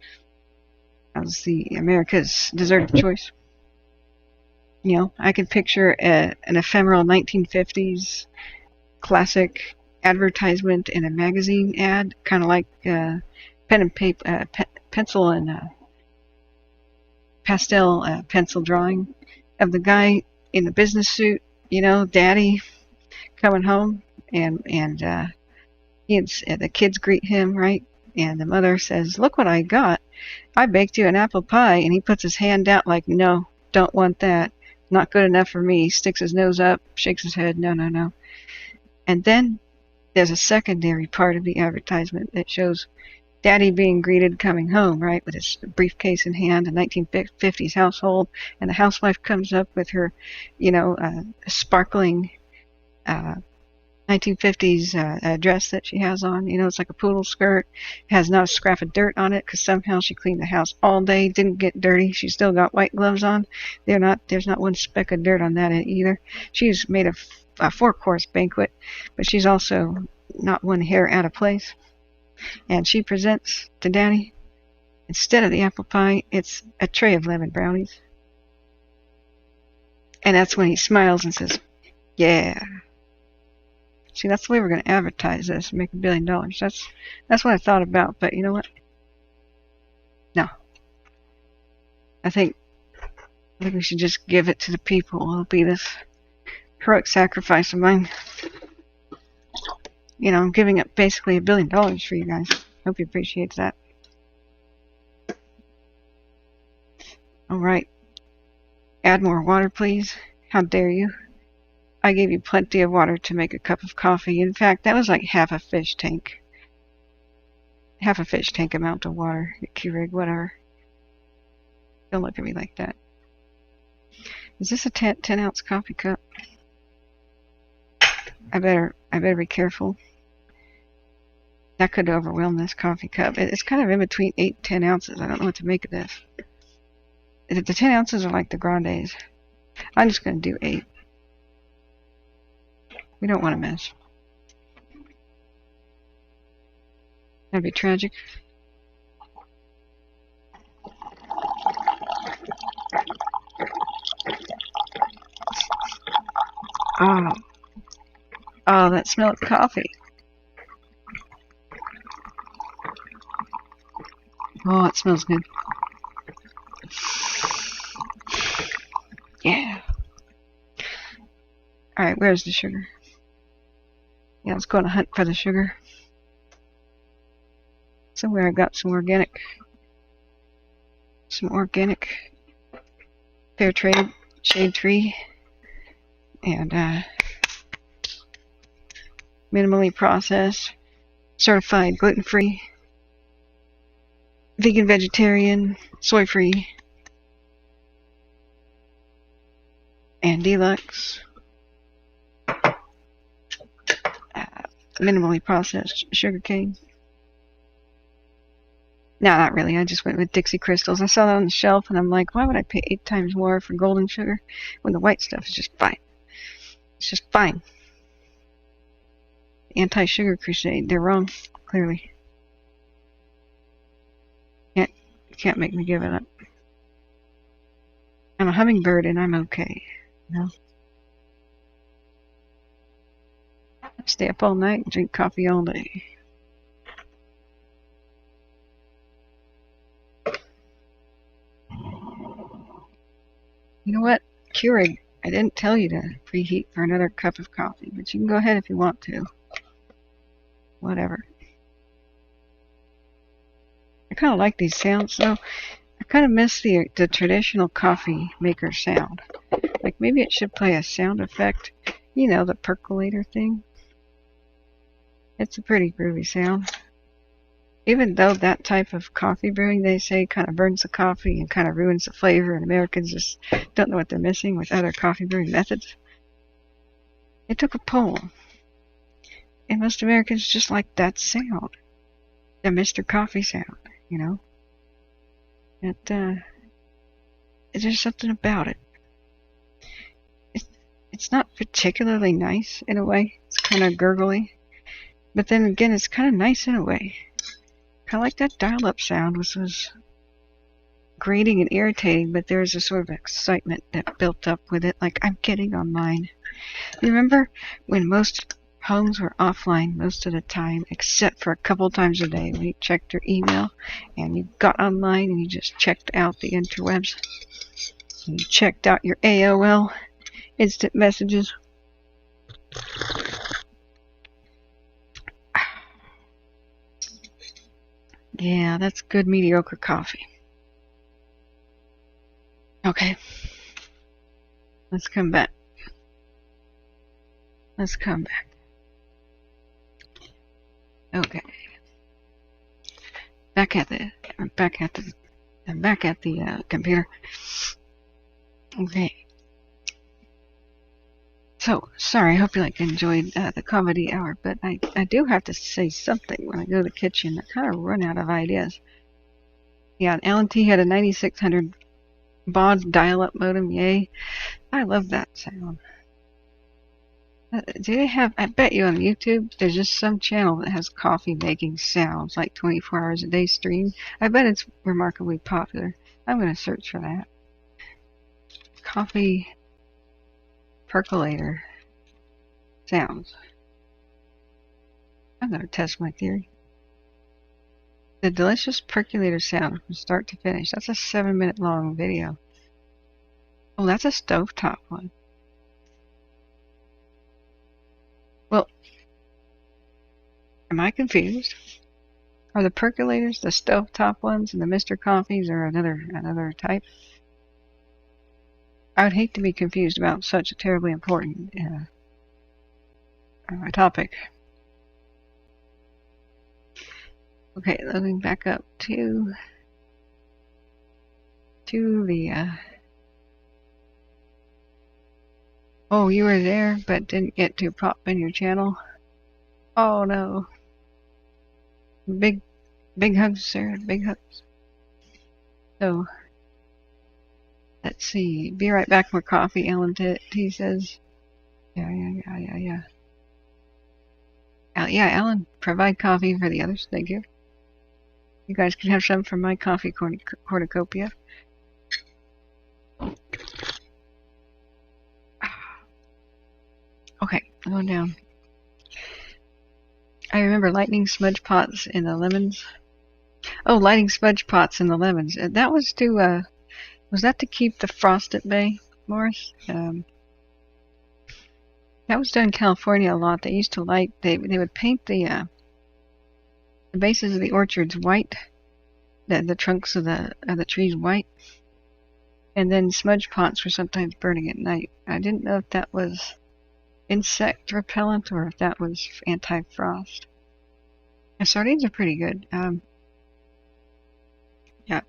S1: That was the America's dessert of choice. You know, I could picture an ephemeral 1950s classic advertisement in a magazine ad, kind of like pen and paper, pencil and pastel pencil drawing of the guy in the business suit, you know, daddy coming home, and the kids greet him, right? And the mother says, "Look what I got. I baked you an apple pie." And he puts his hand out like, "No, don't want that. Not good enough for me." He sticks his nose up, shakes his head, "No, no, no." And then there's a secondary part of the advertisement that shows Daddy being greeted coming home, right, with his briefcase in hand, a 1950s household, and the housewife comes up with her, you know, sparkling 1950s dress that she has on. You know, it's like a poodle skirt. It has not a scrap of dirt on it because somehow she cleaned the house all day, didn't get dirty. She's still got white gloves on. There's not one speck of dirt on that either. She's made a 4-course banquet, but she's also not one hair out of place. And she presents to Daddy, instead of the apple pie, it's a tray of lemon brownies. And that's when he smiles and says, "Yeah." See, that's the way we're going to advertise this and make $1 billion. That's what I thought about, but you know what? No. I think we should just give it to the people. It'll be this heroic sacrifice of mine. You know, I'm giving up basically $1 billion for you guys. Hope you appreciate that. Alright. Add more water, please. How dare you? I gave you plenty of water to make a cup of coffee. In fact, that was like half a fish tank. Half a fish tank amount of water. Keurig, whatever. Don't look at me like that. Is this a 10-ounce coffee cup? I better be careful. That could overwhelm this coffee cup. It's kind of in between 8 and 10 ounces. I don't know what to make of this. The 10 ounces are like the grandes. I'm just going to do 8. We don't want to mess. That'd be tragic. Oh, that smell of coffee. Oh, it smells good. Yeah. Alright, where's the sugar? Yeah, let's go on a hunt for the sugar. Somewhere I got some organic, fair trade, shade tree, and minimally processed, certified gluten-free, vegan, vegetarian, soy-free, and deluxe. Minimally processed sugarcane. No, not really. I just went with Dixie crystals. I saw that on the shelf, and I'm like, why would I pay 8 times more for golden sugar when the white stuff is just fine? It's just fine. Anti-sugar crusade. They're wrong, clearly. Can't make me give it up. I'm a hummingbird, and I'm okay. You know? Stay up all night and drink coffee all day. You know what? Keurig, I didn't tell you to preheat for another cup of coffee, but you can go ahead if you want to. Whatever. I kind of like these sounds, though. I kind of miss the traditional coffee maker sound. Like maybe it should play a sound effect. You know, the percolator thing. It's a pretty groovy sound. Even though that type of coffee brewing, they say, kind of burns the coffee and kind of ruins the flavor, and Americans just don't know what they're missing with other coffee brewing methods. They took a poll, and most Americans just like that sound. The Mr. Coffee sound, you know. There's just something about it. It's not particularly nice in a way. It's kind of gurgly. But then again, it's kind of nice in a way. Kind of like that dial-up sound, which was grating and irritating, but there's a sort of excitement that built up with it, like I'm getting online. You remember when most homes were offline most of the time, except for a couple times a day when you checked your email and you got online and you just checked out the interwebs and you checked out your AOL instant messages? Yeah, that's good mediocre coffee. Okay. Let's come back. Okay. Back at the computer. Okay. So, sorry, I hope you enjoyed the comedy hour, but I do have to say something when I go to the kitchen. I kind of run out of ideas. Yeah, Alan T had a 9600 baud dial-up modem, yay. I love that sound. Do they have, I bet you on YouTube, there's just some channel that has coffee making sounds, like 24 hours a day stream. I bet it's remarkably popular. I'm going to search for that. Coffee percolator sounds. I'm going to test my theory. The delicious percolator sound from start to finish. That's a 7-minute long video. Oh, that's a stovetop one. Well, am I confused? Are the percolators the stovetop ones and the Mr. Coffees are another type? I would hate to be confused about such a terribly important topic. Okay, loading back up to the oh, you were there but didn't get to pop in your channel. Oh no. Big hugs, Sarah, big hugs. So let's see. Be right back. More coffee, Alan T says. Yeah. Yeah, Alan, provide coffee for the others. Thank you. You guys can have some from my coffee cornucopia. Okay, going down. I remember lightning smudge pots in the lemons. Oh, lighting smudge pots in the lemons. That was to, was that to keep the frost at bay, Morris? That was done in California a lot. They used to light, they would paint the bases of the orchards white, the trunks of the trees white, and then smudge pots were sometimes burning at night. I didn't know if that was insect repellent or if that was anti-frost. And sardines are pretty good. Yeah.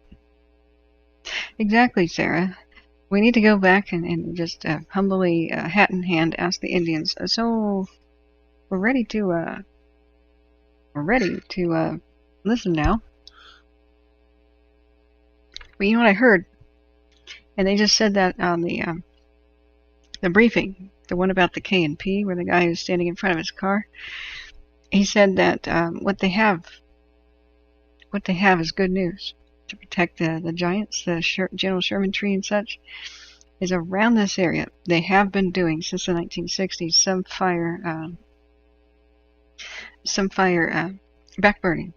S1: Exactly, Sarah. we need to go back and just humbly, hat in hand, ask the Indians. So we're ready to listen now. But you know what I heard, and they just said that on the briefing, the one about the K&P, where the guy was standing in front of his car. He said that what they have is good news to protect the giants, the General Sherman tree and such. Is around this area they have been doing since the 1960s some fire backburning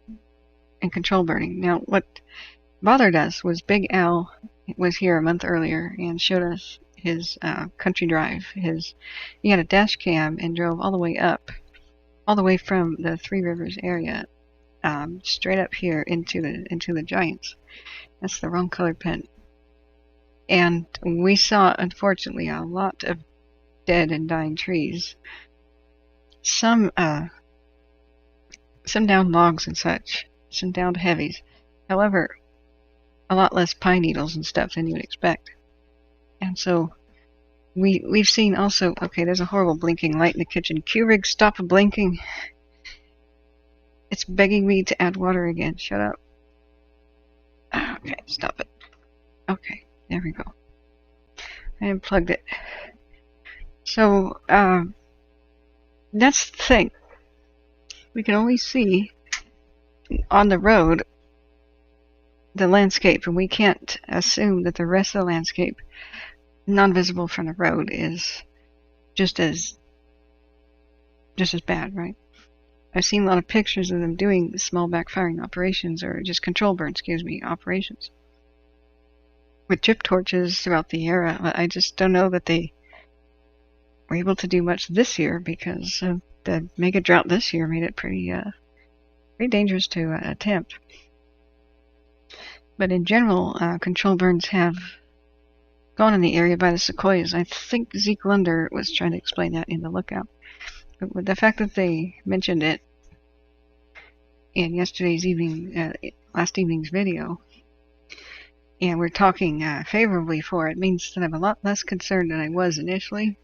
S1: and control burning. Now, what bothered us was Big Al was here a month earlier and showed us his country drive. He had a dash cam and drove all the way up, all the way from the Three Rivers area, straight up here into the giants. That's the wrong colored pen. And we saw, unfortunately, a lot of dead and dying trees. Some downed logs and such, some downed heavies. However, a lot less pine needles and stuff than you would expect. And so we've seen also, okay, there's a horrible blinking light in the kitchen. Keurig, stop blinking. It's begging me to add water again. Shut up. Okay, stop it. Okay, there we go. I unplugged it. So, that's the thing. We can only see on the road the landscape, and we can't assume that the rest of the landscape, non-visible from the road, is just as bad, right? I've seen a lot of pictures of them doing small backfiring operations, or just control burn, operations, with drip torches throughout the era. I just don't know that they were able to do much this year, because the mega drought this year made it pretty dangerous to attempt. But in general, control burns have gone in the area by the Sequoias. I think Zeke Lunder was trying to explain that in the lookout. But with the fact that they mentioned it in last evening's video, and we're talking favorably for it, means that I'm a lot less concerned than I was initially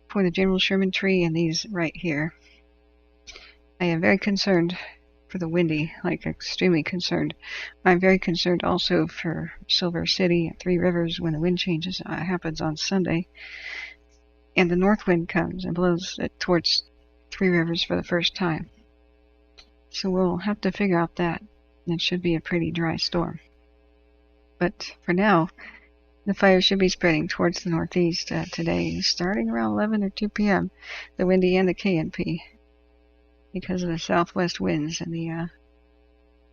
S1: for the General Sherman tree and these right here. I am very concerned for the Windy, like extremely concerned. I'm very concerned also for Silver City and Three Rivers when the wind changes happens on Sunday, and the north wind comes and blows it towards Three Rivers for the first time. So we'll have to figure out that. It should be a pretty dry storm. But for now, the fire should be spreading towards the northeast today, starting around 11 or 2 p.m. The Windy and the K&P, because of the southwest winds and the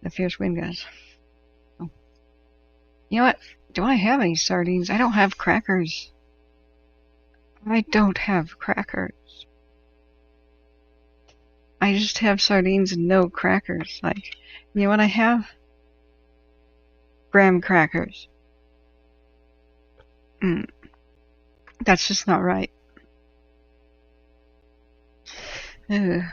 S1: fierce wind gusts. Oh. You know what? Do I have any sardines? I don't have crackers. I don't have crackers. I just have sardines and no crackers. Like, you know what I have? Graham crackers. That's just not right. Ugh.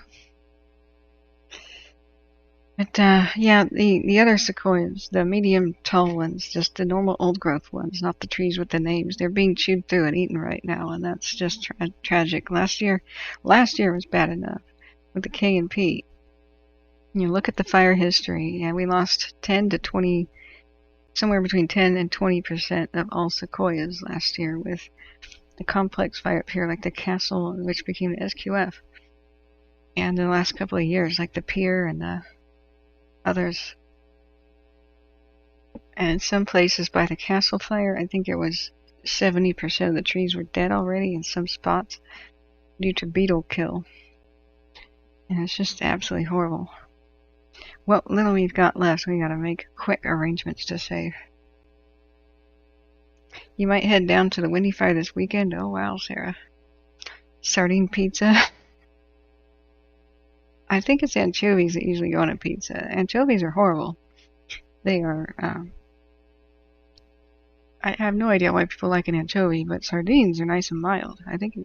S1: But, yeah, the other sequoias, the medium tall ones, just the normal old growth ones, not the trees with the names, they're being chewed through and eaten right now, and that's just tragic. Last year was bad enough with the K&P. You look at the fire history, and we lost 10 to 20, somewhere between 10 and 20% of all sequoias last year with the complex fire up here, like the Castle, which became the SQF. And the last couple of years, like the Pier and the others. And in some places by the Castle fire, I think it was 70% of the trees were dead already in some spots due to beetle kill. And it's just absolutely horrible. What little we've got left, we gotta make quick arrangements to save. You might head down to the Windy Fire this weekend. Oh wow, Sarah. Sardine pizza. I think it's anchovies that usually go on a pizza. Anchovies are horrible. They are, I have no idea why people like an anchovy, but sardines are nice and mild. I think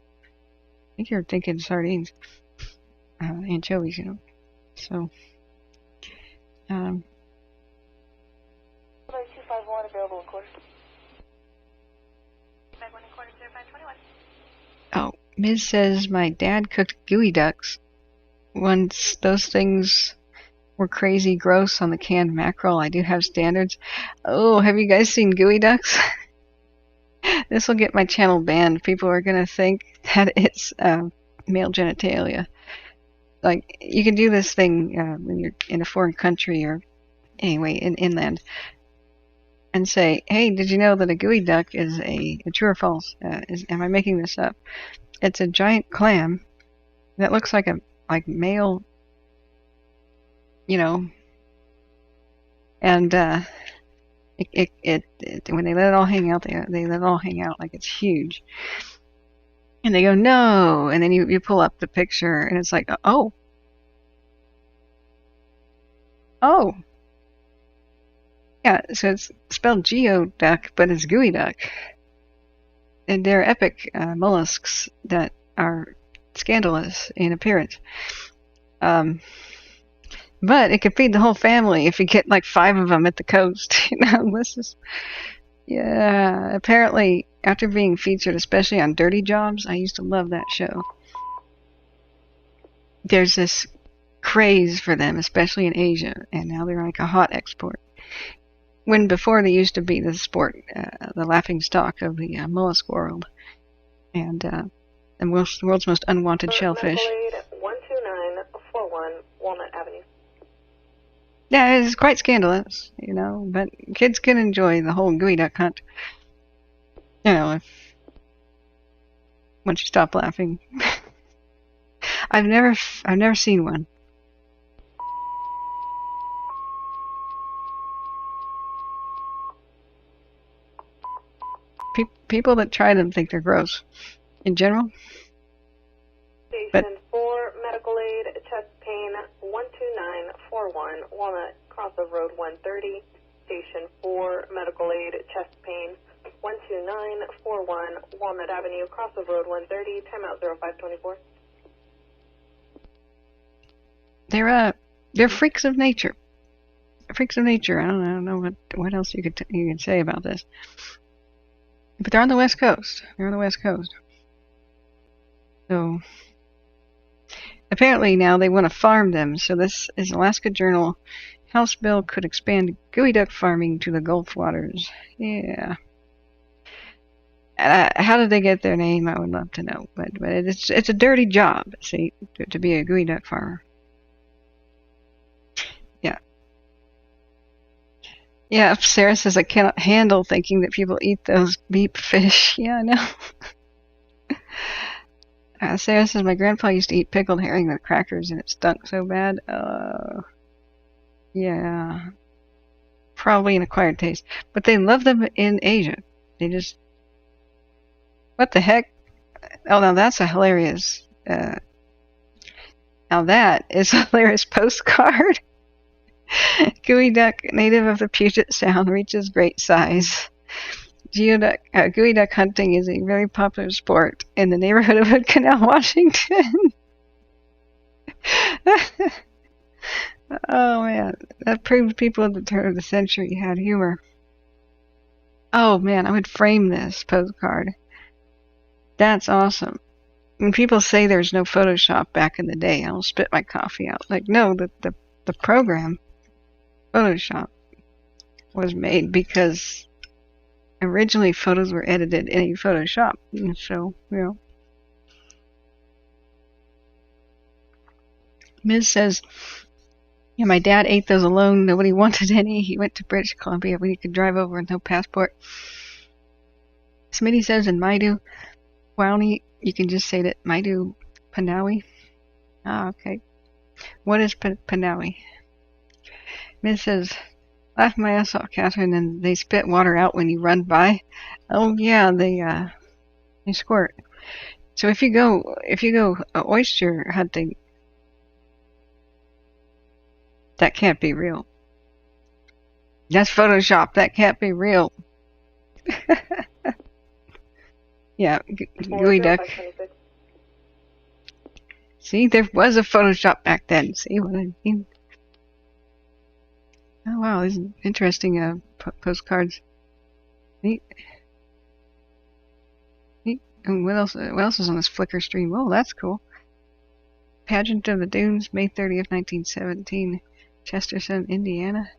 S1: you're thinking sardines. Anchovies, you know. So,
S2: 251 available, of course.
S1: Ms. says my dad cooked gooey ducks once. Those things were crazy gross on the canned mackerel. I do have standards. Oh, have you guys seen gooey ducks? This will get my channel banned. People are going to think that it's male genitalia. Like, you can do this thing when you're in a foreign country or anyway, in inland, and say, hey, did you know that a gooey duck is a true or false? Am I making this up? It's a giant clam that looks like a male, you know, and when they let it all hang out, they let it all hang out like it's huge. And they go, no, and then you pull up the picture and it's like, oh, yeah, so it's spelled geoduck, but it's gooey duck. And they're epic mollusks that are scandalous in appearance. But it could feed the whole family if you get like 5 of them at the coast. You know, this is, yeah. Apparently, after being featured, especially on Dirty Jobs, I used to love that show. There's this craze for them, especially in Asia, and now they're like a hot export. When before they used to be the sport, the laughing stock of the mollusk world, and the world's most unwanted shellfish.
S4: 12941 Walnut Avenue.
S1: Yeah, it's quite scandalous, you know, but kids can enjoy the whole gooey duck hunt. You know, once you stop laughing. I've never seen one. People that try them think they're gross, in general.
S4: Station 4, medical aid, chest pain, 12941, Walnut, cross of Road 130. Station 4, medical aid, chest pain, 12941, Walnut Avenue, cross of Road 130, timeout 0524.
S1: They're freaks of nature. Freaks of nature. I don't know what else you could say about this. But they're on the West Coast. So apparently now they want to farm them. So this is Alaska Journal. House bill could expand gooey duck farming to the Gulf waters. Yeah. How did they get their name? I would love to know. But it's a dirty job, see, to be a gooey duck farmer. Yeah. Yeah, Sarah says, I cannot handle thinking that people eat those beep fish. Yeah, I know. Sarah says, my grandpa used to eat pickled herring with crackers and it stunk so bad. Yeah. Probably an acquired taste. But they love them in Asia. They just... What the heck? Oh, now that's a hilarious... Now that is a hilarious postcard. Gooey duck, native of the Puget Sound, reaches great size. Gooey duck hunting is a very popular sport in the neighborhood of Hood Canal, Washington. Oh man, that proved people at the turn of the century had humor. Oh man, I would frame this postcard. That's awesome. When people say there's no Photoshop back in the day, I'll spit my coffee out. Like, no, the program Photoshop was made because originally photos were edited in a Photoshop. And so, you know. Ms. says, yeah, my dad ate those alone. Nobody wanted any. He went to British Columbia when he could drive over with no passport. Smitty says in Maidu, Wowney, you can just say that Maidu Panawi. Ah, okay. What is Panawi? Ms. says, laugh my ass off, Kathryn, and they spit water out when you run by. Oh yeah, they squirt. So if you go oyster hunting, that can't be real. That's Photoshop. That can't be real. Yeah, gooey duck. See, there was a Photoshop back then. See what I mean? Oh wow, these are interesting postcards. Neat. And what else? What else is on this Flickr stream? Oh, that's cool. Pageant of the Dunes, May 30th, 1917, Chesterton, Indiana.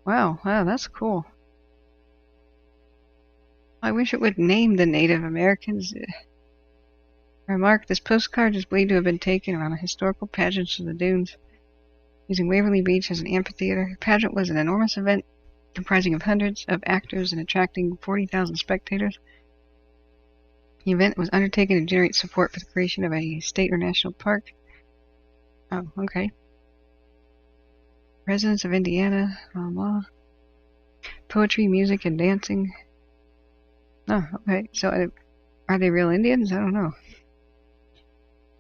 S1: Wow, that's cool. I wish it would name the Native Americans. Remark, this postcard is believed to have been taken around the historical pageants of the dunes, using Waverly Beach as an amphitheater. The pageant was an enormous event comprising of hundreds of actors and attracting 40,000 spectators. The event was undertaken to generate support for the creation of a state or national park. Oh, okay. Residents of Indiana, blah, blah. Poetry, music, and dancing. Oh, okay. So, are they real Indians? I don't know.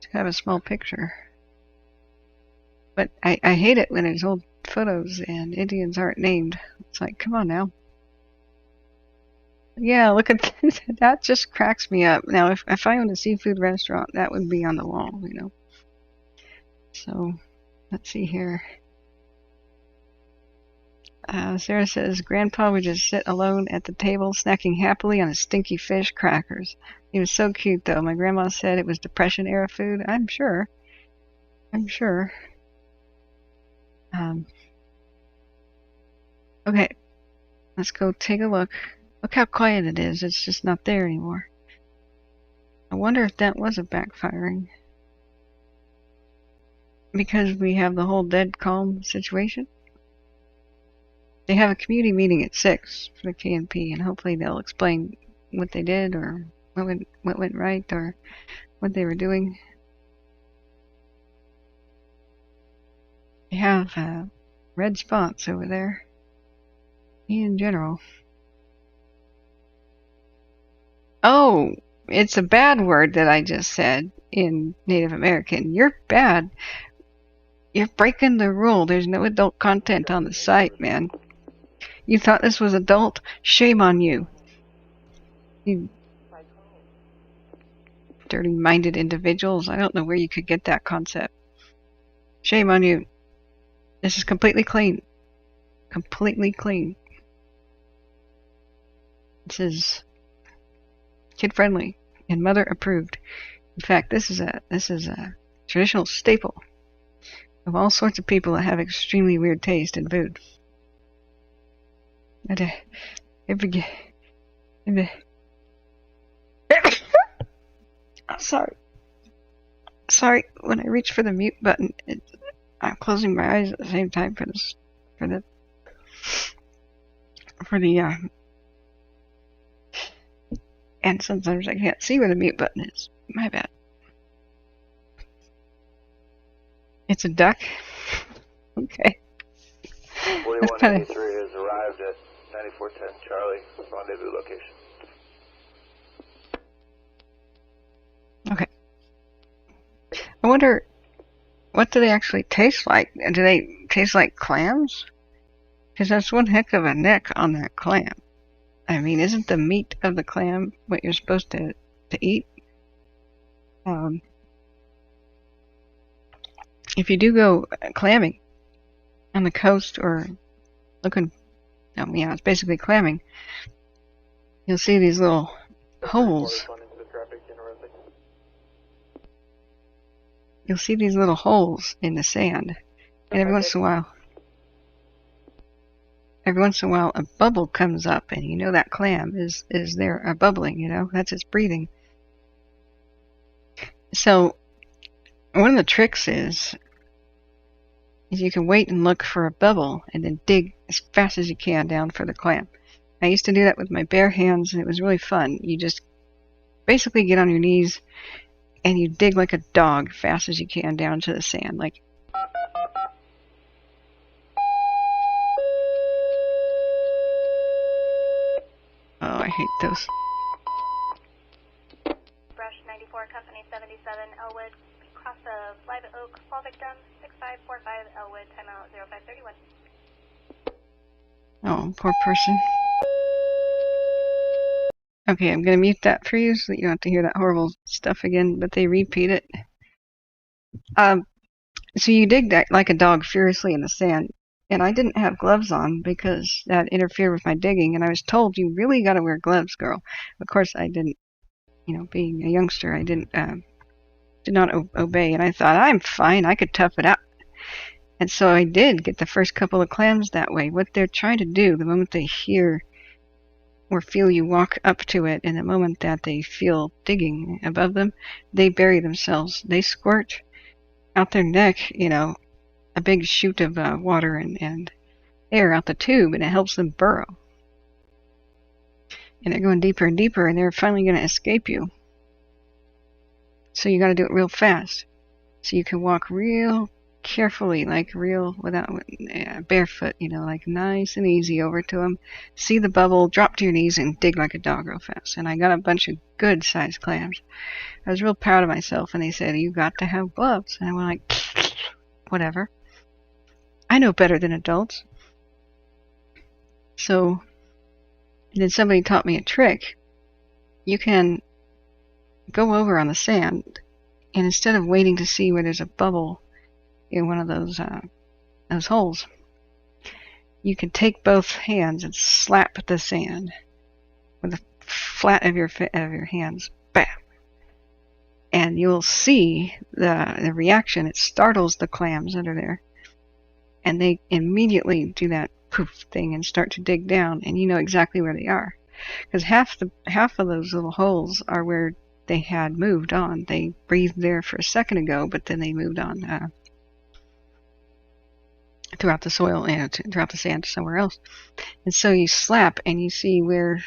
S1: Just have a small picture. But I hate it when there's old photos and Indians aren't named. It's like, come on now. Yeah, look at that. Just cracks me up. Now, if I owned a seafood restaurant, that would be on the wall, you know. So, let's see here. Sarah says, Grandpa would just sit alone at the table, snacking happily on his stinky fish crackers. He was so cute, though. My grandma said it was Depression-era food. I'm sure. Okay, let's go take a look. Look how quiet it is. It's just not there anymore. I wonder if that was a backfiring. Because we have the whole dead calm situation. They have a community meeting at 6 for the K&P, and hopefully they'll explain what they did or what went right or what they were doing. They have red spots over there in general. Oh, it's a bad word that I just said in Native American. You're bad. You're breaking the rule. There's no adult content on the site, man. You thought this was adult? Shame on you. You dirty-minded individuals. I don't know where you could get that concept. Shame on you. This is completely clean. Completely clean. This is kid-friendly and mother-approved. In fact, this is a traditional staple of all sorts of people that have extremely weird taste in food. Sorry, when I reach for the mute button, I'm closing my eyes at the same time for the and sometimes I can't see where the mute button is. My bad. It's a duck? Okay.
S9: 4183 has arrived at 9410 Charlie, rendezvous location.
S1: Okay. I wonder, what do they actually taste like? Do they taste like clams? Because that's one heck of a neck on that clam. I mean, isn't the meat of the clam what you're supposed to eat? If you do go clamming on the coast or looking, it's basically clamming, you'll see these little holes. You'll see these little holes in the sand, and every once in a while a bubble comes up, and you know that clam is there bubbling, that's its breathing. So one of the tricks is you can wait and look for a bubble and then dig as fast as you can down for the clam. I used to do that with my bare hands, and it was really fun. You just basically get on your knees and you dig like a dog fast as you can down to the sand. Like, oh, I hate those.
S2: Brush 94, Company 77, Elwood. Cross of Live Oak, fall victim, 6545 Elwood, timeout 0531.
S1: Oh, poor person. Okay, I'm going to mute that for you so that you don't have to hear that horrible stuff again, but they repeat it. So you dig that like a dog furiously in the sand, and I didn't have gloves on because that interfered with my digging, and I was told, you really got to wear gloves, girl. Of course, I didn't, being a youngster, I did not obey, and I thought, I'm fine, I could tough it out. And so I did get the first couple of clams that way. What they're trying to do, the moment they hear or feel you walk up to it, and the moment that they feel digging above them, they bury themselves. They squirt out their neck, a big chute of water and air out the tube, and it helps them burrow. And they're going deeper and deeper, and they're finally going to escape you. So you got to do it real fast. So you can walk real carefully, without barefoot, like nice and easy over to them. See the bubble, drop to your knees, and dig like a dog real fast. And I got a bunch of good-sized clams. I was real proud of myself, and they said, you got to have gloves. And I went like, whatever. I know better than adults. So then somebody taught me a trick. You can go over on the sand, and instead of waiting to see where there's a bubble in one of those holes, you can take both hands and slap the sand with the flat of your hands, bam, and you'll see the reaction. It startles the clams under there, and they immediately do that poof thing and start to dig down, and you know exactly where they are, because half of those little holes are where they had moved on. They breathed there for a second ago, but then they moved on throughout the soil and throughout the sand somewhere else. And so you slap and you see where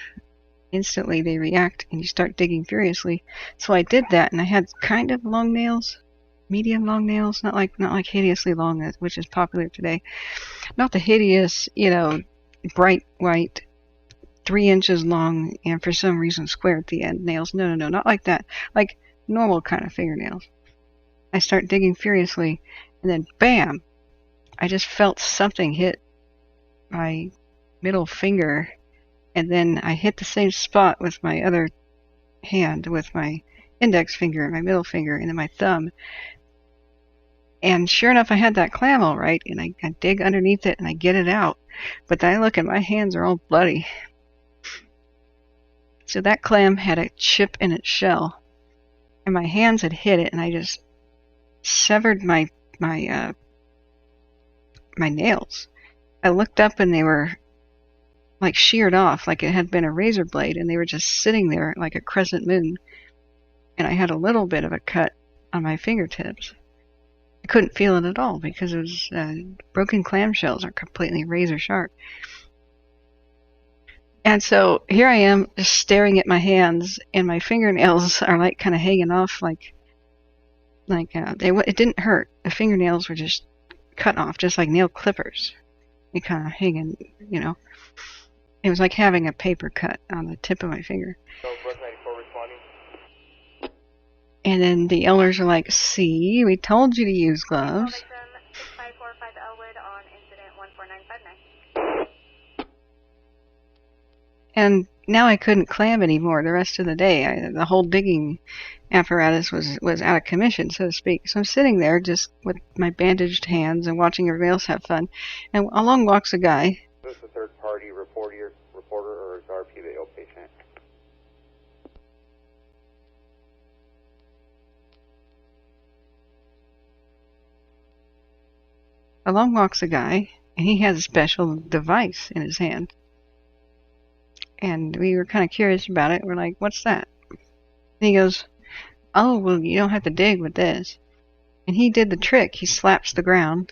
S1: instantly they react, and you start digging furiously. So I did that, and I had kind of long nails, medium long nails, not like hideously long, which is popular today. Not the hideous, bright white, 3 inches long, and for some reason square at the end nails. No, not like that. Like normal kind of fingernails. I start digging furiously, and then bam! I just felt something hit my middle finger, and then I hit the same spot with my other hand, with my index finger, my middle finger, and then my thumb. And sure enough, I had that clam all right, and I dig underneath it, and I get it out. But then I look, and my hands are all bloody. So that clam had a chip in its shell, and my hands had hit it, and I just severed my nails. I looked up, and they were like sheared off, like it had been a razor blade, and they were just sitting there like a crescent moon. And I had a little bit of a cut on my fingertips. I couldn't feel it at all because it was broken clamshells are completely razor sharp. And so here I am just staring at my hands, and my fingernails are like kind of hanging off, it didn't hurt. The fingernails were just cut off, just like nail clippers. They kind of hanging, It was like having a paper cut on the tip of my finger. And then the elders are like, see, we told you to use gloves.
S2: 6545 Elwood on incident 14959.
S1: And now I couldn't clam anymore the rest of the day. The whole digging apparatus was out of commission, so to speak. So I'm sitting there just with my bandaged hands and watching everybody else have fun. And along walks a guy.
S10: Is this a third-party reporter or is RPVO patient?
S1: Along walks a guy, and he has a special device in his hand. And we were kind of curious about it. We're like, what's that? And he goes, oh, well, you don't have to dig with this. And he did the trick. He slaps the ground,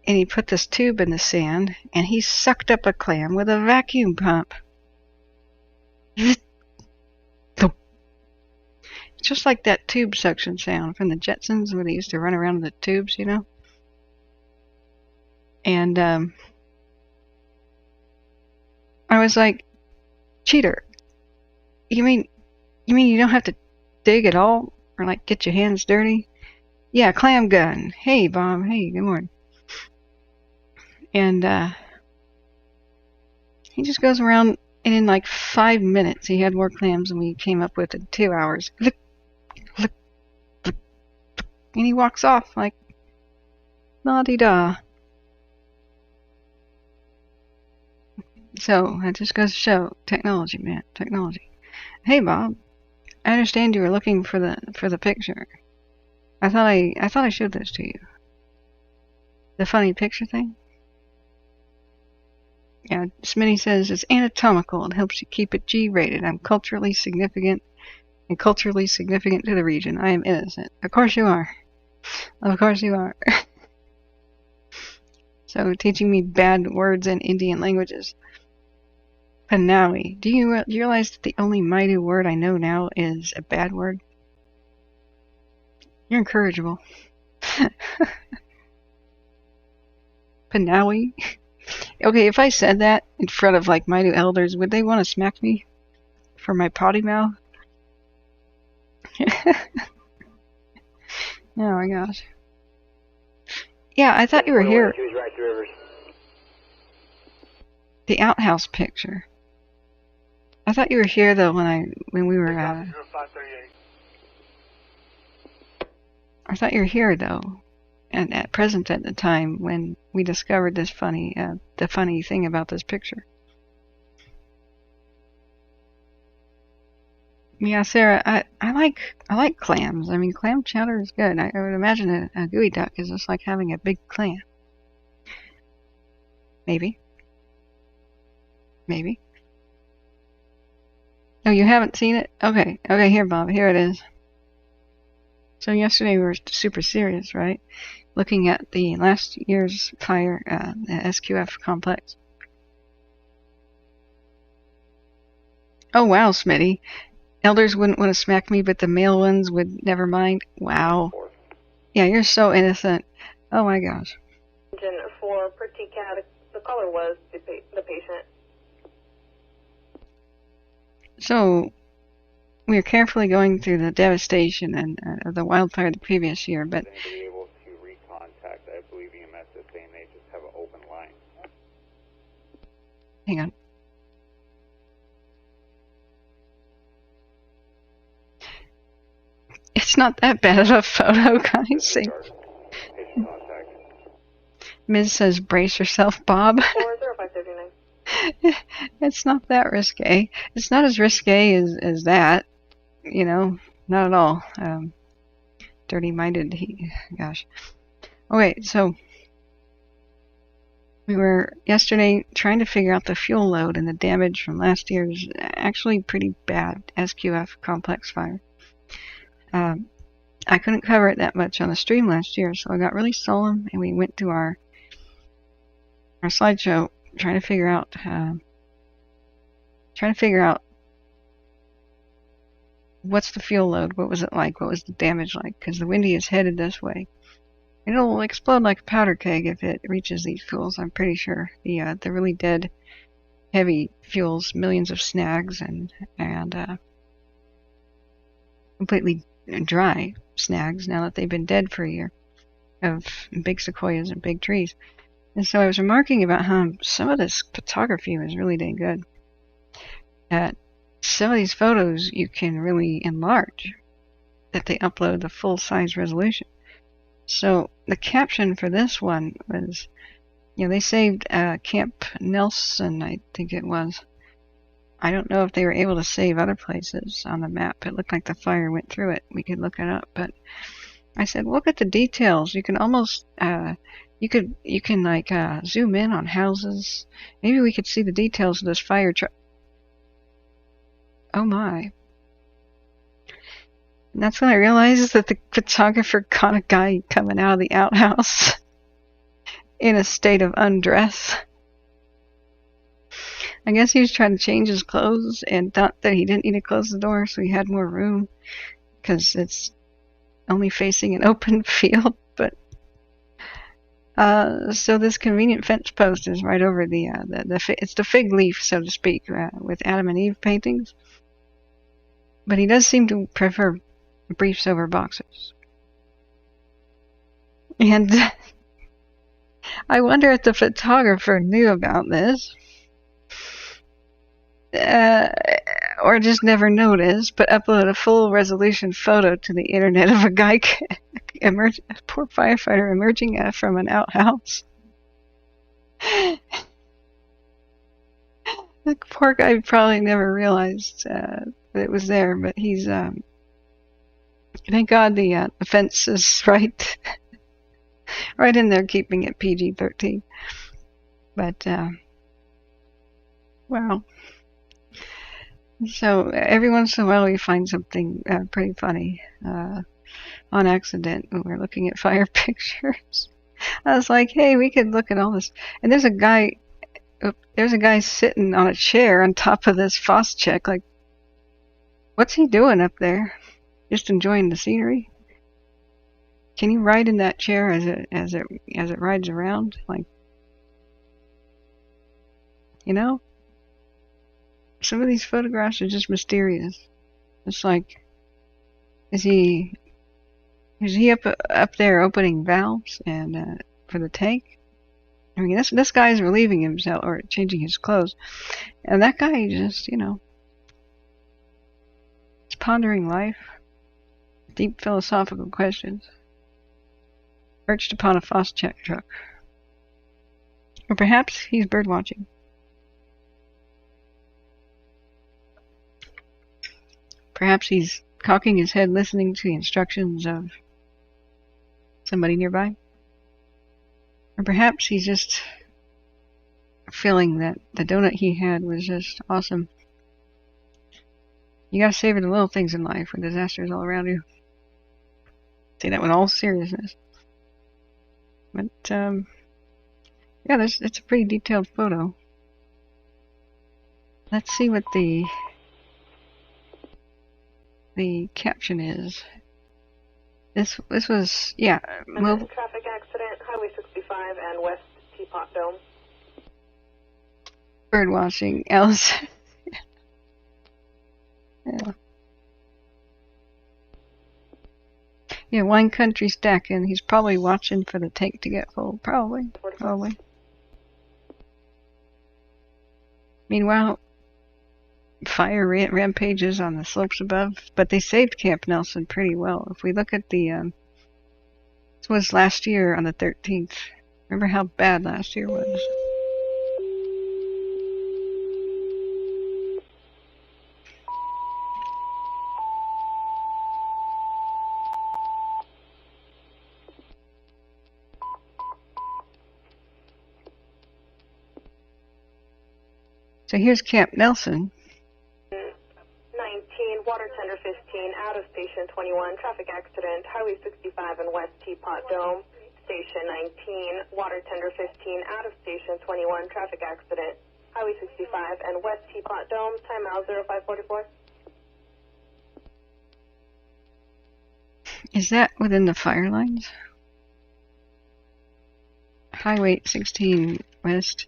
S1: and he put this tube in the sand, and he sucked up a clam with a vacuum pump. Just like that tube suction sound from the Jetsons where they used to run around with the tubes, And I was like, cheater, you mean you don't have to dig at all or like get your hands dirty? Yeah, clam gun. Hey, Bob. Hey, good morning. And he just goes around, and in like 5 minutes he had more clams than we came up with in 2 hours. Look, look, look, look. And he walks off like la-di-da. So that just goes to show technology, man. Technology. Hey, Bob. I understand you were looking for the picture. I thought I showed this to you. The funny picture thing? Yeah, Smitty says it's anatomical and helps you keep it G-rated. I'm culturally significant and culturally significant to the region. I am innocent. Of course you are. Of course you are. So, teaching me bad words in Indian languages. Panawi. Do you realize that the only Maidu word I know now is a bad word? You're incorrigible. Panawi. Okay, if I said that in front of like Maidu elders, would they want to smack me for my potty mouth? Oh my gosh. Yeah, I thought you were here. The outhouse picture. I thought you were here though when we were at it. I thought you were here though, and present at the time when we discovered this the funny thing about this picture. Yeah, Sarah, I like clams. I mean, clam chowder is good. I would imagine a gooey duck is just like having a big clam. Maybe. No, you haven't seen it? Okay, here, Bob. Here it is. So yesterday we were super serious, right? Looking at the last year's fire, the SQF complex. Oh, wow, Smitty. Elders wouldn't want to smack me, but the male ones would never mind. Wow. Yeah, you're so innocent. Oh my gosh.
S4: For Pretty Cat, the caller was the patient.
S1: So, we are carefully going through the devastation and the wildfire the previous year, but...
S10: Be able to recontact, I believe EMS is saying they just have an open line.
S1: Hang on. It's not that bad of a photo, guys. Ms. says, brace yourself, Bob.
S4: 40559.
S1: It's not that risque. It's not as risque as that. You know, not at all. Dirty-minded, gosh. Okay, so we were yesterday trying to figure out the fuel load and the damage from last year's actually pretty bad SQF complex fire. I couldn't cover it that much on the stream last year, so I got really solemn and we went through our slideshow trying to figure out what's the fuel load, what was it like, what was the damage like, because the Windy is headed this way. It'll explode like a powder keg if it reaches these fuels, I'm pretty sure. The really dead, heavy fuels, millions of snags and completely dry snags now that they've been dead for a year of big sequoias and big trees. And so I was remarking about how some of this photography was really dang good. Some of these photos you can really enlarge, that they upload the full-size resolution. So the caption for this one was, they saved Camp Nelson, I think it was. I don't know if they were able to save other places on the map. It looked like the fire went through it. We could look it up, but I said, look at the details. You can almost, you can like zoom in on houses. Maybe we could see the details of this fire truck. Oh my. And that's when I realized that the photographer caught a guy coming out of the outhouse in a state of undress. I guess he was trying to change his clothes and thought that he didn't need to close the door so he had more room because it's only facing an open field. But so this convenient fence post is right over it's the fig leaf, so to speak, with Adam and Eve paintings. But he does seem to prefer briefs over boxers. And I wonder if the photographer knew about this. Or just never noticed, but upload a full resolution photo to the internet of a guy, a poor firefighter emerging from an outhouse. The poor guy probably never realized that it was there, but he's thank God the fence is right right in there, keeping it PG-13. But wow. So every once in a while we find something pretty funny on accident when we're looking at fire pictures. I was like, hey, we could look at all this. And there's a guy sitting on a chair on top of this Foss check. Like, what's he doing up there? Just enjoying the scenery? Can you ride in that chair as it rides around? Like, you know? Some of these photographs are just mysterious. It's like, is he up there opening valves and for the tank? I mean, this guy's relieving himself or changing his clothes, and that guy just, you know, is pondering life, deep philosophical questions, perched upon a Foss check truck, or perhaps he's bird watching. Perhaps he's cocking his head listening to the instructions of somebody nearby. Or perhaps he's just feeling that the donut he had was just awesome. You gotta savor the little things in life when disasters all around you. Say that with all seriousness. But, yeah, it's a pretty detailed photo. Let's see what the caption is. This was, yeah.
S4: Traffic accident, Highway 65 and West Teapot Dome.
S1: Bird watching, Alice. Yeah. Yeah, wine country stacking. He's probably watching for the tank to get full. Probably. Meanwhile, fire rampages on the slopes above, but they saved Camp Nelson pretty well. If we look at this was last year on the 13th. Remember how bad last year was? So here's Camp Nelson.
S4: 19, water tender 15, out of station 21, traffic accident, Highway 65 and West Teapot Dome, station 19, water tender 15, out of station 21, traffic accident, Highway 65 and West Teapot Dome, timeout 0544.
S1: Is that within the fire lines? Highway 16, West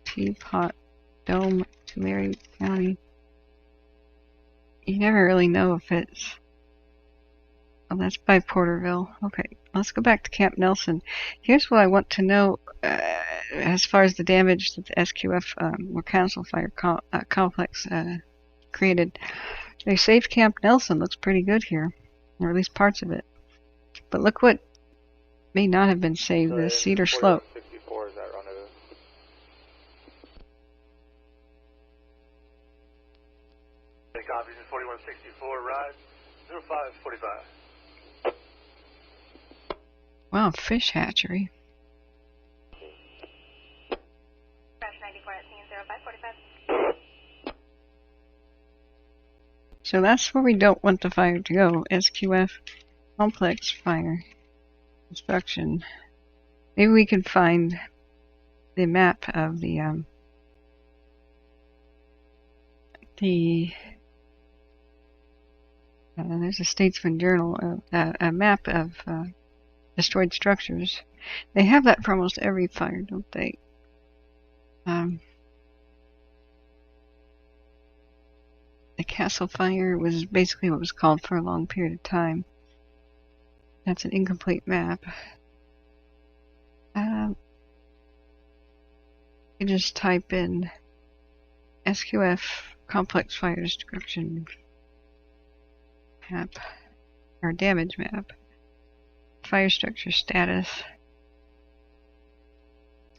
S1: Teapot Dome, Tulare County. You never really know if it's... Oh, that's by Porterville. Okay, let's go back to Camp Nelson. Here's what I want to know as far as the damage that the SQF or Council Fire Complex created. They saved Camp Nelson. Looks pretty good here, or at least parts of it. But look what may not have been saved, the Cedar Slope.
S9: 64 is that rendezvous? Copies in 4164, ride 0545.
S1: Wow, fish hatchery.
S2: Crash 94 at scene 0545.
S1: So that's where we don't want the fire to go. SQF Complex Fire Inspection. Maybe we can find the map of the there's a Statesman Journal, a map of destroyed structures. They have that for almost every fire, don't they? The Castle Fire was basically what was called for a long period of time. That's an incomplete map. You just type in SQF Complex Fire Destruction map, or damage map, fire structure status.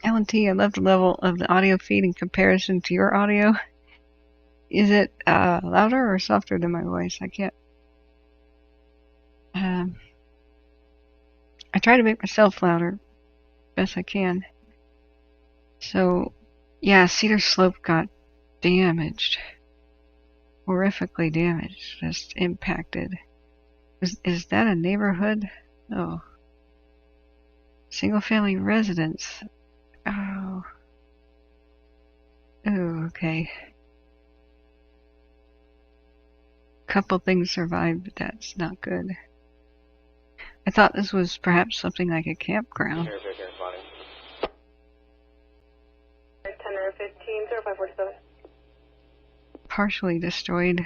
S1: L&T, I love the level of the audio feed in comparison to your audio. Is it louder or softer than my voice? I can't. I try to make myself louder best I can. So, yeah, Cedar Slope got damaged. Horrifically damaged. Just impacted. Is that a neighborhood? Oh. Single family residence. Oh. Oh, okay. Couple things survived, but that's not good. I thought this was perhaps something like a campground.
S4: 10-15-0547.
S1: Partially destroyed.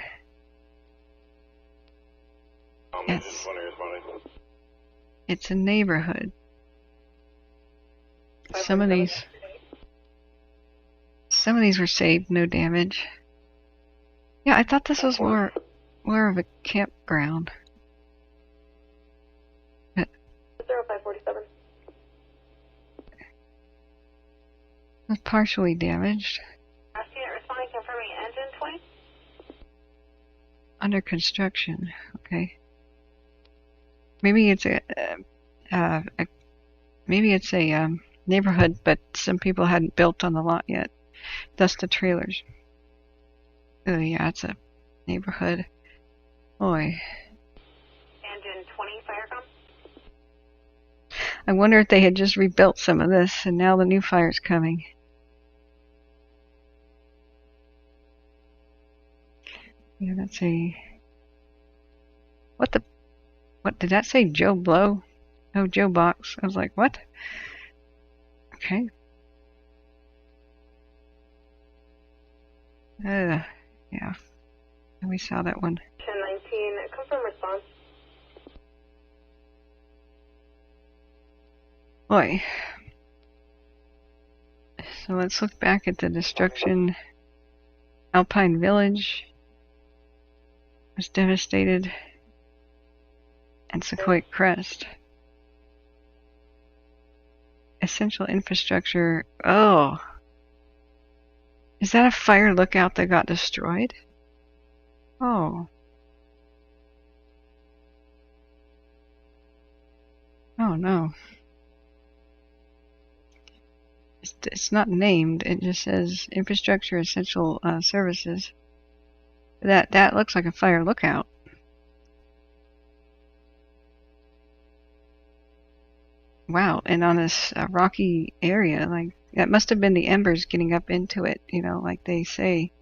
S1: It's a neighborhood. Some of these were saved, no damage. Yeah, I thought this was more of a campground.
S4: 0547.
S1: It was partially damaged.
S2: Last unit responding, confirming engine 20.
S1: Under construction. Okay. Maybe it's a neighborhood, but some people hadn't built on the lot yet. Thus the trailers. Oh yeah, it's a neighborhood. Boy.
S2: Engine 20, Firecom.
S1: I wonder if they had just rebuilt some of this and now the new fire's coming. Yeah, that's a... What did that say? Joe Blow? Oh, Joe Box. I was like, what? Okay. Yeah. We saw that one.
S4: 1019, confirm response.
S1: Boy. So let's look back at the destruction. Alpine Village was devastated. And Sequoia Crest. Essential infrastructure. Oh. Is that a fire lookout that got destroyed? Oh. Oh no. It's not named. It just says infrastructure essential services. That looks like a fire lookout. Wow, and on this rocky area, like that must have been the embers getting up into it, like they say,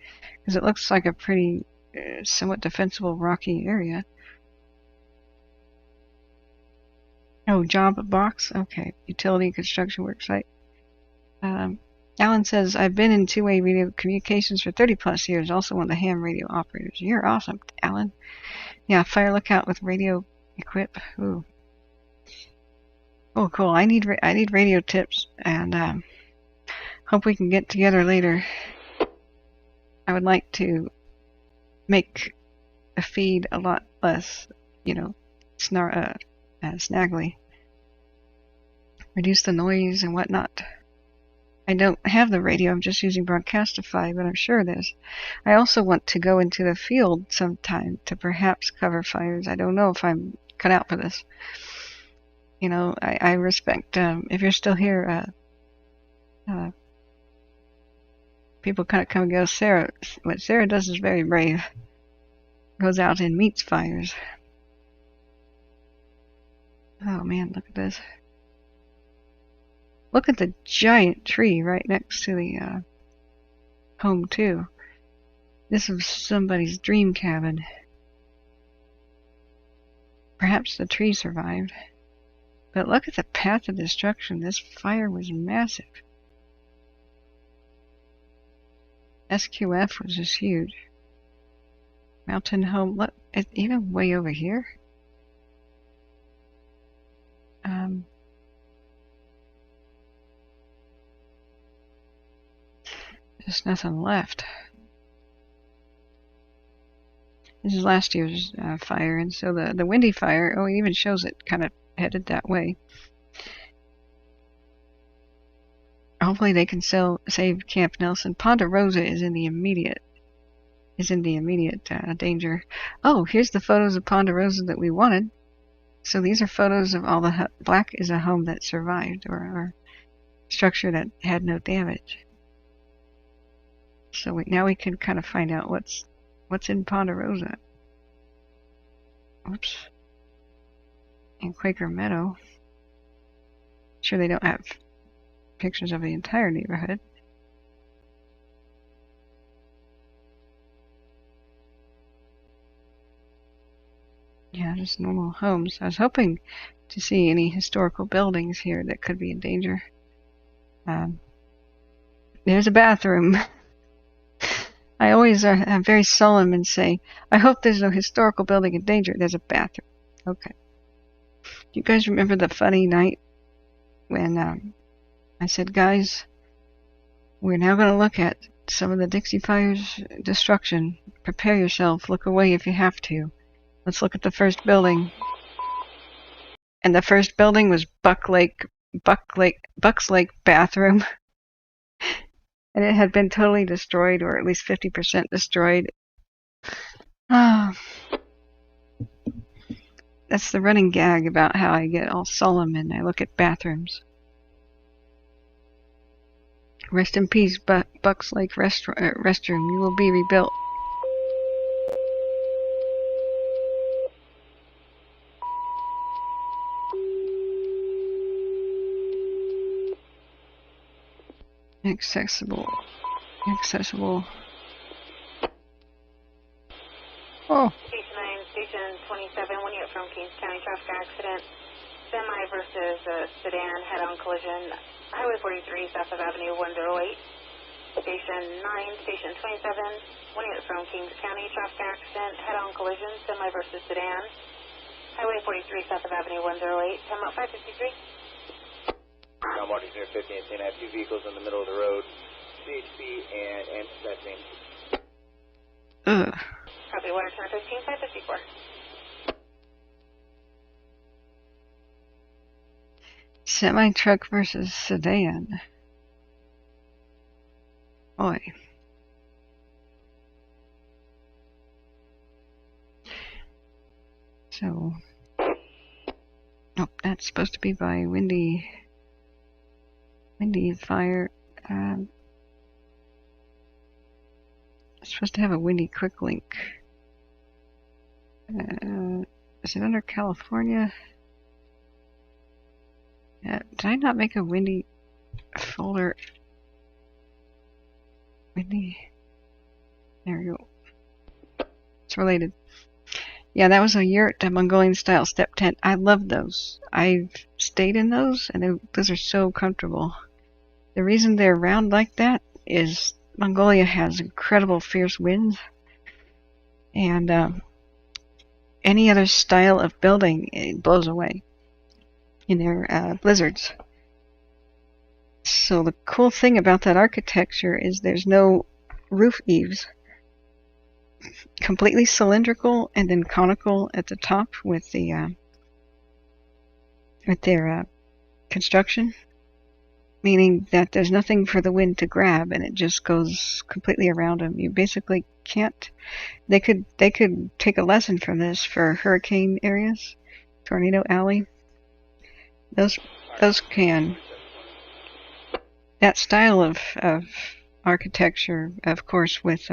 S1: because it looks like a pretty somewhat defensible rocky area. Oh, job box? Okay, utility construction work site. Alan says, I've been in two-way radio communications for 30 plus years, also one of the ham radio operators. You're awesome, Alan. Yeah, fire lookout with radio equip. Ooh. Oh, cool. I need radio tips, and hope we can get together later. I would like to make the feed a lot less, snaggly. Reduce the noise and whatnot. I don't have the radio. I'm just using Broadcastify, but I'm sure it is. I also want to go into the field sometime to perhaps cover fires. I don't know if I'm cut out for this. I respect, if you're still here, people kind of come and go. What Sarah does is very brave. Goes out and meets fires. Oh man, look at this. Look at the giant tree right next to the home too. This was somebody's dream cabin. Perhaps the tree survived. But look at the path of destruction. This fire was massive. SQF was just huge. Mountain home. Look, even way over here. There's nothing left. This is last year's fire, and so the Windy fire, it even shows it kind of headed that way. Hopefully they can save Camp Nelson. Ponderosa is in the immediate is in the immediate danger. Oh, here's the photos of Ponderosa that we wanted. So these are photos of all the black is a home that survived, or structure that had no damage. So now we can kind of find out what's in Ponderosa. Oops. And Quaker Meadow. Sure, they don't have pictures of the entire neighborhood. Yeah, just normal homes. I was hoping to see any historical buildings here that could be in danger. There's a bathroom. I always am very solemn and say, I hope there's no historical building in danger. There's a bathroom. Okay. Do you guys remember the funny night when I said, guys, we're now going to look at some of the Dixie Fire's destruction. Prepare yourself. Look away if you have to. Let's look at the first building. And the first building was Bucks Lake bathroom. And it had been totally destroyed, or at least 50% destroyed. That's the running gag about how I get all solemn and I look at bathrooms. Rest in peace, Bucks Lake restroom. You will be rebuilt. Accessible. Oh.
S4: Station 9, Station 27, 1 unit from Kings County, traffic accident. Semi versus sedan head-on collision. Highway 43, south of Avenue 108. Station 9, Station 27, 1 unit from Kings County, traffic accident, head-on collision, semi versus sedan. Highway 43, south of Avenue 108. Time out 553.
S10: Marty's near 50 and 10. I have 2 vehicles in the middle of the road. CHP and intercepting.
S4: Copy, water turn 15, 554.
S1: Semi-truck versus sedan. Boy. So. Oh, that's supposed to be by Windy Fire. It's supposed to have a Windy quick link. Is it under California? Did I not make a Windy folder? Windy. There we go. It's related. Yeah, that was a yurt, a Mongolian style step tent. I love those. I've stayed in those, and those are so comfortable. The reason they're round like that is Mongolia has incredible fierce winds, and any other style of building, it blows away in their blizzards. So the cool thing about that architecture is there's no roof eaves. Completely cylindrical and then conical at the top with their construction, meaning that there's nothing for the wind to grab and it just goes completely around them. You basically can't. They could take a lesson from this for hurricane areas, tornado alley. Those can. That style of architecture, of course, with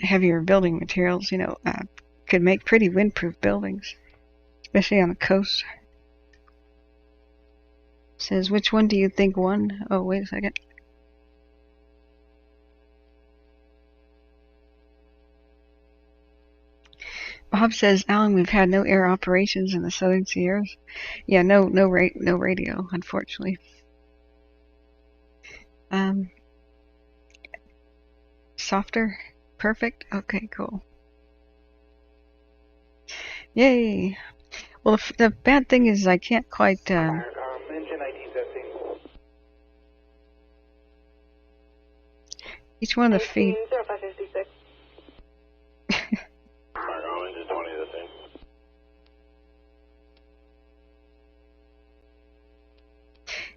S1: heavier building materials, could make pretty windproof buildings, especially on the coast. Says, which one do you think won? Oh, wait a second. Bob says, Alan, we've had no air operations in the Southern Sierras. Yeah, no radio, unfortunately. Softer? Perfect? Okay, cool. Yay! Well, the bad thing is I can't quite,
S10: Engine 19 testing.
S1: each one of the feet.
S4: 0556.
S10: Engine 20 testing.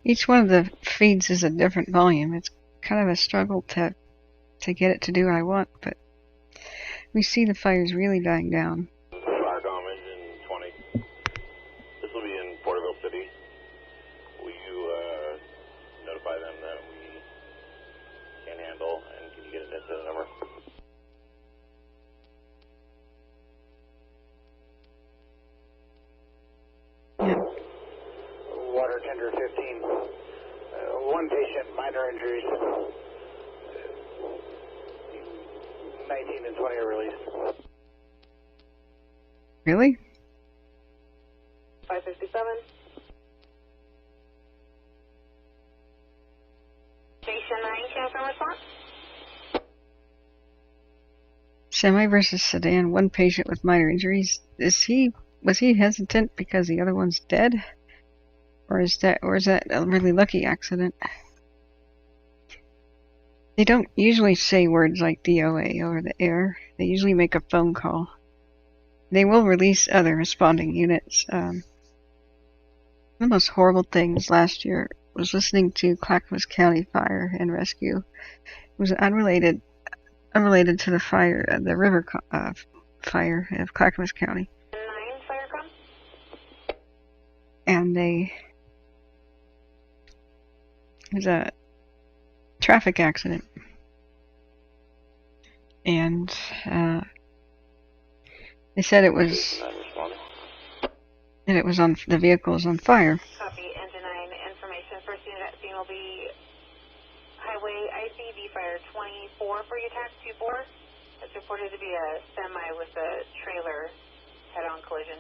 S1: Each one of the feeds is a different volume. It's kind of a struggle to get it to do what I want, but we see the fire's really dying down.
S9: Firecom engine 20. This will be in Porterville City. Will you notify them that we can handle, and can you get an incident number? Water tender 15. One patient, minor injuries. 19 and 20 are released.
S1: Really?
S4: 557.
S2: Station 9, Kathryn, response?
S1: Semi versus sedan, one patient with minor injuries. Was he hesitant because the other one's dead? Or is that a really lucky accident? They don't usually say words like DOA over the air. They usually make a phone call. They will release other responding units. The most horrible things last year was listening to Clackamas County Fire and Rescue. It was unrelated to the fire, the river fire of Clackamas County.
S2: 9, Firecom?
S1: And it was a traffic accident. And they said it was on, the vehicle was on fire.
S2: Copy, engine 9, information. First unit at scene will be Highway ICV Fire 24 for UTAC 24. It's reported to be a semi with a trailer head-on collision.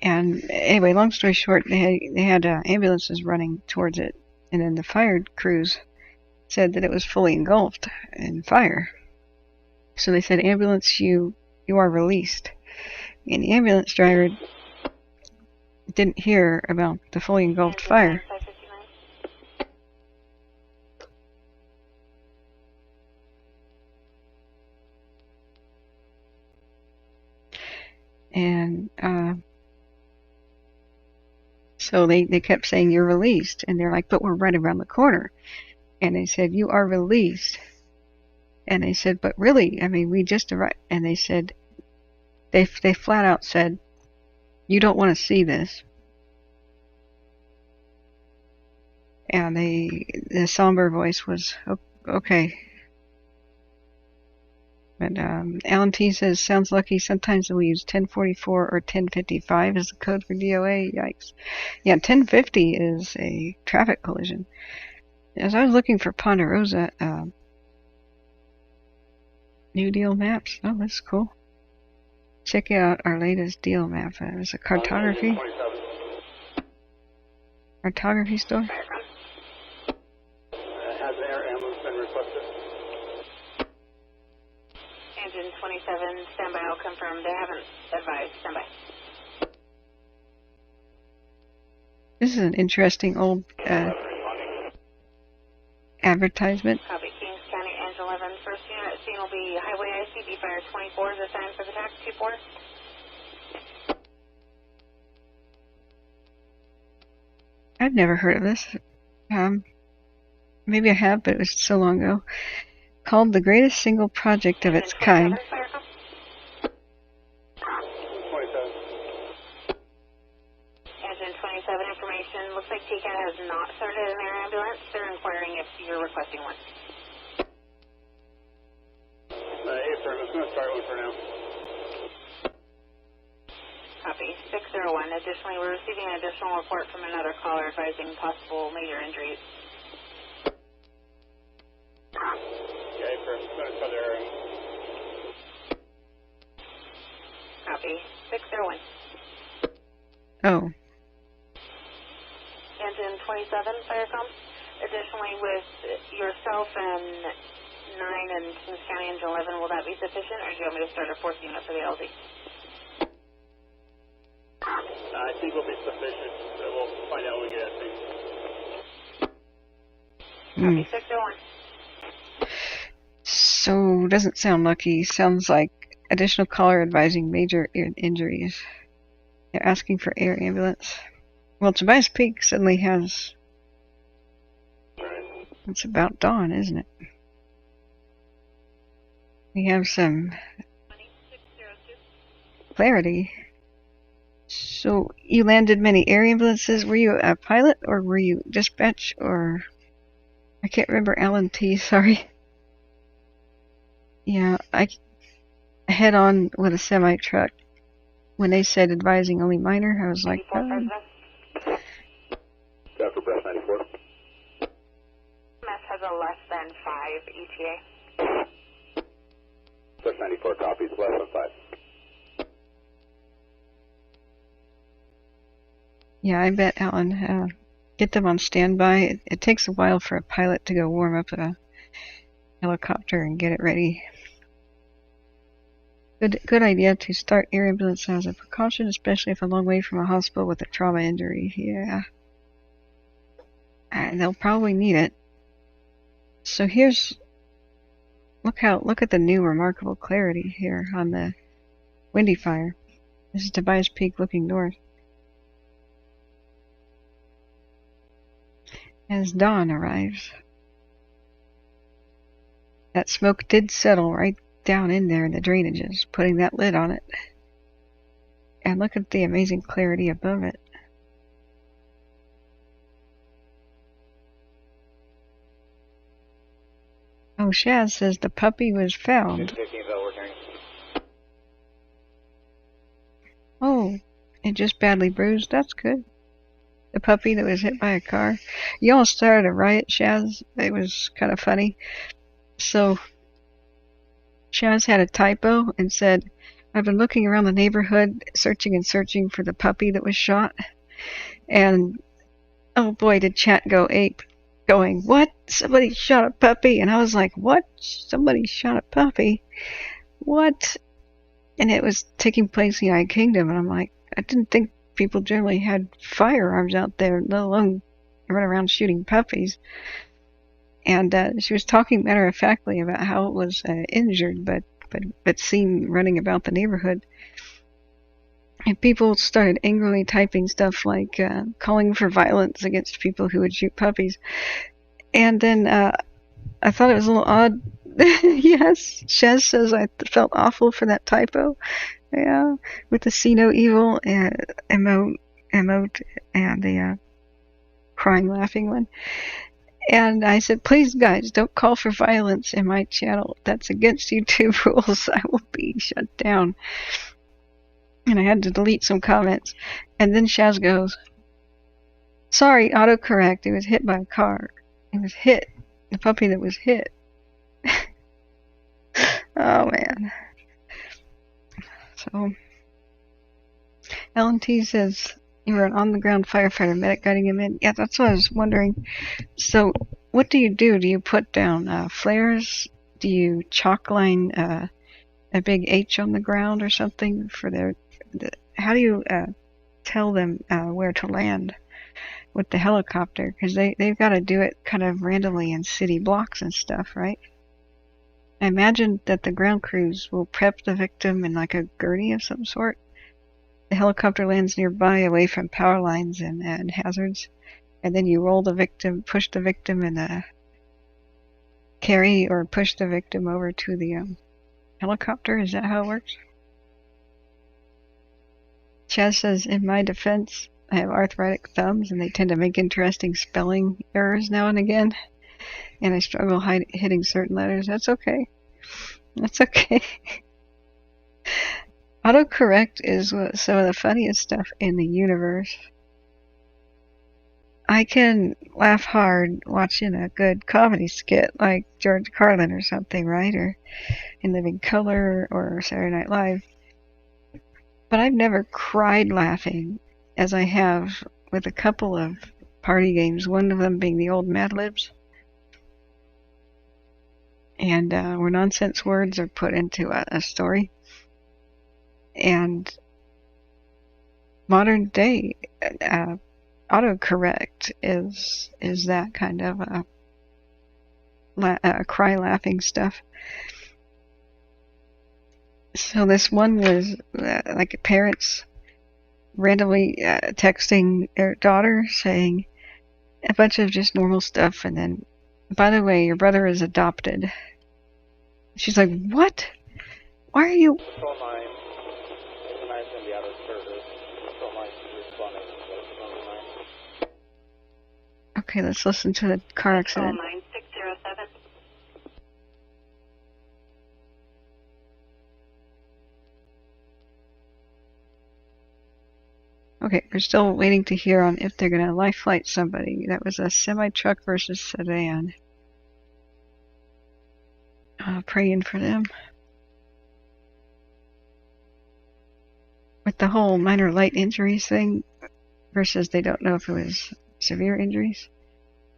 S1: And anyway, long story short, they had ambulances running towards it, and then the fire crews said that it was fully engulfed in fire. So they said, ambulance, you are released. And the ambulance driver didn't hear about the fully engulfed fire. And so they kept saying, you're released. And they're like, but we're right around the corner. And they said, you are released. And they said, but really, I mean, we just arrived. And they said, they flat out said, you don't want to see this. And the somber voice was, okay. But Alan T says, sounds lucky. Sometimes we use 1044 or 1055 as the code for DOA. Yikes. Yeah, 1050 is a traffic collision. As I was looking for Ponderosa new deal maps. Oh, that's cool. Check out our latest deal map. It was a cartography store.
S9: Has an air ambulance been requested?
S2: Engine 27, standby. I'll confirm. They haven't advised. Standby.
S1: This is an interesting old advertisement.
S2: Copy. Kings County, Engine 11. First unit at scene will be Highway ICB Fire 24 is assigned for the tax 24.
S1: I've never heard of this. Maybe I have, but it was so long ago. Called the greatest single project of its kind.
S2: Engine 27 information. Looks like TCAT has not started an air ambulance. They're inquiring if you're requesting one.
S9: Hey, sir, I'm just going to start one for now.
S2: Copy. 601. Additionally, we're receiving an additional report from another caller advising possible major injuries.
S9: Okay, sir, I'm just going to start there.
S2: Copy. 601.
S1: Oh.
S2: Engine 27, Firecom. Additionally, with yourself and 9 and Kings County Engine 11, will that be sufficient, or do you want me to start a fourth unit for the LZ?
S9: I think will be sufficient. We'll find out when we get it.
S2: Copy. 601.
S1: So, doesn't sound lucky. Sounds like additional caller advising major injuries. They're asking for air ambulance. Well, Tobias Peak suddenly has... It's about dawn, isn't it? We have some clarity. So, you landed many air ambulances. Were you a pilot, or were you dispatch, or... I can't remember Alan T, sorry. Yeah, I head on with a semi-truck. When they said advising only minor, I was like,
S9: After breath 94.
S2: Mass has a less than 5 ETA.
S9: Breath 94 copies, less than 5.
S1: yeah, I bet, Alan. Get them on standby. It takes a while for a pilot to go warm up a helicopter and get it ready. Good idea to start air ambulance as a precaution, especially if a long way from a hospital with a trauma injury. Yeah. And they'll probably need it. So look at the new remarkable clarity here on the Windy fire. This is Tobias Peak looking north. As dawn arrives, that smoke did settle right down in there in the drainages, putting that lid on it. And look at the amazing clarity above it. Oh, Shaz says the puppy was found. Oh, it just badly bruised. That's good. The puppy that was hit by a car. You all started a riot, Shaz. It was kind of funny. So, Shaz had a typo and said, I've been looking around the neighborhood, searching and searching for the puppy that was shot. And, oh boy, did chat go ape, going, what? Somebody shot a puppy? And I was like, what? Somebody shot a puppy? What? And it was taking place in the United Kingdom, and I'm like, I didn't think people generally had firearms out there, let alone run around shooting puppies. And she was talking matter-of-factly about how it was injured, but seen running about the neighborhood. And people started angrily typing stuff like calling for violence against people who would shoot puppies. And then I thought it was a little odd. Yes, Shez says I felt awful for that typo. Yeah, with the see no evil emote and the crying laughing one. And I said, please guys, don't call for violence in my channel. That's against YouTube rules. I will be shut down. And I had to delete some comments. And then Shaz goes, sorry, autocorrect. It was hit by a car. It was hit. The puppy that was hit. Oh, man. So, L&T says you were an on-the-ground firefighter medic guiding him in. Yeah, that's what I was wondering. So, what do? Do you put down flares? Do you chalk line a big H on the ground or something for how do you tell them where to land with the helicopter? Because they've got to do it kind of randomly in city blocks and stuff, right? I imagine that the ground crews will prep the victim in like a gurney of some sort. The helicopter lands nearby, away from power lines and hazards, and then you roll the victim, push the victim in a carry, or push the victim over to the helicopter. Is that how it works? Chaz says, in my defense, I have arthritic thumbs, and they tend to make interesting spelling errors now and again. And I struggle hitting certain letters. That's okay. That's okay. Autocorrect is some of the funniest stuff in the universe. I can laugh hard watching a good comedy skit like George Carlin or something, right? Or In Living Color or Saturday Night Live. But I've never cried laughing as I have with a couple of party games, one of them being the old Mad Libs. And where nonsense words are put into a story. And modern day autocorrect is that kind of cry laughing stuff. So this one was like parents randomly texting their daughter saying a bunch of just normal stuff, and then, by the way, your brother is adopted. She's like, what? Why are you...
S10: Control 9, 9 is going to be out of service. Control 9 is responding.
S1: Okay, let's listen to the car accident.
S2: Control 9607.
S1: Okay, we're still waiting to hear on if they're going to life flight somebody. That was a semi-truck versus sedan. Praying for them. With the whole minor light injuries thing versus they don't know if it was severe injuries.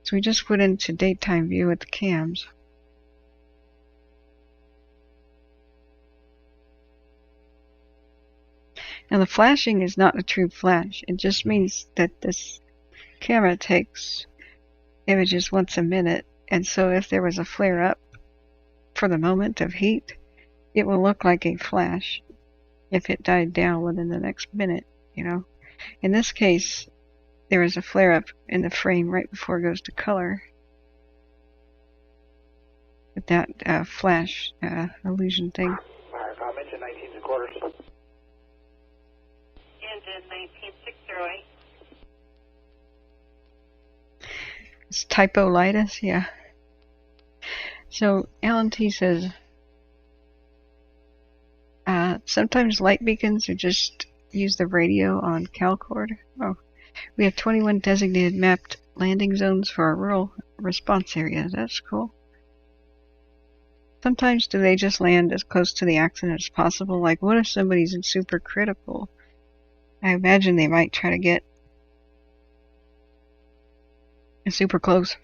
S1: So we just went into daytime view with the cams. Now the flashing is not a true flash. It just means that this camera takes images once a minute, and so if there was a flare up for the moment of heat, it will look like a flash if it died down within the next minute, you know. In this case, there was a flare up in the frame right before it goes to color. With that flash illusion thing.
S10: Fire com, engine 19 quarters.
S2: Engine 19608.
S1: It's typolitis, yeah. So Alan T says, sometimes light beacons are just use the radio on CalCord. Oh, we have 21 designated mapped landing zones for our rural response areas. That's cool. Sometimes do they just land as close to the accident as possible? Like, what if somebody's in super critical? I imagine they might try to get super close.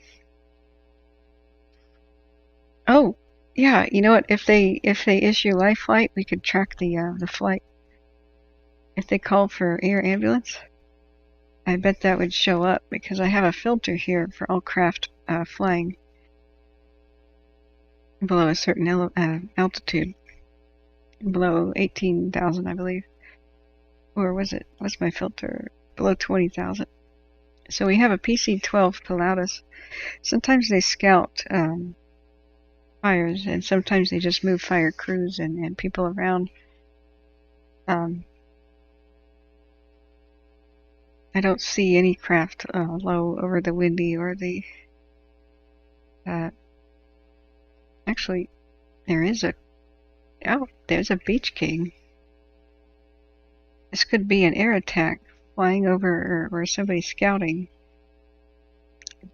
S1: Oh, yeah. You know what? If they issue life flight, we could track the flight. If they call for air ambulance, I bet that would show up because I have a filter here for all craft flying below a certain altitude, below 18,000, I believe. Or was it? What's my filter? Below 20,000. So we have a PC-12 Pilatus. Sometimes they scout fires, and sometimes they just move fire crews and people around. I don't see any craft low over the Windy or the... actually, there is a... Oh, there's a Beach King. This could be an air attack flying over or somebody scouting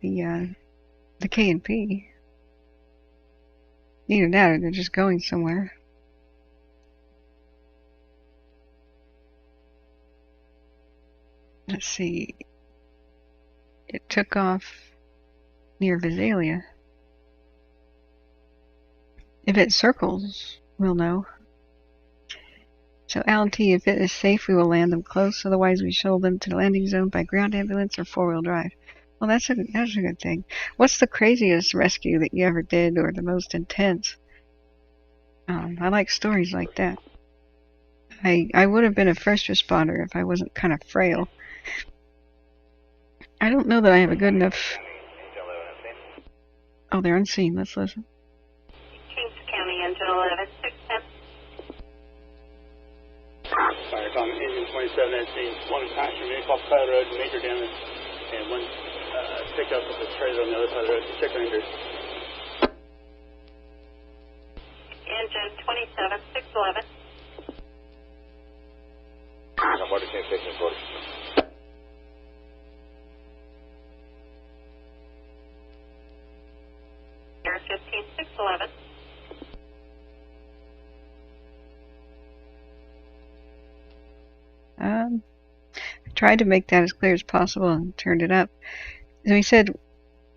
S1: the K&P. Either that or they're just going somewhere. Let's see. It took off near Visalia. If it circles, we'll know. So, Alan T, if it is safe, we will land them close. Otherwise, we shuttle them to the landing zone by ground ambulance or four-wheel drive. Well, that's a good thing. What's the craziest rescue that you ever did, or the most intense? I like stories like that. I would have been a first responder if I wasn't kind of frail. I don't know that I have a good enough... Oh, they're unseen. Let's listen.
S2: Kings County, engine 11610.
S11: Firecom, engine 27 at scene. One passenger vehicle off the side of the road, major damage, and one pickup with a trailer on the other side of the road. Check injured.
S2: Engine 27611.
S10: Somebody can take me, quarters.
S2: Air 15611.
S1: I tried to make that as clear as possible and turned it up. So he said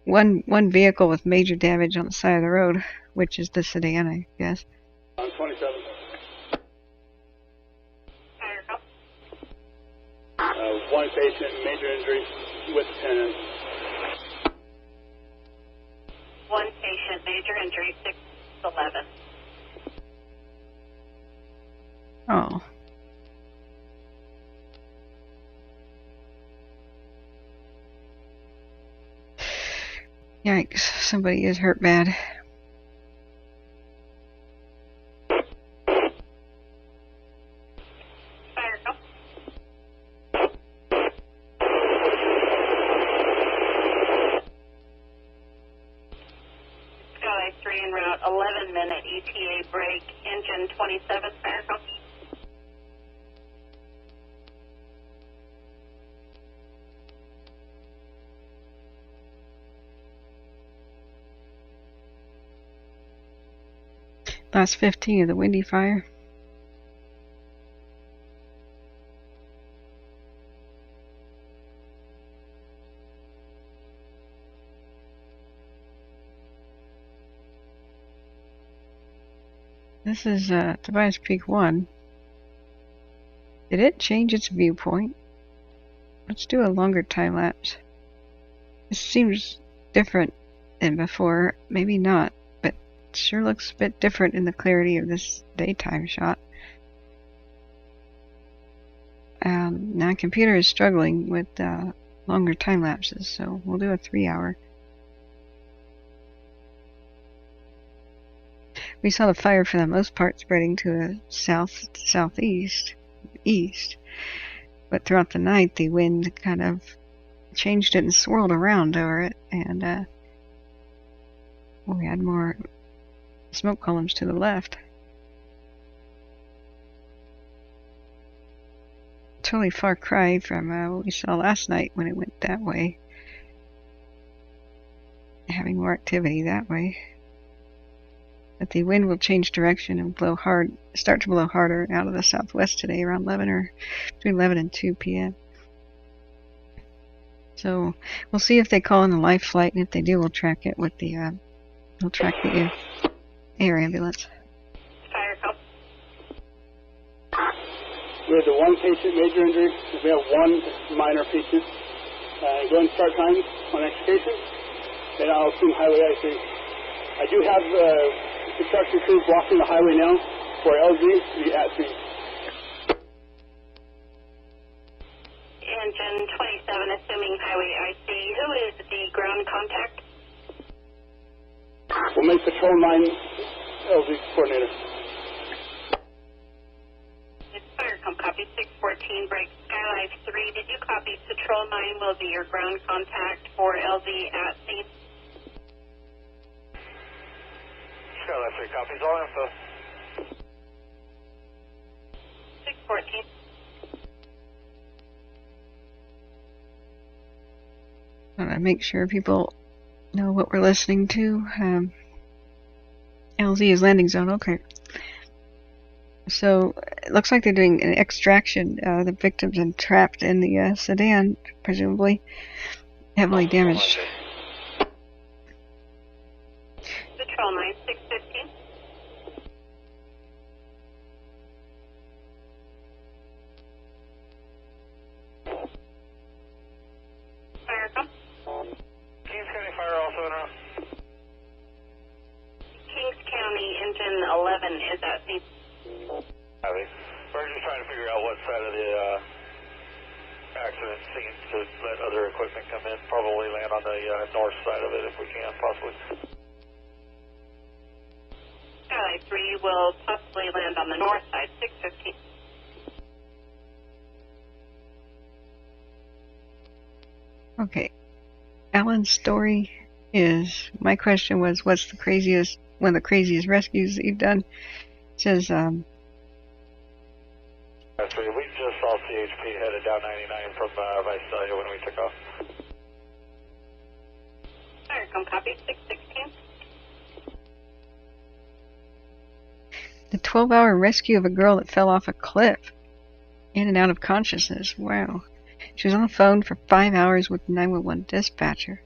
S1: one vehicle with major damage on the side of the road, which is the sedan, I guess.
S11: On 27. One patient, major injuries with tendon.
S2: One patient, major injury, 611.
S1: Yikes, somebody is hurt bad.
S2: Fire, go. Sky 3 en route, 11-minute ETA break, engine 27, fire, go.
S1: Last 15 of the Windy fire. This is Tobias Peak 1. Did it change its viewpoint? Let's do a longer time lapse. This seems different than before. Maybe not, but it sure looks a bit different in the clarity of this daytime shot. Now computer is struggling with longer time lapses, so we'll do a 3-hour. We saw the fire for the most part spreading to the southeast, east, but throughout the night the wind kind of changed it and swirled around over it, and we had more smoke columns to the left. Totally far cry from what we saw last night when it went that way. Having more activity that way. But the wind will change direction and start to blow harder out of the southwest today around 11 or between 11 and 2 p.m. So we'll see if they call in a life flight, and if they do, we'll track it with the air ambulance.
S2: Fire, go.
S11: We have the one patient major injury. We have one minor patient. Go and start times on extrication, and I'll assume highway IC. I do have construction crews blocking the highway now for LZ to be at speed.
S2: Engine 27, assuming highway IC. Who is the ground contact?
S11: We'll make patrol 9 LZ coordinator.
S2: It's Firecom, copy 614, break Skylife 3. Did you copy patrol 9 will be your ground contact for LZ at scene?
S9: Skylife 3 copies, all info.
S2: 614.
S1: I want to make sure people know what we're listening to. LZ is landing zone, okay. So it looks like they're doing an extraction. The victims entrapped in the sedan, presumably heavily damaged.
S2: Patrol 9, 615. Fire, come.
S9: Kings County Fire also in route.
S2: Kings County, engine 11 is at scene.
S9: Copy. We're just trying to figure out what side of the accident scene to let other equipment come in. Probably land on the north side of it if we can, possibly.
S2: Skylight 3 will possibly land on the north side, 615.
S1: Okay. Alan's story is, my question was, what's the craziest, one of the craziest rescues that you've done? It says,
S9: Actually, we just saw CHP headed down 99 from Visalia when we took off.
S2: Firecom, copy 616.
S1: the 12-hour rescue of a girl that fell off a cliff, in and out of consciousness. Wow. She was on the phone for 5 hours with the 911 dispatcher.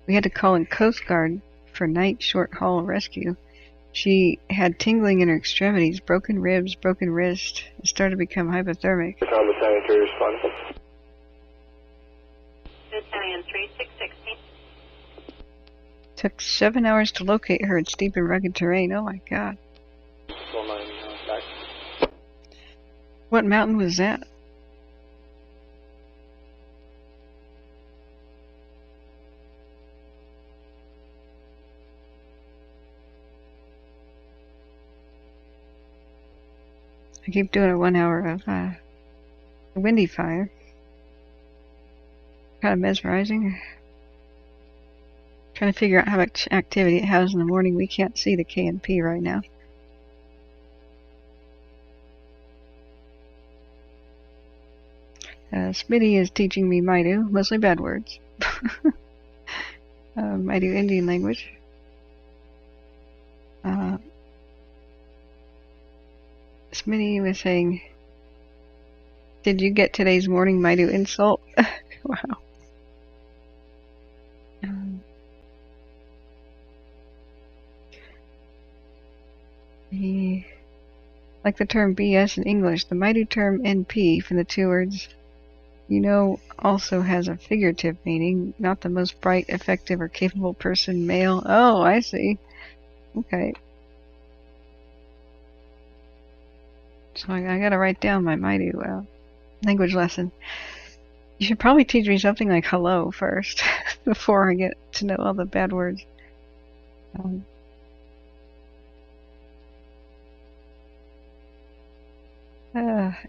S1: We had to call in Coast Guard for night short-haul rescue. She had tingling in her extremities, broken ribs, broken wrist, and started to become hypothermic.
S9: Found the sanitary response.
S2: Battalion 3616.
S1: Took 7 hours to locate her in steep and rugged terrain. Oh my god.
S9: Back.
S1: What mountain was that? I keep doing a 1 hour of the Windy fire. Kind of mesmerizing. Trying to figure out how much activity it has in the morning. We can't see the K&P right now. Smitty is teaching me Maidu, mostly bad words. Maidu Indian language. Smitty was saying, did you get today's morning Maidu insult? Wow. He like the term BS in English. The Maidu term NP from the two words, also has a figurative meaning, not the most bright, effective, or capable person, male. Oh, I see. Okay. So I gotta write down my Maidu language lesson. You should probably teach me something like hello first, before I get to know all the bad words.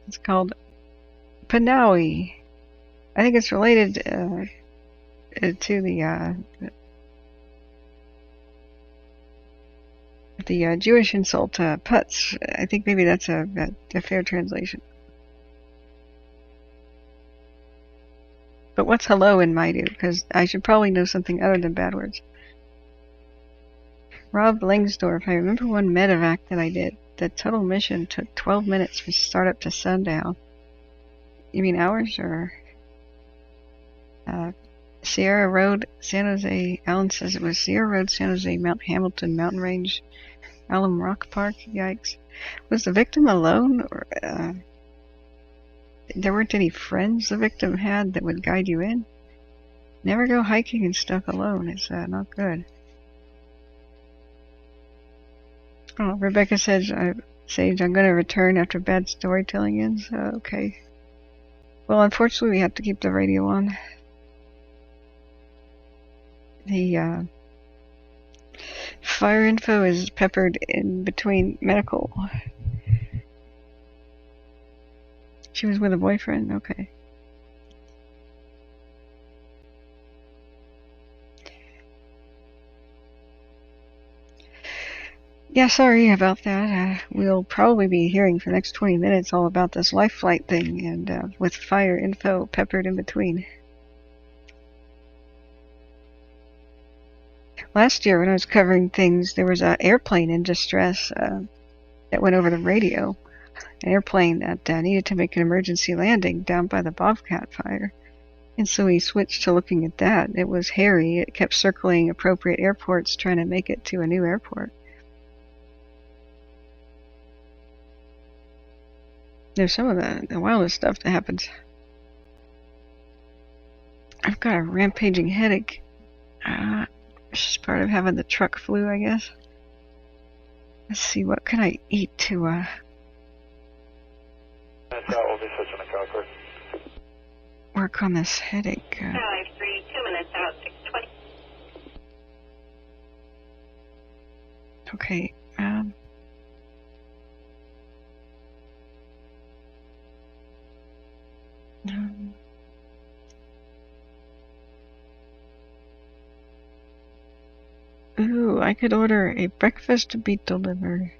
S1: It's called Panawi. I think it's related to the Jewish insult putz. I think maybe that's a fair translation. But what's hello in Maidu? Because I should probably know something other than bad words. Rob Langsdorff, I remember one medevac that I did. The total mission took 12 minutes from startup to sundown. You mean hours or? Sierra Road, San Jose. Alan says it was Sierra Road, San Jose, Mount Hamilton, Mountain Range, Alum Rock Park. Yikes. Was the victim alone? Or there weren't any friends the victim had that would guide you in? Never go hiking and stuff alone. It's not good. Oh, Rebecca says, Sage, I'm going to return after bad storytelling ends. Okay. Well, unfortunately, we have to keep the radio on. The fire info is peppered in between medical. She was with a boyfriend? Okay. Yeah, sorry about that. We'll probably be hearing for the next 20 minutes all about this life flight thing, and with fire info peppered in between. Last year when I was covering things, there was an airplane in distress that went over the radio. An airplane that needed to make an emergency landing down by the Bobcat fire. And so we switched to looking at that. It was hairy. It kept circling appropriate airports trying to make it to a new airport. There's some of the wildest stuff that happens. I've got a rampaging headache. It's just part of having the truck flu, I guess. Let's see, what can I eat to work on this headache?
S2: 5-3, 2 minutes out, 6:20.
S1: Okay. Ooh, I could order a breakfast to be delivered.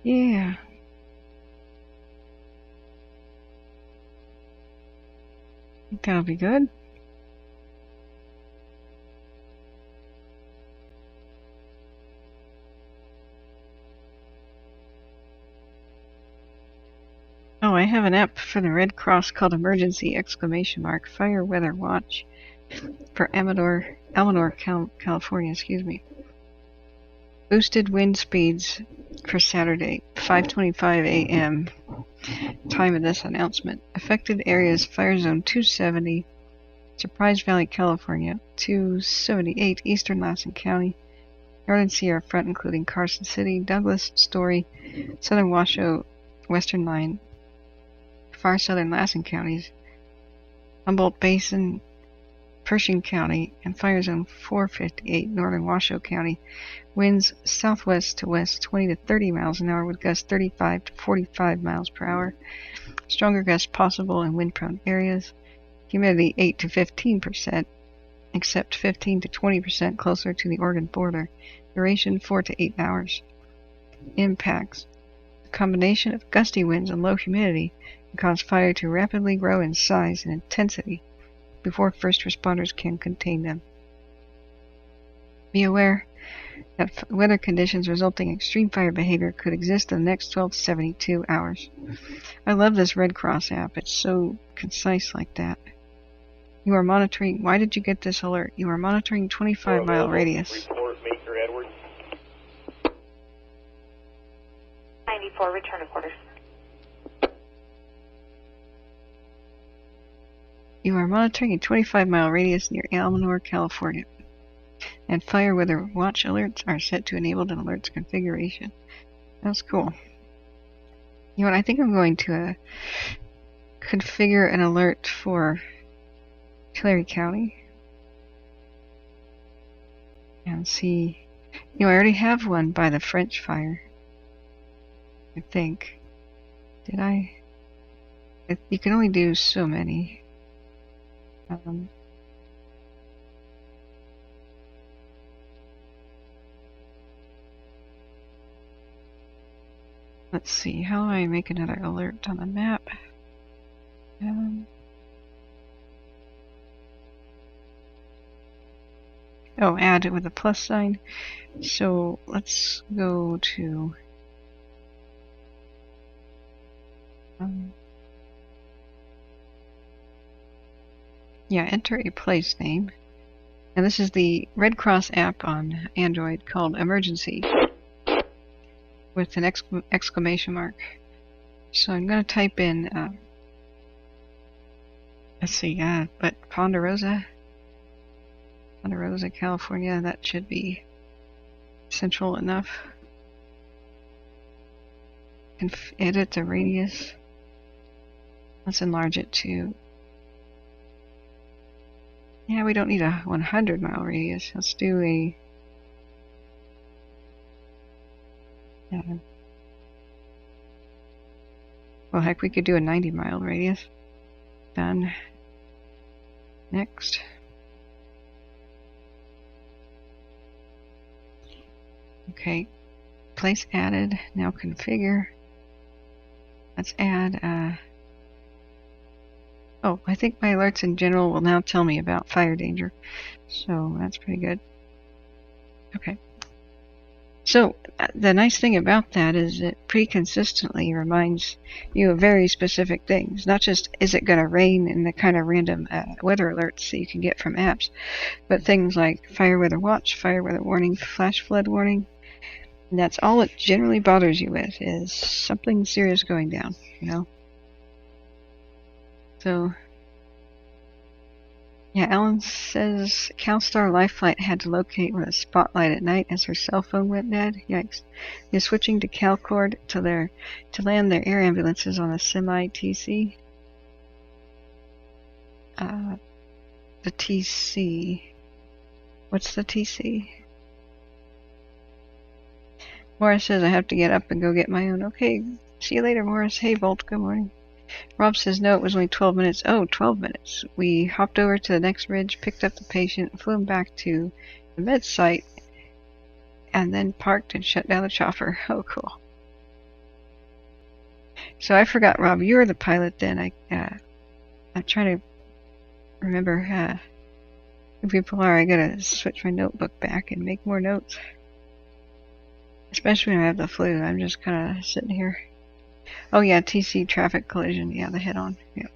S1: Yeah. Think that'll be good. Oh, I have an app for the Red Cross called Emergency ! Fire Weather Watch for Amador, California, excuse me. Boosted wind speeds for Saturday, 5:25 a.m. Time of this announcement. Affected areas: Fire Zone 270, Surprise Valley, California, 278 Eastern Lassen County, Northern Sierra Front, including Carson City, Douglas, Story, Southern Washoe, Western Line, far southern Lassen counties, Humboldt Basin, Pershing County, and Fire Zone 458, northern Washoe County. Winds southwest to west 20 to 30 miles an hour with gusts 35 to 45 miles per hour. Stronger gusts possible in wind-prone areas. Humidity 8 to 15%, except 15 to 20% closer to the Oregon border. Duration 4 to 8 hours. Impacts. The combination of gusty winds and low humidity can cause fire to rapidly grow in size and intensity before first responders can contain them. Be aware that weather conditions resulting in extreme fire behavior could exist in the next 12 to 72 hours. I love this Red Cross app. It's so concise like that. You are monitoring. Why did you get this alert? You are monitoring 25-mile radius.
S9: Report, Major Edwards.
S2: 94, return to quarters.
S1: You are monitoring a 25-mile radius near Almanor, California. And fire weather watch alerts are set to enabled in alerts configuration. That's cool. You know what? I think I'm going to configure an alert for Tulare County. And see. You know, I already have one by the French fire. I think. Did I? You can only do so many. Let's see, how do I make another alert on the map? Oh, add it with a plus sign. So let's go to enter a place name. And this is the Red Cross app on Android called Emergency with an exclamation mark. So I'm going to type in, let's see, but Ponderosa, California. That should be central enough. Edit the radius. Let's enlarge it to. Yeah, we don't need a 100-mile radius. Let's do a. Well, heck, we could do a 90-mile radius. Done. Next. Okay. Place added. Now configure. Let's add. Oh, I think my alerts in general will now tell me about fire danger. So that's pretty good. Okay. So the nice thing about that is it pretty consistently reminds you of very specific things. Not just is it going to rain and the kind of random weather alerts that you can get from apps, but things like fire weather watch, fire weather warning, flash flood warning. And that's all it generally bothers you with is something serious going down, you know. So, yeah, Ellen says CalStar Life Flight had to locate with a spotlight at night as her cell phone went dead. Yikes. They're switching to CalCord to land their air ambulances on a semi-TC. The TC. What's the TC? Morris says I have to get up and go get my own. Okay, see you later, Morris. Hey, Volt, good morning. Rob says no, it was only 12 minutes. Oh, 12 minutes. We hopped over to the next ridge, picked up the patient, flew him back to the med site, and then parked and shut down the chopper. Oh, cool. So I forgot, Rob, you were the pilot then. I'm trying to remember who people are. I gotta switch my notebook back and make more notes. Especially when I have the flu. I'm just kind of sitting here. Oh yeah, TC traffic collision. Yeah, the head-on. Yeah.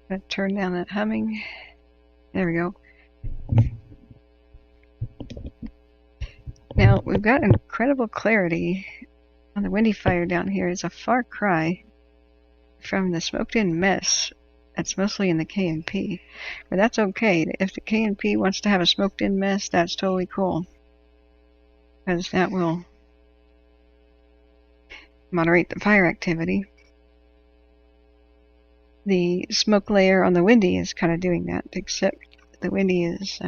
S1: Gonna turn down that humming. There we go. Now we've got incredible clarity on the Windy fire down here. It's a far cry from the smoked-in mess that's mostly in the K&P, but that's okay. If the K&P wants to have a smoked-in mess, that's totally cool. Because that will moderate the fire activity. The smoke layer on the Windy is kind of doing that, except the Windy is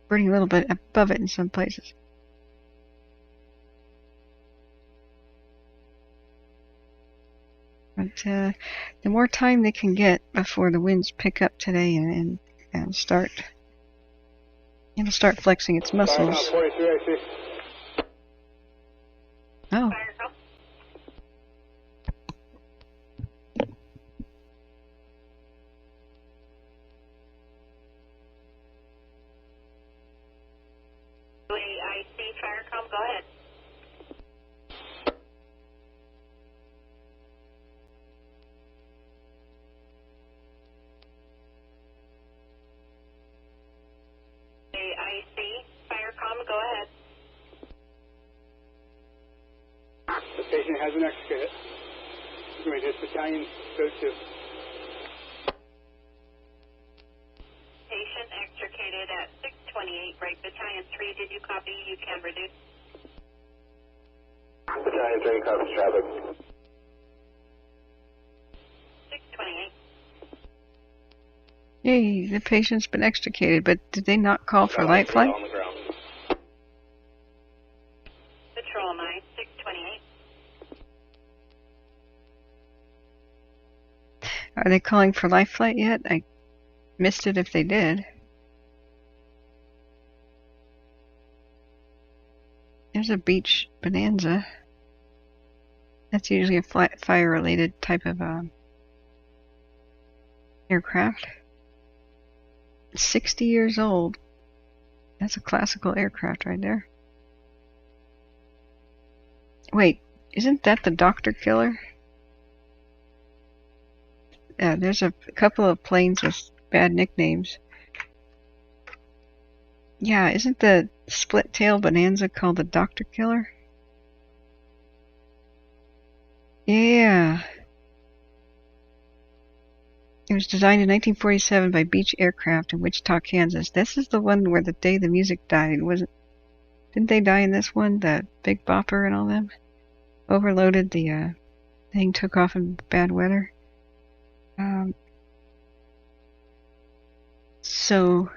S1: burning a little bit above it in some places. But the more time they can get before the winds pick up today and start, it'll start flexing its muscles.
S11: 43, I see.
S1: Oh.
S2: I see Firecom, go ahead. I see Firecom, go ahead.
S11: The patient has been extricated. Give me this battalion, go to.
S2: Patient extricated at 628, right, Battalion 3, did you copy? You can reduce.
S9: Battalion 3, copies traffic.
S2: 628.
S1: Yay, the patient's been extricated, but did they not call for light flight?
S9: On the ground.
S2: Patrol 9, 628.
S1: Are they calling for life flight yet? I missed it if they did. There's a beach bonanza. That's usually a fire-related type of aircraft. 60 years old. That's a classical aircraft right there. Wait, isn't that the Doctor Killer? There's a couple of planes with bad nicknames. Yeah, isn't the split-tail bonanza called the Doctor Killer? Yeah. It was designed in 1947 by Beach Aircraft in Wichita, Kansas. This is the one where the day the music died, didn't they die in this one? The Big Bopper and all them? Overloaded, the thing took off in bad weather. So,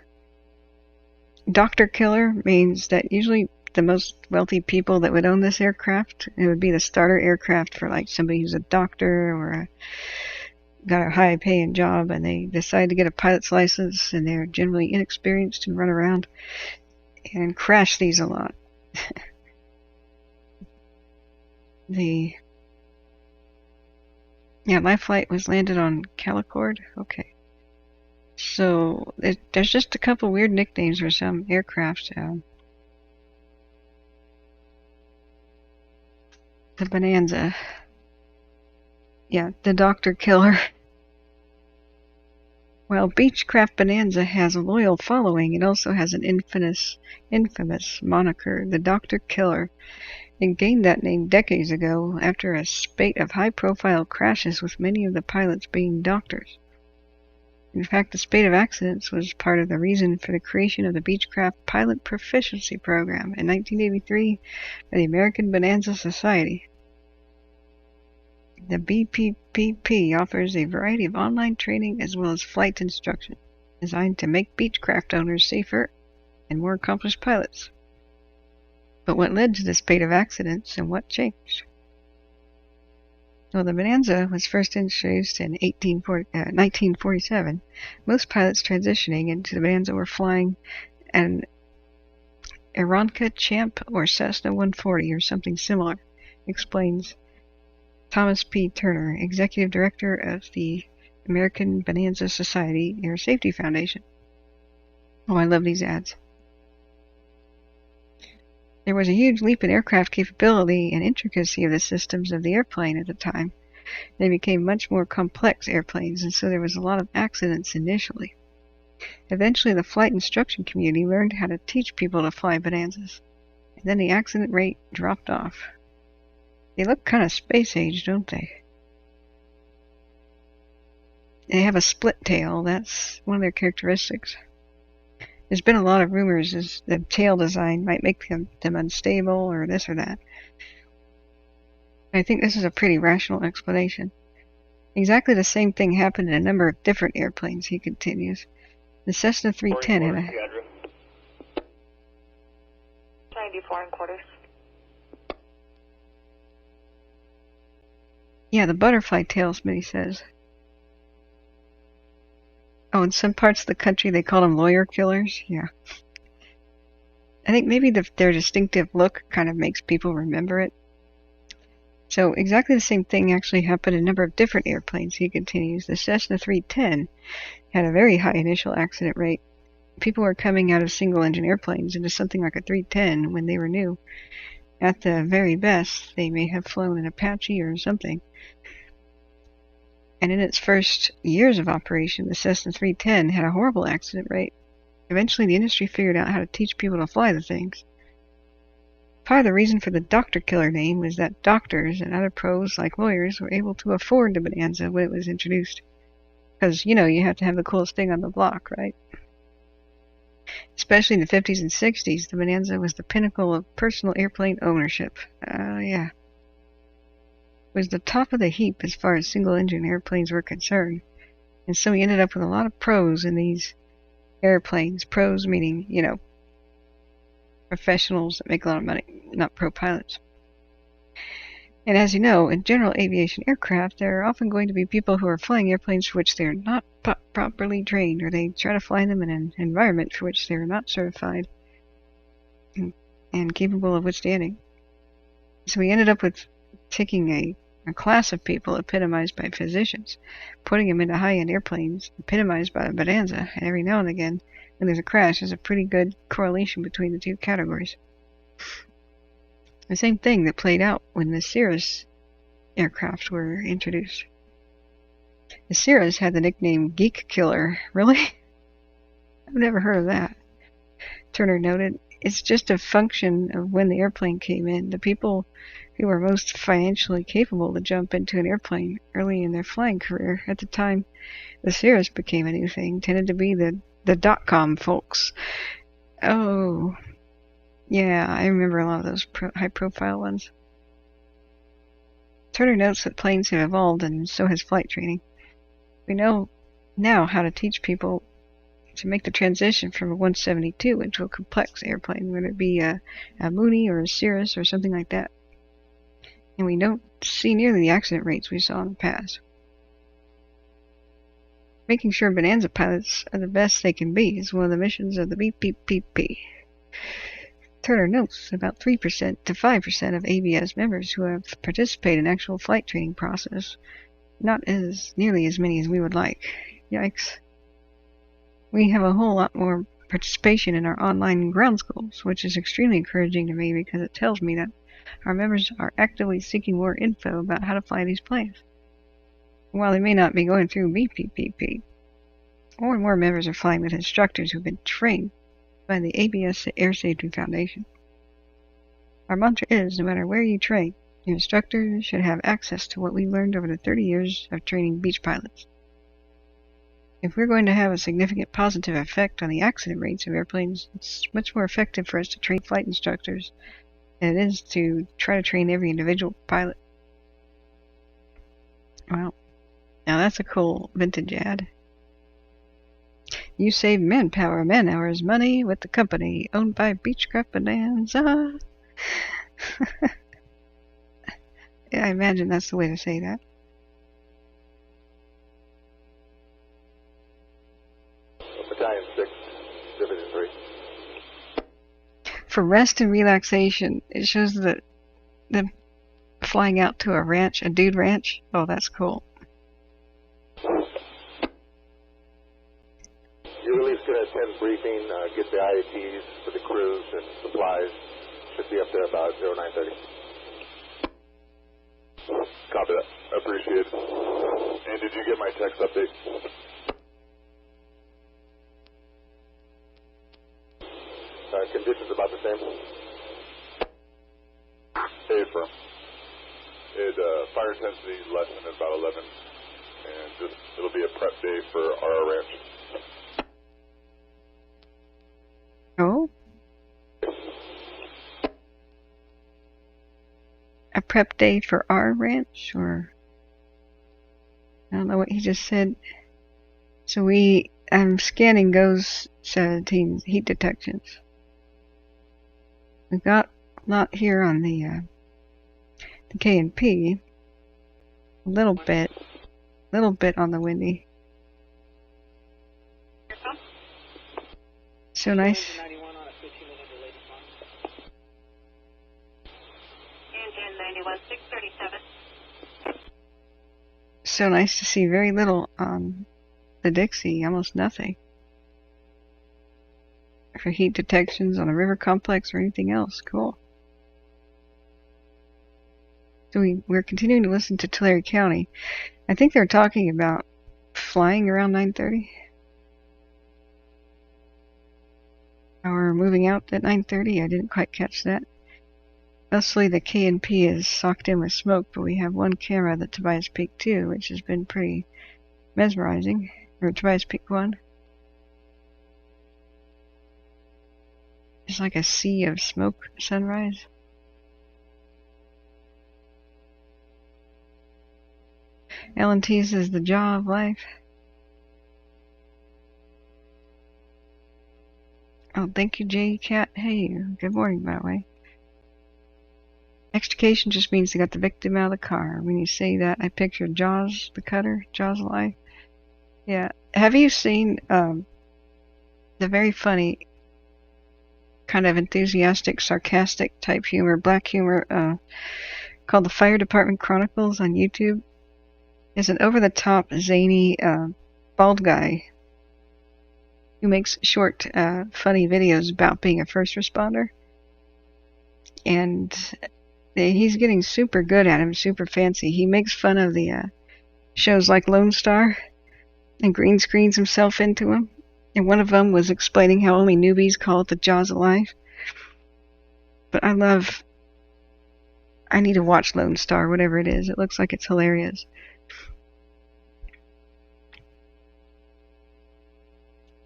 S1: Doctor Killer means that usually the most wealthy people that would own this aircraft, it would be the starter aircraft for like somebody who's a doctor or got a high paying job and they decide to get a pilot's license and they're generally inexperienced and run around and crash these a lot. My flight was landed on Calicord. Okay. So there's just a couple weird nicknames for some aircraft. The Bonanza. Yeah, the Doctor Killer. While Beechcraft Bonanza has a loyal following, it also has an infamous moniker, the Doctor Killer. It gained that name decades ago after a spate of high-profile crashes with many of the pilots being doctors. In fact, the spate of accidents was part of the reason for the creation of the Beechcraft Pilot Proficiency Program in 1983 by the American Bonanza Society. The BPPP offers a variety of online training as well as flight instruction designed to make Beechcraft owners safer and more accomplished pilots. But what led to the spate of accidents and what changed? Well, the Bonanza was first introduced in 1947. Most pilots transitioning into the Bonanza were flying an Aeronca Champ or Cessna 140 or something similar, explains Thomas P. Turner, Executive Director of the American Bonanza Society Air Safety Foundation. Oh, I love these ads. There was a huge leap in aircraft capability and intricacy of the systems of the airplane at the time. They became much more complex airplanes, and so there was a lot of accidents initially. Eventually, the flight instruction community learned how to teach people to fly Bonanzas, and then the accident rate dropped off. They look kind of space-age, don't they? They have a split tail. That's one of their characteristics. There's been a lot of rumors as the tail design might make them unstable or this or that. I think this is a pretty rational explanation. Exactly the same thing happened in a number of different airplanes, he continues. The Cessna 310 had a...
S2: 94 and quarters.
S1: Yeah, the butterfly tail, Smitty says. Oh, in some parts of the country they call them lawyer killers. Yeah. I think maybe their distinctive look kind of makes people remember it. So exactly the same thing actually happened in a number of different airplanes, he continues. The Cessna 310 had a very high initial accident rate. People were coming out of single-engine airplanes into something like a 310 when they were new. At the very best, they may have flown an Apache or something. And in its first years of operation, the Cessna 310 had a horrible accident rate. Eventually, the industry figured out how to teach people to fly the things. Part of the reason for the Doctor Killer name was that doctors and other pros like lawyers were able to afford the Bonanza when it was introduced. Because, you know, you have to have the coolest thing on the block, right? Especially in the 50s and 60s, the Bonanza was the pinnacle of personal airplane ownership. Yeah. It was the top of the heap as far as single-engine airplanes were concerned. And so we ended up with a lot of pros in these airplanes. Pros meaning, you know, professionals that make a lot of money, not pro pilots. And as you know, in general aviation aircraft, there are often going to be people who are flying airplanes for which they are not properly trained, or they try to fly them in an environment for which they are not certified and capable of withstanding. So we ended up with taking a class of people epitomized by physicians, putting them into high-end airplanes epitomized by the Bonanza, and every now and again, when there's a crash, there's a pretty good correlation between the two categories. The same thing that played out when the Cirrus aircraft were introduced. The Cirrus had the nickname Geek Killer. Really? I've never heard of that. Turner noted, it's just a function of when the airplane came in. The people who were most financially capable to jump into an airplane early in their flying career at the time the Cirrus became a new thing tended to be the dot-com folks. Oh, yeah, I remember a lot of those high-profile ones. Turner notes that planes have evolved, and so has flight training. We know now how to teach people to make the transition from a 172 into a complex airplane, whether it be a Mooney or a Cirrus or something like that. And we don't see nearly the accident rates we saw in the past. Making sure Bonanza pilots are the best they can be is one of the missions of the BPPP. Turner notes about 3% to 5% of ABS members who have participated in actual flight training process. Not as nearly as many as we would like. Yikes. We have a whole lot more participation in our online ground schools, which is extremely encouraging to me because it tells me that our members are actively seeking more info about how to fly these planes. While they may not be going through BPPP, more and more members are flying with instructors who have been trained by the ABS Air Safety Foundation. Our mantra is, no matter where you train, your instructor should have access to what we learned over the 30 years of training beach pilots. If we're going to have a significant positive effect on the accident rates of airplanes, it's much more effective for us to train flight instructors than it is to try to train every individual pilot. Wow. Now that's a cool vintage ad. You save manpower. Man-hour is money with the company owned by Beechcraft Bonanza. Yeah, I imagine that's the way to say that.
S9: Battalion 6, Division 3.
S1: For rest and relaxation, it shows that them flying out to a ranch, a dude ranch. Oh, that's cool.
S9: You're at least going to attend briefing, get the IATs for the crews and supplies. Should be up there about 0930. Copy that. Appreciate it. And did you get my text update? Conditions about the same? Stay firm. Fire intensity is less than about 11. And just, it'll be a prep day for our ranch.
S1: Oh? A prep day for our ranch, or? I don't know what he just said. So I'm scanning GOES 17 heat detections. We've got a lot here on the K&P. A little bit on the Windy. So nice.
S2: Engine 91, 637.
S1: So nice to see very little on the Dixie, almost nothing. For heat detections on a river complex or anything else. Cool. So we're continuing to listen to Tulare County. I think they're talking about flying around 9:30. Or moving out at 9:30. I didn't quite catch that. Mostly the K&P is socked in with smoke, but we have one camera at Tobias Peak 2, which has been pretty mesmerizing. Or Tobias Peak 1. It's like a sea of smoke sunrise. L&T says the jaw of life. Oh, thank you, J Cat. Hey, good morning, by the way. Extrication just means they got the victim out of the car. When you say that, I picture Jaws, the cutter, Jaws of life. Yeah. Have you seen the very funny, kind of enthusiastic, sarcastic type humor, black humor, called the Fire Department Chronicles on YouTube? Is an over-the-top, zany, bald guy who makes short, funny videos about being a first responder. And he's getting super good at him, super fancy. He makes fun of the shows like Lone Star and green screens himself into them. And one of them was explaining how only newbies call it the Jaws of Life. But I need to watch Lone Star, whatever it is. It looks like it's hilarious.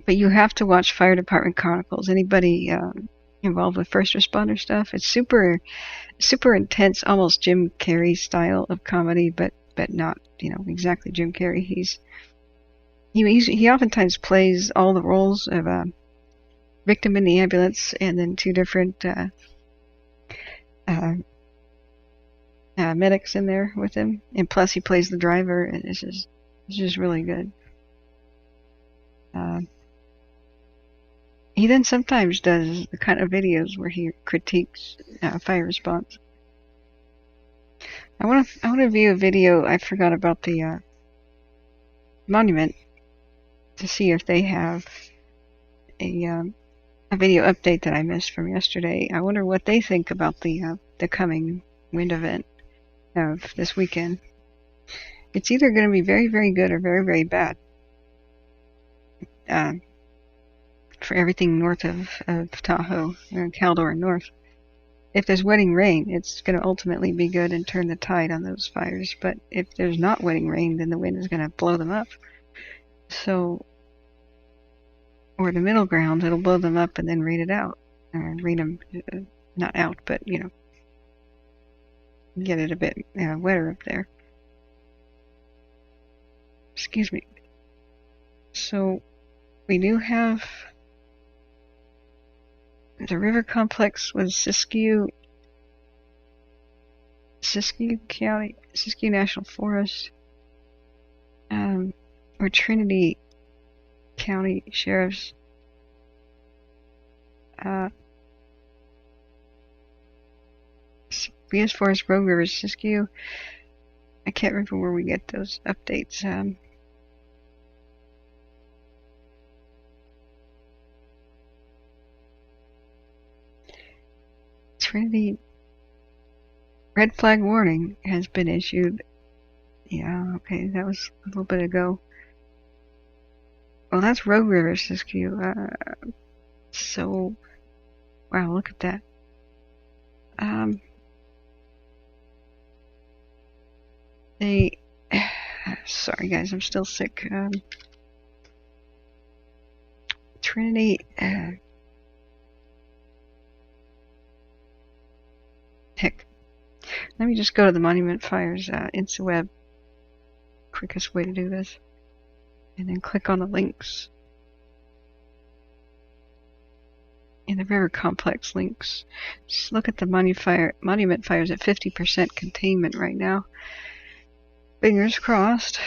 S1: But you have to watch Fire Department Chronicles. Anybody involved with first responder stuff, it's super intense, almost Jim Carrey style of comedy, but not, exactly Jim Carrey. He oftentimes plays all the roles of a victim in the ambulance and then two different medics in there with him, and plus he plays the driver, and it's just really good. He then sometimes does the kind of videos where he critiques fire response. I want to view a video. I forgot about the monument to see if they have a video update that I missed from yesterday. I wonder what they think about the coming wind event of this weekend. It's either going to be very, very good or very, very bad. For everything north of Tahoe, Caldor and north. If there's wetting rain, it's going to ultimately be good and turn the tide on those fires. But if there's not wetting rain, then the wind is going to blow them up. So, or the middle ground, it'll blow them up and then rain it out. Or rain them, not out, but, get it a bit wetter up there. Excuse me. So, we do have the river complex with Siskiyou County, Siskiyou National Forest, or Trinity County Sheriff's BS Forest, Rogue River, Siskiyou. I can't remember where we get those updates. Trinity red flag warning has been issued. Yeah, okay, that was a little bit ago. Well, that's Rogue River, Siskiyou. So, wow, look at that. Sorry guys, I'm still sick. Trinity, heck, let me just go to the Monument Fires InstaWeb quickest way to do this. And then click on the links. And the river complex links. Just look at the monument fires at 50% containment right now. Fingers crossed.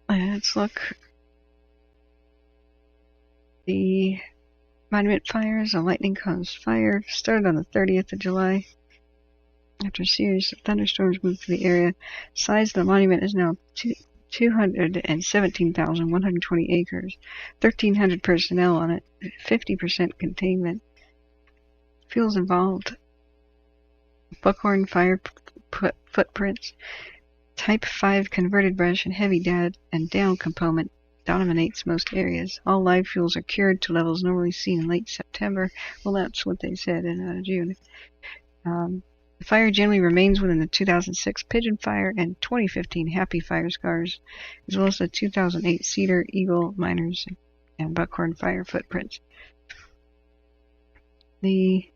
S1: Let's look. The monument fires, a lightning caused fire, started on the 30th of July. After a series of thunderstorms moved through the area, size of the monument is now 217,120 acres, 1,300 personnel on it, 50% containment. Fuels involved: buckhorn fire footprints, Type 5 converted brush, and heavy dead and down component dominates most areas. All live fuels are cured to levels normally seen in late September. Well, that's what they said in June. The fire generally remains within the 2006 Pigeon Fire and 2015 Happy Fire scars, as well as the 2008 Cedar, Eagle, Miners, and Buckhorn Fire footprints. The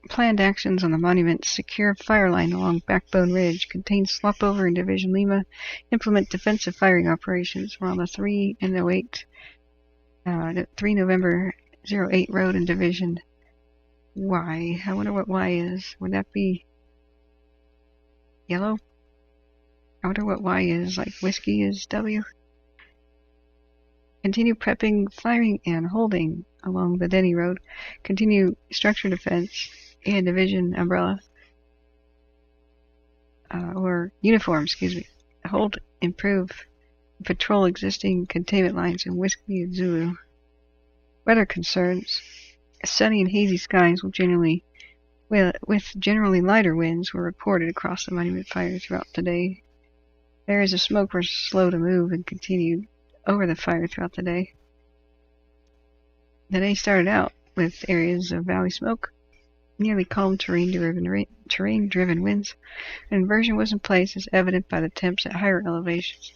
S1: planned actions on the monument: secure fire line along Backbone Ridge, contain slop over in Division Lima, implement defensive firing operations. We're on the 3 November 08 road in Division Y. I wonder what Y is. Would that be yellow? I wonder what Y is, like whiskey is W. Continue prepping, firing, and holding along the Denny Road. Continue structure defense and division umbrella. Or uniform, Hold, improve, patrol existing containment lines in Whiskey and Zulu. Weather concerns: sunny and hazy skies with generally lighter winds were reported across the monument fire throughout the day. Areas of smoke were slow to move and continued over the fire throughout the day. The day started out with areas of valley smoke, nearly calm terrain-driven winds. An inversion was in place, as evident by the temps at higher elevations,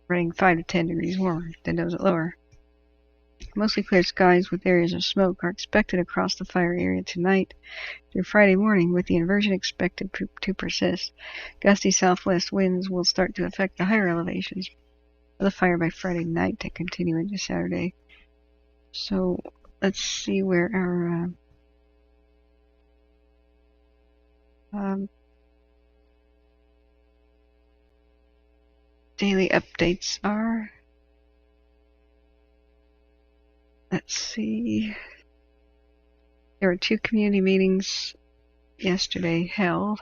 S1: running 5 to 10 degrees warmer than those at lower. Mostly clear skies with areas of smoke are expected across the fire area tonight through Friday morning, with the inversion expected to persist. Gusty southwest winds will start to affect the higher elevations of the fire by Friday night to continue into Saturday. So let's see where our daily updates are. Let's see. There were 2 community meetings yesterday held.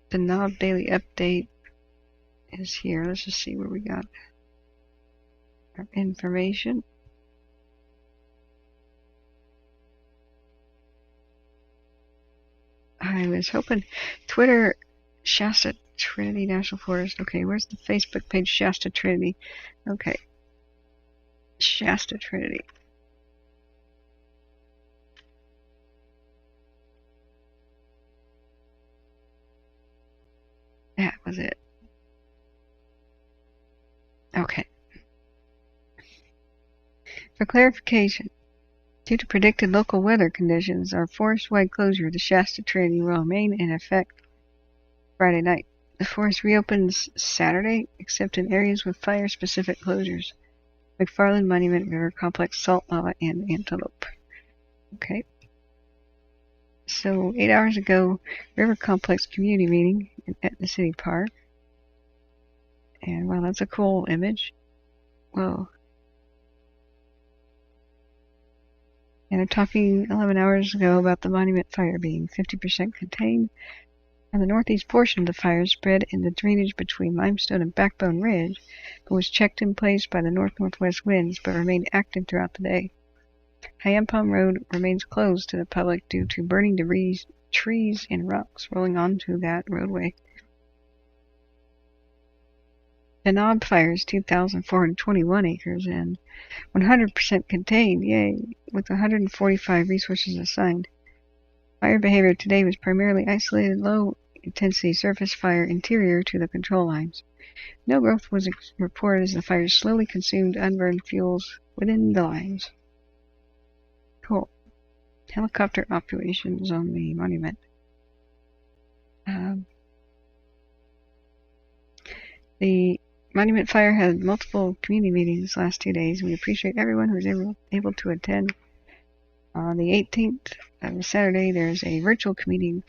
S1: The Knob daily update is here. Let's just see where we got our information. I was hoping Twitter, Shasta Trinity National Forest. Okay, where's the Facebook page? Shasta Trinity. Okay. Shasta Trinity. That was it. Okay. For clarification, due to predicted local weather conditions, our forest-wide closure of the Shasta Trinity will remain in effect Friday night. The forest reopens Saturday, except in areas with fire-specific closures: McFarland Monument, River Complex, Salt Lava, and Antelope. Okay. So 8 hours ago, River Complex community meeting at the city park. And wow, that's a cool image. Whoa. And they're talking 11 hours ago about the monument fire being 50% contained, and the northeast portion of the fire spread in the drainage between Limestone and Backbone Ridge, but was checked in place by the north-northwest winds, but remained active throughout the day. Hyampom Road remains closed to the public due to burning debris, trees, and rocks rolling onto that roadway. The Knob fire is 2,421 acres and 100% contained, yay, with 145 resources assigned. Fire behavior today was primarily isolated low-intensity surface fire interior to the control lines. No growth was reported as the fire slowly consumed unburned fuels within the lines. Cool. Helicopter operations on the monument. The Monument Fire had multiple community meetings the last 2 days. We appreciate everyone who was able to attend. On the 18th of Saturday, there's a virtual community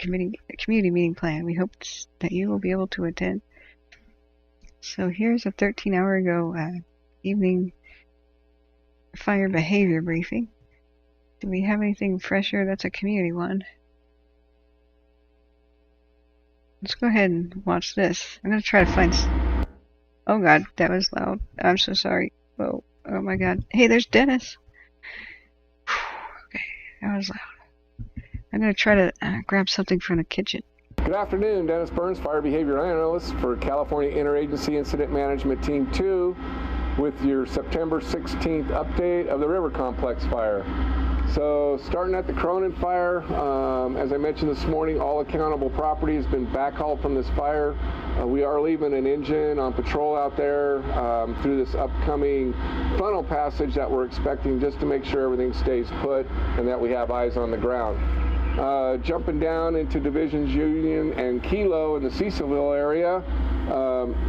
S1: meeting plan. We hope that you will be able to attend. So here's a 13-hour ago evening fire behavior briefing. Do we have anything fresher? That's a community one. Let's go ahead and watch this. I'm going to try to find... Oh god, that was loud. I'm so sorry. Whoa. Oh my god. Hey, there's Dennis. Okay, that was loud. I'm going to try to grab something from the kitchen.
S12: Good afternoon, Dennis Burns, Fire Behavior Analyst for California Interagency Incident Management Team 2 with your September 16th update of the River Complex fire. So starting at the Cronin fire, as I mentioned this morning, all accountable property has been backhauled from this fire. We are leaving an engine on patrol out there through this upcoming funnel passage that we're expecting, just to make sure everything stays put and that we have eyes on the ground. Jumping down into Divisions Union and Kilo in the Cecilville area.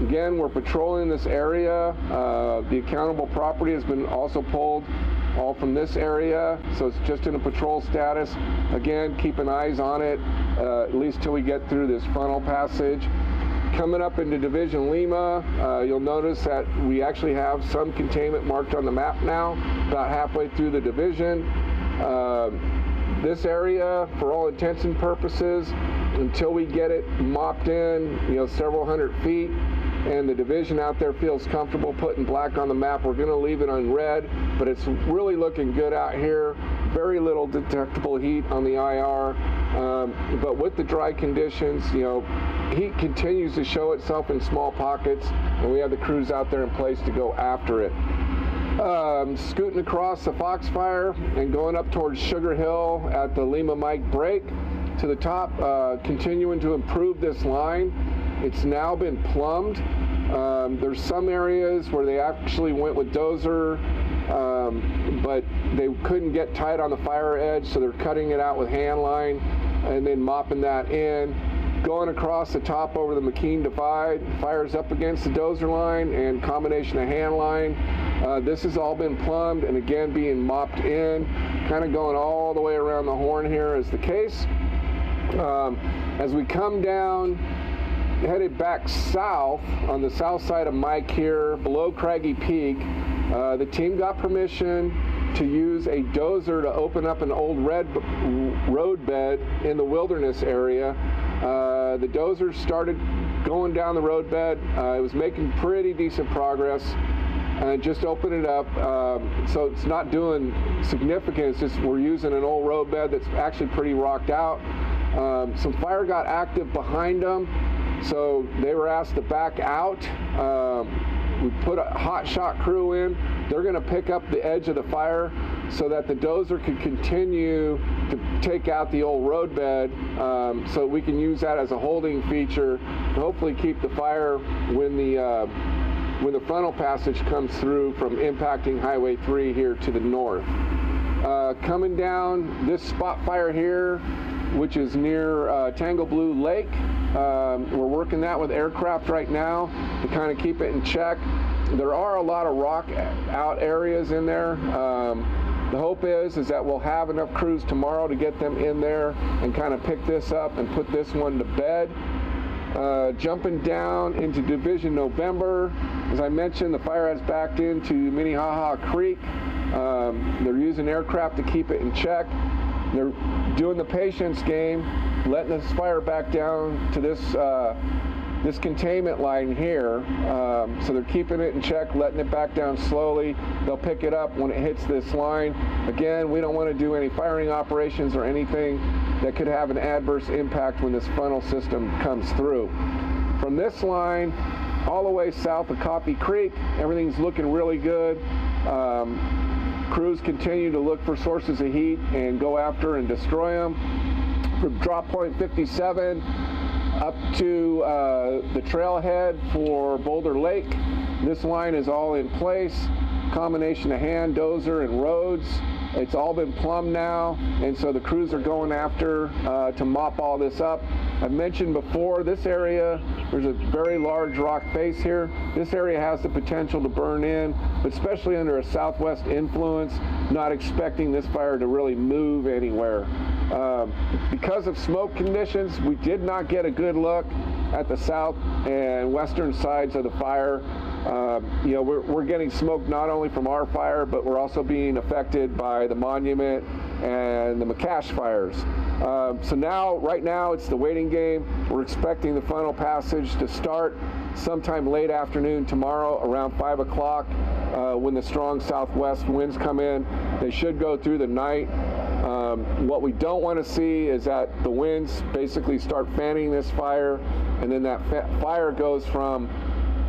S12: Again, we're patrolling this area. The accountable property has been also pulled all from this area, so it's just in a patrol status. Again, keeping eyes on it, at least till we get through this funnel passage. Coming up into Division Lima, you'll notice that we actually have some containment marked on the map now, about halfway through the division. This area, for all intents and purposes, until we get it mopped in, several hundred feet, and the division out there feels comfortable putting black on the map, we're going to leave it on red, but it's really looking good out here. Very little detectable heat on the IR, but with the dry conditions, heat continues to show itself in small pockets, and we have the crews out there in place to go after it. Scooting across the Foxfire and going up towards Sugar Hill at the Lima Mike break to the top, continuing to improve this line. It's now been plumbed. There's some areas where they actually went with dozer, but they couldn't get tight on the fire edge, so they're cutting it out with hand line and then mopping that in. Going across the top over the McKean Divide, fires up against the dozer line and combination of hand line. This has all been plumbed and again being mopped in, kind of going all the way around the horn here is the case. As we come down, headed back south on the south side of Mike here, below Craggy Peak, the team got permission to use a dozer to open up an old red road bed in the wilderness area. The dozer started going down the road bed. It was making pretty decent progress. And just open it up, so it's not doing significant. It's just we're using an old road bed that's actually pretty rocked out. Some fire got active behind them, so they were asked to back out. We put a hot shot crew in. They're going to pick up the edge of the fire so that the dozer can continue to take out the old road bed, so we can use that as a holding feature to hopefully keep the fire when the frontal passage comes through from impacting Highway 3 here to the north. Coming down this spot fire here, which is near Tangle Blue Lake. We're working that with aircraft right now to kind of keep it in check. There are a lot of rock out areas in there. The hope is that we'll have enough crews tomorrow to get them in there and kind of pick this up and put this one to bed. Jumping down into Division November, as I mentioned, the fire has backed into Minnehaha Creek. They're using aircraft to keep it in check. They're doing the patience game, letting this fire back down to this containment line here. So they're keeping it in check, letting it back down slowly. They'll pick it up when it hits this line. Again, we don't want to do any firing operations or anything that could have an adverse impact when this funnel system comes through. From this line all the way south of Coffee Creek, everything's looking really good. Crews continue to look for sources of heat and go after and destroy them. From drop point 57 up to the trailhead for Boulder Lake, this line is all in place. Combination of hand, dozer, and roads. It's all been plumbed now, and so the crews are going after to mop all this up. I've mentioned before, this area, there's a very large rock face here. This area has the potential to burn in, but especially under a southwest influence, not expecting this fire to really move anywhere. Because of smoke conditions, we did not get a good look at the south and western sides of the fire. You know, we're getting smoke not only from our fire, but we're also being affected by the Monument and the McCash fires. So now, right now, it's the waiting game. We're expecting the final passage to start sometime late afternoon tomorrow around 5 o'clock when the strong southwest winds come in. They should go through the night. What we don't want to see is that the winds basically start fanning this fire, and then that fire goes from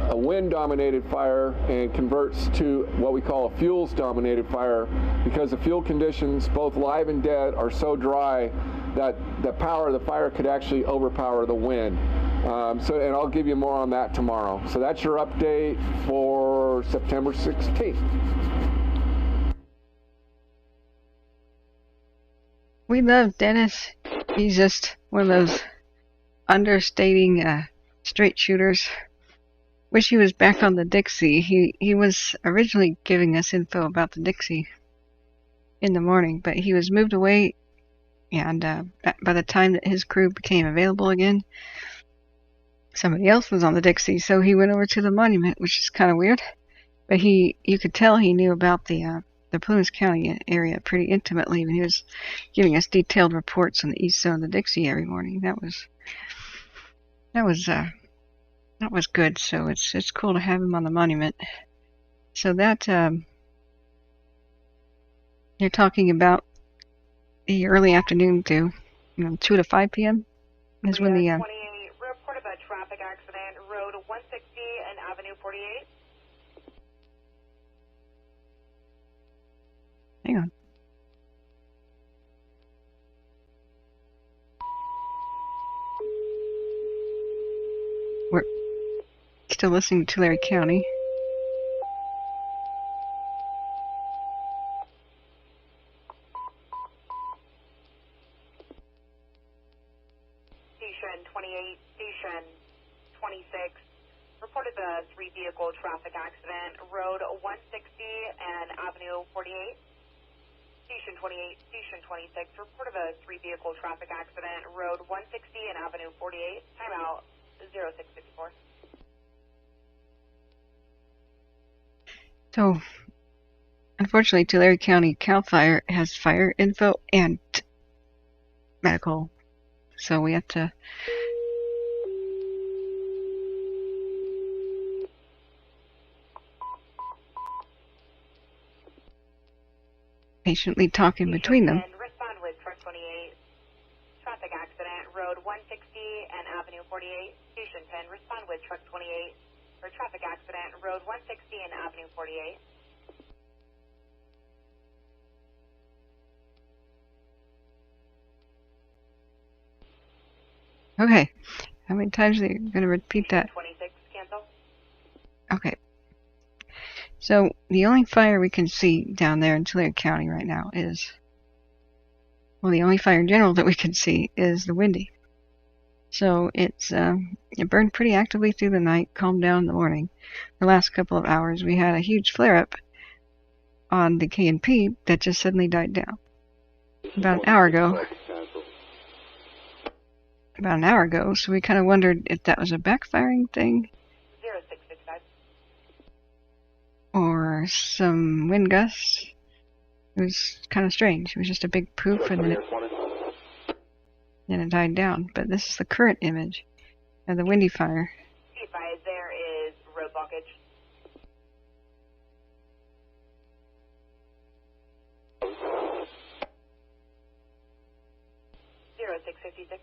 S12: a wind-dominated fire and converts to what we call a fuels-dominated fire, because the fuel conditions, both live and dead, are so dry that the power of the fire could actually overpower the wind. And I'll give you more on that tomorrow. So that's your update for September 16th.
S1: We love Dennis. He's just one of those understating straight shooters. Wish he was back on the Dixie. He was originally giving us info about the Dixie in the morning, but he was moved away, and by the time that his crew became available again, somebody else was on the Dixie, so he went over to the Monument, which is kind of weird. But you could tell he knew about the Plumas County area pretty intimately when he was giving us detailed reports on the east zone of the Dixie every morning. That was good. So it's cool to have him on the Monument. So that you're talking about the early afternoon to 2 to 5 p.m. is when the
S2: 28 report of a traffic accident, Road 160 and Avenue 48.
S1: Hang on. We're still listening to Tulare County.
S2: Station 28, Station 26 reported the 3-vehicle traffic accident, Road 160 and Avenue 48. Station 28, Station 26 reported a 3-vehicle traffic accident, Road 160 and Avenue 48. Timeout 0664.
S1: So, unfortunately, Tulare County CAL FIRE has fire info and medical. So we have to patiently talk in between them.
S2: Respond with truck 28. Traffic accident, Road 160 and Avenue 48. Station 10, respond with truck 28. For traffic accident, Road 160 and Avenue 48.
S1: Okay. How many times are you going to repeat that?
S2: 26, cancel.
S1: Okay. So, the only fire we can see down there in Tulare County right now is, well, the only fire in general that we can see is the Windy. So, it burned pretty actively through the night, calmed down in the morning. The last couple of hours, we had a huge flare-up on the K&P that just suddenly died down. About an hour ago, so we kind of wondered if that was a backfiring thing
S2: 0665.
S1: or some wind gusts. It was kind of strange. It was just a big poof and then it died down. But this is the current image of the Windy fire.
S2: Be advised, there is road blockage. Zero 0656.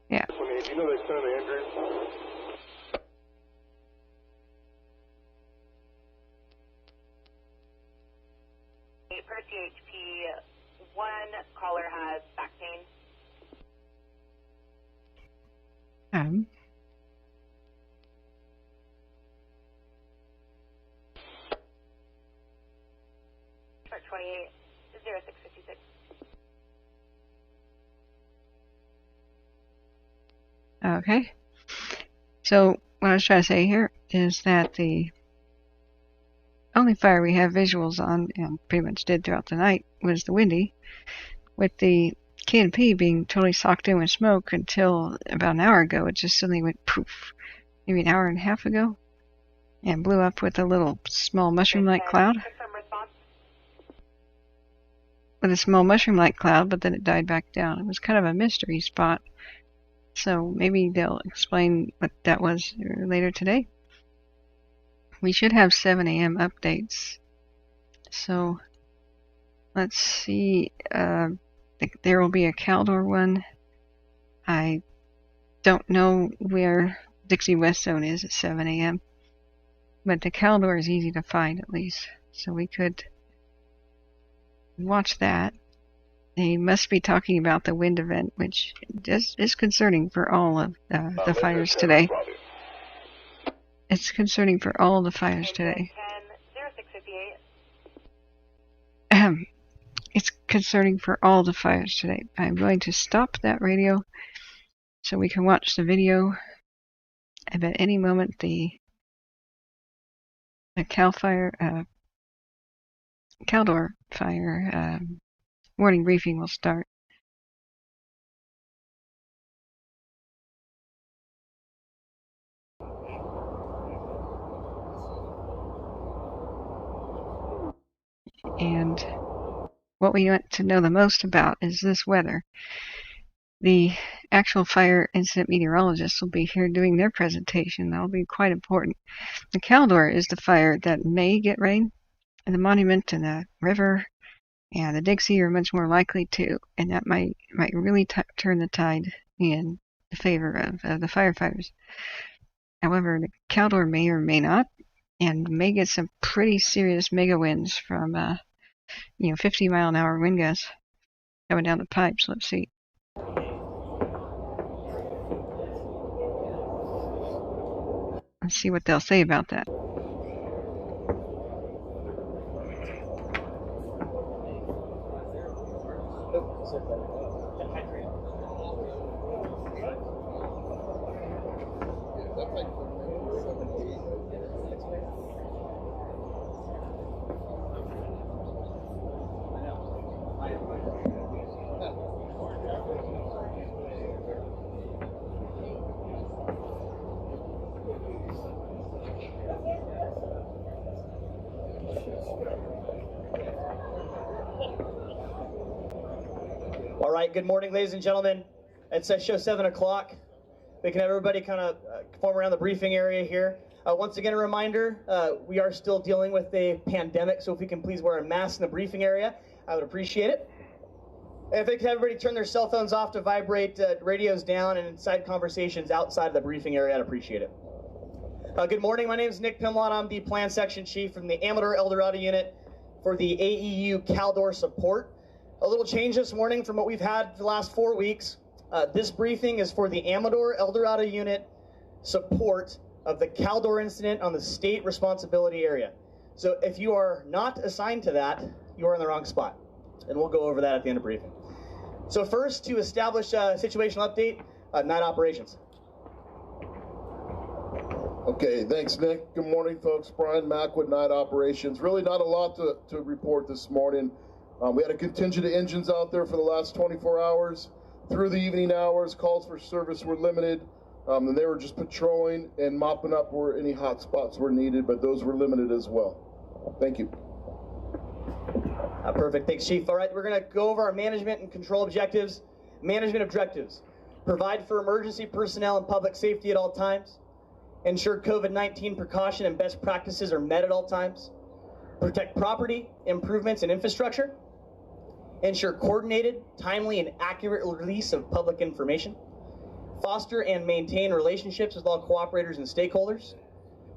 S1: Yeah.
S9: Do you know the extent of the injuries?
S2: Per CHP, one caller has back pain. 28, 0656.
S1: Okay. So what I was trying to say here is that the only fire we have visuals on, and pretty much did throughout the night, was the Windy, with the K&P being totally socked in with smoke until about an hour ago. It just suddenly went poof, maybe an hour and a half ago, and blew up with a little small mushroom-like cloud. With a small mushroom-like cloud, but then it died back down. It was kind of a mystery spot. So maybe they'll explain what that was later today. We should have 7 a.m. updates. So let's see. There will be a Caldor one. I don't know where Dixie West Zone is at 7 a.m. But the Caldor is easy to find at least. So we could watch that. They must be talking about the wind event, which is concerning for all of the fires today. It's concerning for all the fires today.
S2: 0658.
S1: It's concerning for all the fires today. I'm going to stop that radio so we can watch the video. And at any moment the Caldor fire morning briefing will start. And what we want to know the most about is this weather. The actual fire incident meteorologists will be here doing their presentation. That'll be quite important. The Caldor is the fire that may get rain, and the Monument and the river and the Dixie are much more likely to, and that might really turn the tide in the favor of the firefighters. However, the Caldor may or may not, and may get some pretty serious mega winds from 50-mile-an-hour wind gusts coming down the pipes. Let's see. Let's see what they'll say about that.
S13: All right, good morning, ladies and gentlemen. It's show 7 o'clock. We can have everybody kind of form around the briefing area here. Once again, a reminder, we are still dealing with a pandemic, so if we can please wear a mask in the briefing area, I would appreciate it. If they could have everybody turn their cell phones off to vibrate, radios down, and inside conversations outside of the briefing area, I'd appreciate it. Good morning, my name is Nick Pimlott. I'm the Plan Section Chief from the Amador El Dorado Unit for the AEU Caldor support. A little change this morning from what we've had for the last 4 weeks. This briefing is for the Amador El Dorado Unit support of the Caldor incident on the state responsibility area. So if you are not assigned to that, you are in the wrong spot. And we'll go over that at the end of briefing. So first, to establish a situational update, night operations.
S14: Okay, thanks, Nick. Good morning, folks. Brian Mack with Night Operations. Really not a lot to report this morning. We had a contingent of engines out there for the last 24 hours. Through the evening hours, calls for service were limited, and they were just patrolling and mopping up where any hot spots were needed, but those were limited as well. Thank you.
S13: Perfect. Thanks, Chief. All right, we're going to go over our management and control objectives. Management objectives. Provide for emergency personnel and public safety at all times. Ensure COVID-19 precaution and best practices are met at all times. Protect property, improvements, and infrastructure. Ensure coordinated, timely, and accurate release of public information. Foster and maintain relationships with all cooperators and stakeholders.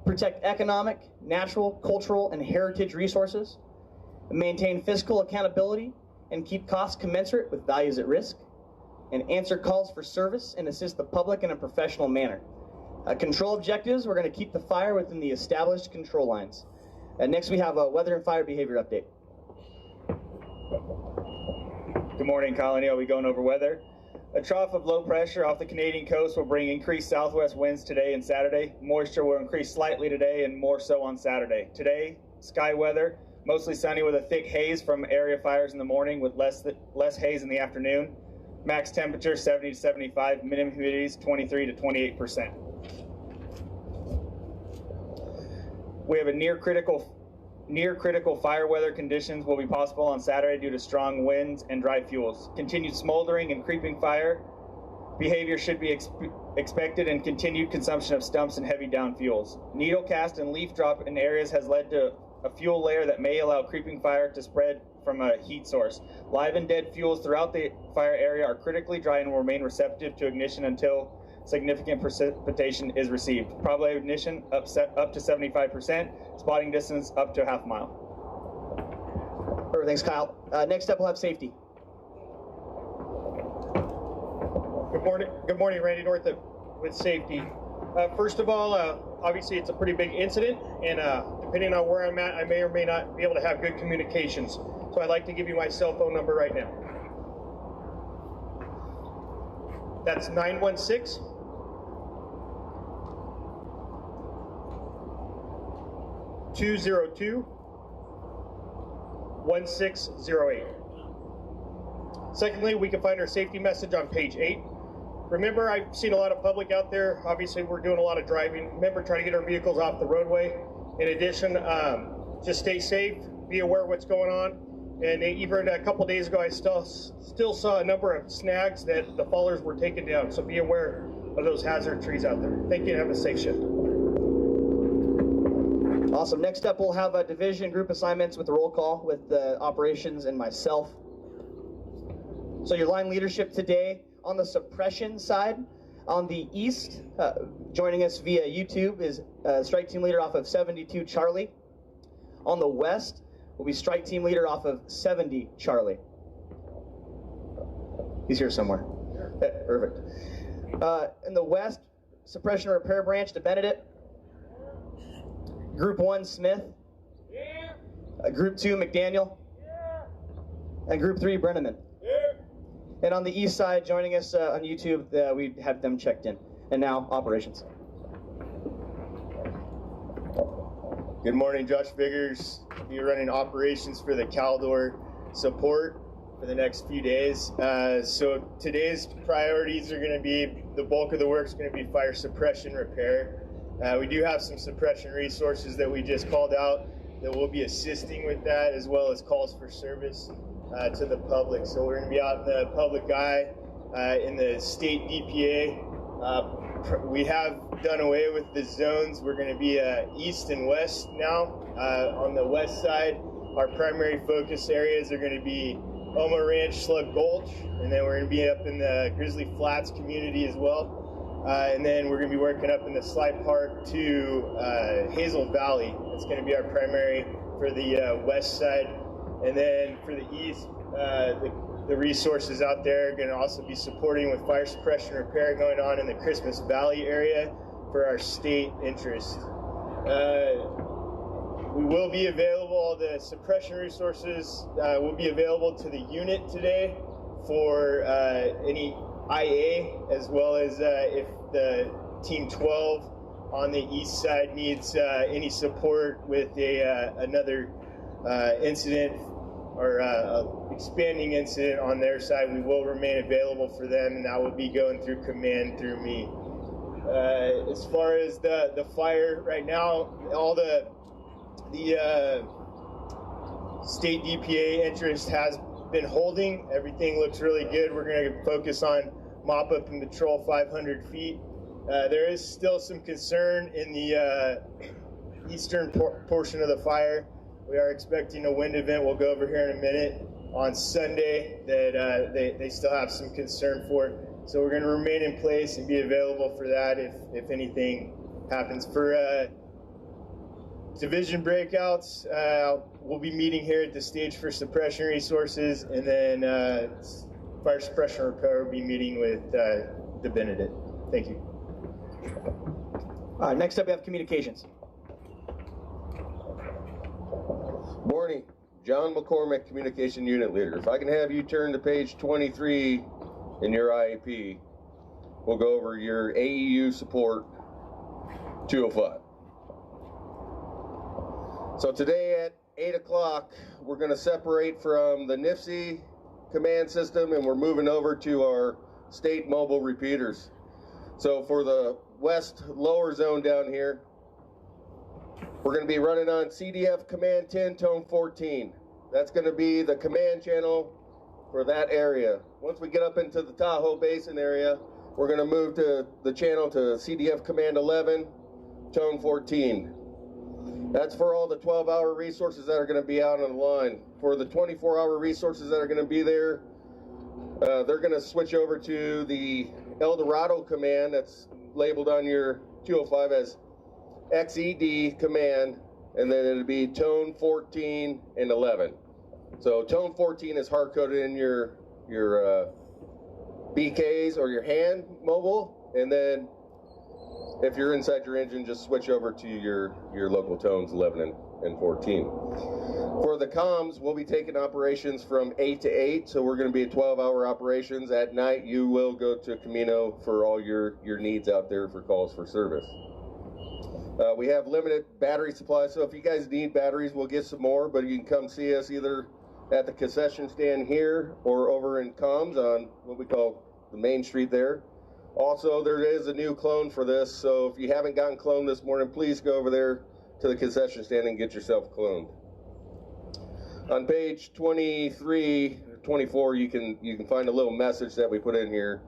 S13: Protect economic, natural, cultural, and heritage resources. Maintain fiscal accountability and keep costs commensurate with values at risk. And answer calls for service and assist the public in a professional manner. Control objectives, we're going to keep the fire within the established control lines. Next we have a weather and fire behavior update.
S15: Good morning, Colony. I'll be going over weather. A trough of low pressure off the Canadian coast will bring increased southwest winds today and Saturday. Moisture will increase slightly today and more so on Saturday. Today, sky weather, mostly sunny with a thick haze from area fires in the morning with less haze in the afternoon. Max temperature 70 to 75, minimum humidity 23 to 28%. We have a near critical fire weather conditions will be possible on Saturday due to strong winds and dry fuels. Continued smoldering and creeping fire behavior should be expected, and continued consumption of stumps and heavy down fuels. Needle cast and leaf drop in areas has led to a fuel layer that may allow creeping fire to spread from a heat source. Live and dead fuels throughout the fire area are critically dry and will remain receptive to ignition until significant precipitation is received. Probability of ignition up to 75%, spotting distance up to a half mile.
S13: Perfect, thanks, Kyle. Next up, we'll have safety.
S16: Good morning, Randy North with safety. First of all, obviously it's a pretty big incident, and depending on where I'm at, I may or may not be able to have good communications. So I'd like to give you my cell phone number right now. That's 916 202-1608. Secondly, we can find our safety message on page 8. Remember, I've seen a lot of public out there. Obviously, we're doing a lot of driving. Remember, try to get our vehicles off the roadway. In addition, just stay safe, be aware of what's going on. And even a couple days ago, I still saw a number of snags that the fallers were taken down. So be aware of those hazard trees out there. Thank you and have a safe shift.
S13: Awesome. Next up, we'll have a division group assignments with the roll call with the operations and myself. So your line leadership today on the suppression side, on the east, joining us via YouTube is strike team leader off of 72 Charlie. On the west will be strike team leader off of 70 Charlie. He's here somewhere. Yeah, perfect. In the west, suppression repair branch to Benedict. Group 1, Smith. Group 2, McDaniel. And Group 3, Brenneman. And on the east side, joining us on YouTube, we have them checked in. And now, operations.
S17: Good morning, Josh Biggers. Be running operations for the Caldor support for the next few days. So today's priorities are going to be, the bulk of the work is going to be fire suppression repair. We do have some suppression resources that we just called out that will be assisting with that, as well as calls for service to the public. So we're going to be out in the public eye in the state DPA. We have done away with the zones. We're going to be east and west now. On the west side, our primary focus areas are going to be Oma Ranch, Slug Gulch, and then we're going to be up in the Grizzly Flats community as well. And then we're going to be working up in the Slide Park to Hazel Valley. That's going to be our primary for the west side. And then for the east, the resources out there are going to also be supporting with fire suppression repair going on in the Christmas Valley area for our state interest. We will be available, the suppression resources will be available to the unit today for any IA, as well as if the Team 12 on the east side needs any support with another incident or expanding incident on their side, we will remain available for them, and that will be going through command through me. As far as the fire right now, all the state DPA interest has been holding. Everything looks really good. We're going to focus on mop up and patrol 500 feet. There is still some concern in the eastern portion of the fire. We are expecting a wind event. We'll go over here in a minute on Sunday that they still have some concern for. So we're going to remain in place and be available for that if anything happens. For division breakouts, we'll be meeting here at the stage for suppression resources, and then fire suppression repair will be meeting with the Benedict. Thank you.
S13: All right, next up we have communications.
S18: Morning. John McCormick, Communication Unit Leader. If I can have you turn to page 23 in your IEP, we'll go over your AEU support 205. So today at 8 o'clock, we're going to separate from the NIFC command system and we're moving over to our state mobile repeaters. So for the west lower zone down here, we're going to be running on CDF Command 10, Tone 14. That's going to be the command channel for that area. Once we get up into the Tahoe Basin area, we're going to move to the channel to CDF Command 11, Tone 14. That's for all the 12-hour resources that are going to be out on the line. For the 24-hour resources that are going to be there, they're going to switch over to the El Dorado command that's labeled on your 205 as XED command, and then it'll be Tone 14 and 11. So Tone 14 is hard-coded in your BKs or your hand mobile, and then if you're inside your engine, just switch over to your local tones 11 and 14. For the comms, we'll be taking operations from 8 to 8, so we're going to be at 12-hour operations. At night, you will go to Camino for all your needs out there for calls for service. We have limited battery supply, so if you guys need batteries, we'll get some more, but you can come see us either at the concession stand here or over in comms on what we call the main street there. Also, there is a new clone for this, so if you haven't gotten cloned this morning, please go over there to the concession stand and get yourself cloned. On page 23, 24, you can find a little message that we put in here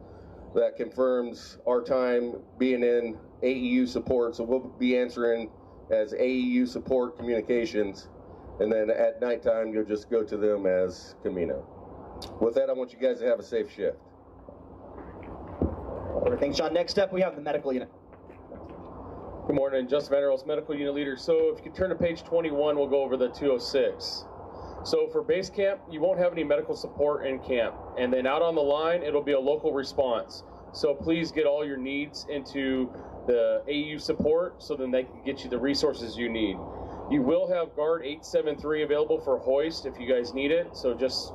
S18: that confirms our time being in AEU support, so we'll be answering as AEU support communications, and then at nighttime, you'll just go to them as Camino. With that, I want you guys to have a safe shift.
S13: Thanks, John. Next up, we have the medical unit.
S19: Good morning, Justin Vanderhulst, Medical Unit Leader. So if you could turn to page 21, we'll go over the 206. So for base camp, you won't have any medical support in camp. And then out on the line, it'll be a local response. So please get all your needs into the AU support so then they can get you the resources you need. You will have Guard 873 available for hoist if you guys need it. So just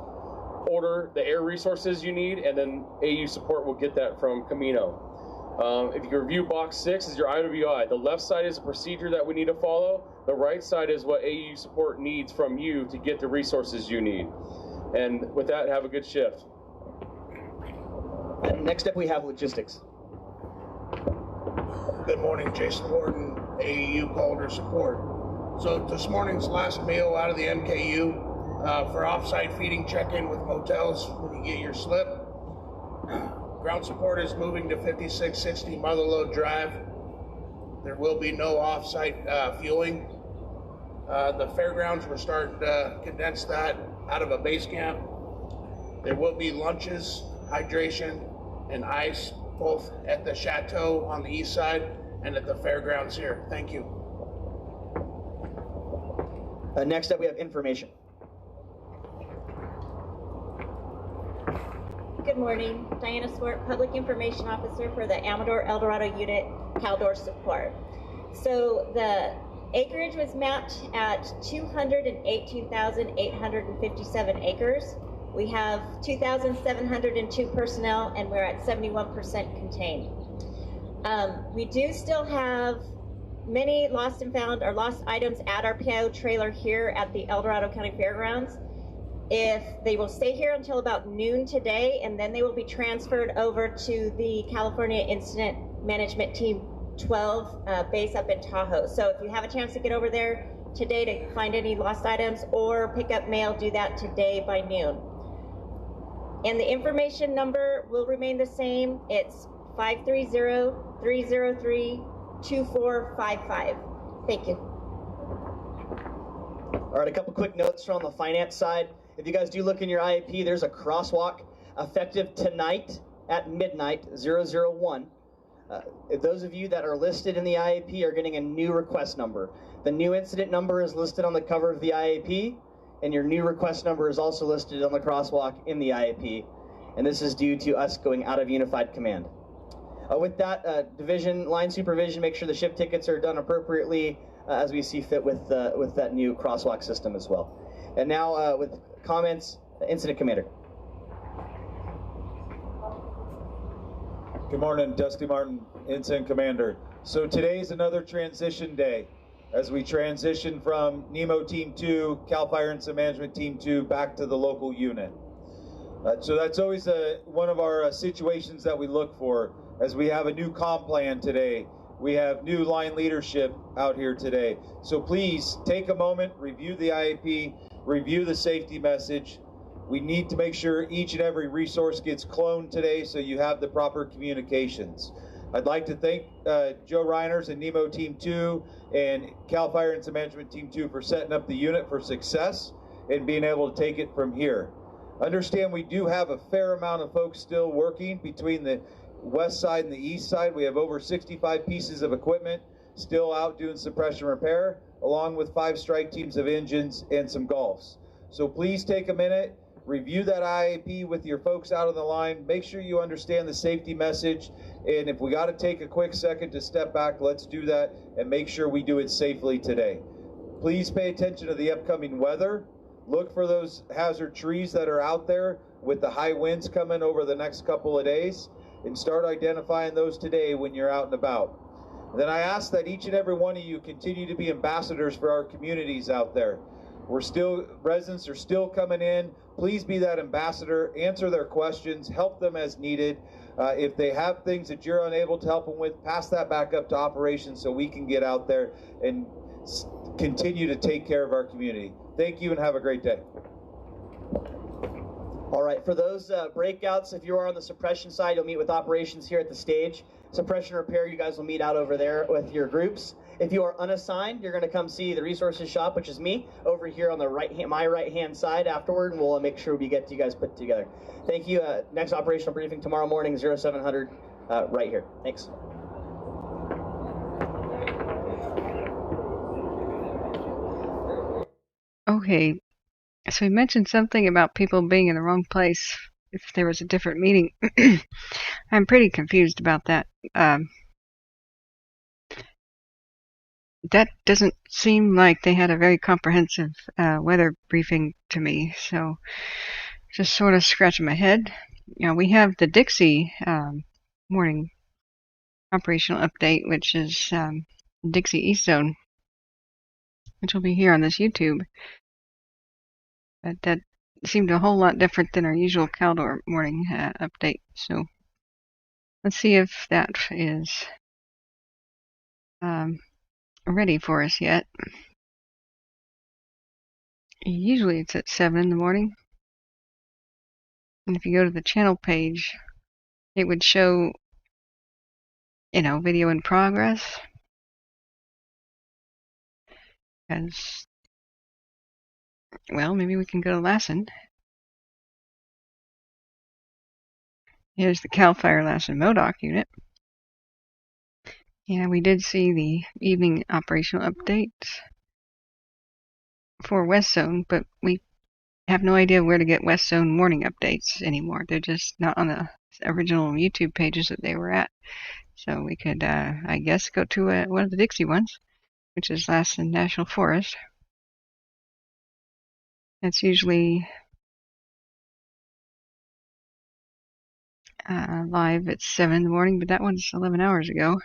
S19: order the air resources you need, and then AU support will get that from Camino. If you review box 6 is your IWI. The left side is a procedure that we need to follow. The right side is what AU support needs from you to get the resources you need. And with that, have a good shift.
S13: Next up, we have logistics.
S20: Good morning, Jason Warden, AEU Caldor support. So this morning's last meal out of the MKU for offsite feeding check-in with motels when you get your slip. Ground support is moving to 5660 Motherlode Drive. There will be no off-site fueling. The fairgrounds, we're starting to condense that out of a base camp. There will be lunches, hydration, and ice, both at the Chateau on the east side and at the fairgrounds here. Thank you.
S13: Next up, we have information.
S21: Good morning, Diana Swart, Public Information Officer for the Amador El Dorado Unit, Caldor support. So the acreage was mapped at 218,857 acres. We have 2,702 personnel, and we're at 71% contained. We do still have many lost and found or lost items at our PIO trailer here at the El Dorado County Fairgrounds. If they will stay here until about noon today, and then they will be transferred over to the California Incident Management Team 12 base up in Tahoe. So if you have a chance to get over there today to find any lost items or pick up mail, do that today by noon. And the information number will remain the same. It's 530-303-2455. Thank you.
S13: All right, a couple quick notes from the finance side. If you guys do look in your IAP, there's a crosswalk effective tonight at midnight, 001. Those of you that are listed in the IAP are getting a new request number. The new incident number is listed on the cover of the IAP, and your new request number is also listed on the crosswalk in the IAP. And this is due to us going out of unified command. With that, division line supervision, make sure the shift tickets are done appropriately as we see fit with that new crosswalk system as well. And now with comments, Incident Commander.
S3: Good morning, Dusty Martin, Incident Commander. So today's another transition day as we transition from NEMO Team 2, CAL Fire Incident Management Team 2, back to the local unit. So that's always one of our situations that we look for as we have a new comm plan today. We have new line leadership out here today. So please take a moment, review the IAP, review the safety message. We need to make sure each and every resource gets cloned today so you have the proper communications. I'd like to thank Joe Reiners and NEMO Team 2 and CAL Fire Incident Management Team 2 for setting up the unit for success and being able to take it from here. Understand we do have a fair amount of folks still working between the west side and the east side. We have over 65 pieces of equipment still out doing suppression repair, along with 5 strike teams of engines and some Golfs. So please take a minute, review that IAP with your folks out on the line, make sure you understand the safety message, and if we got to take a quick second to step back, let's do that and make sure we do it safely today. Please pay attention to the upcoming weather. Look for those hazard trees that are out there with the high winds coming over the next couple of days, and start identifying those today when you're out and about. Then I ask that each and every one of you continue to be ambassadors for our communities out there. Residents are still coming in. Please be that ambassador, answer their questions, help them as needed. If they have things that you're unable to help them with, pass that back up to operations so we can get out there and continue to take care of our community. Thank you and have a great day.
S13: All right, for those breakouts, if you are on the suppression side, you'll meet with operations here at the stage. Suppression repair, you guys will meet out over there with your groups. If you are unassigned, you're going to come see the resources shop, which is me, over here on the my right-hand side afterward, and we'll make sure we get you guys put together. Thank you. Next operational briefing tomorrow morning, 0700, right here. Thanks.
S1: Okay, so we mentioned something about people being in the wrong place if there was a different meeting. I'm pretty confused about that. That doesn't seem like they had a very comprehensive weather briefing to me, so just sort of scratching my head. You know, we have the Dixie morning operational update, which is Dixie East Zone, which will be here on this YouTube. But that seemed a whole lot different than our usual Caldor morning update. So let's see if that is ready for us yet. Usually it's at 7 in the morning. And if you go to the channel page, it would show, you know, video in progress. Because, well, maybe we can go to Lassen. Here's the CAL FIRE Lassen MODOC unit. Yeah, we did see the evening operational updates for West Zone, but we have no idea where to get West Zone morning updates anymore. They're just not on the original YouTube pages that they were at. So we could, I guess, go to one of the Dixie ones, which is Lassen National Forest. That's usually live at 7 in the morning, but that one's 11 hours ago.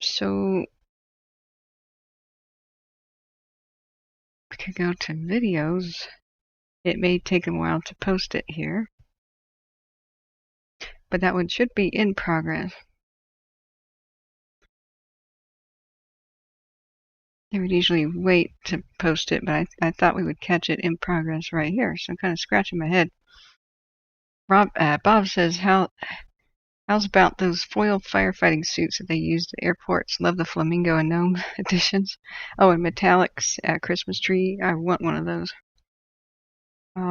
S1: So we could go to videos. It may take a while to post it here, but that one should be in progress. They would usually wait to post it, but I thought we would catch it in progress right here, so I'm kind of scratching my head. Bob says, how's about those foil firefighting suits that they used at airports? Love the flamingo and gnome editions. Oh, and metallics Christmas tree. I want one of those. So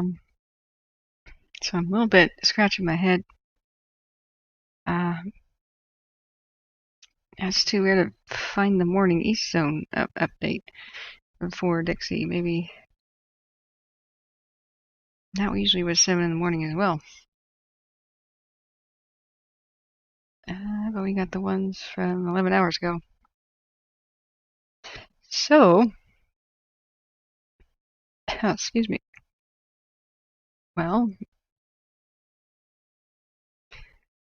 S1: I'm a little bit scratching my head as to where to find the morning East Zone update for Dixie. Maybe that usually was 7 in the morning as well. But we got the ones from 11 hours ago. So Excuse me. Well,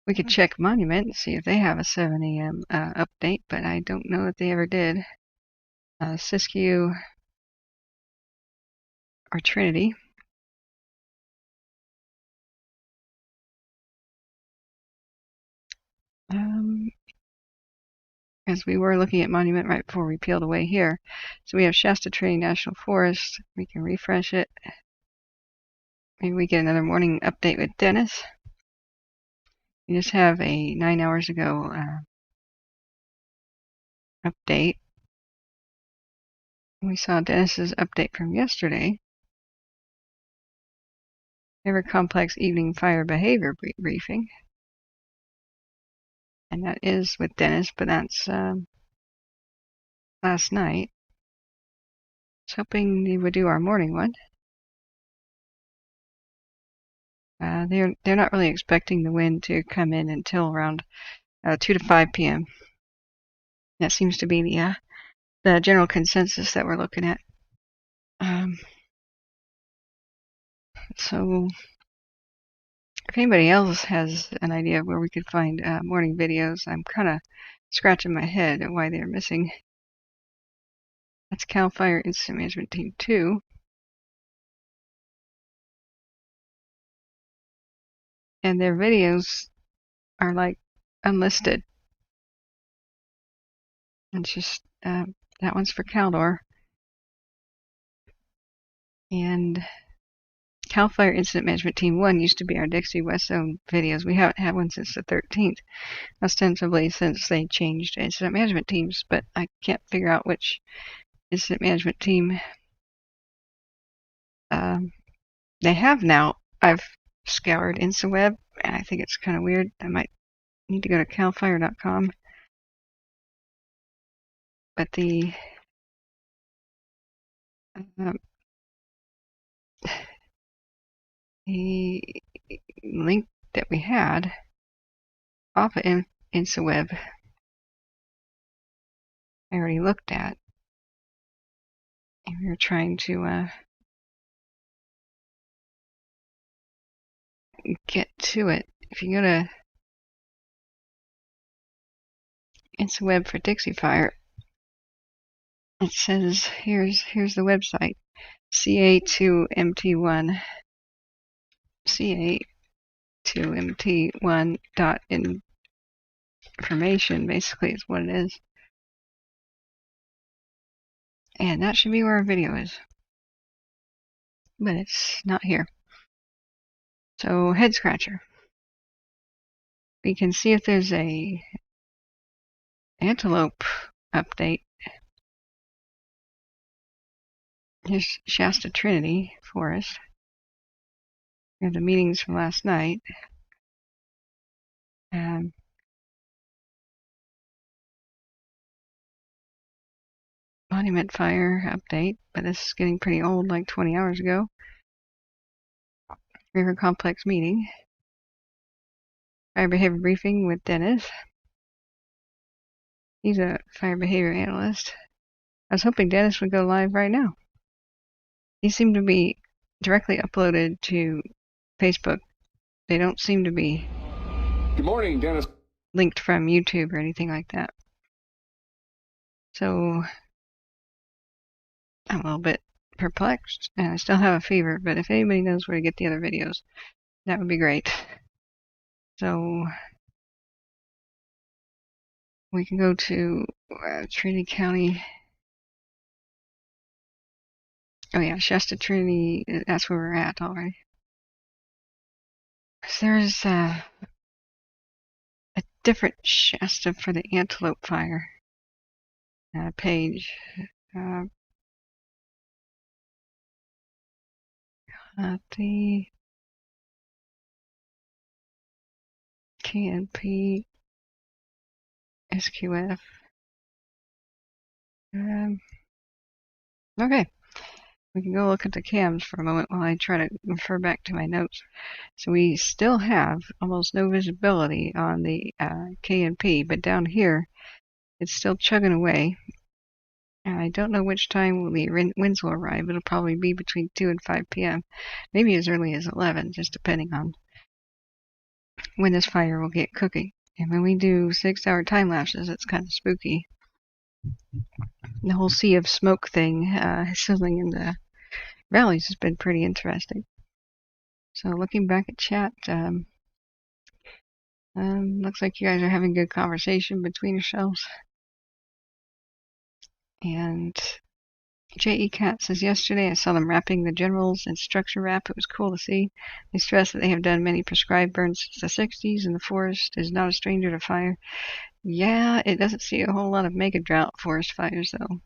S1: we could check Monument and see if they have a 7 a.m. Update, but I don't know if they ever did. Siskiyou or Trinity. As we were looking at Monument right before we peeled away here. So we have Shasta Trinity National Forest. We can refresh it. Maybe we get another morning update with Dennis. We just have a 9 hours ago update. We saw Dennis's update from yesterday. River Complex Evening Fire Behavior Briefing. And that is with Dennis, but that's last night. I was hoping he would do our morning one. They're not really expecting the wind to come in until around 2 to 5 p.m. That seems to be the general consensus that we're looking at. So if anybody else has an idea of where we could find morning videos, I'm kind of scratching my head at why they're missing. That's CAL FIRE Incident Management Team 2. And their videos are like unlisted. It's just that one's for Caldor. And CAL FIRE Incident Management Team 1 used to be our Dixie West Zone videos. We haven't had one since the 13th, ostensibly since they changed incident management teams, but I can't figure out which incident management team they have now. I've scoured InstaWeb, and I think it's kind of weird. I might need to go to calfire.com. But the link that we had off of InstaWeb, I already looked at, and we were trying to get to it. If you go to InstaWeb for Dixie Fire, it says here's the website, ca2mt1 ca2mt1.information basically is what it is, and that should be where our video is, but it's not here. So head scratcher. We can see if there's a antelope update. Here's Shasta Trinity Forest. We have the meetings from last night. Monument Fire update, but this is getting pretty old, like 20 hours ago. River Complex meeting. Fire behavior briefing with Dennis. He's a fire behavior analyst. I was hoping Dennis would go live right now. These seem to be directly uploaded to Facebook. They don't seem to be
S12: Good morning, Dennis.
S1: Linked from YouTube or anything like that. So I'm a little bit perplexed, and I still have a fever, but if anybody knows where to get the other videos, that would be great. So we can go to Trinity County. Oh yeah, Shasta Trinity, that's where we're at already. So there's a different Shasta for the Antelope Fire page. The K&P SQF. Okay, we can go look at the cams for a moment while I try to refer back to my notes. So we still have almost no visibility on the K&P, but down here it's still chugging away. I don't know which time the winds will arrive. It'll probably be between 2 and 5 p.m. Maybe as early as 11, just depending on when this fire will get cooking. And when we do 6-hour time lapses, it's kind of spooky. The whole sea of smoke thing sizzling in the valleys has been pretty interesting. So looking back at chat, looks like you guys are having good conversation between yourselves. And J.E. Cat says, yesterday I saw them wrapping the generals in structure wrap. It was cool to see. They stress that they have done many prescribed burns since the 60s, and the forest is not a stranger to fire. Yeah, it doesn't see a whole lot of mega drought forest fires, though.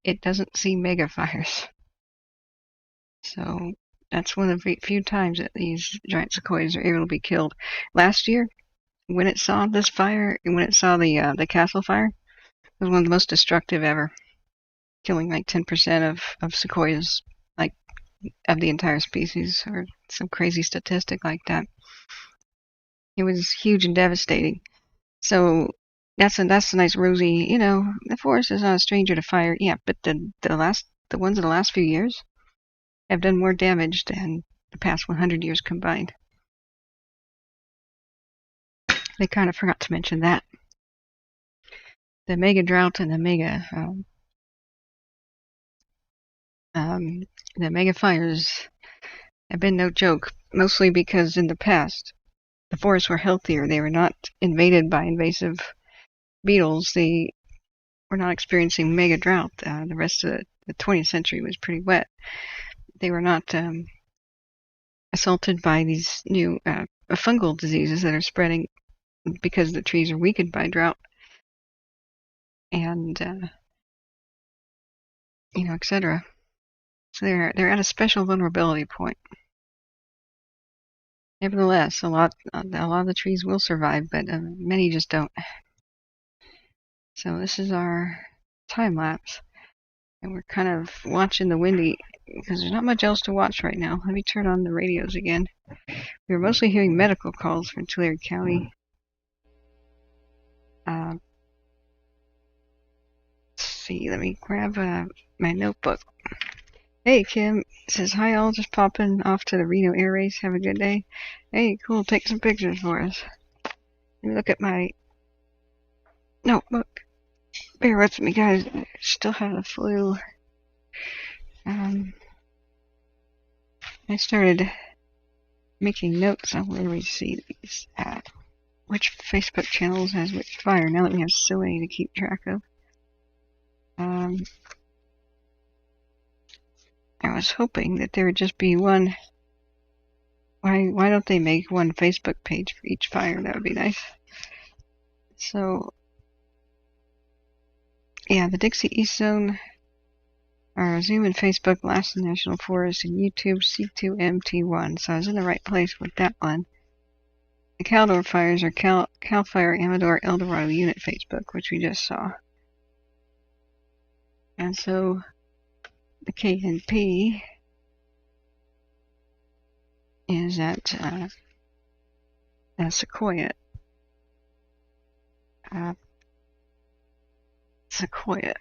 S1: It doesn't see mega fires. So that's one of the few times that these giant sequoias are able to be killed. Last year, when it saw this fire, when it saw the castle fire, it was one of the most destructive ever, killing like 10% of sequoias, like of the entire species, or some crazy statistic like that. It was huge and devastating. So that's a nice rosy, the forest is not a stranger to fire. Yeah, but the ones of the last few years have done more damage than the past 100 years combined. They kind of forgot to mention that. The mega drought and the mega fires have been no joke, mostly because in the past the forests were healthier. They were not invaded by invasive beetles. They were not experiencing mega drought. The rest of the 20th century was pretty wet. They were not assaulted by these new fungal diseases that are spreading because the trees are weakened by drought, and etc. So they're at a special vulnerability point. Nevertheless, a lot of the trees will survive, but many just don't. So this is our time lapse, and we're kind of watching the windy because there's not much else to watch right now. Let me turn on the radios again. We were mostly hearing medical calls from Tulare County. Let's see, let me grab my notebook. Hey, Kim says, hi all, just popping off to the Reno air race. Have a good day. Hey, cool, take some pictures for us. Let me look at my notebook. Bear with me, guys. I still have the flu. I started making notes on where we see these at. Which Facebook channels has which fire, now that we have so many to keep track of. I was hoping that there would just be one. Why don't they make one Facebook page for each fire? That would be nice. So, yeah, the Dixie East Zone are Zoom and Facebook, Last National Forest, and YouTube C2MT1. So I was in the right place with that one. The Caldor fires are Cal Fire Amador El Dorado Unit Facebook, which we just saw. And so the K&P is at Sequoia. Sequoia.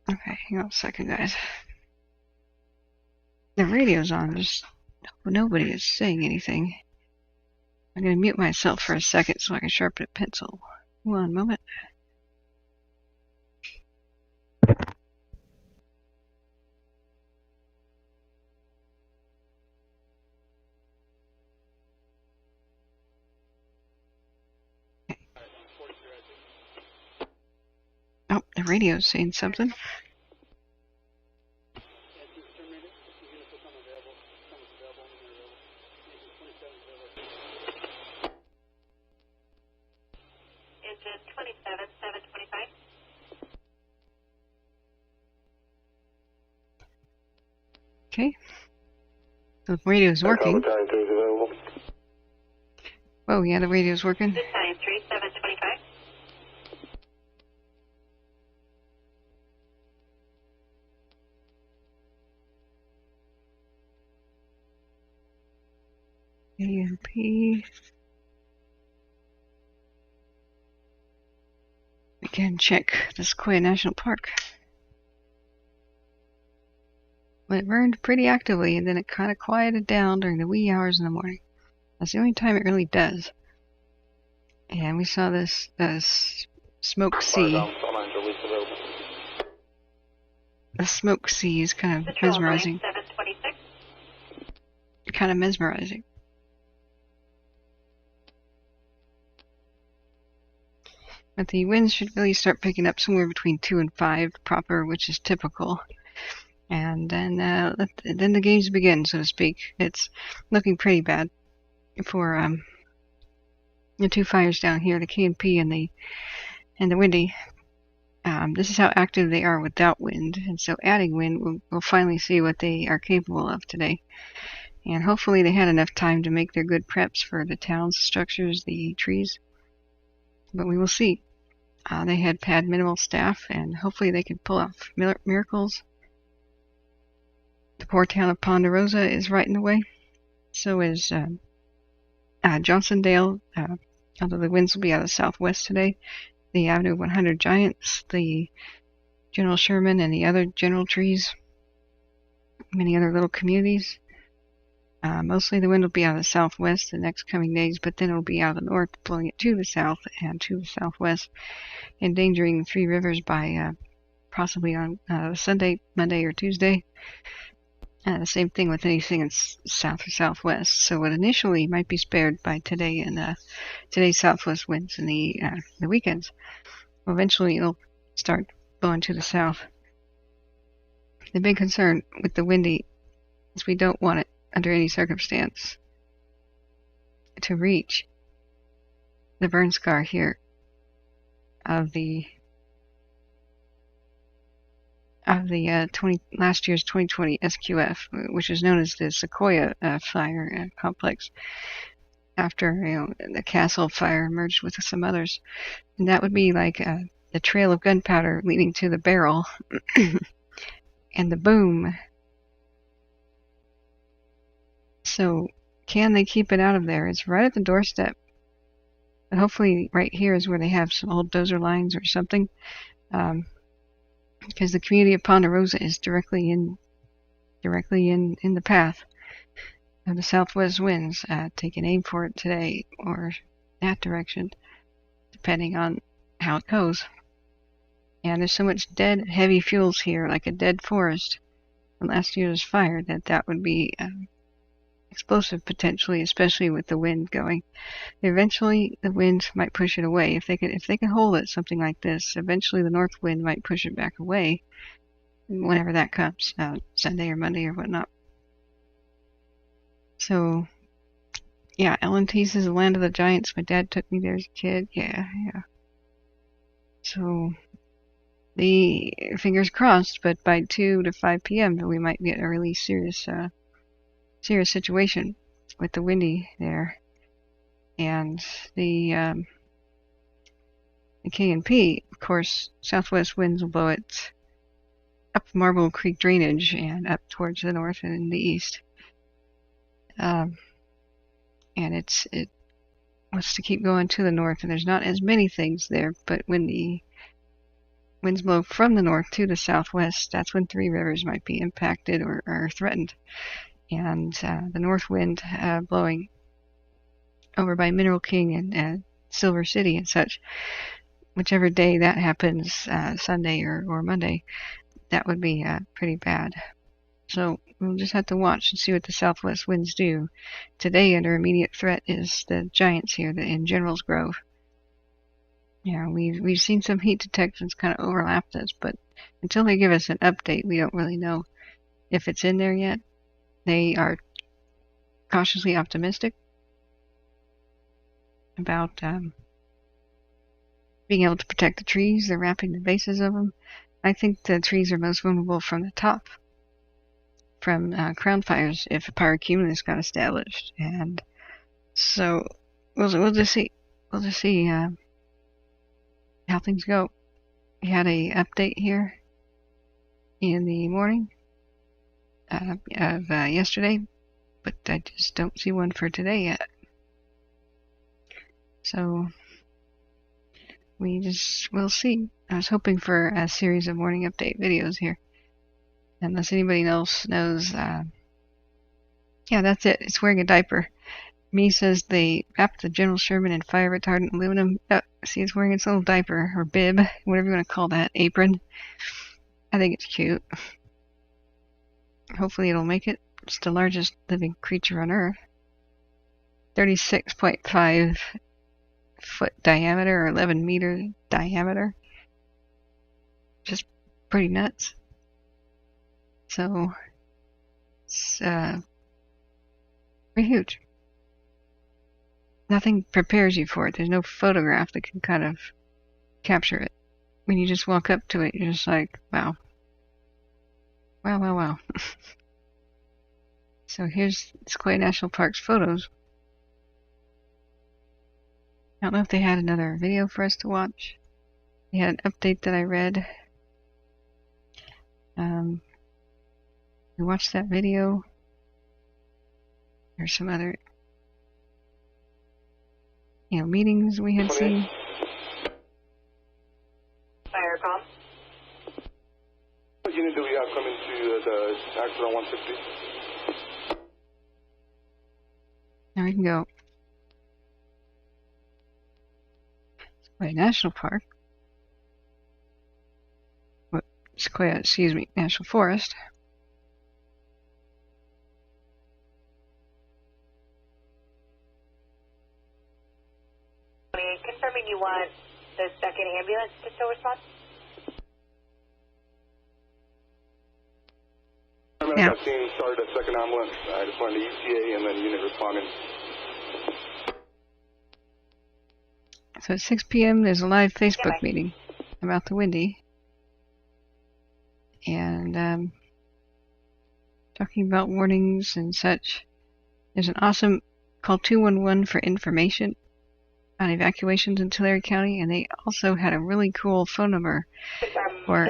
S1: Okay, hang on a second, guys. The radio's on, just nobody is saying anything. I'm going to mute myself for a second so I can sharpen a pencil. One moment. Oh, the radio's saying something. Okay. The radio's working. Oh, yeah, the radio's working.
S2: Battalion 3725.
S1: K&P. Again, check the Sequoia National Park. Well, it burned pretty actively, and then it kind of quieted down during the wee hours in the morning. That's the only time it really does. And we saw this smoke sea. The smoke sea is kind of mesmerizing. Kind of mesmerizing. But the winds should really start picking up somewhere between 2 and 5 proper, which is typical. And then the games begin, so to speak. It's looking pretty bad for the two fires down here, the K&P and the Windy. This is how active they are without wind, and so adding wind, we'll finally see what they are capable of today. And hopefully they had enough time to make their good preps for the towns, structures, the trees. But we will see. They had minimal staff, and hopefully they can pull off miracles. The poor town of Ponderosa is right in the way. So is Johnsondale, although the winds will be out of the southwest today. The Avenue 100 Giants, the General Sherman, and the other general trees. Many other little communities. Mostly the wind will be out of the southwest the next coming days, but then it will be out of the north, blowing it to the south and to the southwest, endangering the Three Rivers by possibly on Sunday, Monday, or Tuesday. The same thing with anything in south or southwest. So what initially might be spared by today and today's southwest winds in the weekends, well, eventually it'll start blowing to the south. The big concern with the windy is we don't want it under any circumstance to reach the burn scar here of the last year's 2020 SQF, which is known as the Sequoia fire complex, after the Castle fire merged with some others, and that would be like the trail of gunpowder leading to the barrel and the boom. So can they keep it out of there? It's right at the doorstep, but hopefully right here is where they have some old dozer lines or something. Because the community of Ponderosa is directly in the path of the southwest winds. Take an aim for it today or that direction, depending on how it goes. And there's so much dead, heavy fuels here, like a dead forest from last year's fire, that would be explosive potentially, especially with the wind going. Eventually, the wind might push it away. If they can hold it, something like this, eventually the north wind might push it back away, whenever that comes, Sunday or Monday or whatnot. So, yeah, L&T's is the land of the giants. My dad took me there as a kid. Yeah. So, the fingers crossed, but by 2 to 5 p.m. we might get a really serious situation with the windy there. And the K&P, of course, southwest winds will blow it up Marble Creek drainage and up towards the north and the east. And it wants to keep going to the north, and there's not as many things there, but when the winds blow from the north to the southwest, that's when Three Rivers might be impacted or threatened. And the north wind blowing over by Mineral King and Silver City and such, whichever day that happens, Sunday or Monday, that would be pretty bad. So we'll just have to watch and see what the southwest winds do. Today, under immediate threat is the giants here in General's Grove. Yeah, we've seen some heat detections kind of overlap this, but until they give us an update, we don't really know if it's in there yet. They are cautiously optimistic about being able to protect the trees. They're wrapping the bases of them. I think the trees are most vulnerable from the top, from crown fires, if a pyrocumulus got established. And so we'll just see. We'll just see how things go. We had a update here in the morning of yesterday, but I just don't see one for today yet. So we'll see. I was hoping for a series of morning update videos here. Unless anybody else knows, yeah, that's it. It's wearing a diaper. Me says they wrapped the General Sherman in fire retardant aluminum. Oh, see, it's wearing its little diaper, or bib, whatever you want to call that, apron. I think it's cute. Hopefully it'll make it. It's the largest living creature on Earth. 36.5 foot diameter, or 11 meter diameter. Just pretty nuts. So, it's pretty huge. Nothing prepares you for it. There's no photograph that can kind of capture it. When you just walk up to it, you're just like, wow. Wow, wow, wow. So here's Sequoia National Park's photos. I don't know if they had another video for us to watch. They had an update that I read. We watched that video. There's some other, meetings we had seen.
S2: Fire call.
S6: What unit do we have coming to the accident on 160?
S1: Now we can go. Sequoia National Park. Sequoia, National Forest.
S2: Confirming you want the second ambulance to still respond?
S6: I got seen, started a second ambulance. I just wanted the ETA and then unit responding.
S1: So at 6 p.m. there's a live Facebook meeting about the Windy. And talking about warnings and such. There's an awesome call 211 for information on evacuations in Tulare County, and they also had a really cool phone number for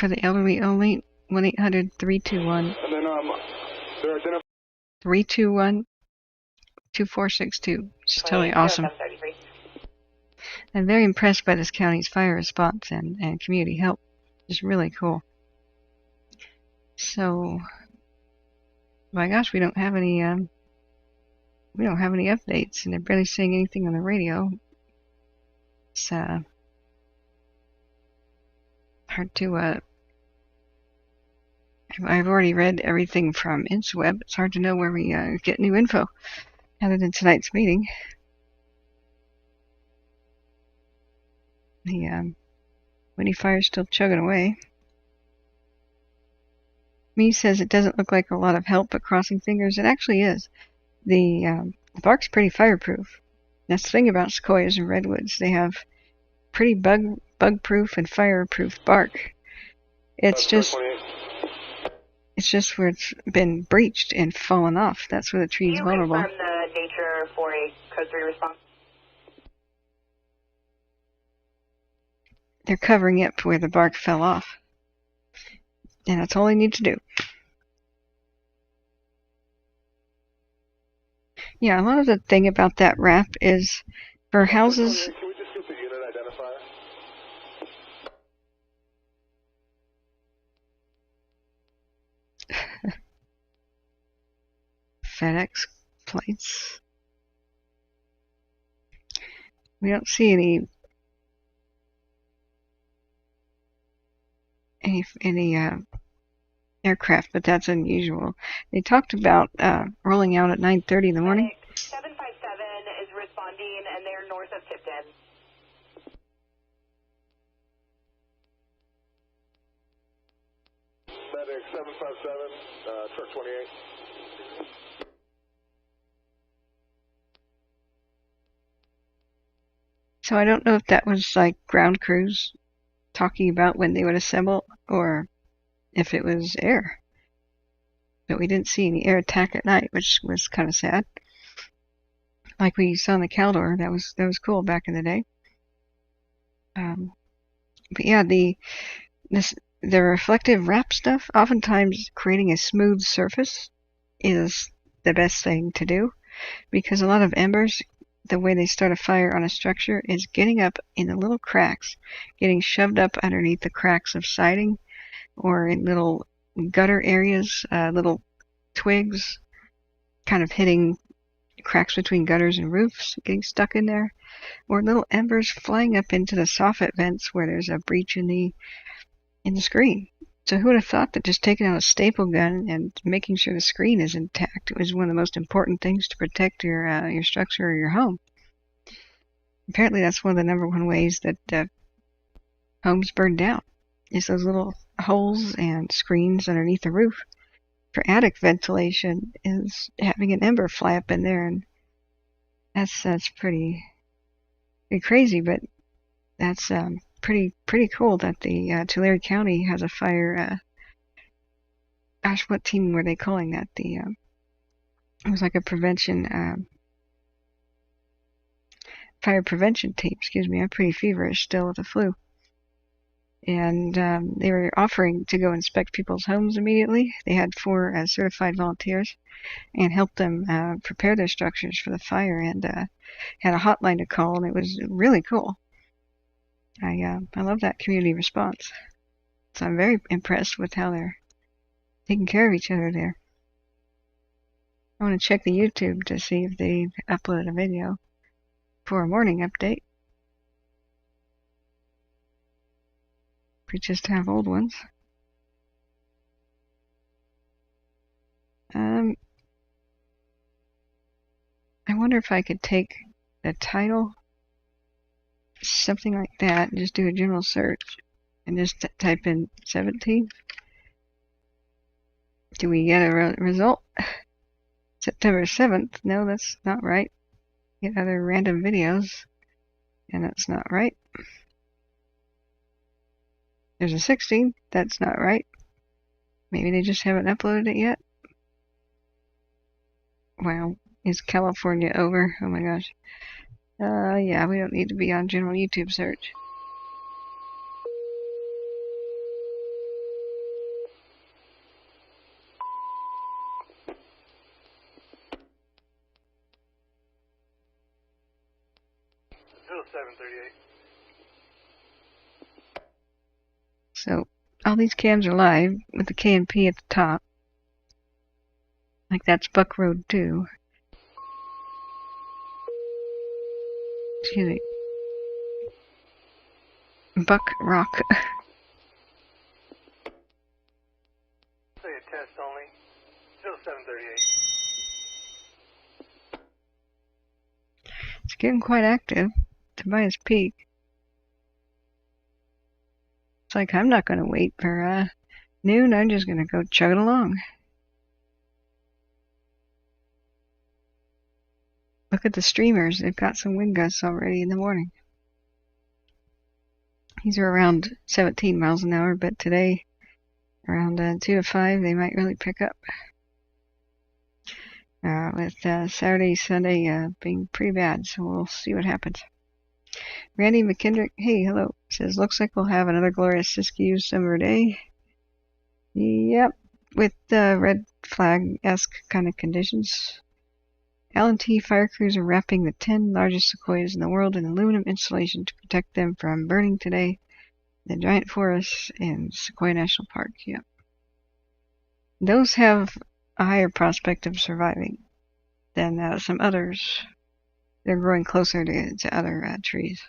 S1: the elderly only, 1-800-321 321 2462. It's totally awesome. I'm very impressed by this county's fire response and community help. It's really cool. So, my gosh, we don't have any updates, and they're barely saying anything on the radio. It's hard to I've already read everything from InSweb. It's hard to know where we get new info other than tonight's meeting. The Windy Fire's still chugging away. Me says it doesn't look like a lot of help, but crossing fingers, it actually is. The bark's pretty fireproof. That's the thing about sequoias and redwoods. They have pretty bug-proof and fireproof bark. It's just where it's been breached and fallen off. That's where the tree's vulnerable.
S2: Can you confirm the nature for a code 3 response?
S1: They're covering it where the bark fell off. And that's all they need to do. Yeah, a lot of the thing about that wrap is for houses.
S6: Can we just get the unit identifier?
S1: FedEx plates. We don't see any aircraft, but that's unusual. They talked about rolling out at 9:30 in the morning.
S2: 757 is responding, and they're north of Tipton.
S6: Medic 757, truck 28.
S1: So I don't know if that was like ground crews talking about when they would assemble, or if it was air. But we didn't see any air attack at night, which was kind of sad. Like we saw in the Caldor, that was cool back in the day. But yeah, the reflective wrap stuff, oftentimes creating a smooth surface is the best thing to do. because a lot of embers, the way they start a fire on a structure is getting up in the little cracks, getting shoved up underneath the cracks of siding or in little gutter areas, little twigs kind of hitting cracks between gutters and roofs, getting stuck in there, or little embers flying up into the soffit vents where there's a breach in the screen. So who would have thought that just taking out a staple gun and making sure the screen is intact was one of the most important things to protect your structure or your home? Apparently that's one of the number one ways that homes burn down, is those little holes and screens underneath the roof. For attic ventilation is having an ember fly up in there, and that's pretty crazy, but that's pretty cool that the Tulare County has a fire. Gosh, what team were they calling that? It was like a prevention, fire prevention team. Excuse me, I'm pretty feverish still with the flu. And they were offering to go inspect people's homes immediately. They had 4 certified volunteers and helped them prepare their structures for the fire, and had a hotline to call, and it was really cool. I love that community response. So I'm very impressed with how they're taking care of each other there. I want to check the YouTube to see if they've uploaded a video for a morning update. We just have old ones. I wonder if I could take the title, something like that, and just do a general search and just type in 17. Do we get a result? September 7th? No, that's not right. Get other random videos, and that's not right. There's a 16. That's not right. Maybe they just haven't uploaded it yet. Wow. Is California over? Oh my gosh. Yeah, we don't need to be on general YouTube search. So all these cams are live with the K&P at the top. Like that's Buck Road 2. Excuse me. Buck Rock.
S5: Say a test only. 0738.
S1: It's getting quite active. Tobias Peak. It's like I'm not going to wait for noon. I'm just going to go chug it along. Look at the streamers. They've got some wind gusts already in the morning. These are around 17 miles an hour, but today, around 2 to 5, they might really pick up. With Saturday, Sunday being pretty bad, so we'll see what happens. Randy McKendrick, hey, hello, says, looks like we'll have another glorious Siskiyou summer day. Yep, with red flag-esque kind of conditions. L&T fire crews are wrapping the 10 largest sequoias in the world in aluminum insulation to protect them from burning today. The giant forests in Sequoia National Park, yep. Those have a higher prospect of surviving than some others. They're growing closer to other trees.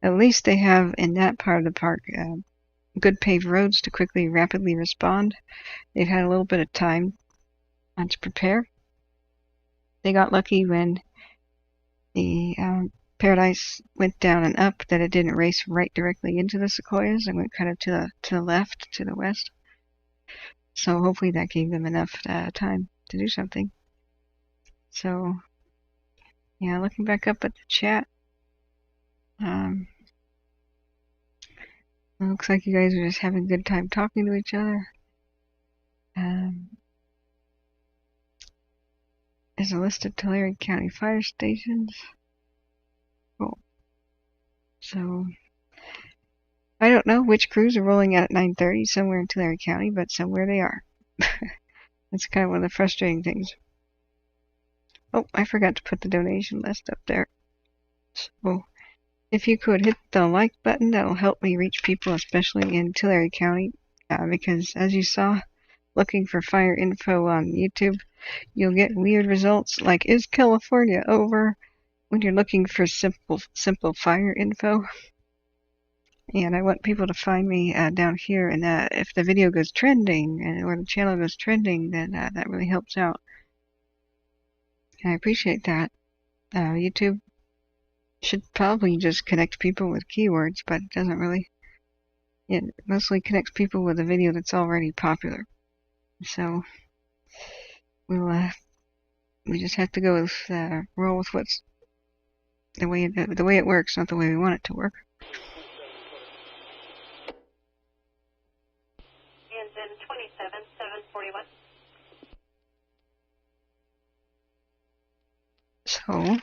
S1: At least they have, in that part of the park, good paved roads to quickly, rapidly respond. They've had a little bit of time to prepare. They got lucky when the Paradise went down and up, that it didn't race right directly into the sequoias and went kind of to the left, to the west. So hopefully that gave them enough time to do something. So, yeah, looking back up at the chat, it looks like you guys are just having a good time talking to each other. There's a list of Tulare County fire stations. Cool. So, I don't know which crews are rolling out at 9:30 somewhere in Tulare County, but somewhere they are. That's kind of one of the frustrating things. Oh, I forgot to put the donation list up there. So, if you could hit the like button, that'll help me reach people, especially in Tulare County, because as you saw, looking for fire info on YouTube, you'll get weird results like, is California over? When you're looking for simple fire info. And I want people to find me down here, and if the video goes trending, or the channel goes trending, then that really helps out. And I appreciate that. YouTube should probably just connect people with keywords, but it doesn't really. It mostly connects people with a video that's already popular. So we just have to go with roll with what's the way it works, not the way we want it to work.
S2: And then 27741.
S1: So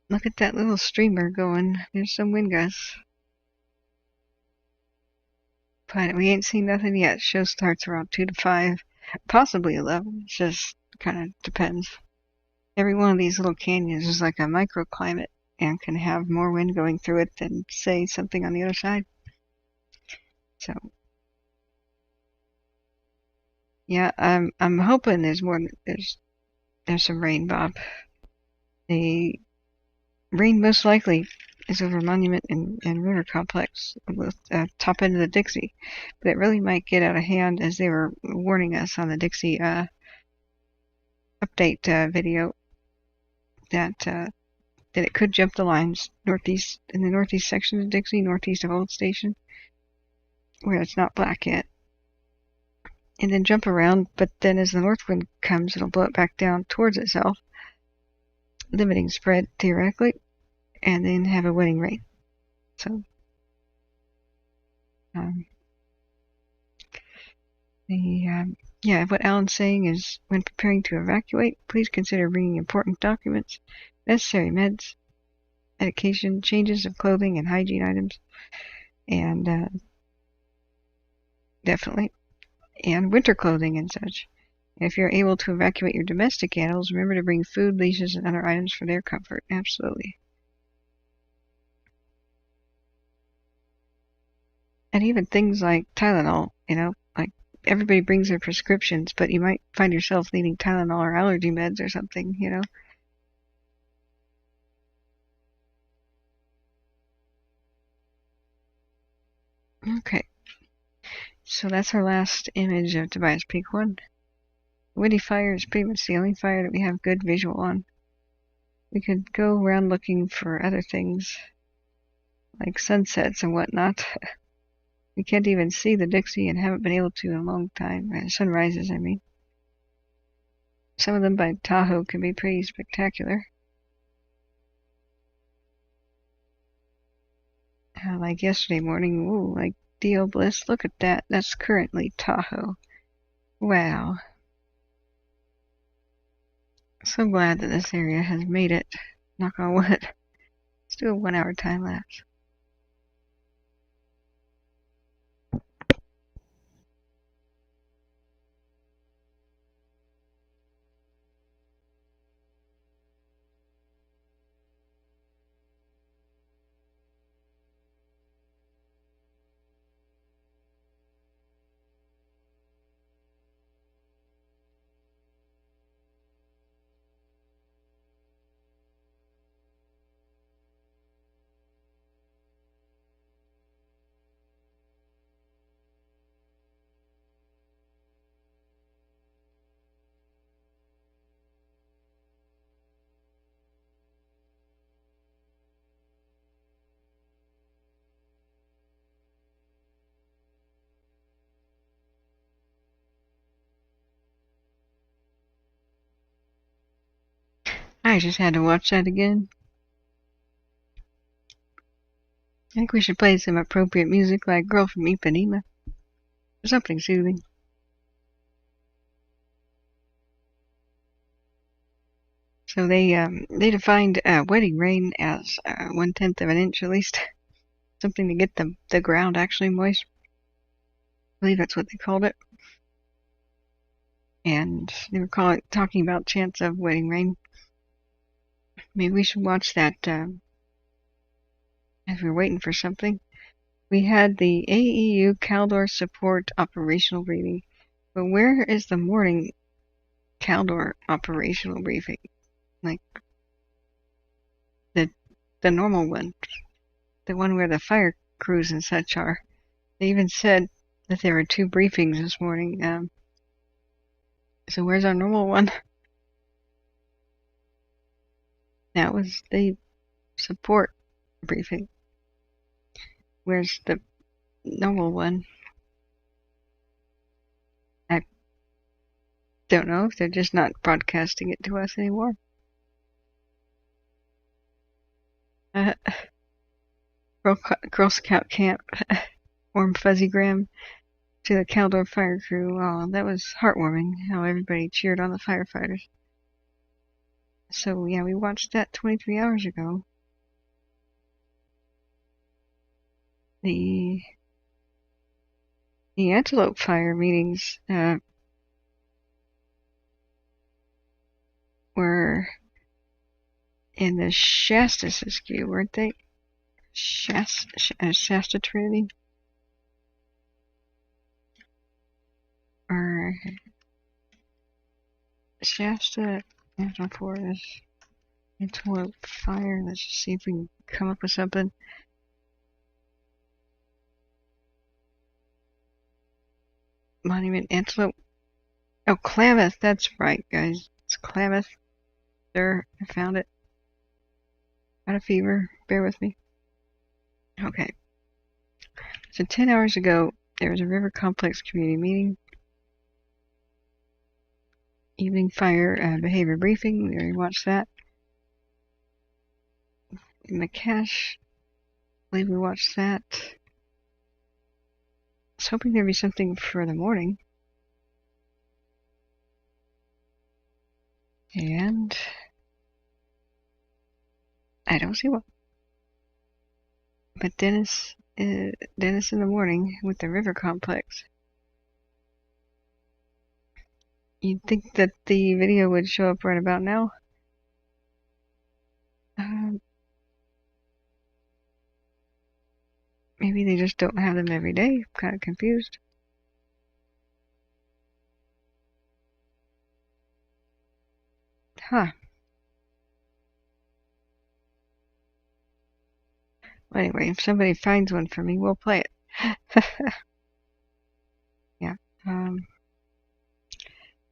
S1: look at that little streamer going. There's some wind gusts. But we ain't seen nothing yet. Show starts around 2 to 5, possibly 11. It just kind of depends. Every one of these little canyons is like a microclimate and can have more wind going through it than, say, something on the other side. So, yeah, I'm hoping there's some rain, Bob. The rain most likely is over Monument and River Complex with top end of the Dixie, but it really might get out of hand, as they were warning us on the Dixie update video that it could jump the lines northeast, in the northeast section of Dixie, northeast of Old Station, where it's not black yet, and then jump around. But then as the north wind comes, it'll blow it back down towards itself, limiting spread theoretically, and then have a wetting rain. So what Alan's saying is, when preparing to evacuate, please consider bringing important documents, necessary meds, medication, changes of clothing and hygiene items, and definitely, and winter clothing and such. If you're able to evacuate your domestic animals, remember to bring food, leashes, and other items for their comfort. Absolutely. And even things like Tylenol, like everybody brings their prescriptions, but you might find yourself needing Tylenol or allergy meds or something, Okay. So that's our last image of Tobias Peak 1. Windy Fire is pretty much the only fire that we have good visual on. We could go around looking for other things, like sunsets and whatnot. We can't even see the Dixie, and haven't been able to in a long time. Sunrises, I mean. Some of them by Tahoe can be pretty spectacular. Like yesterday morning, ooh, like D.O. Bliss, look at that. That's currently Tahoe. Wow. So glad that this area has made it. Knock on wood. Let's do a 1 hour time lapse. I just had to watch that again. I think we should play some appropriate music like Girl from Ipanema. Or something soothing. So they defined wetting rain as 1/10 of an inch at least. Something to get the ground actually moist. I believe that's what they called it. and they were talking about chance of wedding rain. Maybe we should watch that as we're waiting for something. We had the AEU Caldor support operational briefing, but where is the morning Caldor operational briefing? Like the normal one, the one where the fire crews and such are. They even said that there were 2 briefings this morning. So where's our normal one? That was the support briefing. Where's the normal one? I don't know if they're just not broadcasting it to us anymore. Girl Scout camp, warm fuzzy gram to the Caldor fire crew. Oh, that was heartwarming how everybody cheered on the firefighters. So yeah, we watched that 23 hours ago. The Antelope Fire meetings were in the Shasta Siskiyou, weren't they? Shasta Trinity? Or Shasta Forest Antelope Fire. Let's just see if we can come up with something. Monument Antelope. Oh, Klamath. That's right, guys. It's Klamath. There, I found it. Got a fever. Bear with me. Okay. So 10 hours ago, there was a River Complex community meeting. Evening fire behavior briefing. We already watched that. In the cache, I believe we watched that. I was hoping there'd be something for the morning. And I don't see one. But Dennis in the morning with the River Complex. You'd think that the video would show up right about now. Maybe they just don't have them every day. I'm kind of confused. Huh. Well, anyway, if somebody finds one for me, we'll play it. Yeah.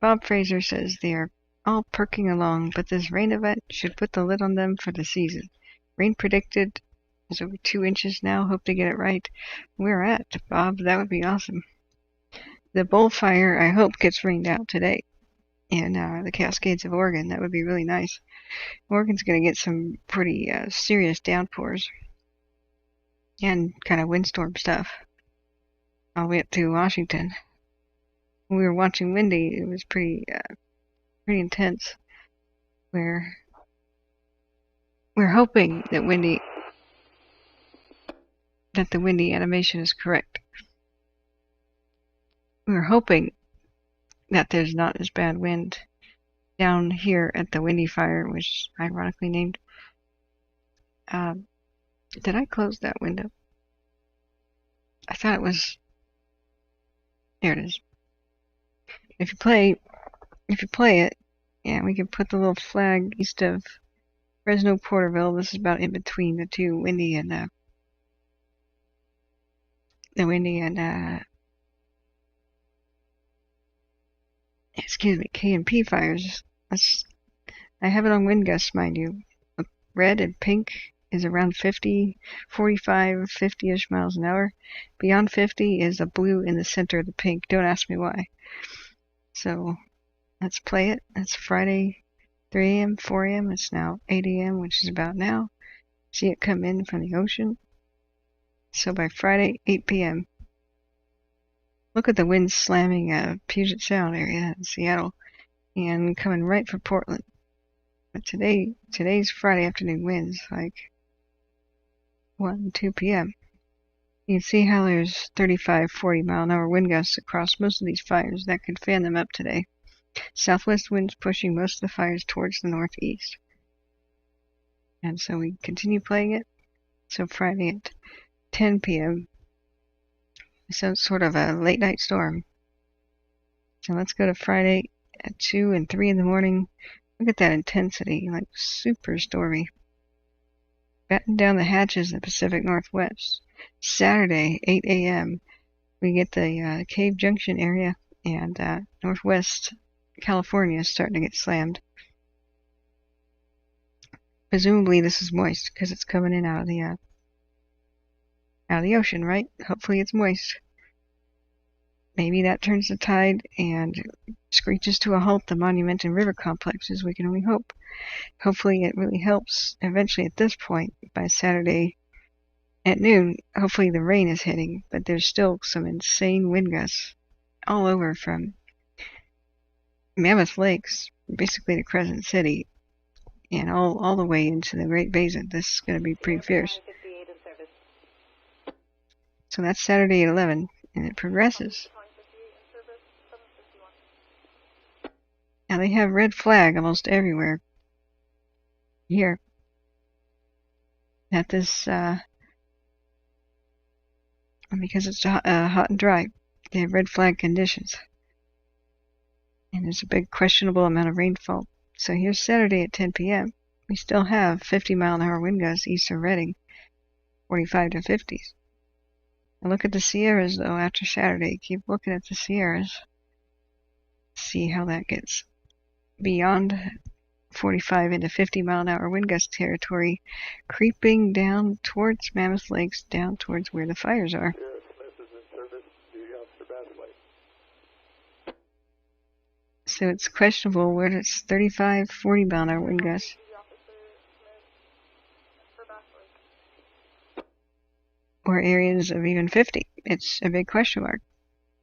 S1: Bob Fraser says they are all perking along, but this rain event should put the lid on them for the season. Rain predicted is over 2 inches now. Hope to get it right. Where at, Bob? That would be awesome. The bullfire, I hope, gets rained out today in the Cascades of Oregon. That would be really nice. Oregon's going to get some pretty serious downpours and kind of windstorm stuff all the way up to Washington. When we were watching Windy, it was pretty intense. We're hoping that the Windy animation is correct. We're hoping that there's not as bad wind down here at the Windy fire, which is ironically named. Did I close that window? I thought it was. There it is. If you play it, yeah, we can put the little flag east of Fresno Porterville. This is about in between the two Windy and K&P fires. I have it on wind gusts, mind you. Red and pink is around 50, 45, 50-ish miles an hour. Beyond 50 is a blue in the center of the pink. Don't ask me why. So let's play it. That's Friday, 3 a.m., 4 a.m. It's now 8 a.m., which is about now. See it come in from the ocean. So by Friday, 8 p.m. Look at the wind slamming Puget Sound area in Seattle and coming right for Portland. But today's Friday afternoon winds, like 1, 2 p.m. You can see how there's 35, 40 mile an hour wind gusts across most of these fires. That could fan them up today. Southwest winds pushing most of the fires towards the northeast. And so we continue playing it. So Friday at 10 p.m. So it's sort of a late night storm. So let's go to Friday at 2 and 3 in the morning. Look at that intensity, like super stormy. Batten down the hatches in the Pacific Northwest. Saturday, 8 a.m., we get the Cave Junction area, and Northwest California is starting to get slammed. Presumably this is moist because it's coming in out of the ocean, right? Hopefully it's moist. Maybe that turns the tide and screeches to a halt the Monument and River complexes. We can only hope. Hopefully it really helps eventually at this point by Saturday at noon. Hopefully the rain is hitting, but there's still some insane wind gusts all over from Mammoth Lakes, basically to Crescent City, and all the way into the Great Basin. This is going to be pretty fierce. So that's Saturday at 11, and it progresses. Now they have red flag almost everywhere here. At this, because it's hot and dry, they have red flag conditions. And there's a big questionable amount of rainfall. So here's Saturday at 10 p.m. We still have 50-mile-an-hour wind gusts east of Redding, 45 to 50s. And look at the Sierras, though, after Saturday. Keep looking at the Sierras. See how that gets beyond 45 into 50-mile-an-hour wind gust territory, creeping down towards Mammoth Lakes, down towards where the fires are. So it's questionable where it's 35, 40-mile-an-hour wind gusts. Or areas of even 50. It's a big question mark.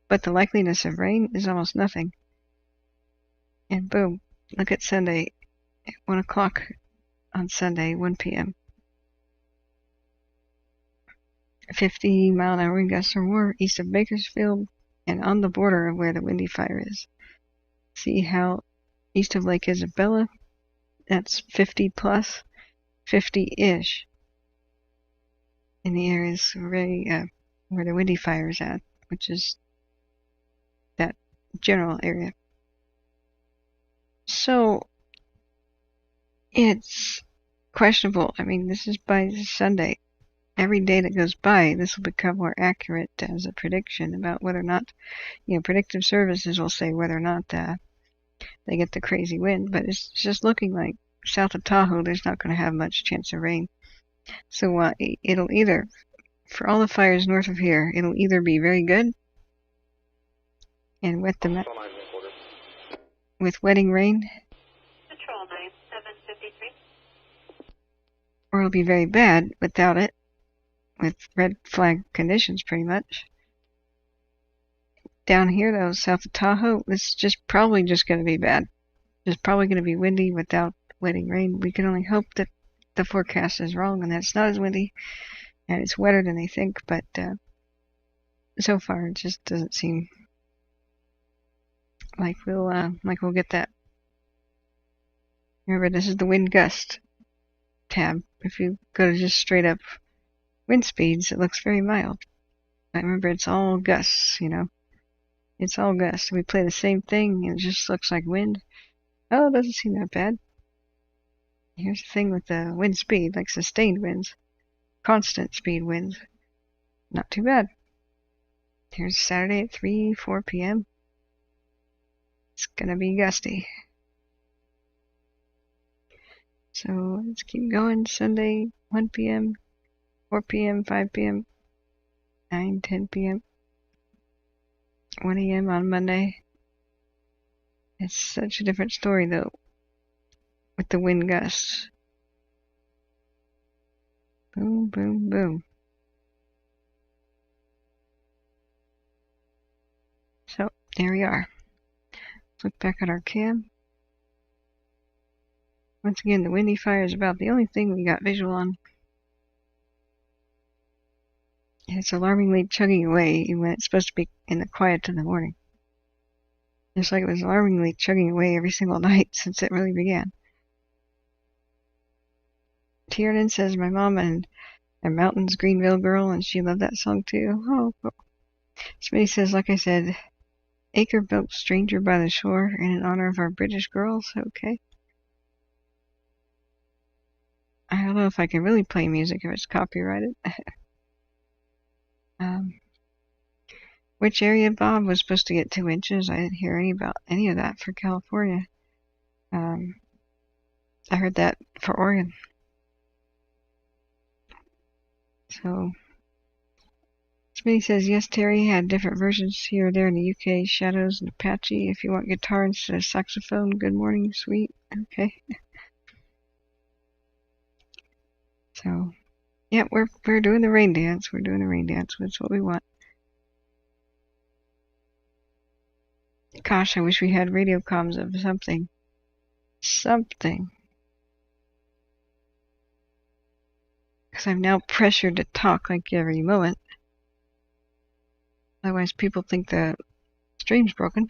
S1: But the likeliness of rain is almost nothing. And boom, look at Sunday at 1 o'clock on Sunday, 1 p.m. 50-mile-an-hour wind gusts or more east of Bakersfield and on the border of where the Windy Fire is. See how east of Lake Isabella, that's 50 plus, 50-ish in the areas where the Windy Fire is at, which is that general area. So it's questionable. I mean, this is by Sunday. Every day that goes by, this will become more accurate as a prediction about whether or not, predictive services will say whether or not they get the crazy wind. But it's just looking like south of Tahoe, there's not going to have much chance of rain. So it'll either, for all the fires north of here, it'll either be very good and wet them with wetting rain,
S2: Control 9753.
S1: or it'll be very bad without it, with red flag conditions pretty much. Down here though, south of Tahoe, this is probably just going to be bad. It's probably going to be windy without wetting rain. We can only hope that the forecast is wrong and that it's not as windy and it's wetter than they think, but so far it just doesn't seem like we'll get that. Remember, this is the wind gust tab. If you go to just straight up wind speeds, it looks very mild. But remember, it's all gusts, It's all gusts. We play the same thing and it just looks like wind. Oh, it doesn't seem that bad. Here's the thing with the wind speed, like sustained winds, constant speed winds. Not too bad. Here's Saturday at 3, 4 p.m. It's gonna be gusty. So let's keep going. Sunday, 1 p.m., 4 p.m., 5 p.m., 9, 10 p.m., 1 a.m. on Monday. It's such a different story, though, with the wind gusts. Boom, boom, boom. So, there we are. Let's look back at our cam. Once again, the Windy Fire is about the only thing we got visual on. And it's alarmingly chugging away when it's supposed to be in the quiet in the morning. It's like it was alarmingly chugging away every single night since it really began. Tiernan says my mom and a Mountains Greenville girl, and she loved that song too. Oh, cool. Smitty says, like I said, Acre built Stranger by the Shore in honor of our British girls. Okay. I don't know if I can really play music if it's copyrighted. Which area, Bob, was supposed to get 2 inches? I didn't hear any of that for California. I heard that for Oregon. So, Smitty says, yes, Terry had different versions here or there in the UK, Shadows and Apache. If you want guitar instead of saxophone, good morning, sweet. Okay. So, yeah, we're doing the rain dance. We're doing the rain dance. That's what we want. Gosh, I wish we had radio comms of something. Something. Because I'm now pressured to talk like every moment. Otherwise, people think the stream's broken.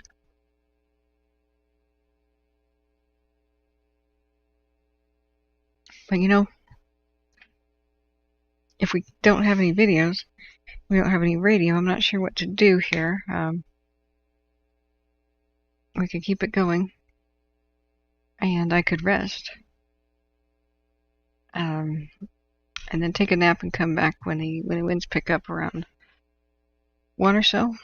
S1: But you know, if we don't have any videos, we don't have any radio, I'm not sure what to do here. We could keep it going. And I could rest. And then take a nap and come back when the winds pick up around 1 or so.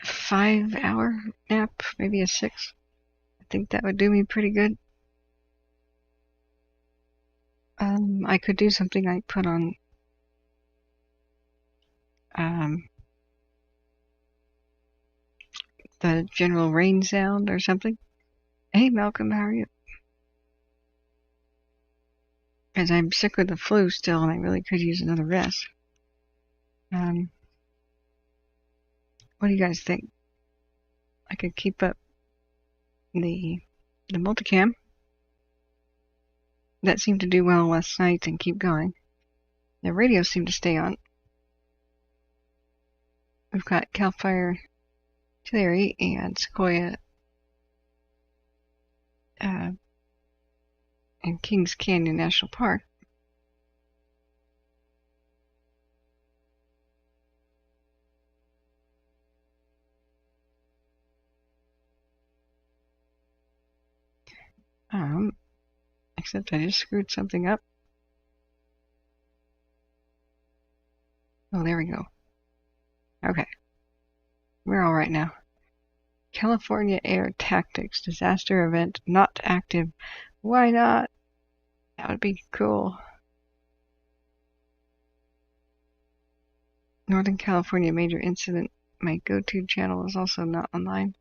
S1: 5-hour nap, maybe a 6. I think that would do me pretty good. I could do something like put on the general rain sound or something. Hey Malcolm, how are you? Because I'm sick with the flu still and I really could use another rest. What do you guys think? I could keep up the multicam. That seemed to do well last night and keep going. The radio seemed to stay on. We've got Cal Fire Artillery and Sequoia and Kings Canyon National Park. Except I just screwed something up. Oh, there we go. Okay. We're all right now. California Air Tactics Disaster Event not active. Why not? That would be cool. Northern California Major Incident. My go-to channel is also not online.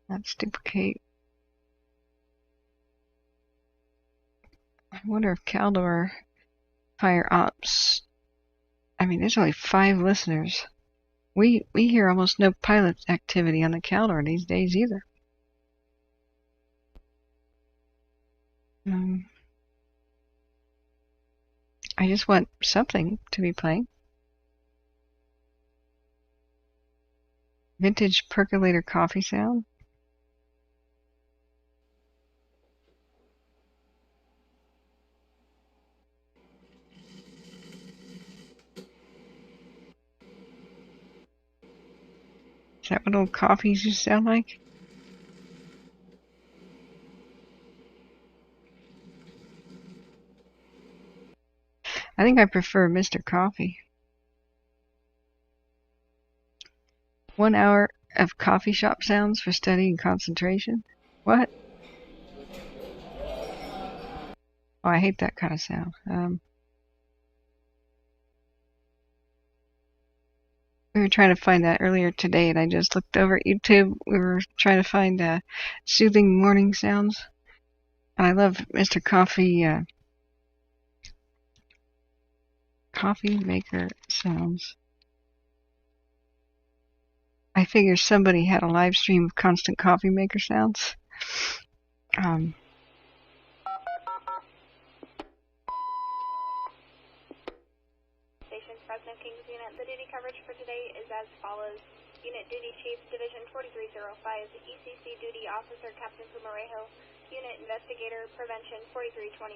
S1: Let's duplicate. I wonder if Caldor Fire Ops. I mean, there's only 5 listeners. We hear almost no pilot activity on the Caldor these days either. I just want something to be playing. Vintage percolator coffee sound. Is that what old coffees used to sound like? I think I prefer Mr. Coffee. 1 hour of coffee shop sounds for study and concentration? What? Oh, I hate that kind of sound. We were trying to find that earlier today, and I just looked over at YouTube. We were trying to find soothing morning sounds. And I love Mr. Coffee coffee maker sounds. I figure somebody had a live stream of constant coffee maker sounds.
S8: Fresno Kings Unit. The duty coverage for today is as follows. Unit Duty Chief, Division 4305, ECC Duty Officer Captain Pumarejo. Unit Investigator, Prevention 4321.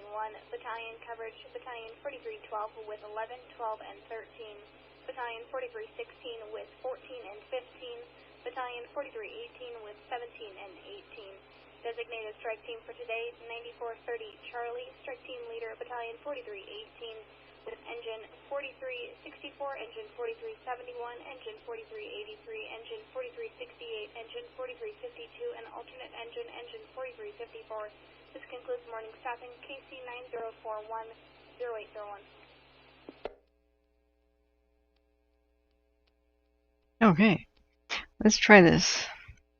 S8: Battalion Coverage, Battalion 4312 with 11, 12, and 13. Battalion 4316 with 14 and 15. Battalion 4318 with 17 and 18. Designated strike team for today, 9430 Charlie. Strike team leader, Battalion 4318 with engine 4364, engine 4371, engine 4383, engine 4368, engine 4352, and alternate engine, engine 4354. This concludes morning stopping, KC 9041, 0801.
S1: Okay, let's try this.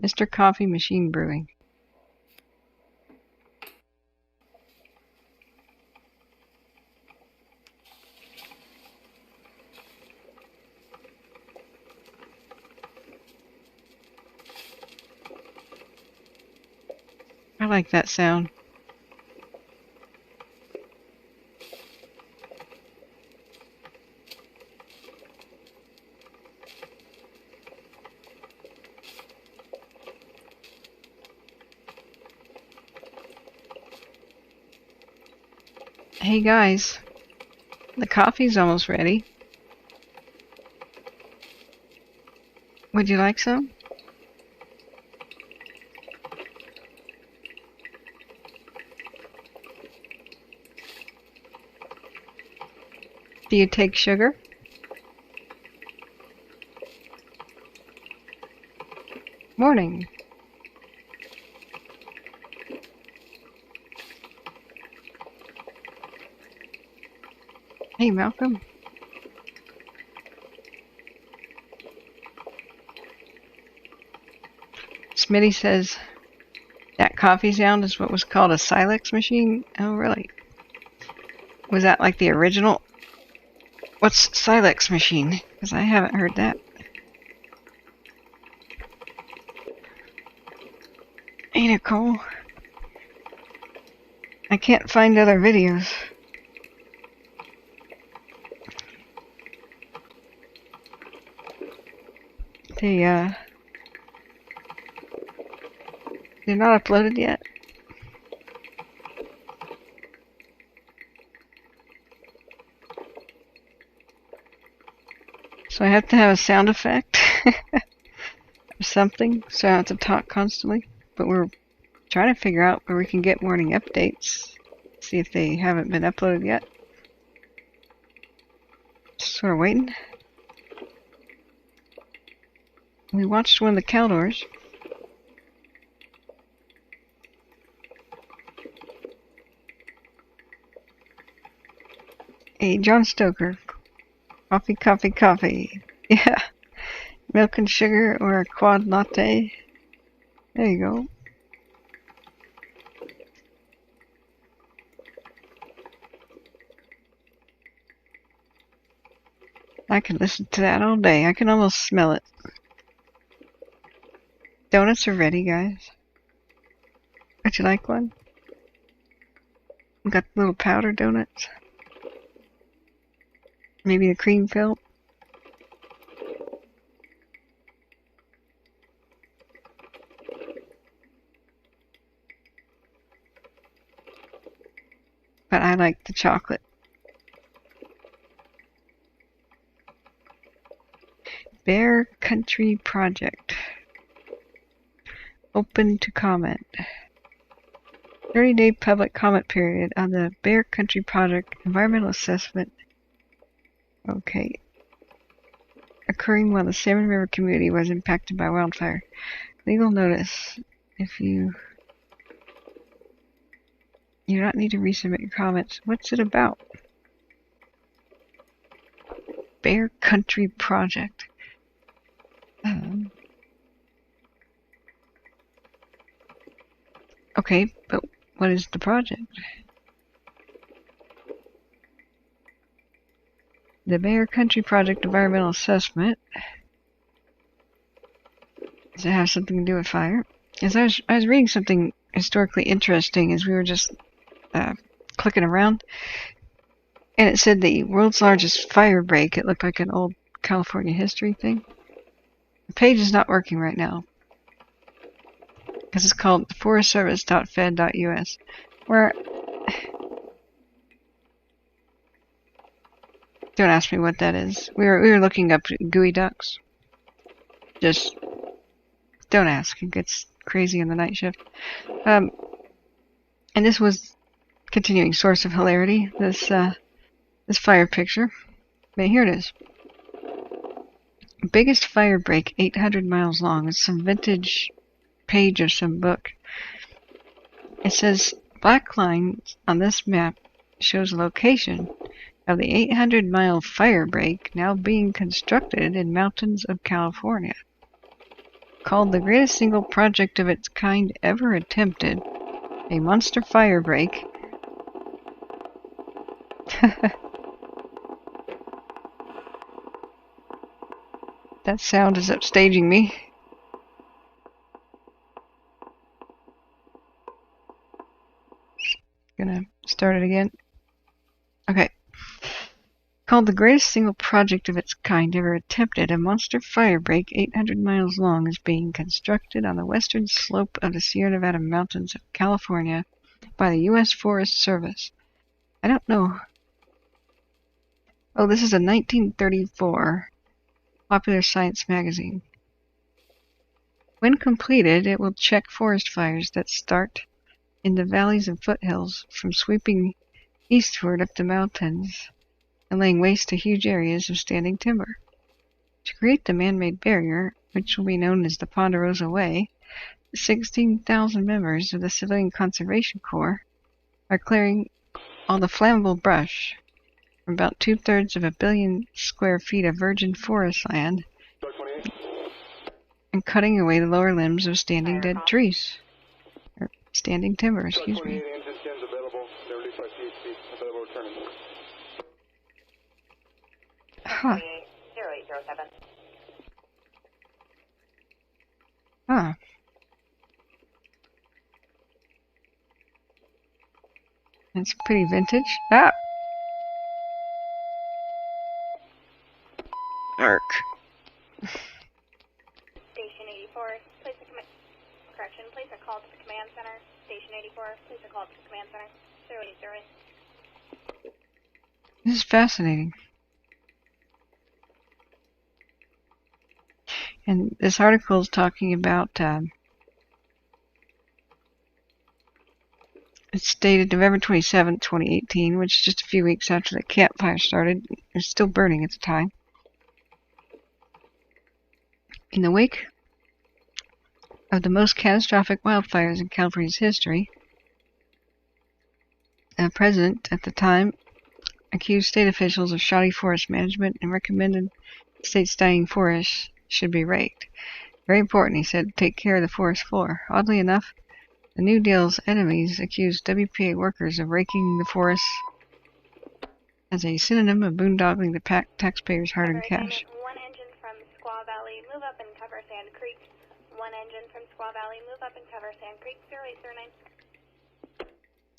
S1: Mr. Coffee Machine Brewing. I like that sound. Hey guys, the coffee's almost ready. Would you like some? Do you take sugar? Morning. Hey, Malcolm. Smitty says that coffee sound is what was called a Silex machine. Oh, really? Was that like the original? What's Silex machine? Because I haven't heard that. Hey, Nicole. I can't find other videos. They're not uploaded yet. So I have to have a sound effect or something, so I have to talk constantly. But we're trying to figure out where we can get morning updates. See if they haven't been uploaded yet. Just sort of waiting. We watched one of the Caldors. Hey, John Stoker. Coffee, coffee, coffee. Yeah. Milk and sugar or a quad latte. There you go. I can listen to that all day. I can almost smell it. Donuts are ready, guys. Would you like one? We got little powder donuts. Maybe a cream filled. But I like the chocolate. Bear Country Project. Open to comment. 30-day public comment period on the Bear Country Project environmental assessment. Okay. Occurring while the Salmon River community was impacted by wildfire. Legal notice. If you do not need to resubmit your comments. What's it about? Bear Country Project. Okay, but what is the project? The Bear Country Project Environmental Assessment. Does it have something to do with fire? As I was reading something historically interesting as we were just clicking around, And it said the world's largest fire break. It looked like an old California history thing. The page is not working right now because it's called forestservice.fed.us, where don't ask me what that is. We were looking up gooey ducks. Just don't ask. It gets crazy in the night shift. And this was continuing source of hilarity. This fire picture. But here it is. Biggest fire break 800 miles long. It's some vintage page of some book. It says black lines on this map shows location of the 800-mile fire break now being constructed in mountains of California. Called the greatest single project of its kind ever attempted, a monster fire break. That sound is upstaging me. Gonna start it again. Okay. Called the greatest single project of its kind ever attempted, a monster fire break 800 miles long is being constructed on the western slope of the Sierra Nevada mountains of California by the U.S. Forest Service. I don't know. Oh, this is a 1934 Popular Science magazine. When completed, it will check forest fires that start in the valleys and foothills from sweeping eastward up the mountains and laying waste to huge areas of standing timber. To create the man-made barrier, which will be known as the Ponderosa Way, 16,000 members of the Civilian Conservation Corps are clearing all the flammable brush from about 2/3 of a billion square feet of virgin forest land and cutting away the lower limbs of standing dead trees. Or standing timber, excuse me. Huh.
S2: 0807.
S1: Huh. It's pretty vintage. Ah! Arc.
S8: Station 84, place a call to the command center. Station 84, place a call to the command center. 0808.
S1: This is fascinating. And this article is talking about, it's dated November 27th, 2018, which is just a few weeks after the campfire started. It was still burning at the time. In the wake of the most catastrophic wildfires in California's history, the president at the time accused state officials of shoddy forest management and recommended the state's dying forests should be raked. Very important, he said, to take care of the forest floor. Oddly enough, the New Deal's enemies accused WPA workers of raking the forests as a synonym of boondoggling the taxpayers' hard-earned cash.
S8: One engine from Squaw Valley, move up and cover Sand Creek. One engine from Squaw Valley, move up and cover Sand Creek. 0809.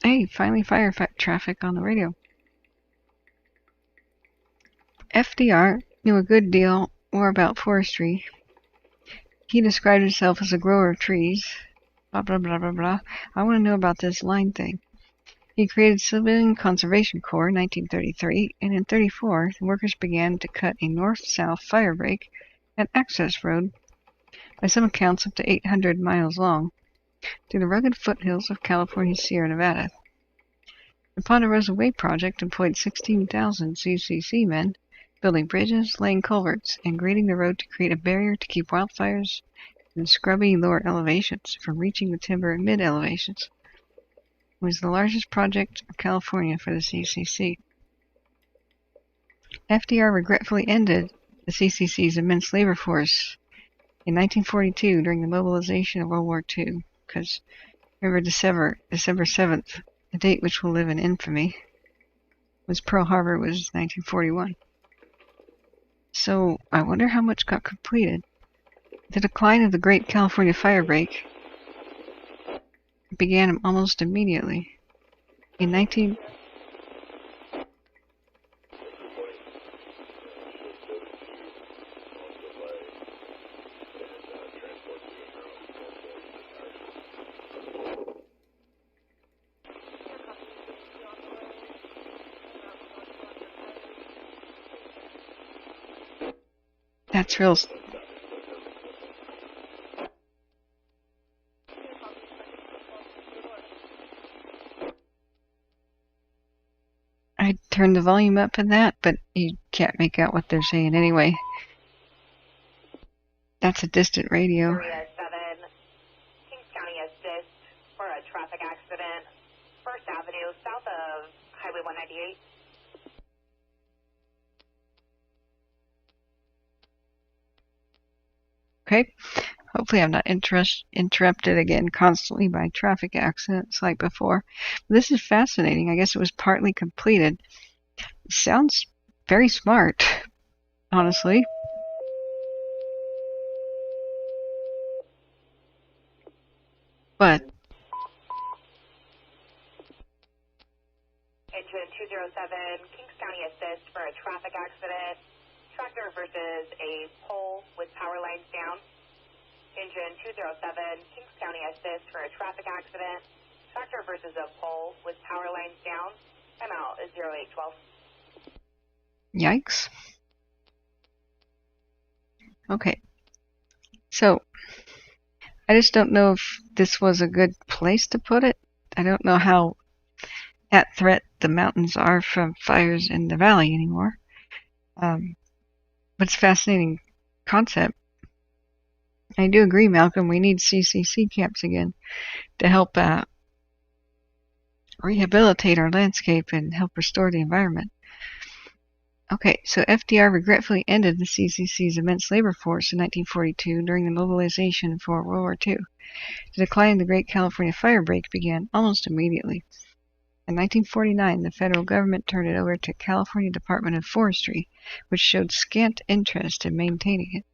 S1: Hey, finally firefight traffic on the radio. FDR knew a good deal more about forestry. He described himself as a grower of trees. Blah, blah, blah, blah, blah. I want to know about this line thing. He created Civilian Conservation Corps in 1933, and in 1934, the workers began to cut a north-south fire break and access road, by some accounts up to 800 miles long, through the rugged foothills of California's Sierra Nevada. The Ponderosa Way project employed 16,000 CCC men, building bridges, laying culverts, and grading the road to create a barrier to keep wildfires in scrubby lower elevations from reaching the timber in mid-elevations. It was the largest project of California for the CCC. FDR regretfully ended the CCC's immense labor force in 1942 during the mobilization of World War II, because remember December 7th, the date which will live in infamy, was Pearl Harbor was 1941. So I wonder how much got completed. The decline of the Great California Fire Break began almost immediately. In That's real. I turned the volume up in that, but you can't make out what they're saying anyway. That's a distant radio.
S2: Area 7, Kings County assist for a traffic accident, 1st Avenue, south of Highway 198.
S1: Okay. Hopefully I'm not interrupted again constantly by traffic accidents like before. This is fascinating. I guess it was partly completed. It sounds very smart, honestly. But
S2: Engine 207, Kings County assist for a traffic accident, tractor versus a pole with power lines down. Engine 207, Kings County assist for a traffic accident, tractor versus a pole with power lines down. I'm out is 0812.
S1: yikes. Okay. So, I just don't know if this was a good place to put it. I don't know how at threat the mountains are from fires in the valley anymore. But it's a fascinating concept. I do agree, Malcolm, we need CCC camps again to help rehabilitate our landscape and help restore the environment. Okay, so FDR regretfully ended the CCC's immense labor force in 1942 during the mobilization for World War II. The decline of the Great California Fire Break began almost immediately. In 1949, the federal government turned it over to California Department of Forestry, which showed scant interest in maintaining it.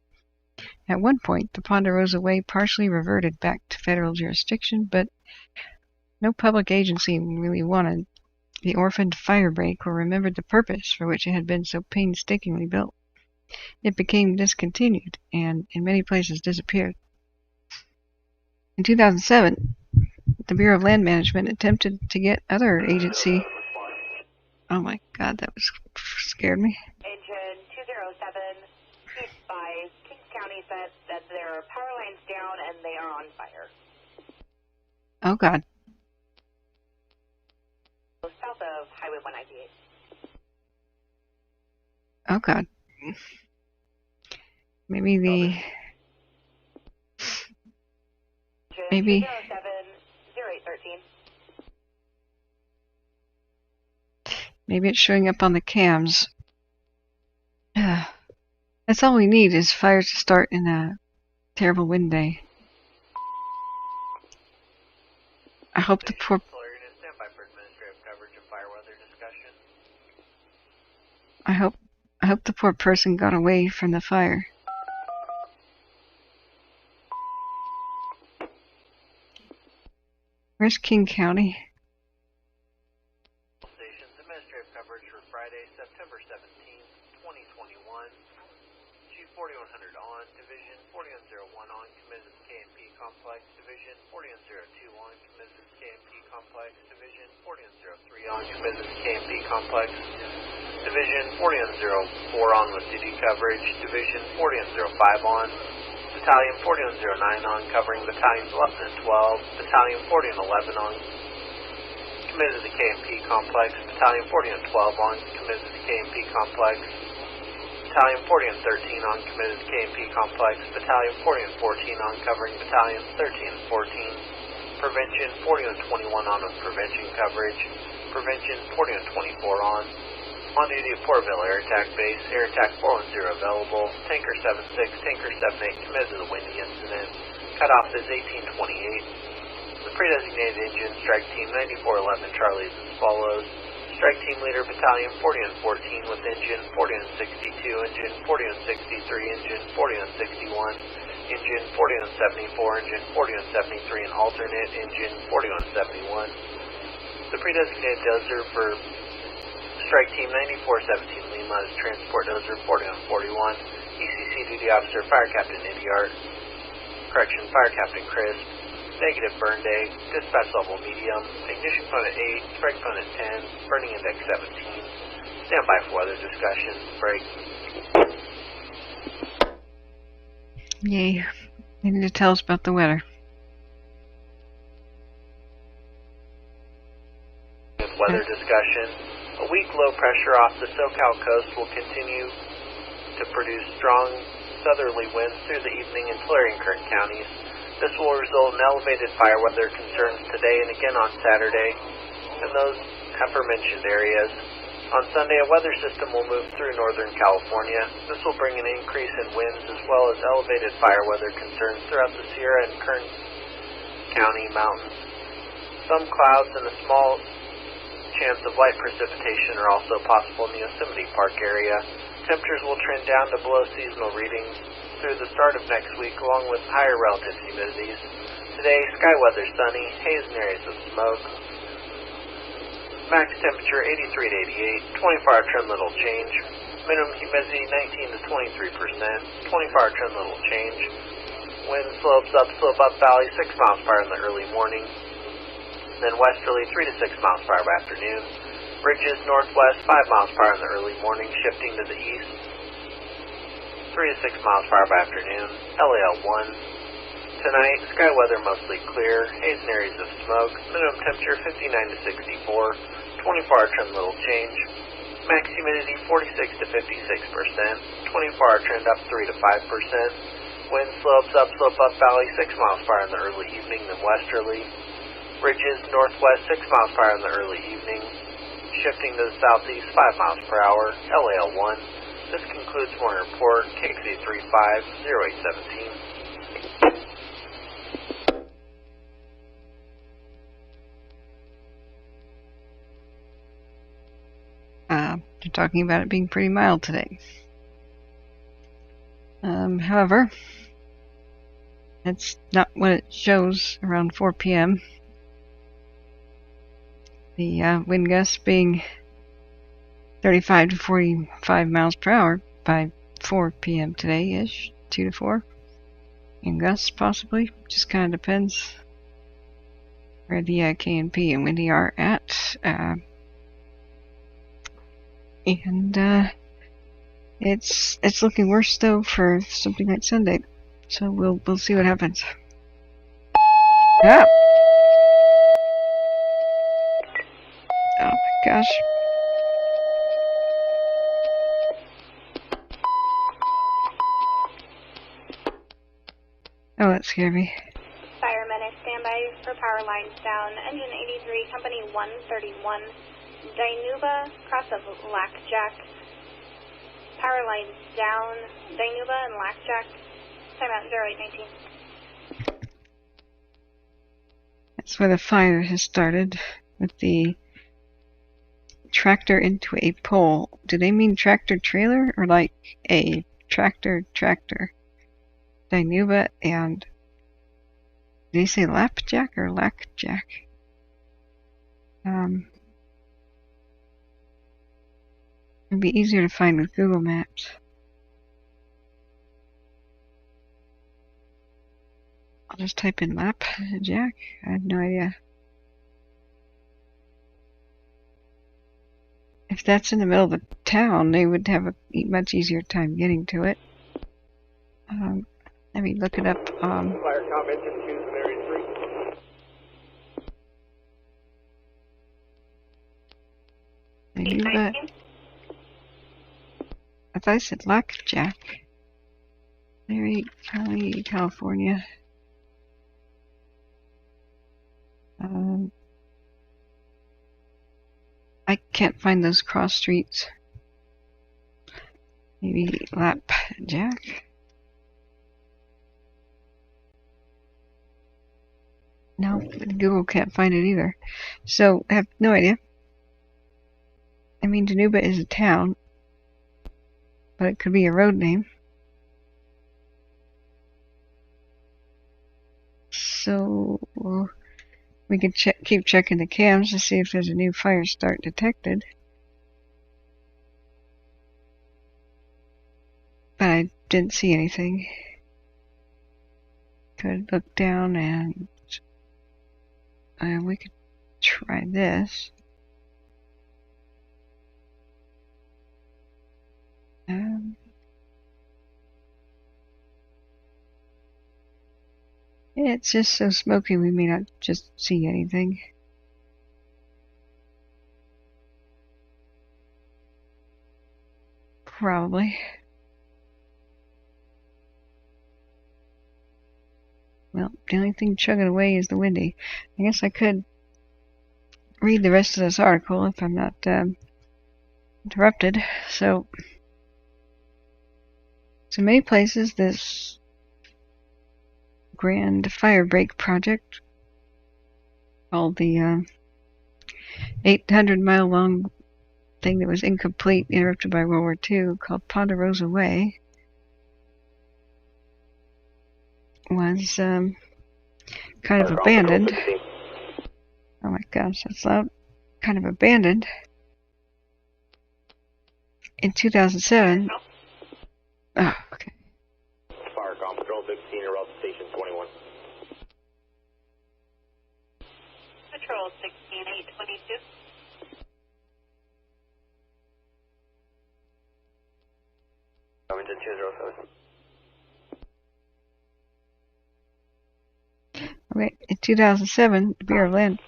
S1: At one point, the Ponderosa Way partially reverted back to federal jurisdiction, but no public agency really wanted the orphaned fire break or remembered the purpose for which it had been so painstakingly built. It became discontinued and, in many places, disappeared. In 2007, the Bureau of Land Management attempted to get other agency... Oh my God, that scared me.
S2: Engine 207, be advised, Kings County said that there are power lines down and they are on fire.
S1: Oh God.
S2: South of Highway 198.
S1: Oh God. Maybe the... Maybe...
S2: 0813.
S1: Maybe it's showing up on the cams. That's all we need is fires to start in a terrible wind day. I hope the poor... I hope the poor person got away from the fire. Where's King County?
S7: Stations administrative coverage for Friday, September 17th, 2021. Chief 4100 on, Division 4101 on, committed to the K&P Complex, Division 4102 on, committed to the K&P Complex, Division 4103 on, committed to the K&P Complex, Division 4104 on with duty coverage, Division 4105 on, Battalion 4109 on, covering Battalions 11 and 12, Battalion 4011 on, committed to the K&P Complex, Battalion 4012 on, committed to the K&P Complex, Battalion 4013 on, committed to the K&P Complex, Battalion 4014 on, covering Battalions 13 and 14, Prevention 4021 on with prevention coverage, Prevention 4024 on duty at Portville Air Attack Base, Air Attack 410 available, Tanker 76, Tanker 78 committed to the Windy incident, cutoff is 1828. The pre-designated engine, Strike Team 9411 Charlie is as follows. Strike Team Leader Battalion 4014 with engine 4062, engine 4063, engine 4061, engine 4074, engine 4073, and alternate engine 4171. The pre-designated dozer for Strike Team 9417 Lima is Transport Dozer 4141, ECC Duty Officer Fire Captain Idiart, Correction Fire Captain Chris, negative burn day, dispatch level medium, ignition component 8, strike component 10, burning index 17. Stand by for weather discussion. Break.
S1: Yay. They need to tell us about the weather.
S7: Weather discussion. A weak low pressure off the SoCal coast will continue to produce strong southerly winds through the evening in Tulare and Kern counties. This will result in elevated fire weather concerns today and again on Saturday in those aforementioned areas. On Sunday, a weather system will move through northern California. This will bring an increase in winds as well as elevated fire weather concerns throughout the Sierra and Kern County mountains. Some clouds and a small chance of light precipitation are also possible in the Yosemite Park area. Temperatures will trend down to below seasonal readings through the start of next week, along with higher relative humidities. Today, sky weather sunny, haze and areas of smoke. Max temperature 83 to 88, 24-hour trend little change. Minimum humidity 19 to 23%, 24-hour trend little change. Wind slopes up, slope up valley 6 miles per hour in the early morning. Then westerly 3 to 6 miles per hour by afternoon. Ridges northwest 5 miles per hour in the early morning, shifting to the east 3 to 6 miles per hour by afternoon. LAL1. Tonight, sky weather mostly clear, haze and areas of smoke. Minimum temperature 59 to 64, 24-hour trend little change. Max humidity 46 to 56%, 24-hour trend up 3 to 5%. Wind slopes up, slope up valley 6 miles per hour in the early evening, then westerly. Ridges northwest 6 miles per hour in the early evening, shifting to the southeast 5 miles per hour. LAL1. This concludes morning report, KXA 35-0817.
S1: They're talking about it being pretty mild today. However, that's not what it shows around 4 p.m. The wind gusts being 35 to 45 miles per hour by 4 p.m. today-ish, 2 to 4. And gusts possibly, just kind of depends where the K&P and Windy are at. It's looking worse though for something like Sunday, so we'll see what happens. Ah! Oh my gosh. Oh, that scared me.
S8: Firemen are standby for power lines down. Engine 83, company 131. Dinuba, cross of Lackjack. Power lines down. Dinuba and Lackjack. Timeout 0819.
S1: That's where the fire has started, with the tractor into a pole. Do they mean tractor trailer or like a tractor? Dinuba and... Did he say Lapjack or Lackjack? It'd be easier to find with Google Maps. I'll just type in Lapjack. I have no idea. If that's in the middle of the town, they would have a much easier time getting to it. Let me look it up.
S5: Fire com engine 2, Mary 3.
S1: Dinuba. I thought I said Lackjack. Larry County, California. I can't find those cross streets. Maybe Lapjack? No, Google can't find it either. So, I have no idea. I mean, Dinuba is a town, but it could be a road name. So, we could keep checking the cams to see if there's a new fire start detected. But I didn't see anything. Could look down and we could try this. It's just so smoky we may not just see anything. Probably. Well, the only thing chugging away is the Windy. I guess I could read the rest of this article if I'm not interrupted. So many places this grand fire break project called the 800-mile long thing that was incomplete, interrupted by World War II, called Ponderosa Way, was kind of abandoned. Oh my gosh, that's loud. Kind of abandoned in 2007. Oh, okay.
S9: Fire Control 16, you're out station 21.
S2: Patrol 16-822.
S9: Coming to 207.
S1: Okay, in 2007, the Bureau of Land.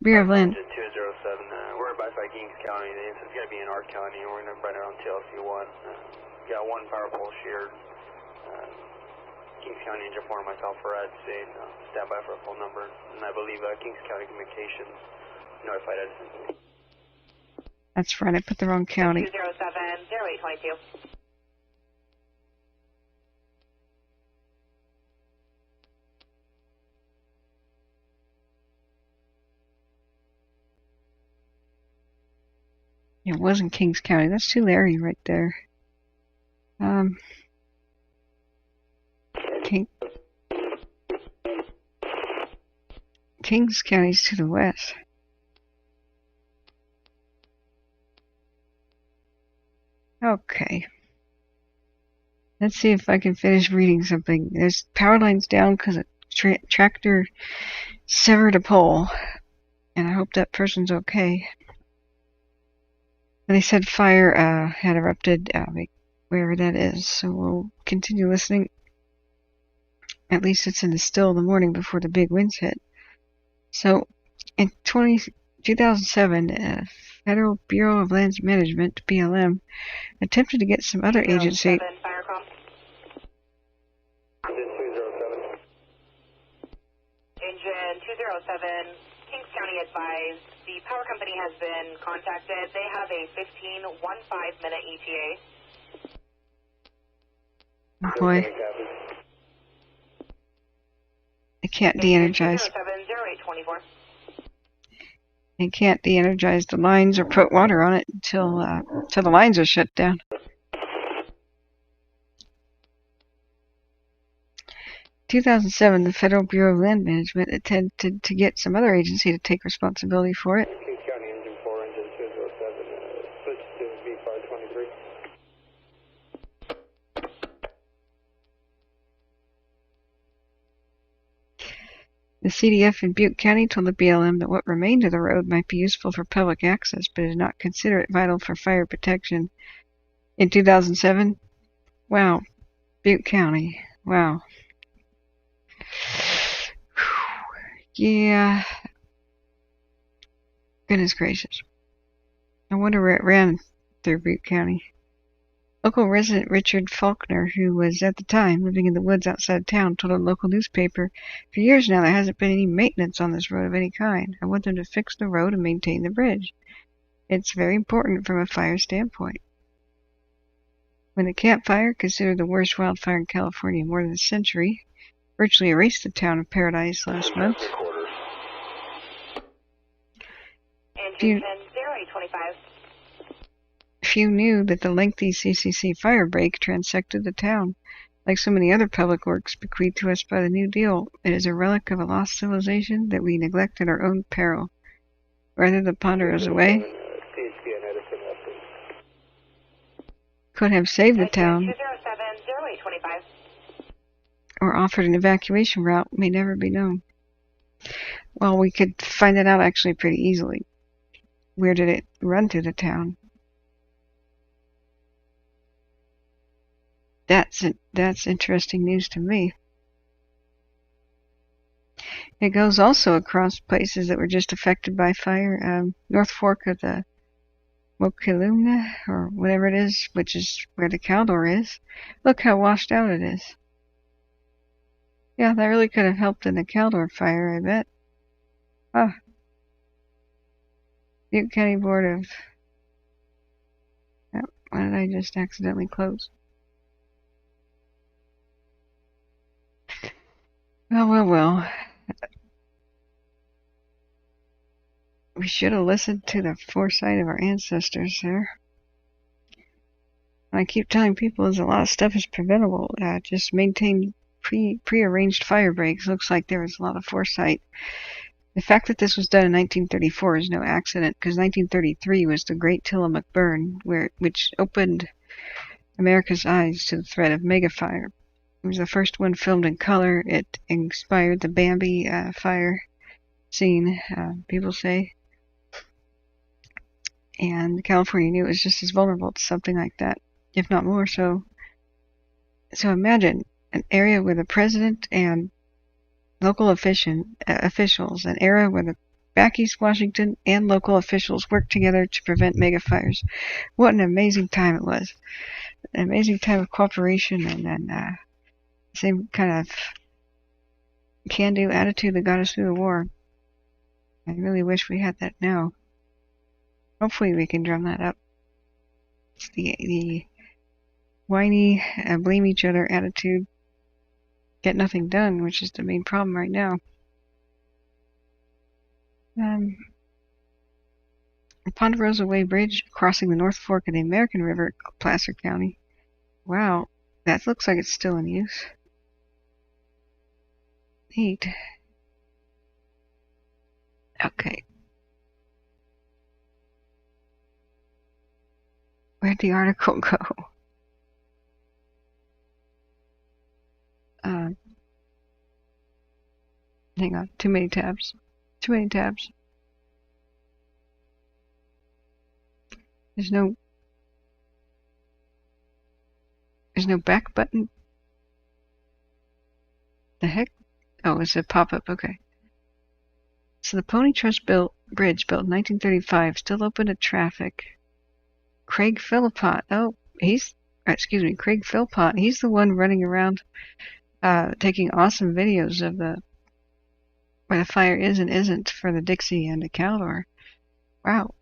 S9: 207, we're by Kings County. This is going to be in our county. We're going to run around TLC 1. Got one power pole shared. Kings County Engine 4 and myself are at state. Stand by for a full number. And I believe Kings County Communications notified us.
S1: That's right, I put the wrong county.
S2: 207-0822.
S1: It wasn't Kings County. That's too Larry right there. Kings County's to the west. Okay. Let's see if I can finish reading something. There's power lines down because a tractor severed a pole. And I hope that person's okay. And they said fire had erupted wherever that is. So we'll continue listening. At least it's in the still of the morning before the big winds hit. So in 2007, Federal Bureau of Land Management, BLM, attempted to get some other agency.
S2: Engine 207, Kings County advised the power company has been contacted. They have a 15-minute ETA.
S1: Oh boy. I can't de-energize.
S2: 207-0824.
S1: They can't de-energize the lines or put water on it until the lines are shut down. In 2007, the Federal Bureau of Land Management attempted to get some other agency to take responsibility for it.
S9: Kings County Engine 4, Engine 207, switch to B523.
S1: The CDF in Butte County told the BLM that what remained of the road might be useful for public access, but did not consider it vital for fire protection. In 2007? Wow. Butte County. Wow. Yeah. Goodness gracious. I wonder where it ran through Butte County. Local resident Richard Faulkner, who was at the time living in the woods outside town, told a local newspaper, "For years now there hasn't been any maintenance on this road of any kind. I want them to fix the road and maintain the bridge. It's very important from a fire standpoint." When the Camp Fire, considered the worst wildfire in California in more than a century, virtually erased the town of Paradise last month.
S2: Engine 10-0825.
S1: Few knew that the lengthy CCC fire break transected the town. Like so many other public works bequeathed to us by the New Deal, it is a relic of a lost civilization that we neglect at our own peril. Rather than Ponderosa Way could have saved the town
S2: 207-0825.
S1: or offered an evacuation route may never be known. Well, we could find that out actually pretty easily. Where did it run through the town? That's interesting news to me. It goes also across places that were just affected by fire. North Fork of the Mokelumne, or whatever it is, which is where the Caldor is. Look how washed out it is. Yeah, that really could have helped in the Caldor fire, I bet. Ah. Butte County Board of... Oh, why did I just accidentally close? Well. We should have listened to the foresight of our ancestors there. I keep telling people there's a lot of stuff is preventable. Just maintain pre-arranged fire breaks. Looks like there was a lot of foresight. The fact that this was done in 1934 is no accident, because 1933 was the Great Tillamook Burn, which opened America's eyes to the threat of megafire. It was the first one filmed in color. It inspired the Bambi fire scene, people say. And California knew it was just as vulnerable to something like that, if not more so. So imagine an area where the president and local officials, an era where the back East Washington and local officials worked together to prevent megafires. What an amazing time it was. An amazing time of cooperation and same kind of can-do attitude that got us through the war. I really wish we had that now. Hopefully we can drum that up. It's the whiny, blame each other attitude, get nothing done, which is the main problem right now. The Ponderosa Way Bridge crossing the North Fork of the American River at Placer County. Wow, that looks like it's still in use. Neat. Okay. Where'd the article go? Hang on, too many tabs. There's no back button. The heck? Oh, it's a pop-up, okay. So the Pony Trust Bridge, built in 1935, still open to traffic. Craig Philpott, Craig Philpott, he's the one running around taking awesome videos of where the fire is and isn't for the Dixie and the Caldor. Wow.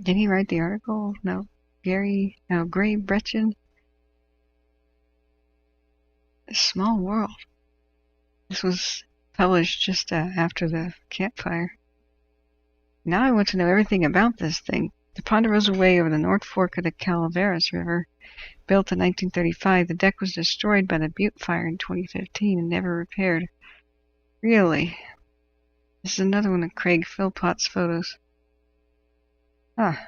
S1: Did he write the article? No. Gray Bretchen. A Small World. This was published just after the campfire. Now I want to know everything about this thing. The Ponderosa Way over the North Fork of the Calaveras River. Built in 1935, the deck was destroyed by the Butte Fire in 2015 and never repaired. Really? This is another one of Craig Philpott's photos. Why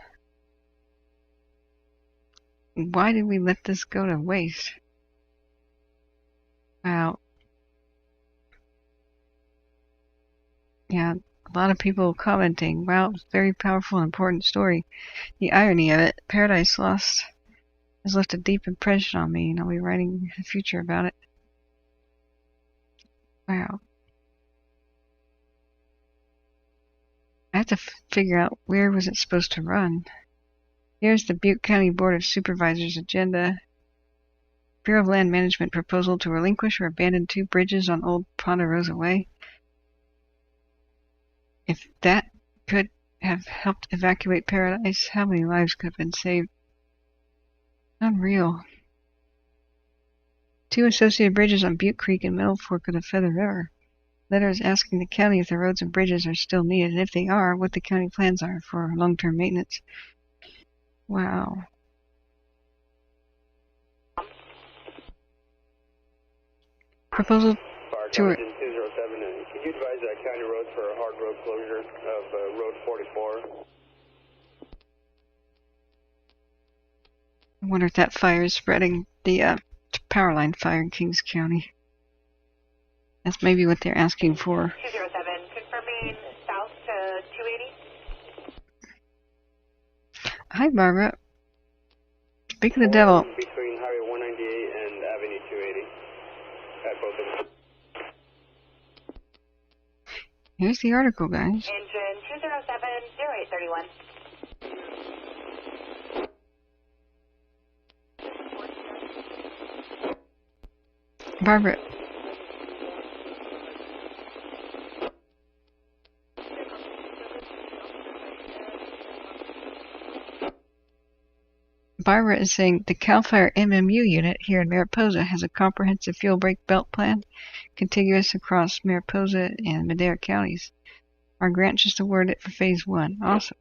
S1: did we let this go to waste? Wow. Yeah, a lot of people commenting, wow, it's a very powerful and important story. The irony of it, Paradise Lost has left a deep impression on me, and I'll be writing in the future about it. Wow. I have to figure out where was it supposed to run. Here's the Butte County Board of Supervisors agenda. Bureau of Land Management proposal to relinquish or abandon 2 bridges on Old Ponderosa Way. If that could have helped evacuate Paradise, how many lives could have been saved? Unreal. 2 associated bridges on Butte Creek and Middle Fork of the Feather River. Letters asking the county if the roads and bridges are still needed, and if they are, what the county plans are for long-term maintenance. Wow. Proposal to...
S6: Can you advise county roads for a hard road closure of Road 44?
S1: I wonder if that fire is spreading the power line fire in Kings County. That's maybe what they're asking for.
S2: 207, confirming south to 280.
S1: Hi, Barbara. Speak of the devil.
S6: Between Highway 198 and Avenue 280. At both of them.
S1: Here's the article, guys.
S2: Engine 207-0831.
S1: Barbara. Barbara is saying the CAL FIRE MMU unit here in Mariposa has a comprehensive fuel break belt plan contiguous across Mariposa and Madera counties. Our grant just awarded it for phase 1. Awesome.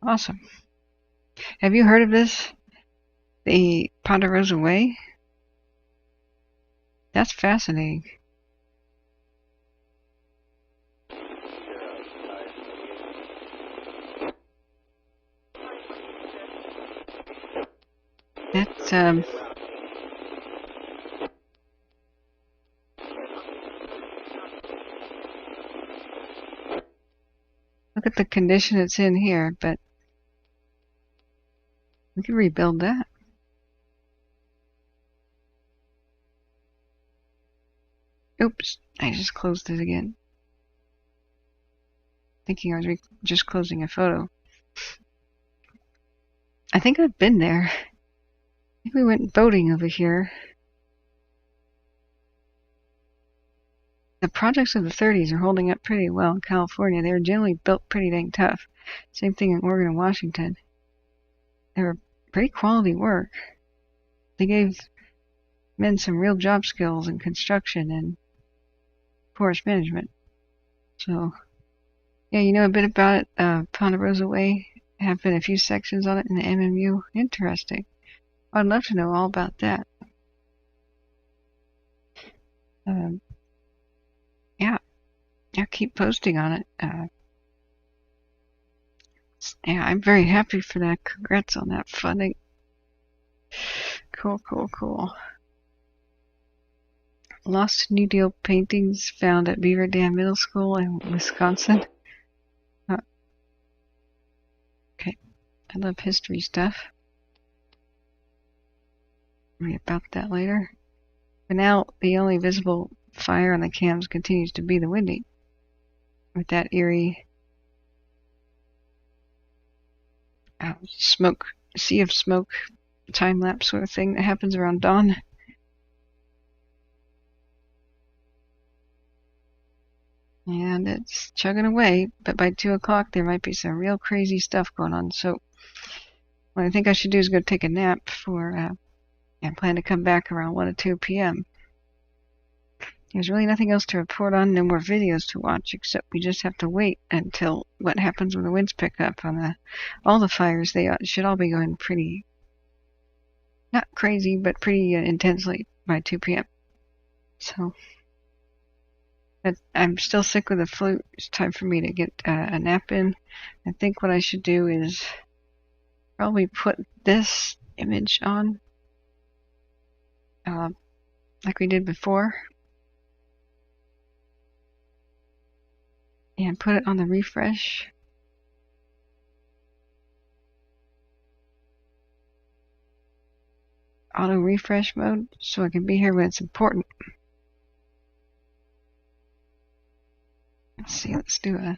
S1: Awesome. Have you heard of this? The Ponderosa Way? That's fascinating. That's look at the condition it's in here, but we can rebuild that. Oops, I just closed it again. Thinking I was just closing a photo. I think I've been there. I think we went boating over here. The projects of the 30s are holding up pretty well in California. They were generally built pretty dang tough. Same thing in Oregon and Washington. They were pretty quality work. They gave men some real job skills in construction and forest management. So, yeah, you know a bit about it. Ponderosa Way. Have been a few sections on it in the MMU. Interesting. I'd love to know all about that. Yeah, keep posting on it. Yeah, I'm very happy for that. Congrats on that funding. Cool, cool, cool. Lost New Deal paintings found at Beaver Dam Middle School in Wisconsin. Okay, I love history stuff. Read about that later. But now the only visible fire on the cams continues to be the Windy, with that eerie smoke, sea of smoke, time lapse sort of thing that happens around dawn. And it's chugging away, but by 2 o'clock there might be some real crazy stuff going on. So what I think I should do is go take a nap and plan to come back around 1 or 2 p.m. There's really nothing else to report on, no more videos to watch, except we just have to wait until what happens when the winds pick up on all the fires. They should all be going pretty, not crazy, but pretty intensely by 2 p.m. So, but I'm still sick with the flu. It's time for me to get a nap in. I think what I should do is probably put this image on, like we did before. And put it on the refresh. Auto refresh mode so I can be here when it's important. Let's see, let's do a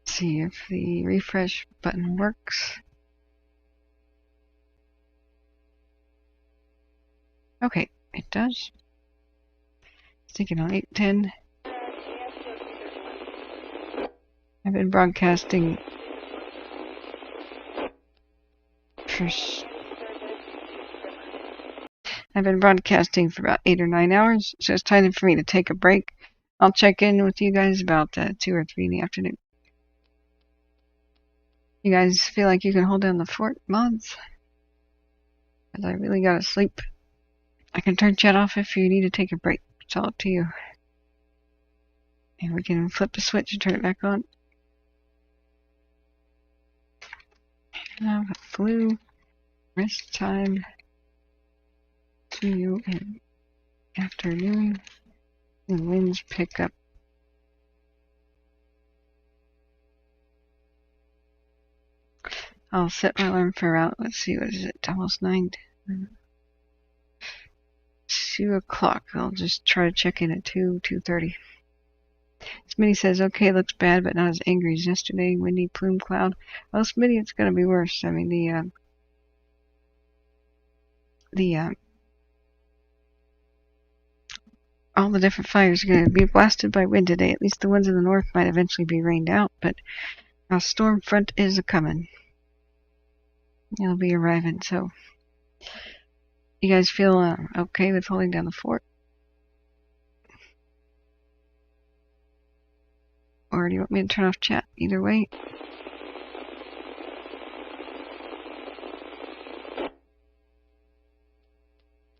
S1: see if the refresh button works. Okay, it does. Sticking on 810. I've been broadcasting for about 8 or 9 hours, so it's time for me to take a break. I'll check in with you guys about 2 or 3 in the afternoon. You guys feel like you can hold down the fort, mods? Because I really gotta sleep. I can turn chat off if you need to take a break. It's all up to you. And we can flip the switch and turn it back on. Now, flu, rest time. See you in afternoon when winds pick up. I'll set my alarm for out. Let's see, what is it? Almost 9. 2 o'clock. I'll just try to check in at 2:30. Smitty says, okay, looks bad, but not as angry as yesterday. Windy plume cloud. Well, Smitty, it's going to be worse. I mean, all the different fires are going to be blasted by wind today. At least the ones in the north might eventually be rained out, but a storm front is a-coming. It'll be arriving, so you guys feel okay with holding down the fort? Or do you want me to turn off chat? Either way.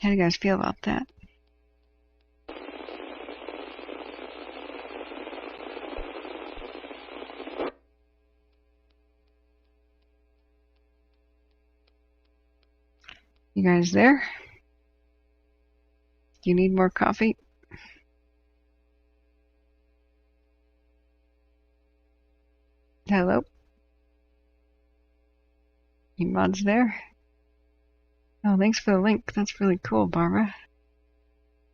S1: How do you guys feel about that? You guys there? Do you need more coffee? Hello? You mods there? Oh, thanks for the link. That's really cool, Barbara.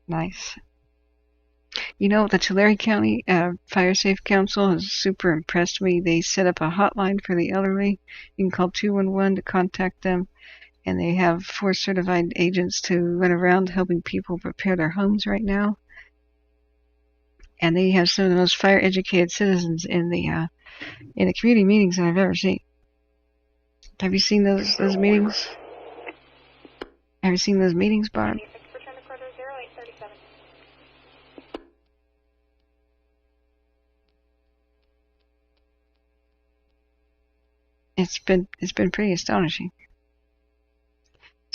S1: Nice. You know, the Tulare County Fire Safe Council has super impressed me. They set up a hotline for the elderly. You can call 211 to contact them. And they have 4 certified agents to run around helping people prepare their homes right now. And they have some of the most fire-educated citizens in the community meetings that I've ever seen. Have you seen those meetings? Have you seen those meetings, Barb? It's been pretty astonishing.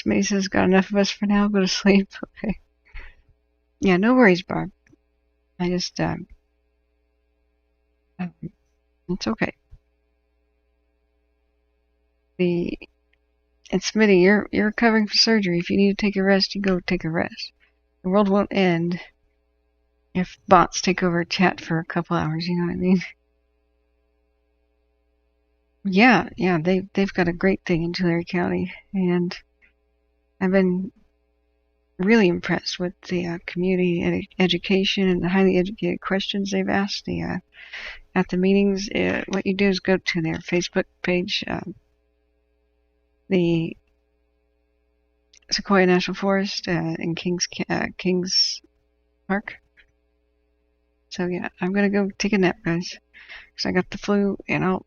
S1: Somebody says, got enough of us for now, go to sleep. Okay. Yeah, no worries, Barb. I just, it's okay. And Smitty, you're recovering from surgery. If you need to take a rest, you go take a rest. The world won't end if bots take over chat for a couple hours, you know what I mean? Yeah, they've got a great thing in Tulare County, and I've been really impressed with the community education and the highly educated questions they've asked at the meetings. What you do is go to their Facebook page, the Sequoia National Forest in Kings Park. So yeah, I'm gonna go take a nap, guys, because I got the flu, and I'll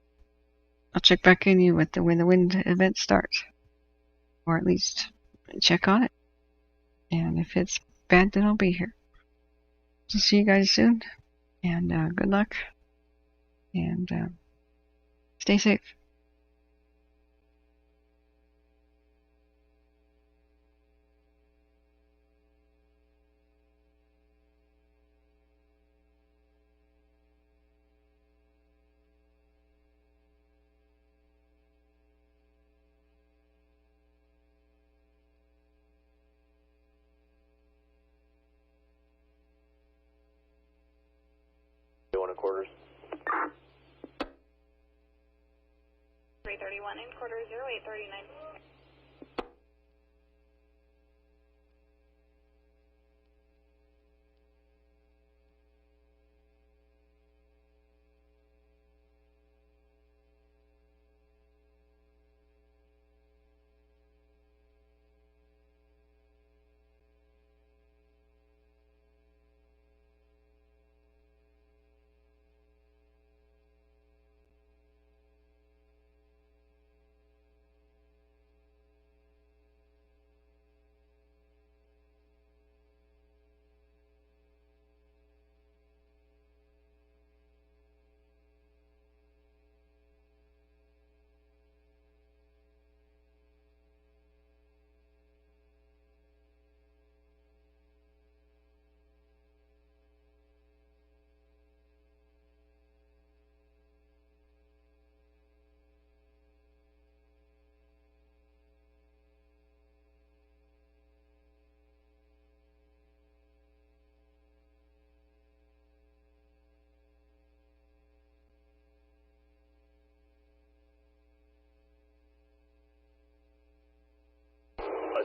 S1: check back in you with when the wind event starts, or at least check on it. And if it's bad, then I'll be here. So see you guys soon, and good luck, and stay safe.
S10: Quarters.
S8: 331 in quarter 0839.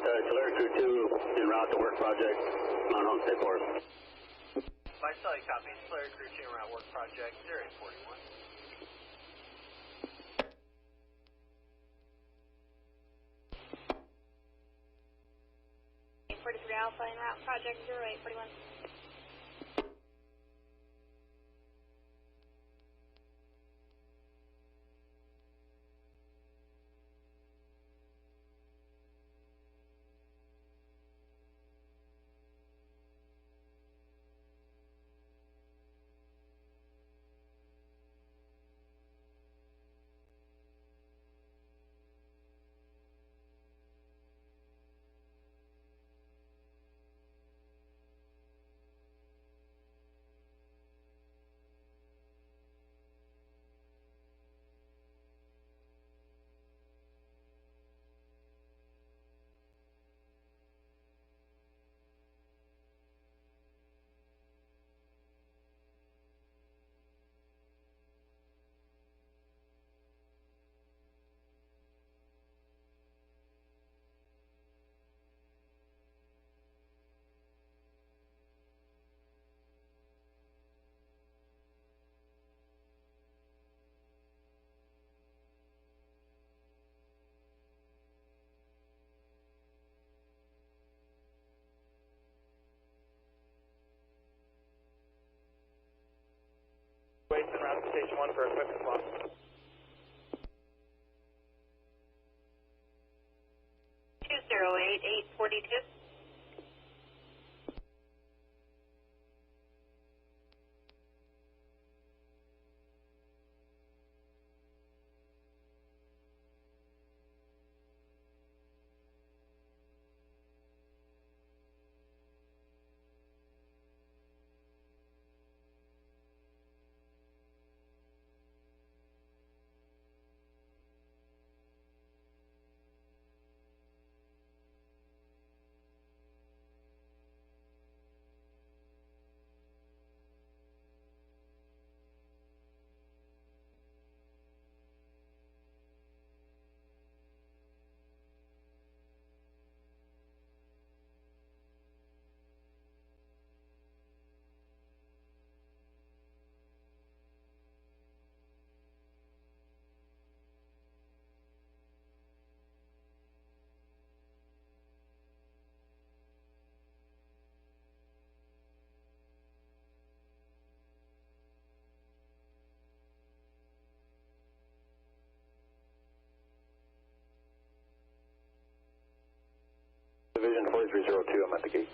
S4: Caldor Crew 2 en route to work project, Mount Homestead Forest.
S7: Vicelli copy. Caldor Crew 2 en route work project 0841.
S8: 43 Alpha en route project 0841.
S5: Waits en route to station 1 for equipment loss.
S2: 208-842.
S4: Division 4302, I'm at the gate.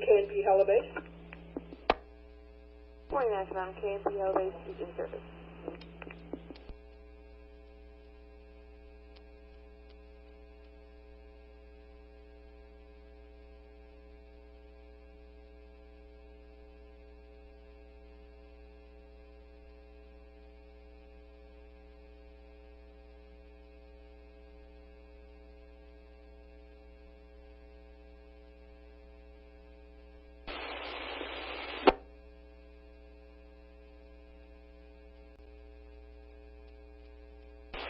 S11: K&P Hello Base.
S2: Morning, Ashbound K&P Hello Base is in service.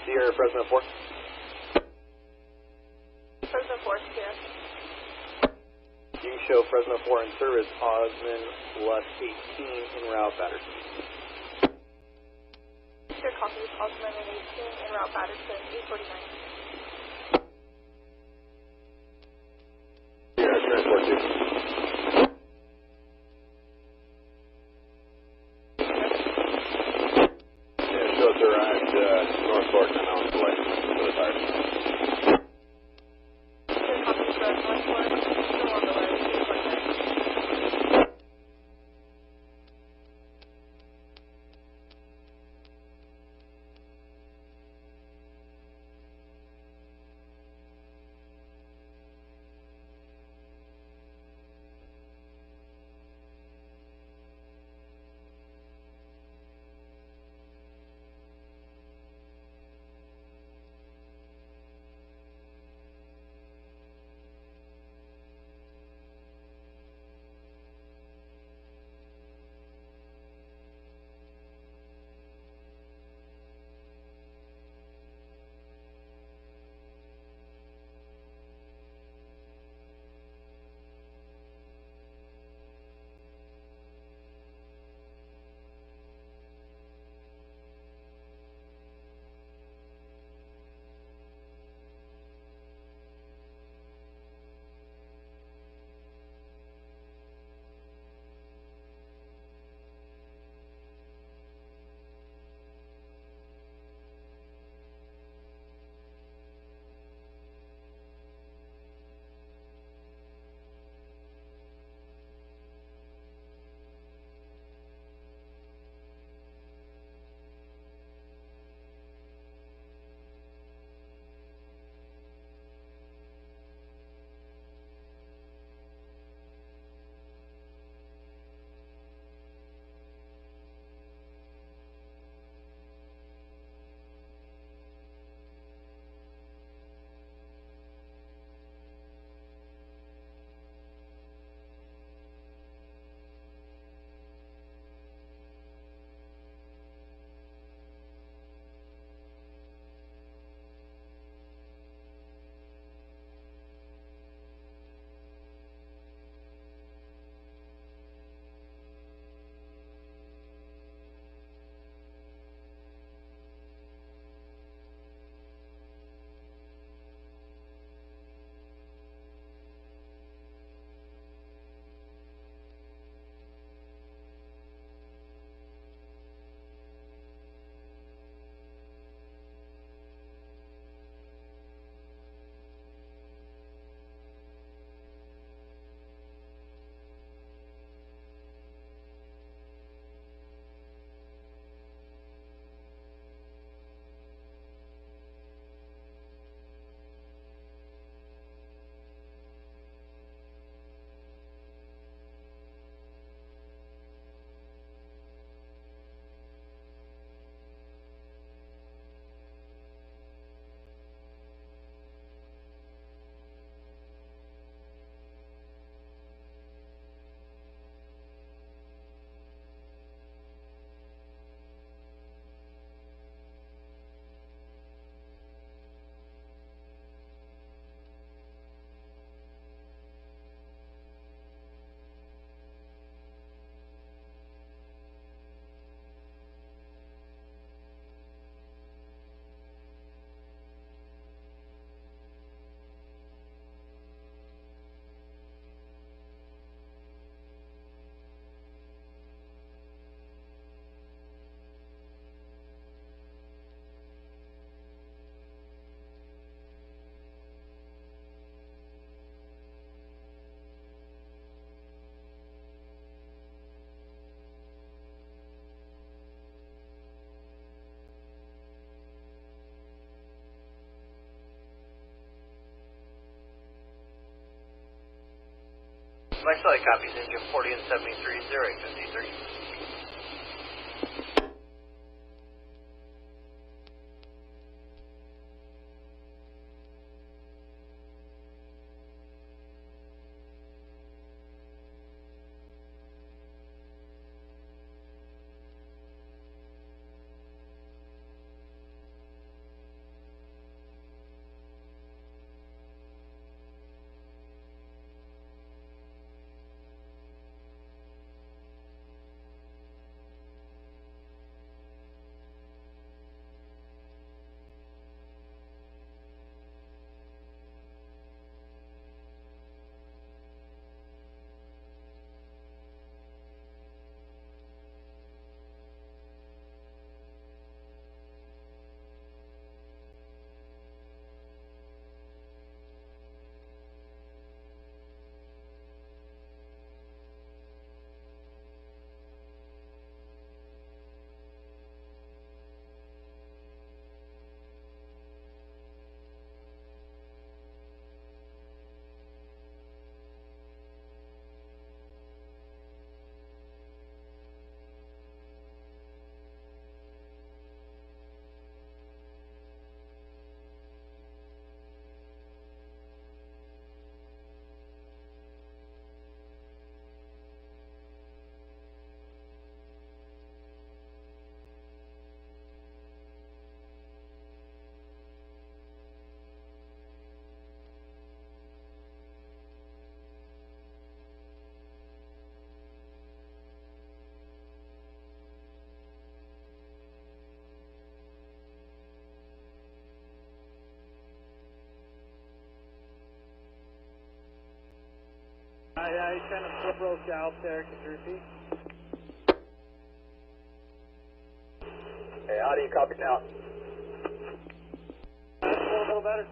S10: Sierra, Fresno 4.
S8: Fresno 4, Sierra.
S10: You can show Fresno 4 in service, Osmond Lust 18 en route Patterson.
S8: Sure, copy, Osmond 18 en route Patterson, 849.
S10: Sierra, transport 2. Show us around North Fork and on the way for the tires.
S8: Sure, copy, North Fork, still on the way, 849.
S7: Lexi copies engine 40 and 73, 0853.
S5: I kind of flip broke out there, can you repeat?
S6: Hey, how do you copy now?
S5: A little better.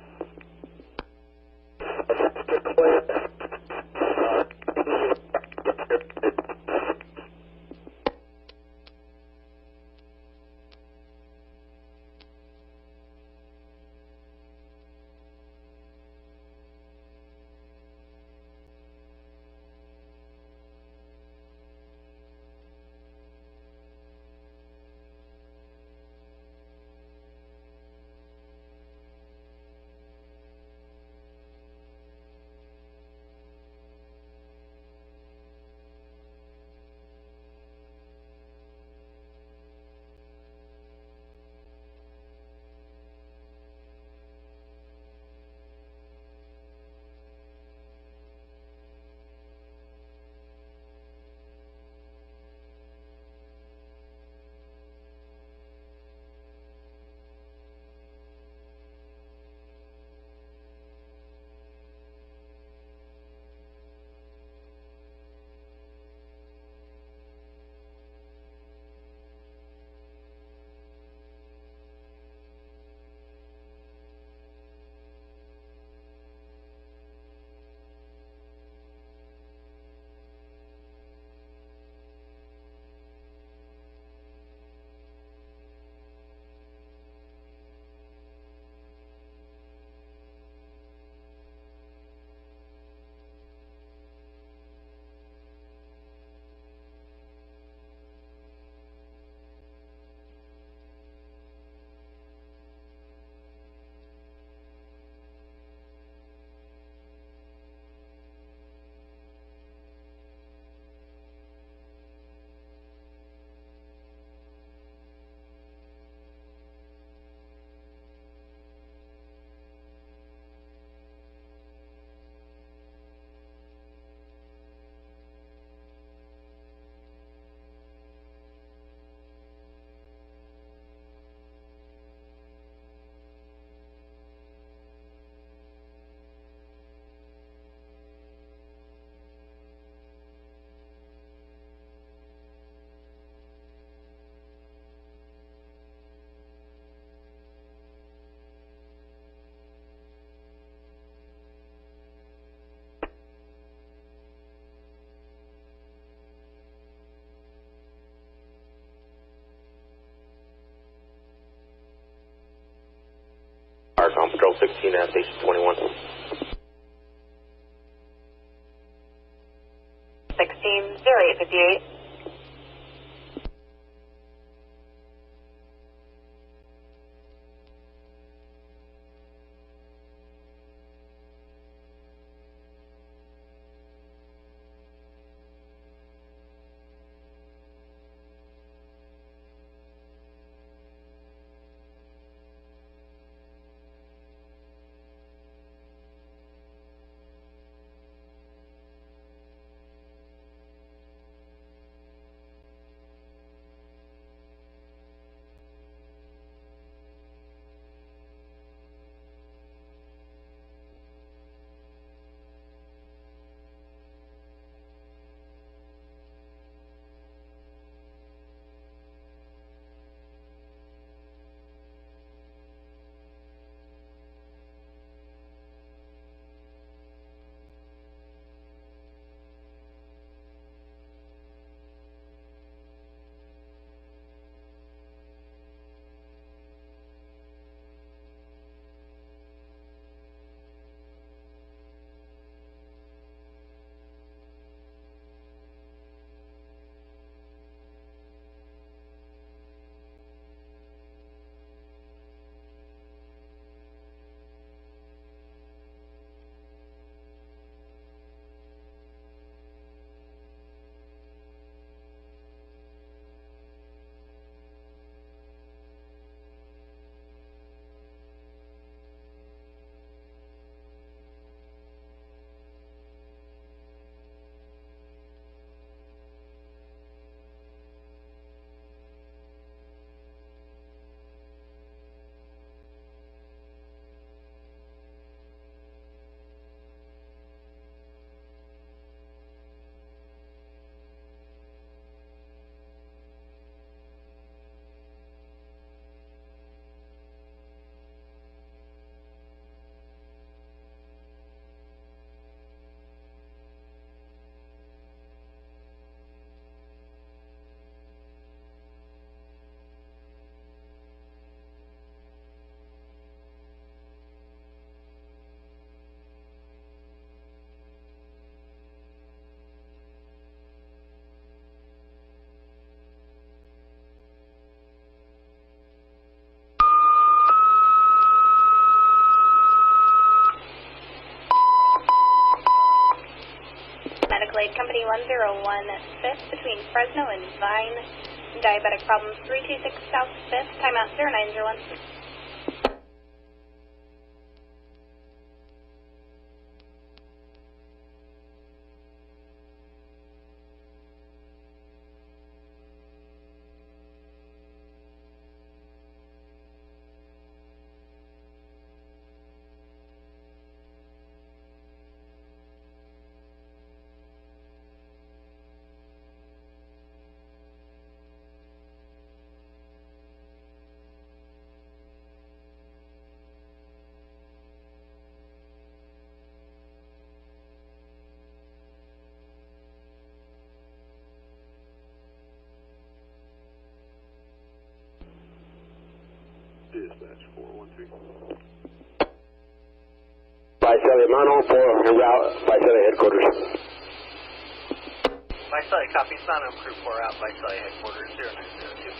S9: Arson Patrol 16 at Station 21.
S2: 16-0858.
S8: Medical Aid Company 101 5th between Fresno and Vine. Diabetic problems 326 South 5th. Timeout 0901.
S6: Dispatch 413. Vicelli, Mono for en route, Vicelli headquarters.
S7: Vicelli, copy. Sono Crew 4 out, Vicelli headquarters 0902.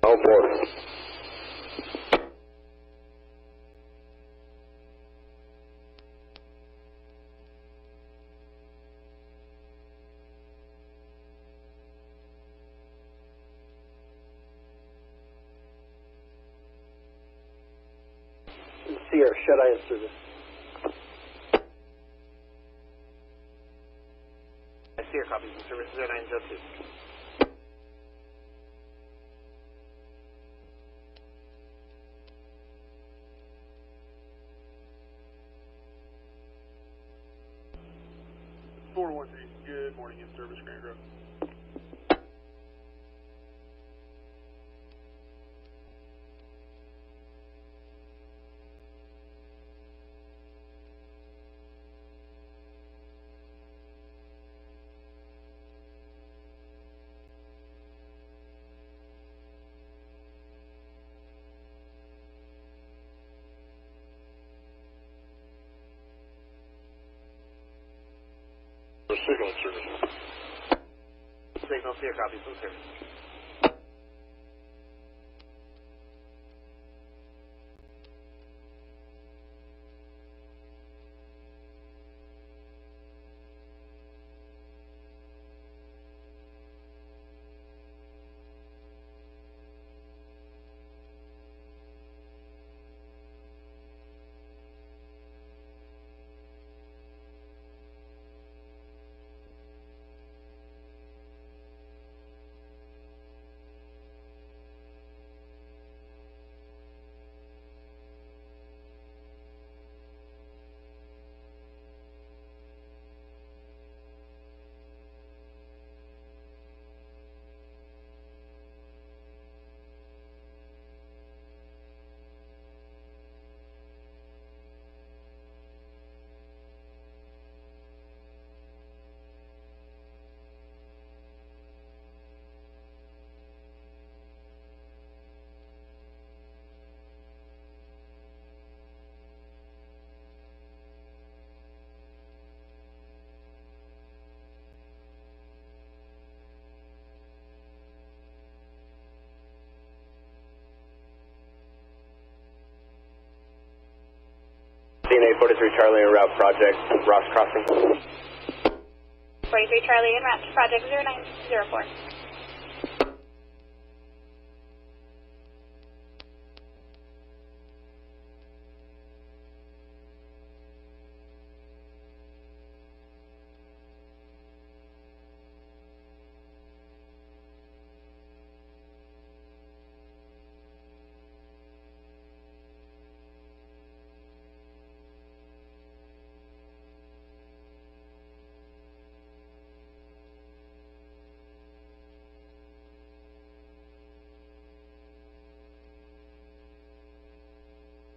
S6: Oh, 4.
S10: Sierra, shut-eye in service.
S7: Sierra, copies in service 0902.
S6: Good morning, in service, Grand Grove. Signal service.
S10: Signal clear, copy, full service. CNA 43 Charlie en route project, Ross Crossing.
S8: 43 Charlie en route to project 0904.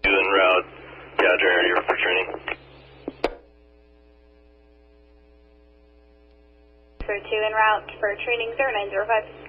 S6: En route. Roger, you're for training.
S8: For 2 en route for training 0905.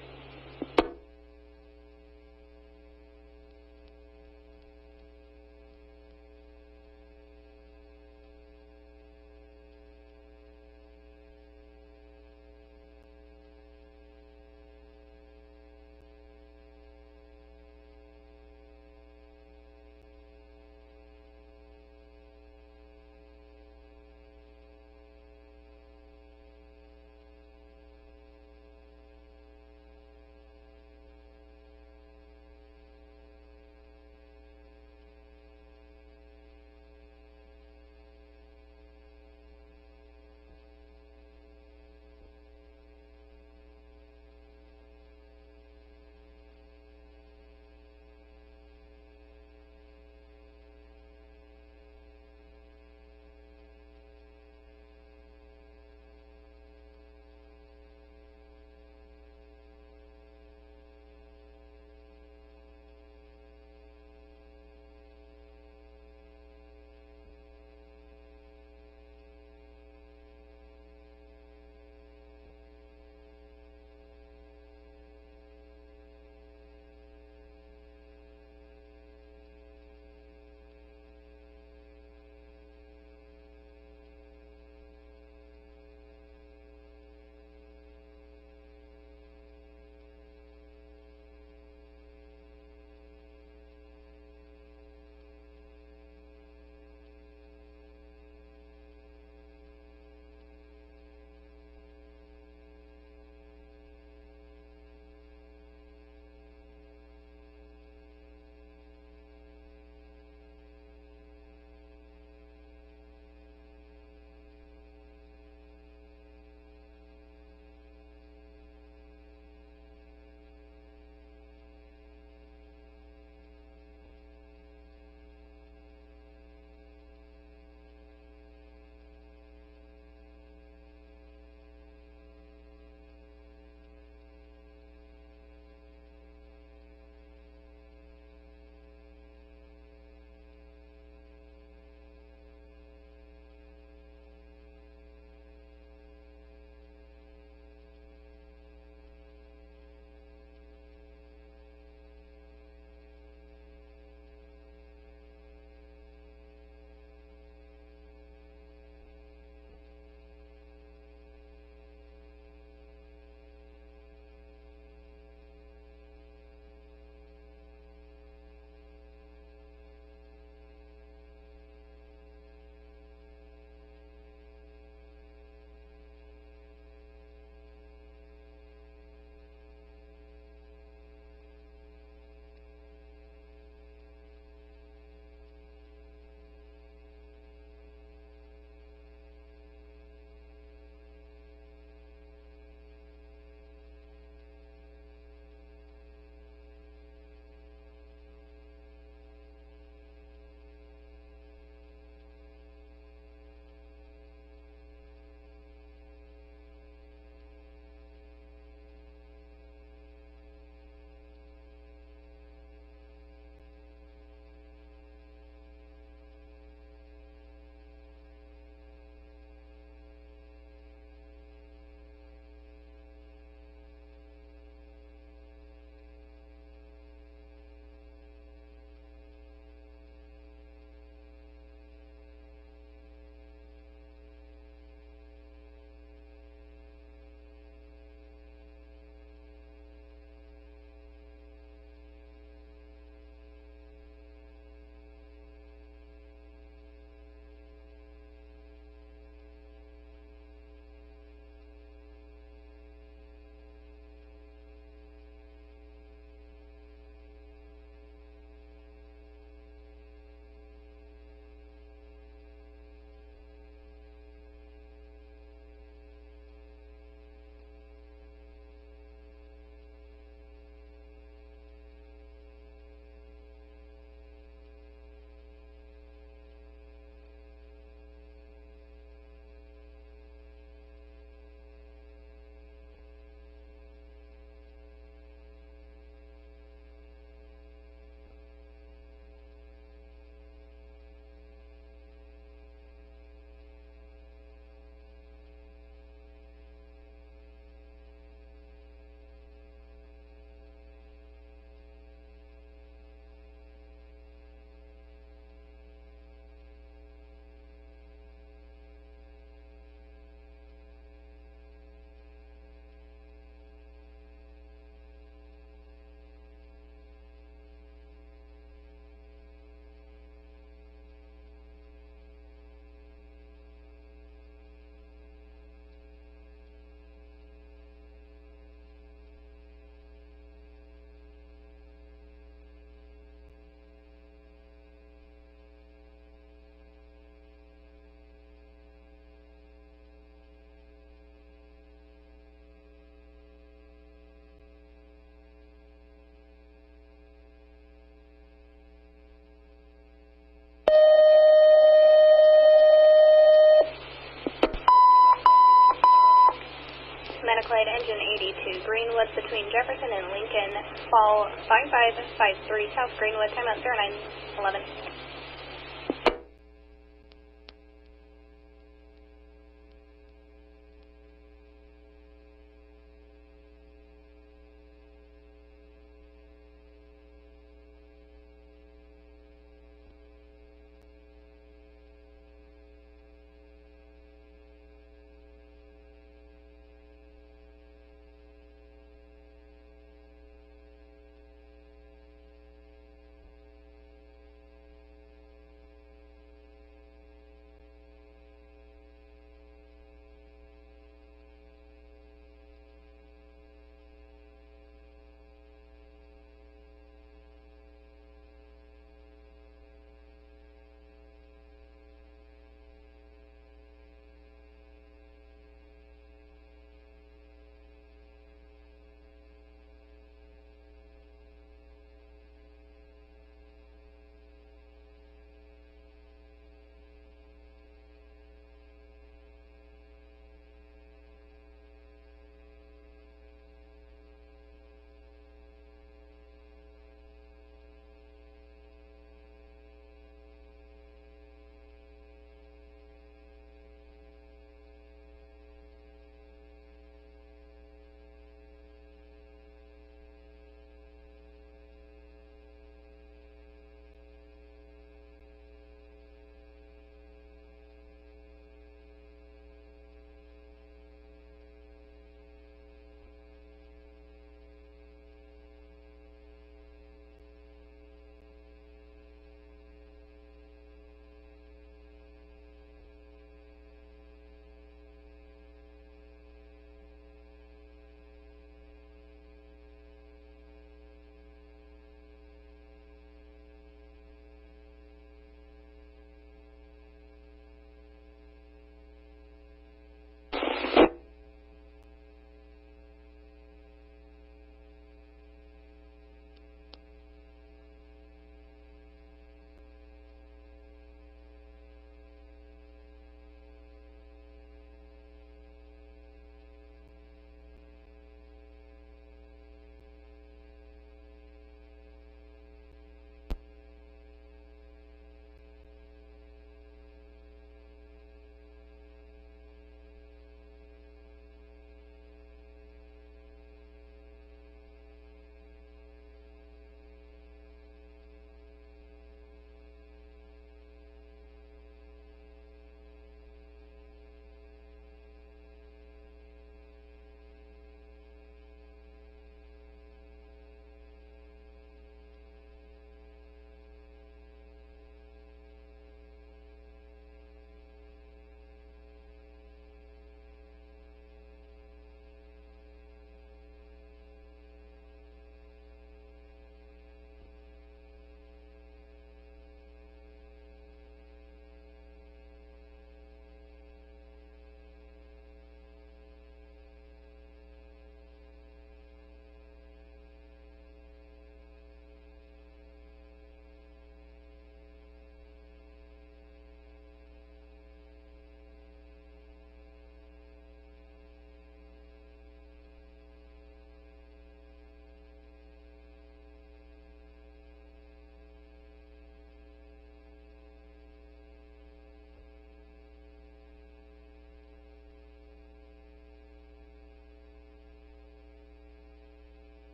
S8: That's between Jefferson and Lincoln. Fall 5553 South Greenwood. Timeout 0911.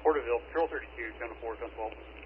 S11: Porterville, Control 32, Channel 4, 1012.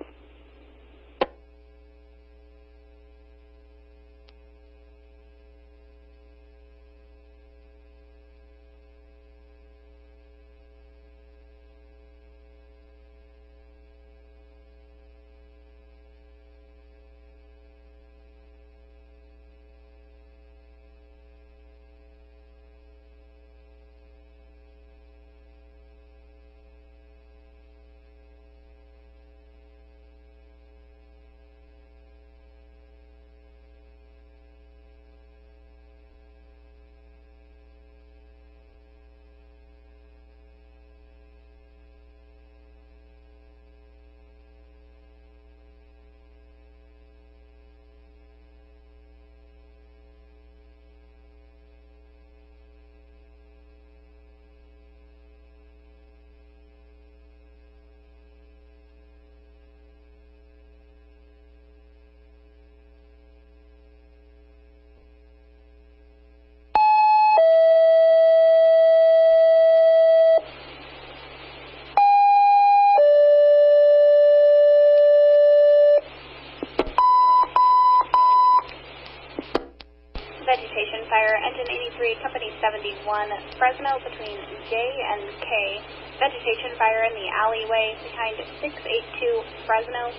S8: on Fresno between J and K. Vegetation fire in the alleyway behind 682 Fresno.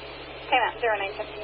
S8: Timeout 0915.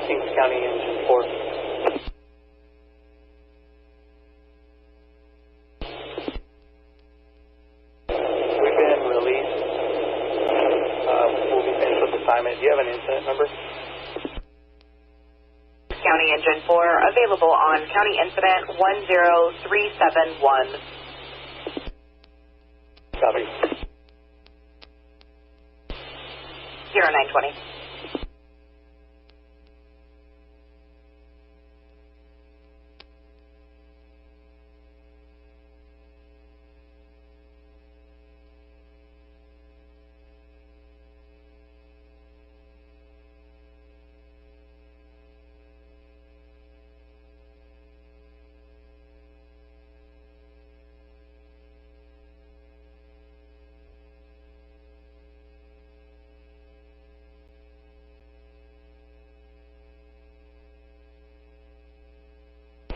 S10: Kings County Engine 4. We've been released. We'll be finished with assignment. Do you have an incident number?
S2: County Engine 4, available on County Incident 10371.
S10: Copy.
S2: 0920.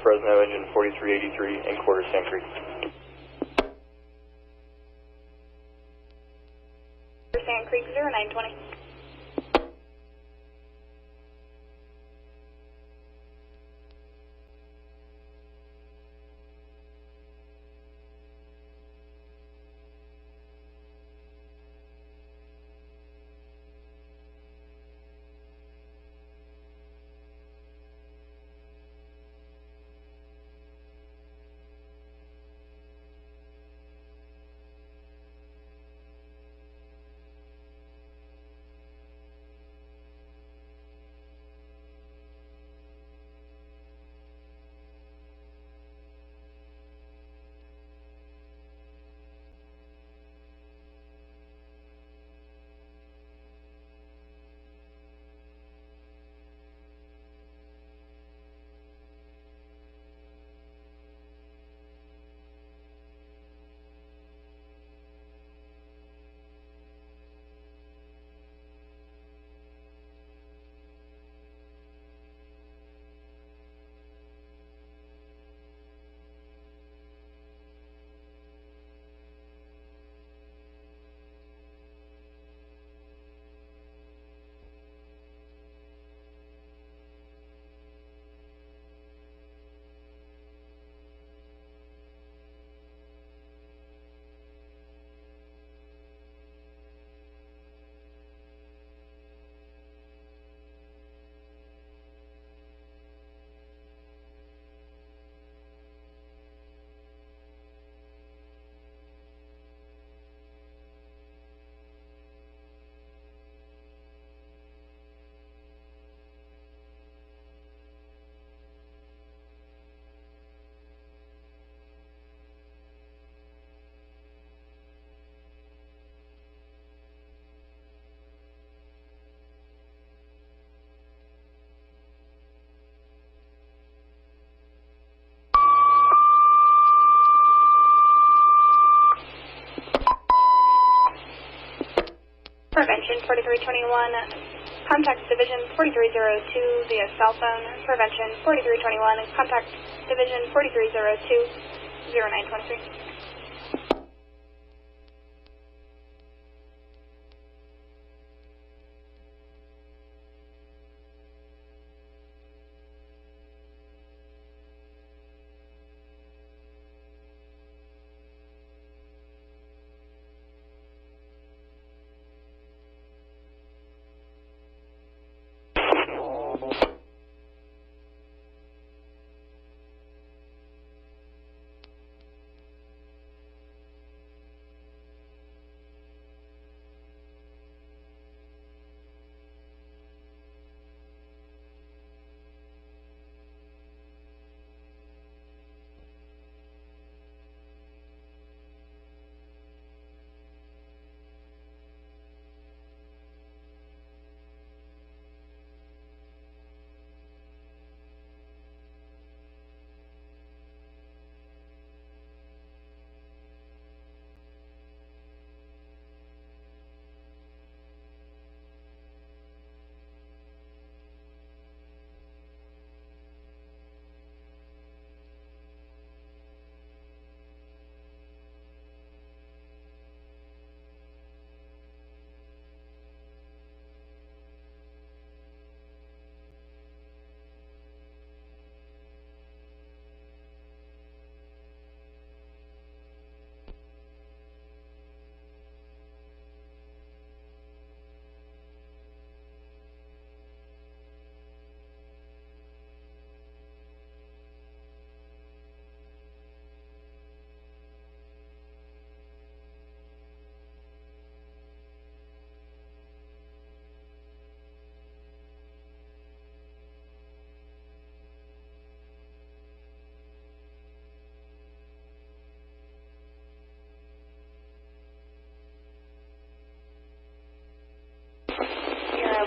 S10: Fresno Engine 4383 and quarter Sand Creek.
S8: Sand Creek 0920. Prevention 4321, contact Division 4302 via cell phone. Prevention 4321, contact Division 4302, 0923.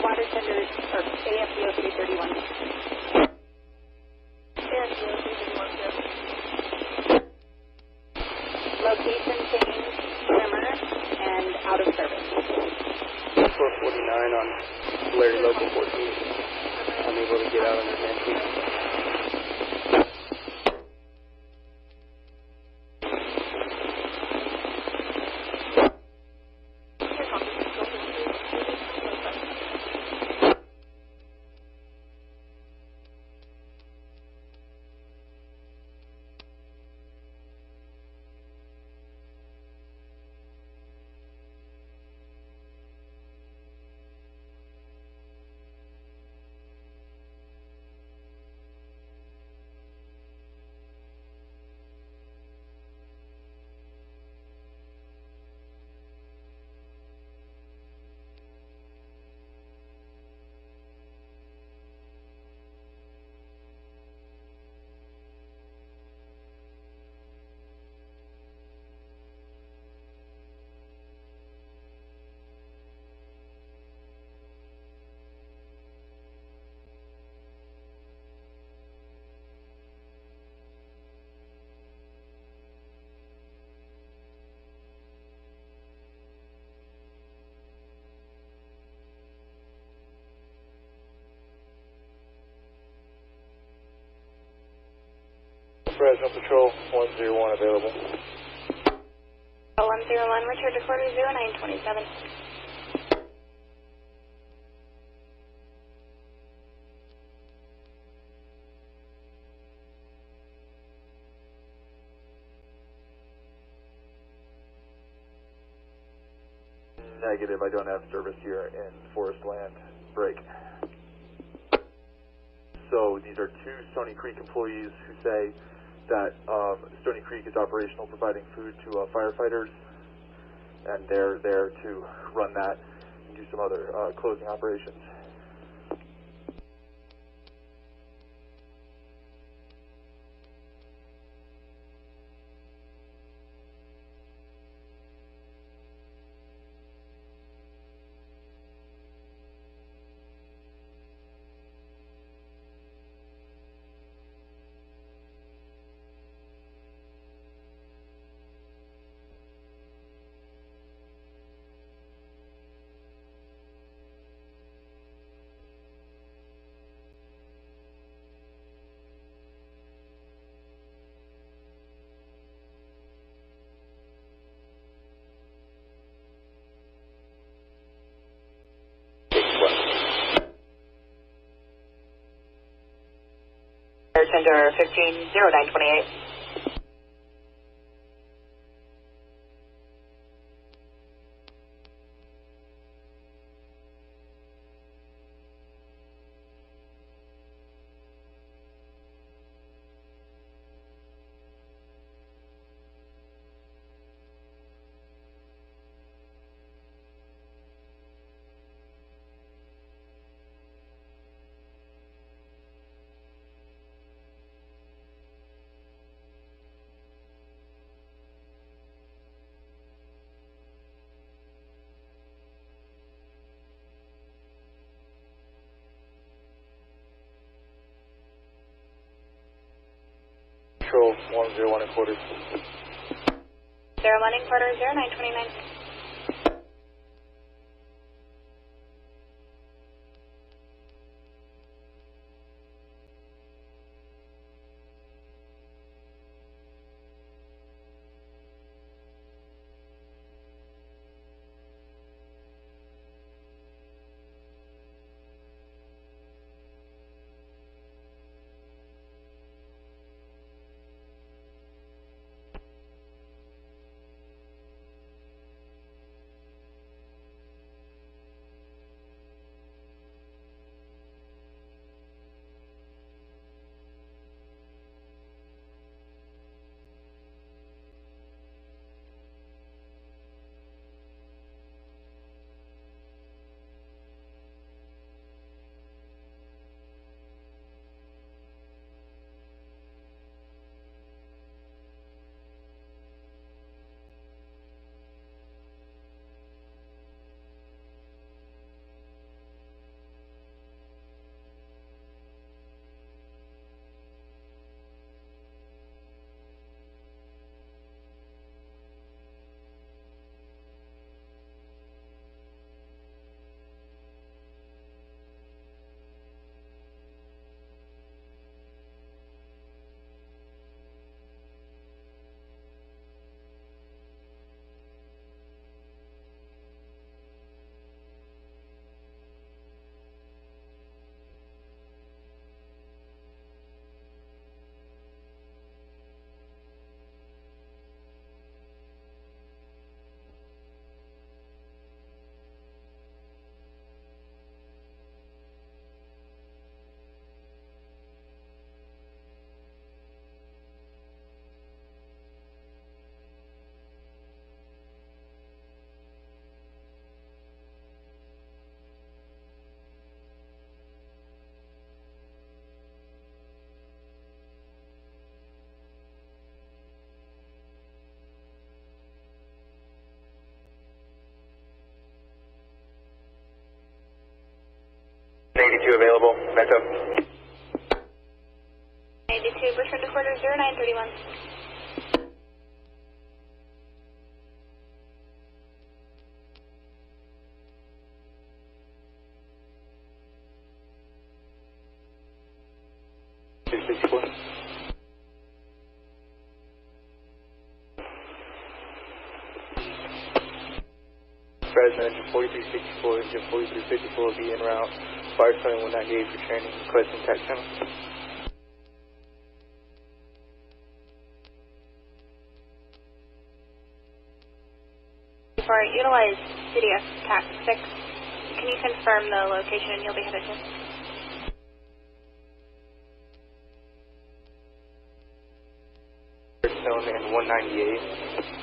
S8: Water tender for AFBO 331. AFBO 331. Location change, trimmer, and out of service.
S6: 449 on Larry Local 14. Unable to get out on the Vancouver. Fresno Patrol 101 available.
S8: 101, return to quarter 0927.
S6: Negative, I don't have service here in Forest Land. Break. So these are two Stony Creek employees who say that Stony Creek is operational, providing food to firefighters, and they're there to run that and do some other closing operations.
S2: winds are 15, 0928.
S10: Control 101 and quarters.
S8: 01 and quarters, 0929.
S10: Available. Back up.
S8: 92, return to quarters, 0931.
S10: Fresno, engine 4364, engine 4354 will be en route. Fire 2198 for training, request intact channel.
S8: For utilize CDF TAC 6, can you confirm the location you'll be headed to?
S10: Stone and 198.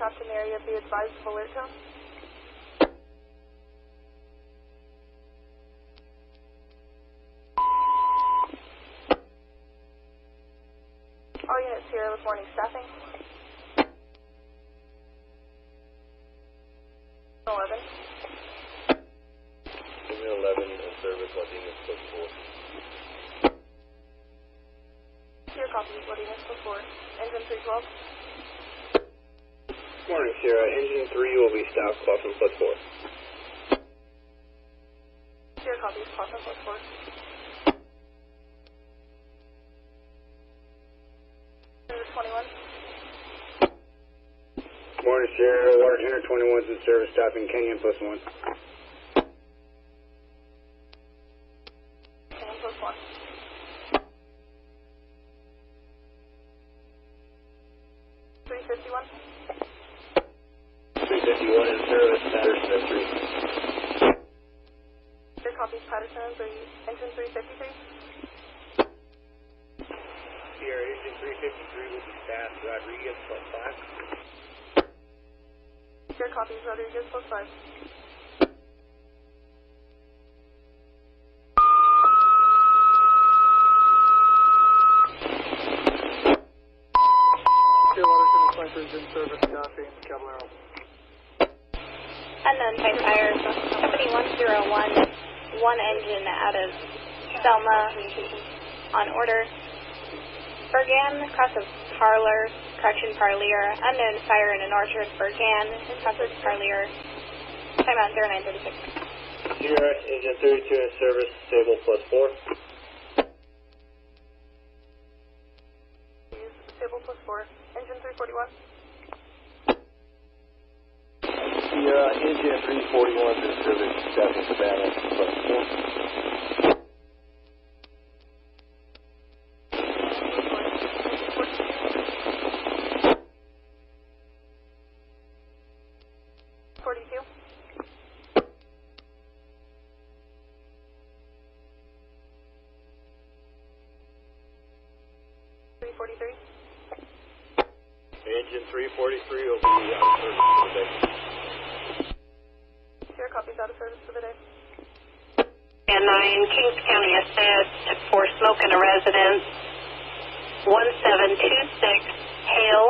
S2: Compton area, be advised of alert tone. All units here with morning staffing. 11.
S9: Give me 11 in service, what units plus 4.
S2: Here, copy, what units plus 4. Engine 312.
S10: Morning, Sierra. Engine 3 will be stopped, Clawson plus 4.
S2: Here, copy, Clawson plus 4. Service 21.
S10: Morning, Sierra. Water Tanner 21's in service, stopping Kenyon plus 1.
S2: Kenyon plus 1.
S10: In service, Patterson at 3.
S2: Here, copies Patterson and 3. Engine 353.
S10: Sierra, engine 353 will be staffed, Rodriguez plus 5.
S2: Here, copies Rodriguez plus 5.
S5: Is in service, copy, Caballero.
S8: Unknown type fire, company 101, one engine out of Selma on order. Bergan, cross of Parlor, correction Parlier, unknown fire in an orchard, Bergan, cross of Parlier, timeout 0936.
S10: Sierra, engine 32 in service, stable plus 4.
S2: Stable plus 4. Engine 341.
S10: Sierra, engine 341 in service, staffing Savannah plus 4. Engine 343 will be out of service for the day.
S2: Sierra, copies out of service for the day.
S14: And 9, Kings County assist for smoke in a residence. 1726 Hale,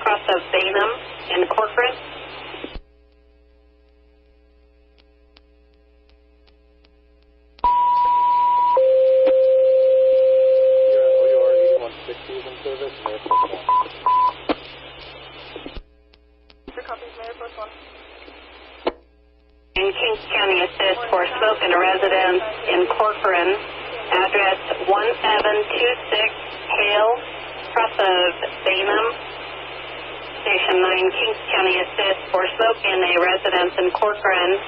S14: cross of Bainham and Corcoran.
S10: OUR 8160 is in service, Mayor plus 1.
S2: Copies Mayor plus 1.
S14: In Kings County assist for smoke in a residence in Corcoran. Address 1726 Hale, cross of Bainham. Station 9, Kings County assist for smoke in a residence in Corcoran.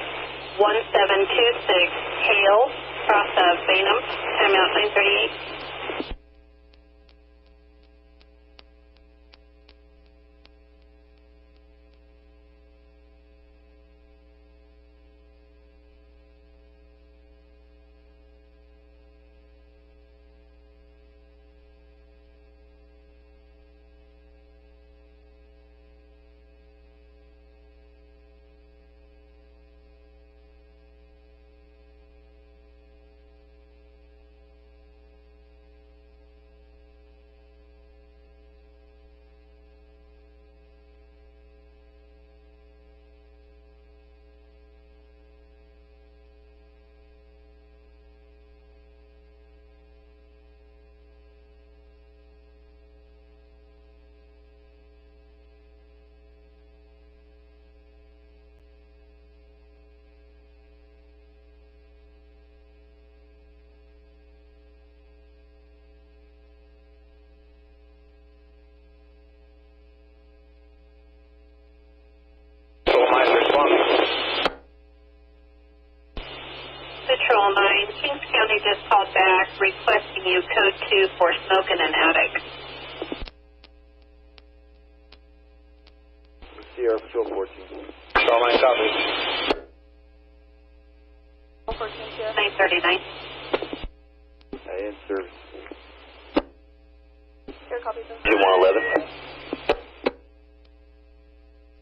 S14: 1726 Hale, cross of Bainham. Timeout 938. Patrol 9, Kings County just called back requesting you code 2 for smoke in an attic.
S10: Sierra Patrol 14. Patrol 9 copies.
S14: 939.
S10: In service.
S2: Here, copies.
S10: 2111.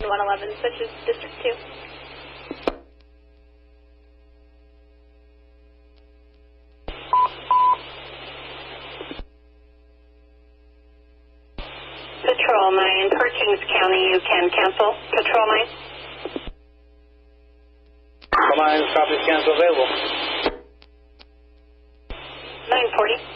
S8: 111 switches District 2.
S14: Patrol 9, Perkins County, you can cancel. Patrol 9.
S10: Patrol 9, copy, cancel available.
S14: 940.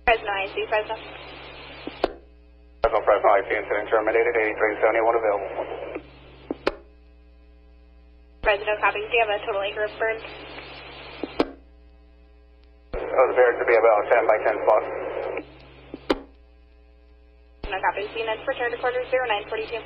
S8: Fresno IC, Fresno.
S10: Fresno IC incident terminated, 8371 available.
S8: Fresno copies. Do you have a total acre of burns?
S10: Those appear to be about 10 by 10 spots.
S8: No copies. Units return to quarters 0942.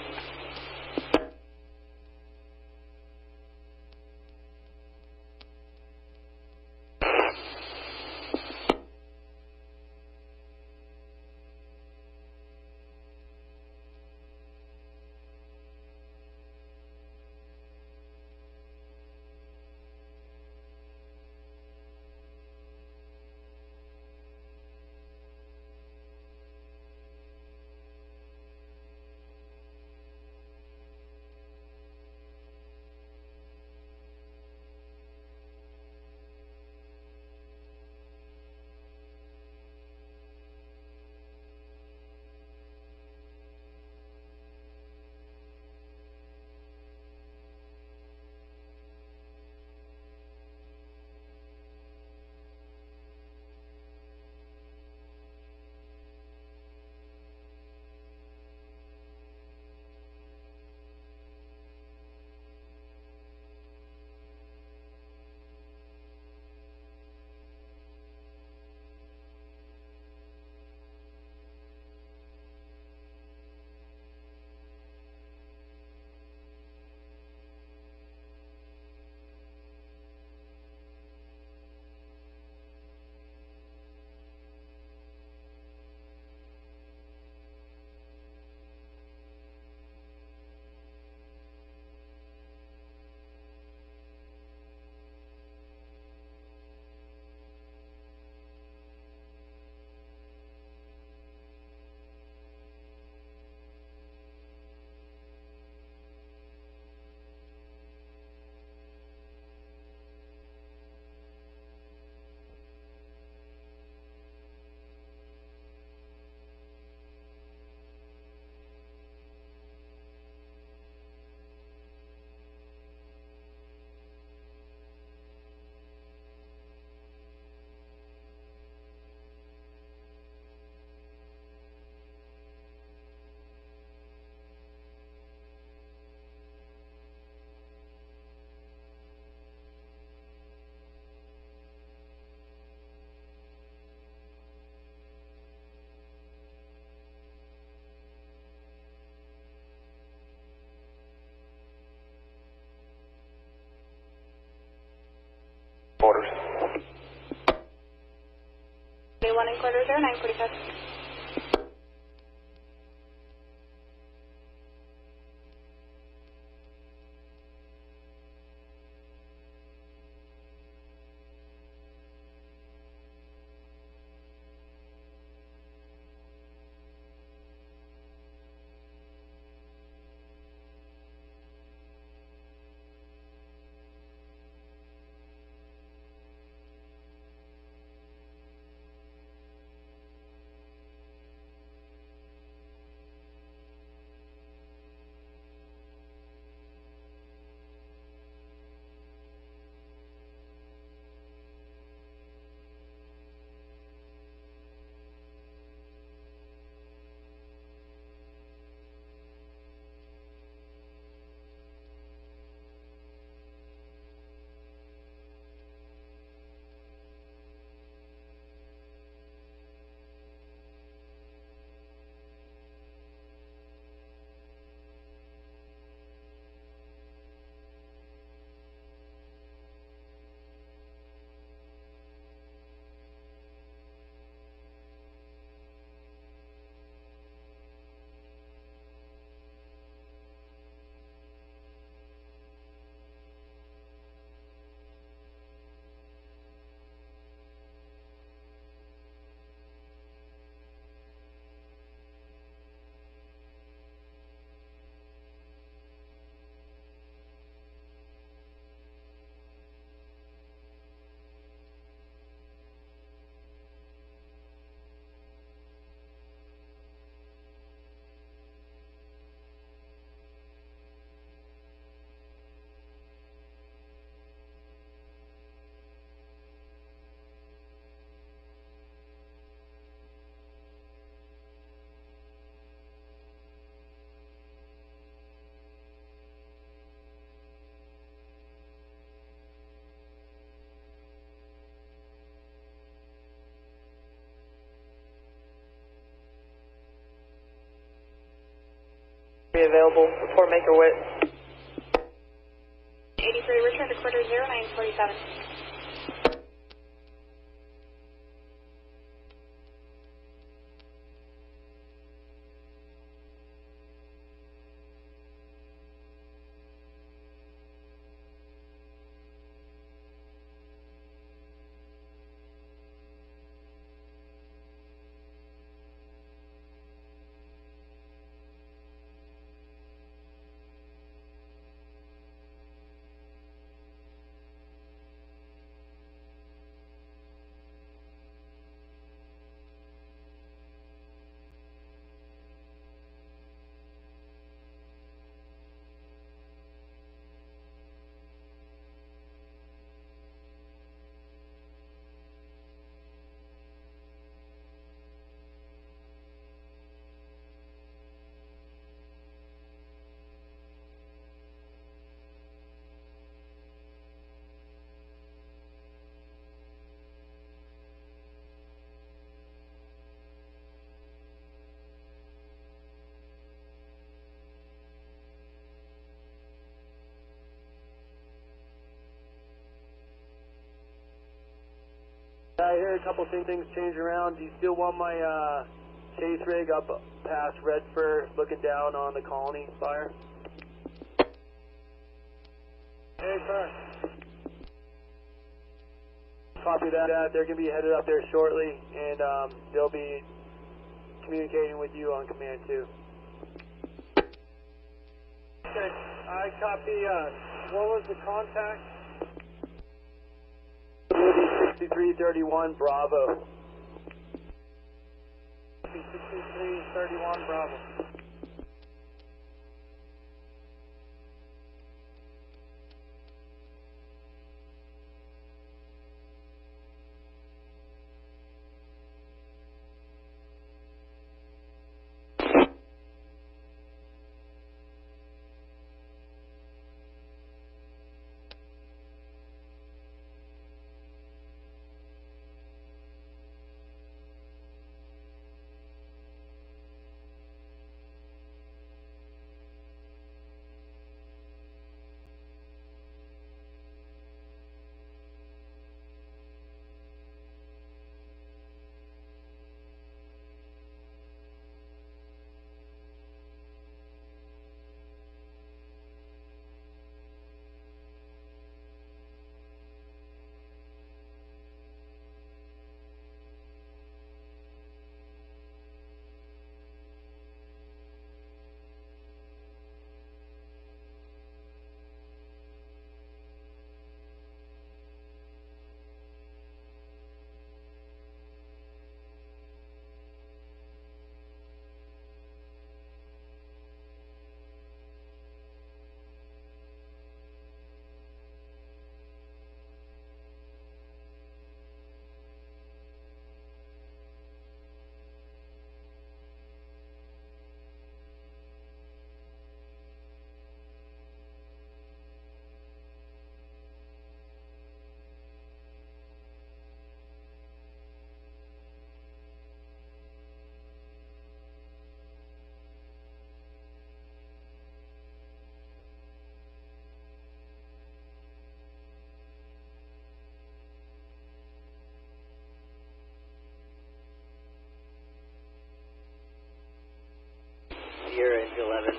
S8: recorder 0945.
S5: Available. Report maker wit.
S8: 83, return to quarter 0947.
S5: I hear a couple things change around. Do you still want my chase rig up past Redford looking down on the colony fire? Hey, Kern. Copy that. They're going to be headed up there shortly, and they'll be communicating with you on command too. Okay, I copy. What was the contact? 6331 Bravo. 6331 Bravo.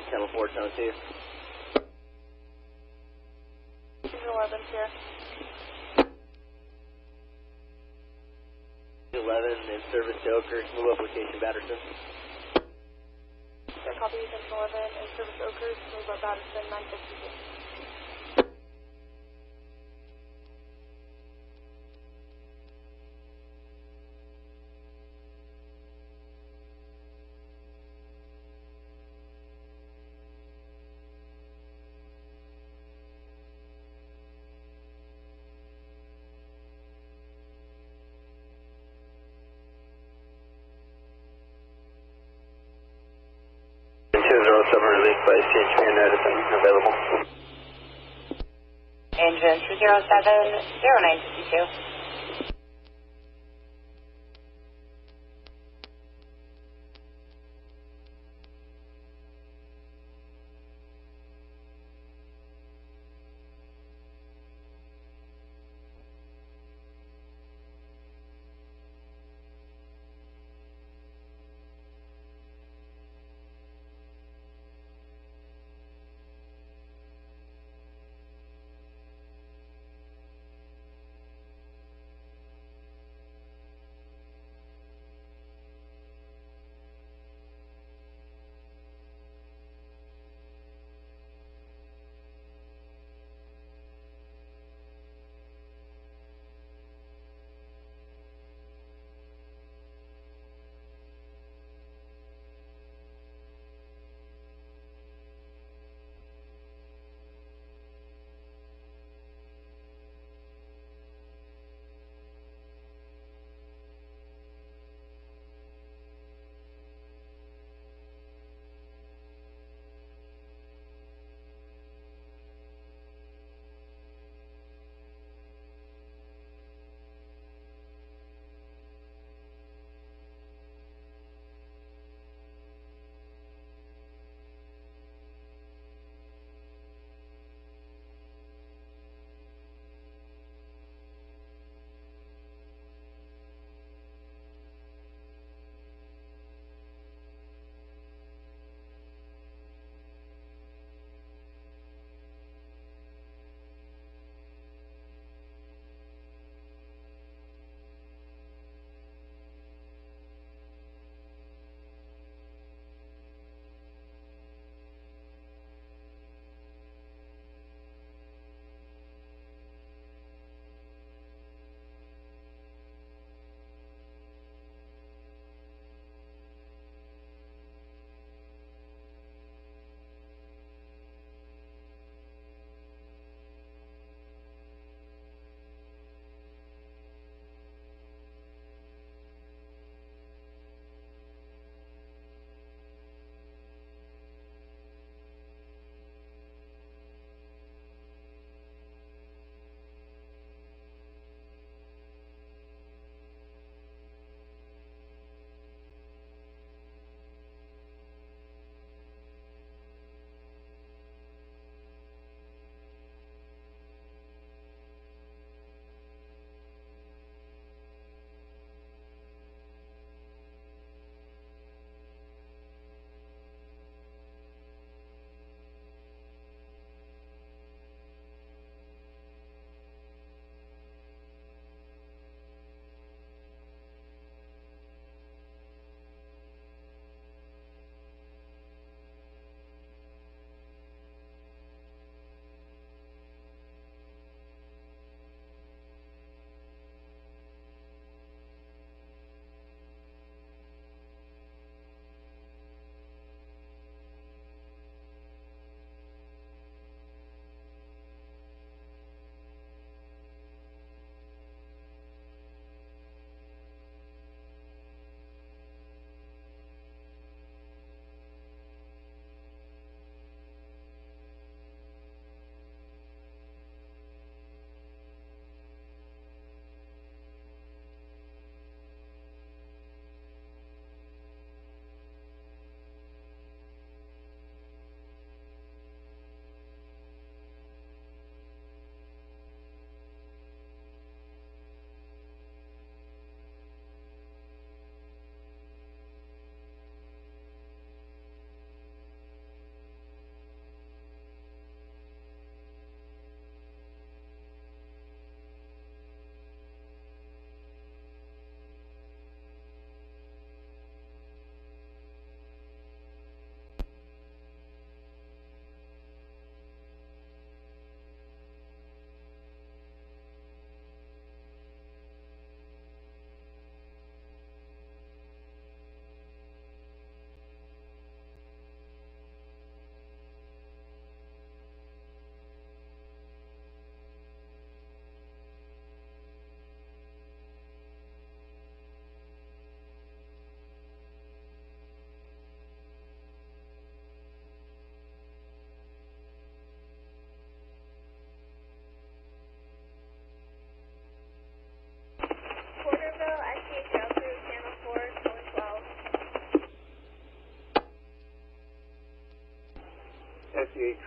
S10: Channel 4, Channel 2.
S2: 11 here.
S10: 11 in service to Oakhurst. Move up location Batterson.
S2: Copy, Central 11 in service to Oakhurst. Move up Batterson 956.
S10: Released by K&P and Windy, available.
S2: Engine 207, 0952.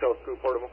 S6: Shell Scoop Portable.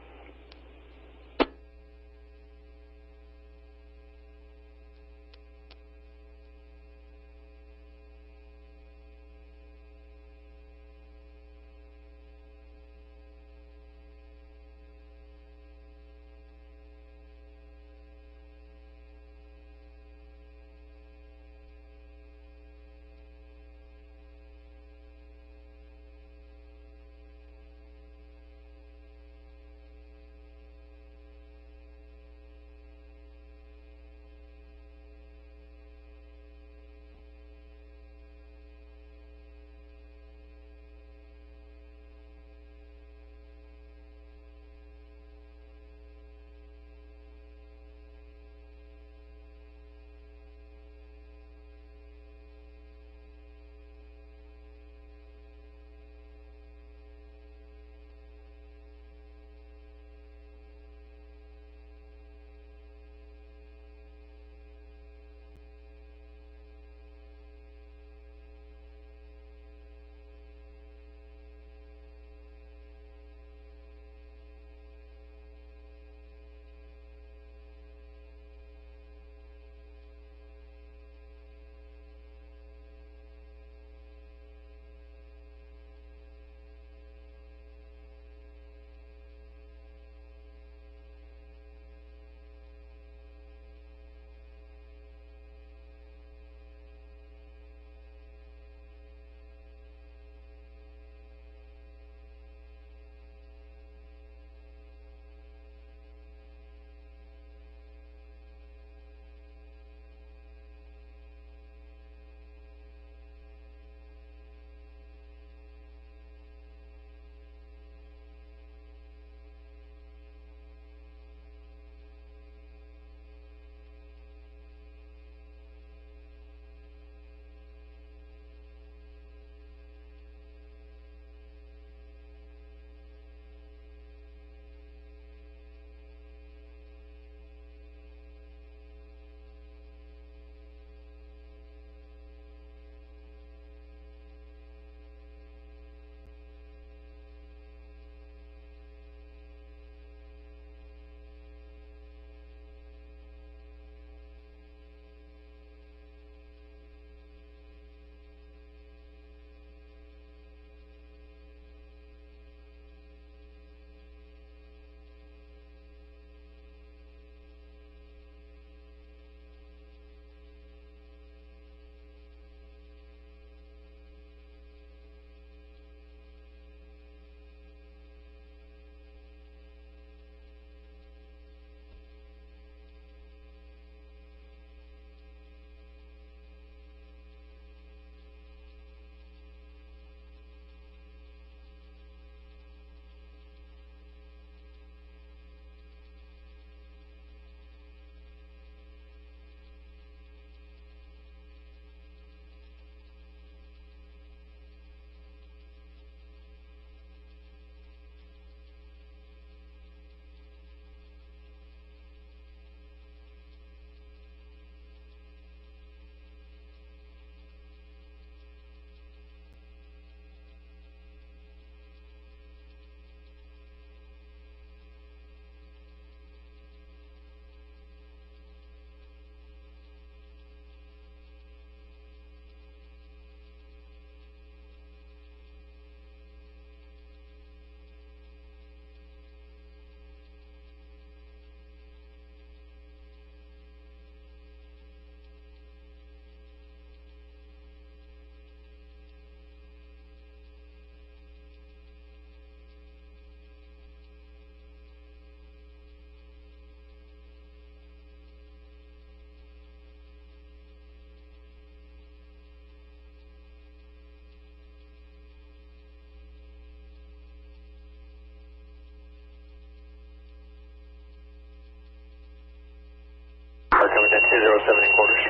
S10: Coming in 207 in quarters.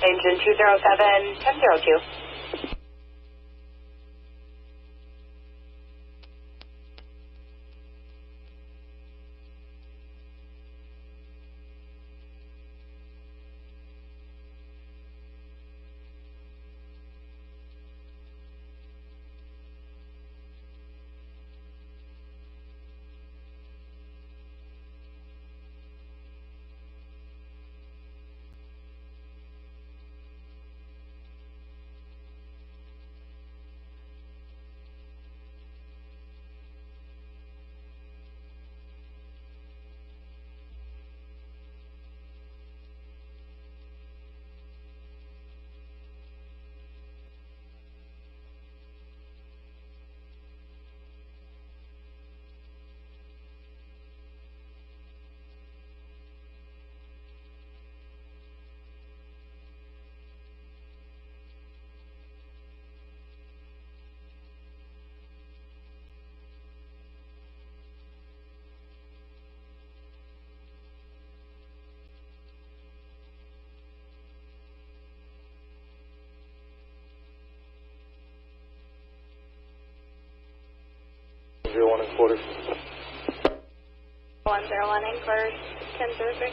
S14: Engine 207, 1002.
S6: 101 and quarters.
S8: 101 and quarters, 1003.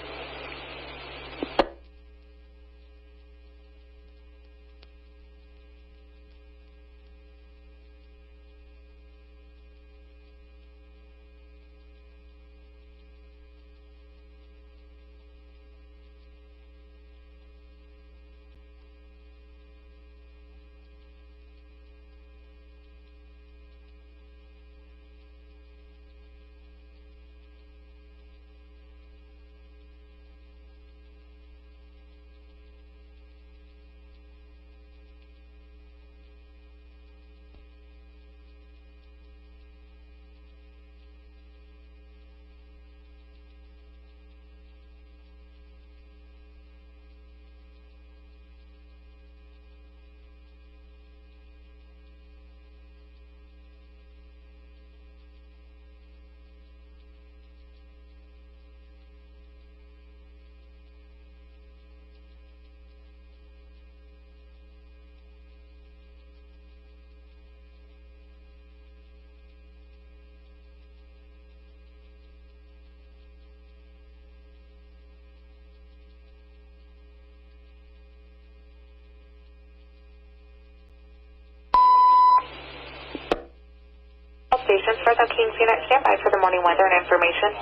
S2: Stations, Fresno Kings unit, stand by for the morning weather and information.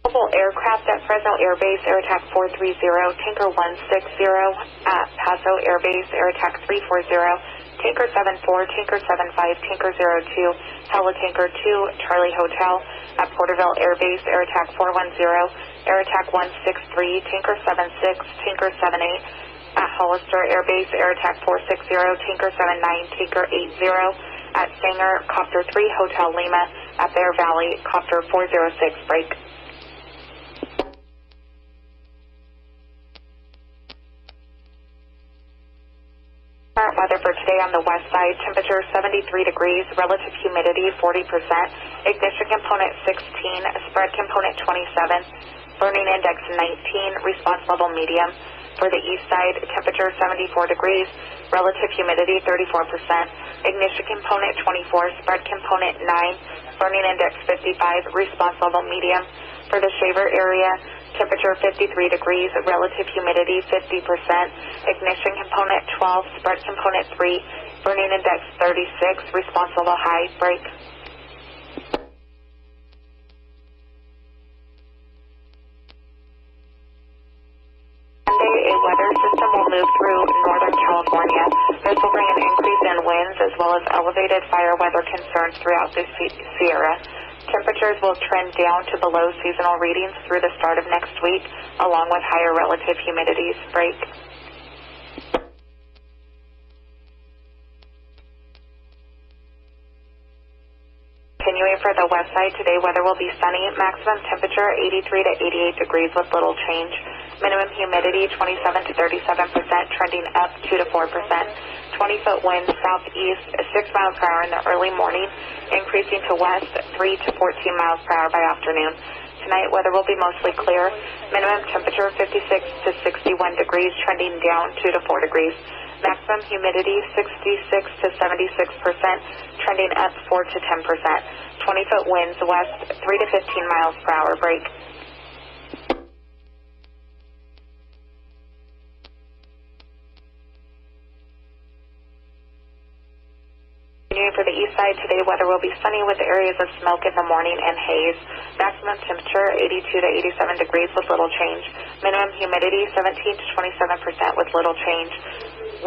S2: Mobile aircraft at Fresno Air Base, Air Attack 430, Tanker 160 at Paso Air Base, Air Attack 340, Tanker 74, Tanker 75, Tanker 02, Helitanker 2, Charlie Hotel at Porterville Air Base, Air Attack 410, Air Attack 163, Tanker 76, Tanker 78 at Hollister Air Base, Air Attack 460, Tanker 79, Tanker 80 at Sanger, Copter 3, Hotel Lima at Bear Valley, Copter 406, break. Current weather for today on the west side, temperature 73 degrees, relative humidity 40%, ignition component 16, spread component 27, burning index 19, response level medium. For the east side, temperature 74 degrees, relative humidity 34%, ignition component 24, spread component 9, burning index 55, response level medium. For the Shaver area, temperature 53 degrees, relative humidity 50%, ignition component 12, spread component 3, burning index 36, response level high, break. Monday, a weather system will move through Northern California. This will bring an increase in winds as well as elevated fire weather concerns throughout the Sierra. Temperatures will trend down to below seasonal readings through the start of next week, along with higher relative humidities. Break. Continuing for the west side, today weather will be sunny, maximum temperature 83 to 88 degrees with little change. Minimum humidity 27 to 37%, trending up 2 to 4%. 20-foot winds southeast 6 miles per hour in the early morning, increasing to west 3 to 14 miles per hour by afternoon. Tonight, weather will be mostly clear. Minimum temperature 56 to 61 degrees, trending down 2 to 4 degrees. Maximum humidity 66 to 76%, trending up 4 to 10%. 20-foot winds west 3 to 15 miles per hour. Break. For the east side, today weather will be sunny with areas of smoke in the morning and haze. Maximum temperature 82 to 87 degrees with little change. Minimum humidity 17 to 27% with little change.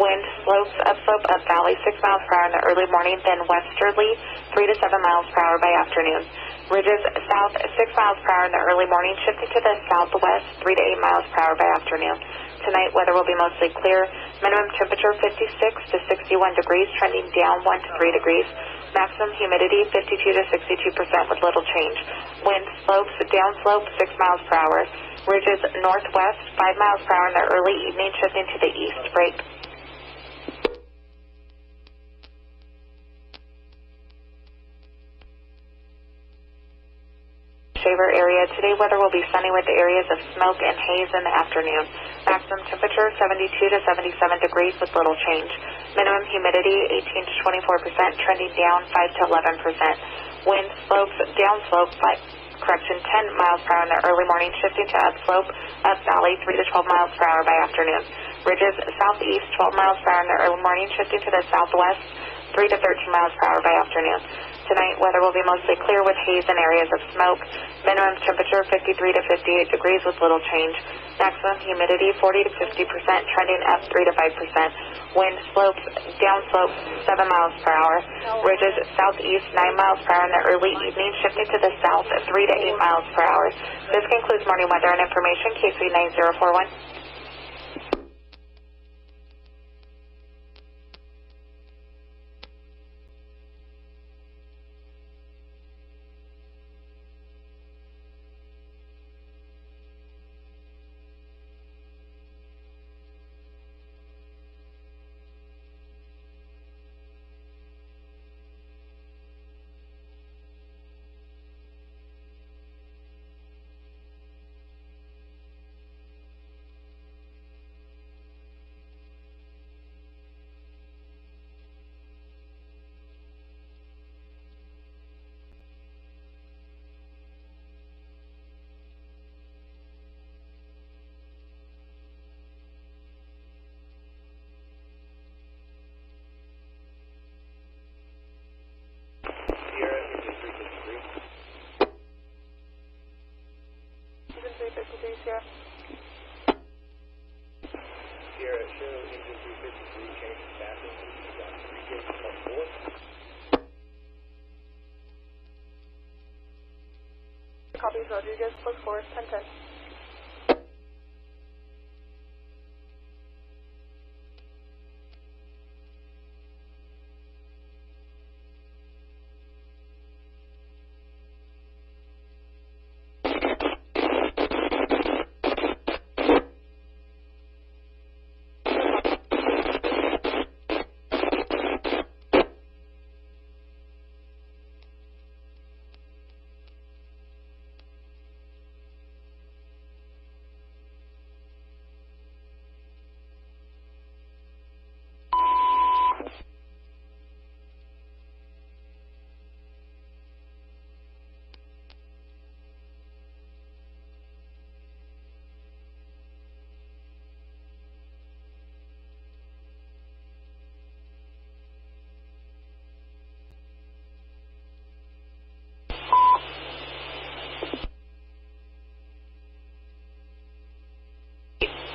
S2: Wind slopes upslope up valley 6 miles per hour in the early morning, then westerly 3 to 7 miles per hour by afternoon. Ridges south 6 miles per hour in the early morning, shifting to the southwest 3 to 8 miles per hour by afternoon. Tonight, weather will be mostly clear. Minimum temperature 56 to 61 degrees, trending down 1 to 3 degrees. Maximum humidity 52 to 62% with little change. Wind slopes downslope 6 miles per hour. Ridges northwest 5 miles per hour in the early evening, shifting to the east. Break. Shaver area, area. Today weather will be sunny with areas of smoke and haze in the afternoon. Maximum temperature 72 to 77 degrees with little change. Minimum humidity 18 to 24%, trending down 5 to 11%. Wind slopes downslope 10 miles per hour in the early morning, shifting to upslope, up valley 3 to 12 miles per hour by afternoon. Ridges southeast 12 miles per hour in the early morning, shifting to the southwest 3 to 13 miles per hour by afternoon. Tonight, weather will be mostly clear with haze and areas of smoke. Minimum temperature 53 to 58 degrees with little change. Maximum humidity 40 to 50%, trending up 3 to 5%. Wind slopes downslope 7 miles per hour. Ridges southeast 9 miles per hour in the early evening, shifting to the south 3 to 8 miles per hour. This concludes morning weather and information. K39041. Sierra.
S10: Sierra, show engine 353, change staffing,
S2: Copies Rodriguez, look forward, 1010.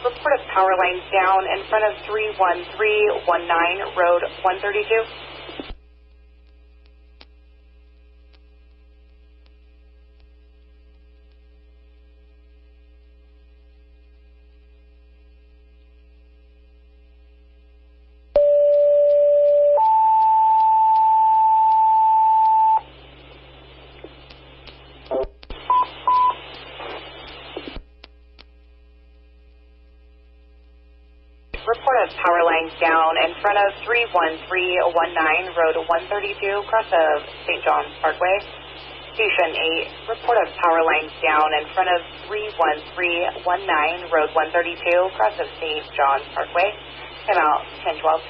S2: Report of power lines down in front of 31319 Road 132. Report of power lines down in front of 31319 Road 132, cross of St. John's Parkway. Station 8, report of power lines down in front of 31319 Road 132, cross of St. John's Parkway. Come out 1012.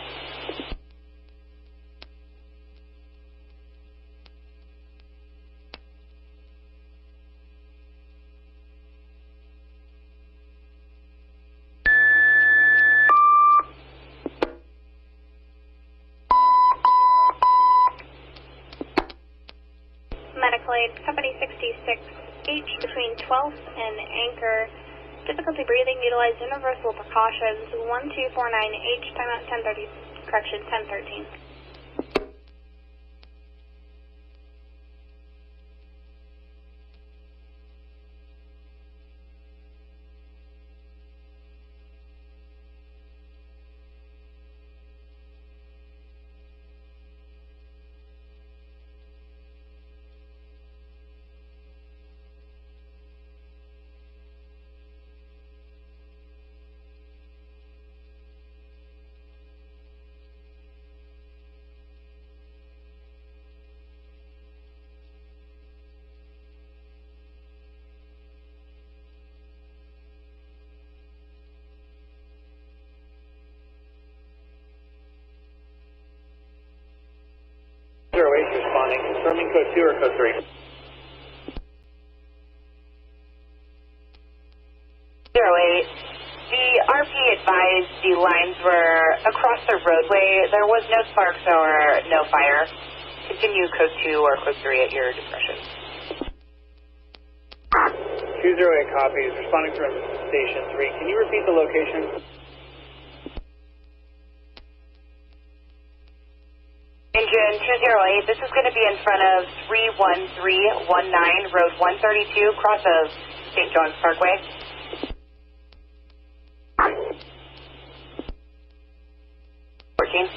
S8: Medical aid, Company 66H between 12th and Anchor. Difficulty breathing, utilize universal precautions. 1249H, timeout 1030, correction 1013.
S10: confirming code 2 or code 3?
S2: 08. The RP advised the lines were across the roadway. There was no sparks or no fire. Continue code 2 or code 3 at your discretion.
S10: 208 copies, responding from station 3. Can you repeat the location?
S2: Engine 208, this is going to be in front of 31319 Road 132, cross of St. John's Parkway. Working.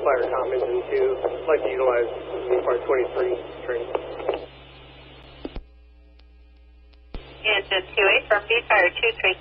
S10: Fire comm engine 2, like to utilize Fire 23 training.
S2: Engine 28 from Fire 23.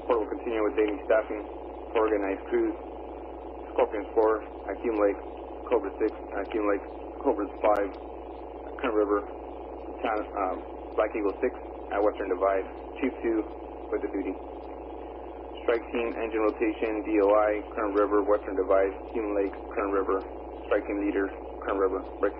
S15: Support will continue with daily staffing for organized crews. Scorpions 4 at Hume Lake, Cobra 6 at Hume Lake, Cobras 5 at Kern River, Black Eagle 6 at Western Divide, Chief 2 with the duty. Strike Team, engine rotation, DOI, Kern River, Western Divide, Hume Lake, Kern River. Strike Team leader, Kern River. Break.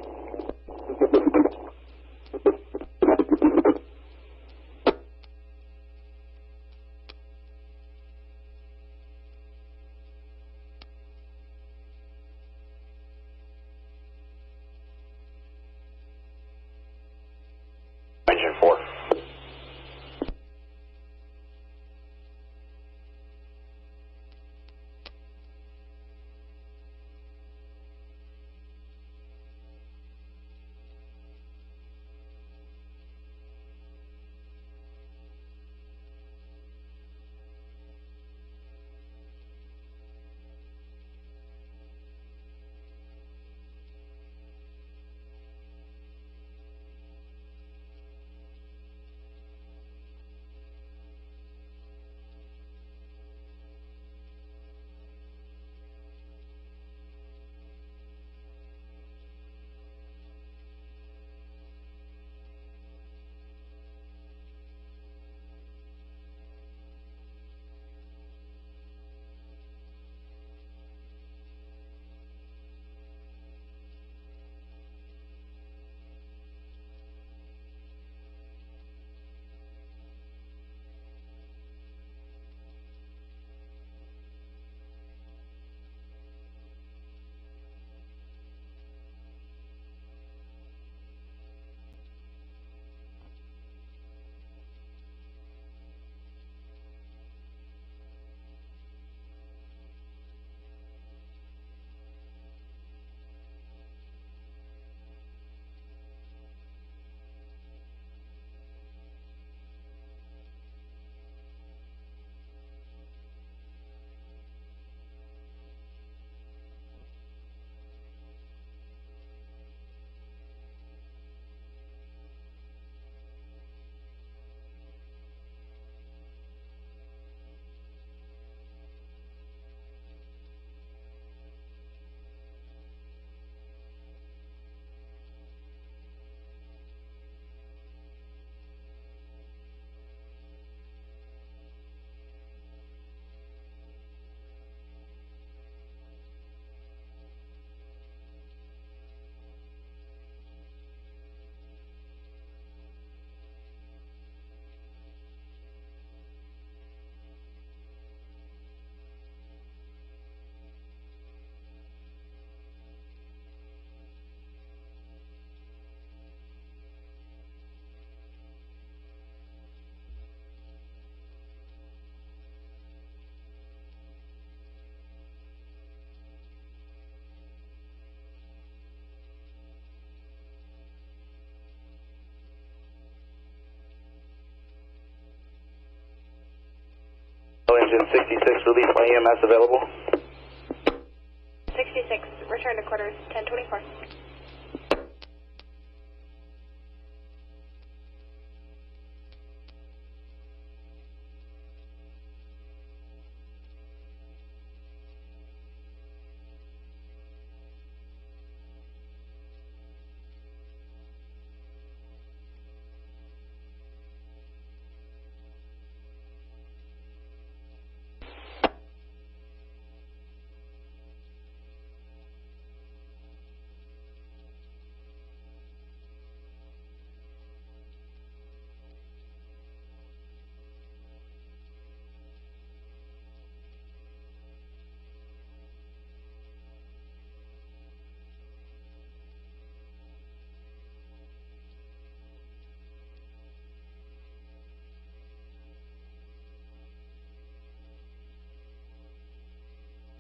S9: Engine 4.
S10: Engine 66, release by EMS available.
S8: 66, return to quarters, 1024.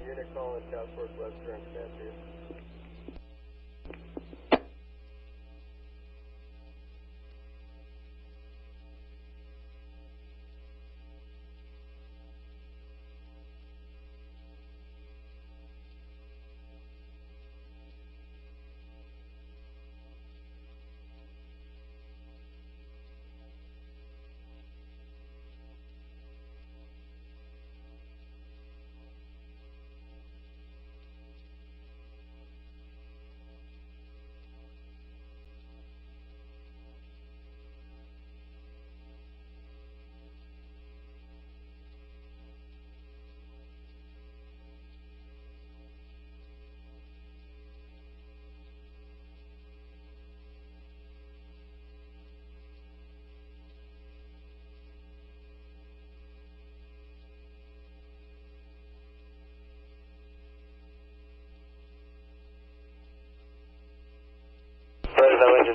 S5: Unit calling Task Force West, current command to you.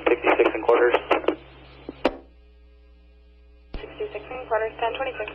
S10: 66 and quarters.
S2: 66 and quarters, 1026.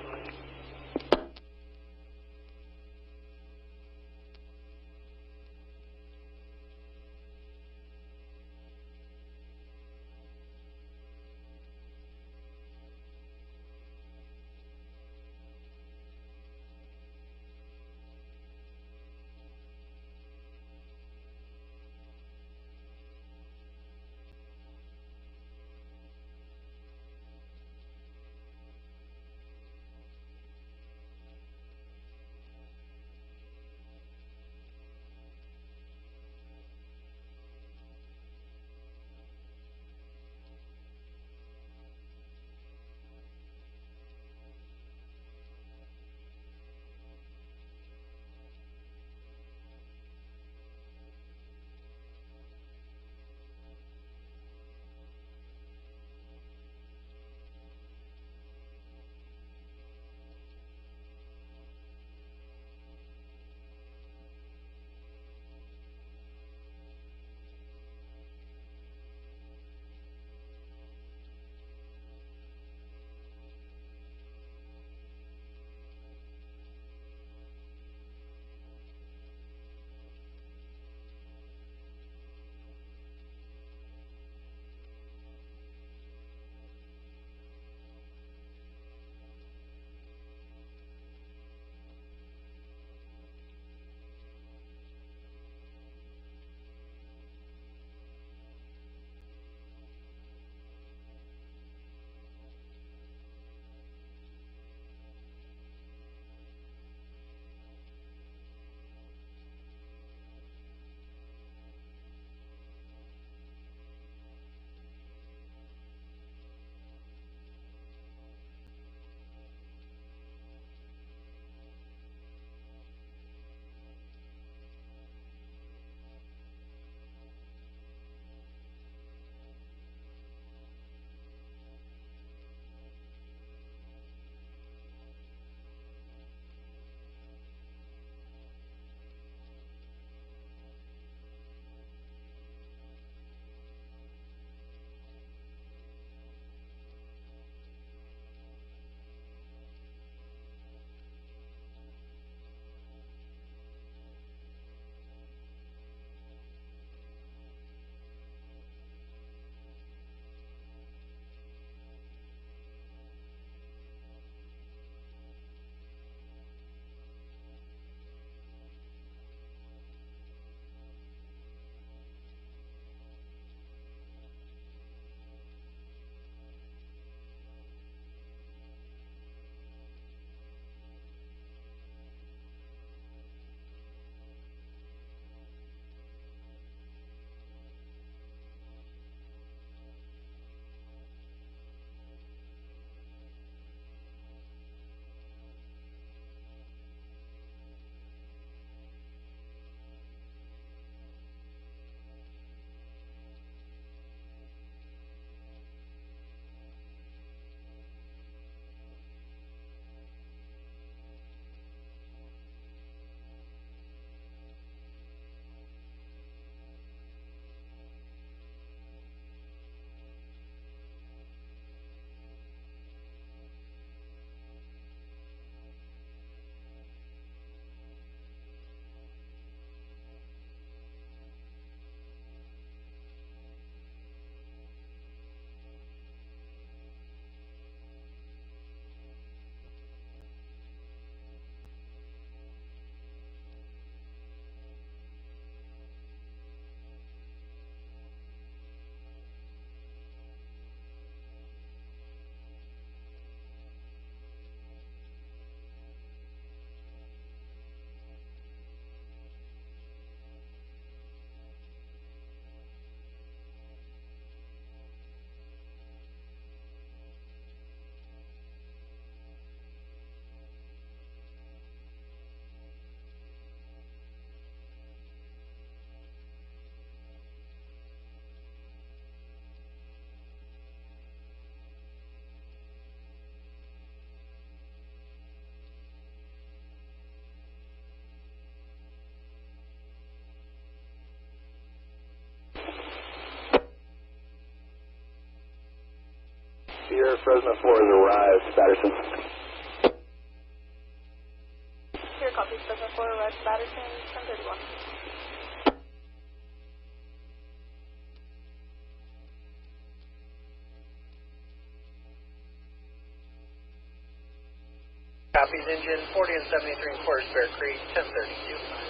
S4: Fresno 4 has arrived, Patterson.
S8: Here, copy, Fresno 4 arrived, Patterson, 1031.
S7: Copies, engine 40 and 73 in quarters, Bear Creek, 1032.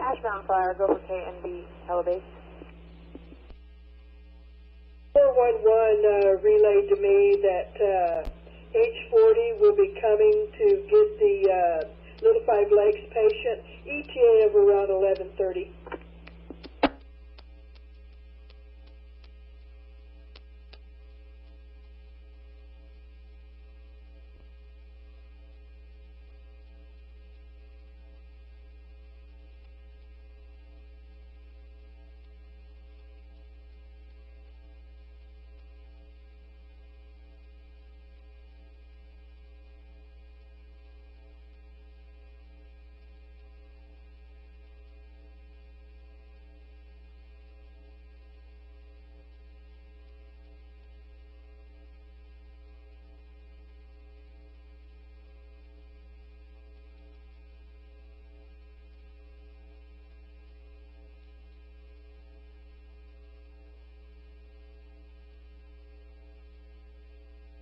S2: Ashbound Fire, go for K&B, elevate.
S16: 411 relayed to me that H40 will be coming to get the Little Five Lakes patient, ETA of around 11:30.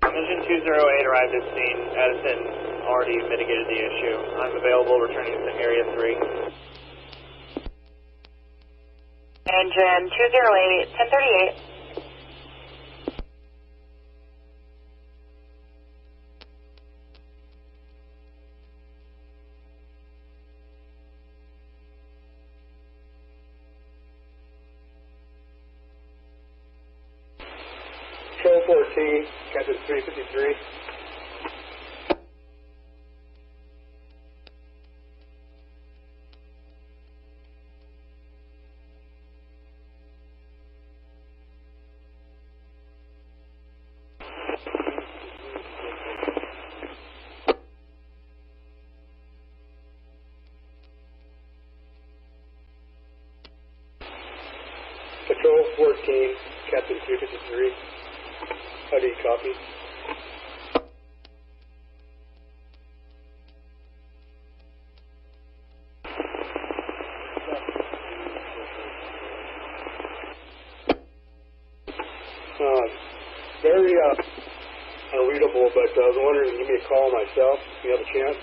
S7: Engine 208 arrived at scene. Addison already mitigated the issue. I'm available, returning to Area 3.
S14: Engine 208, 1038.
S5: Control 14, Captain 353. Control 14, Captain 353. How do you copy? Very unreadable, but I was wondering, give me a call myself if you have a chance.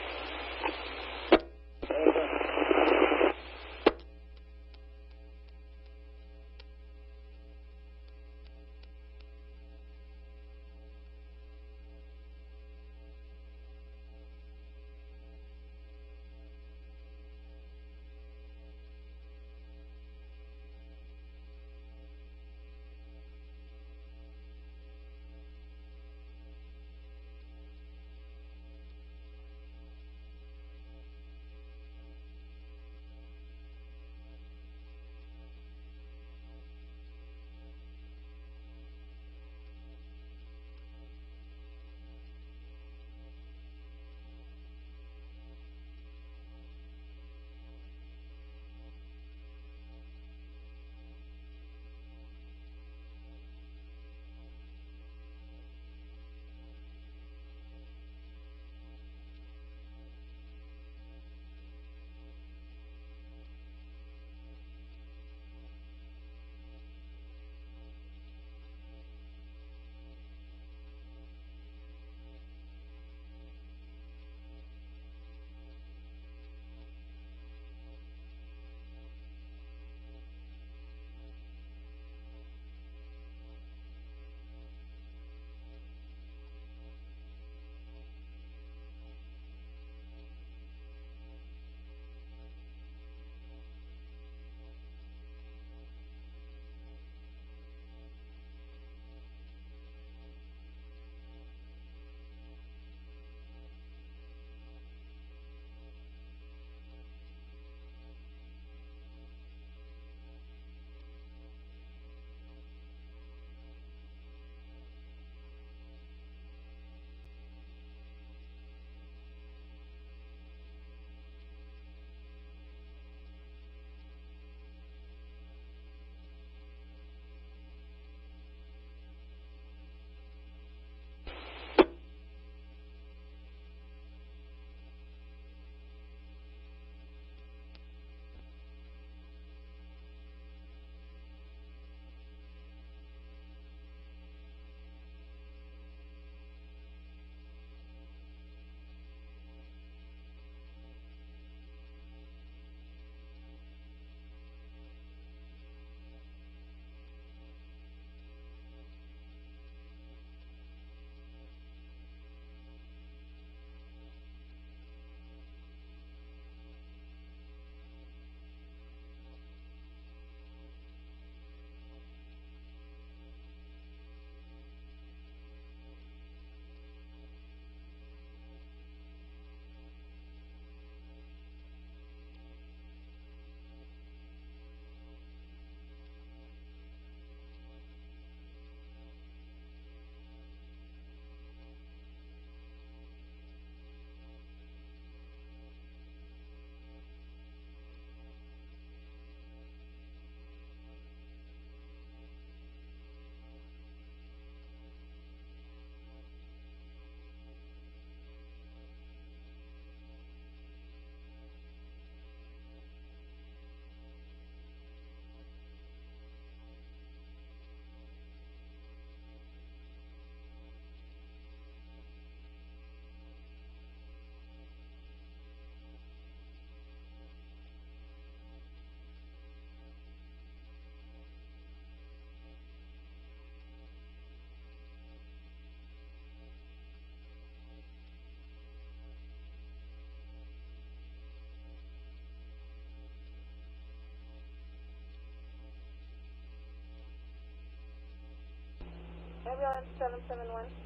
S2: Ambulance 771.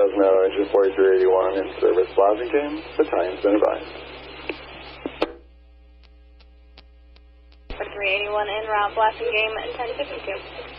S6: Fresno, engine 4381 in service, blasting game. Battalion's been advised.
S8: 4381 en route, blasting game 1052.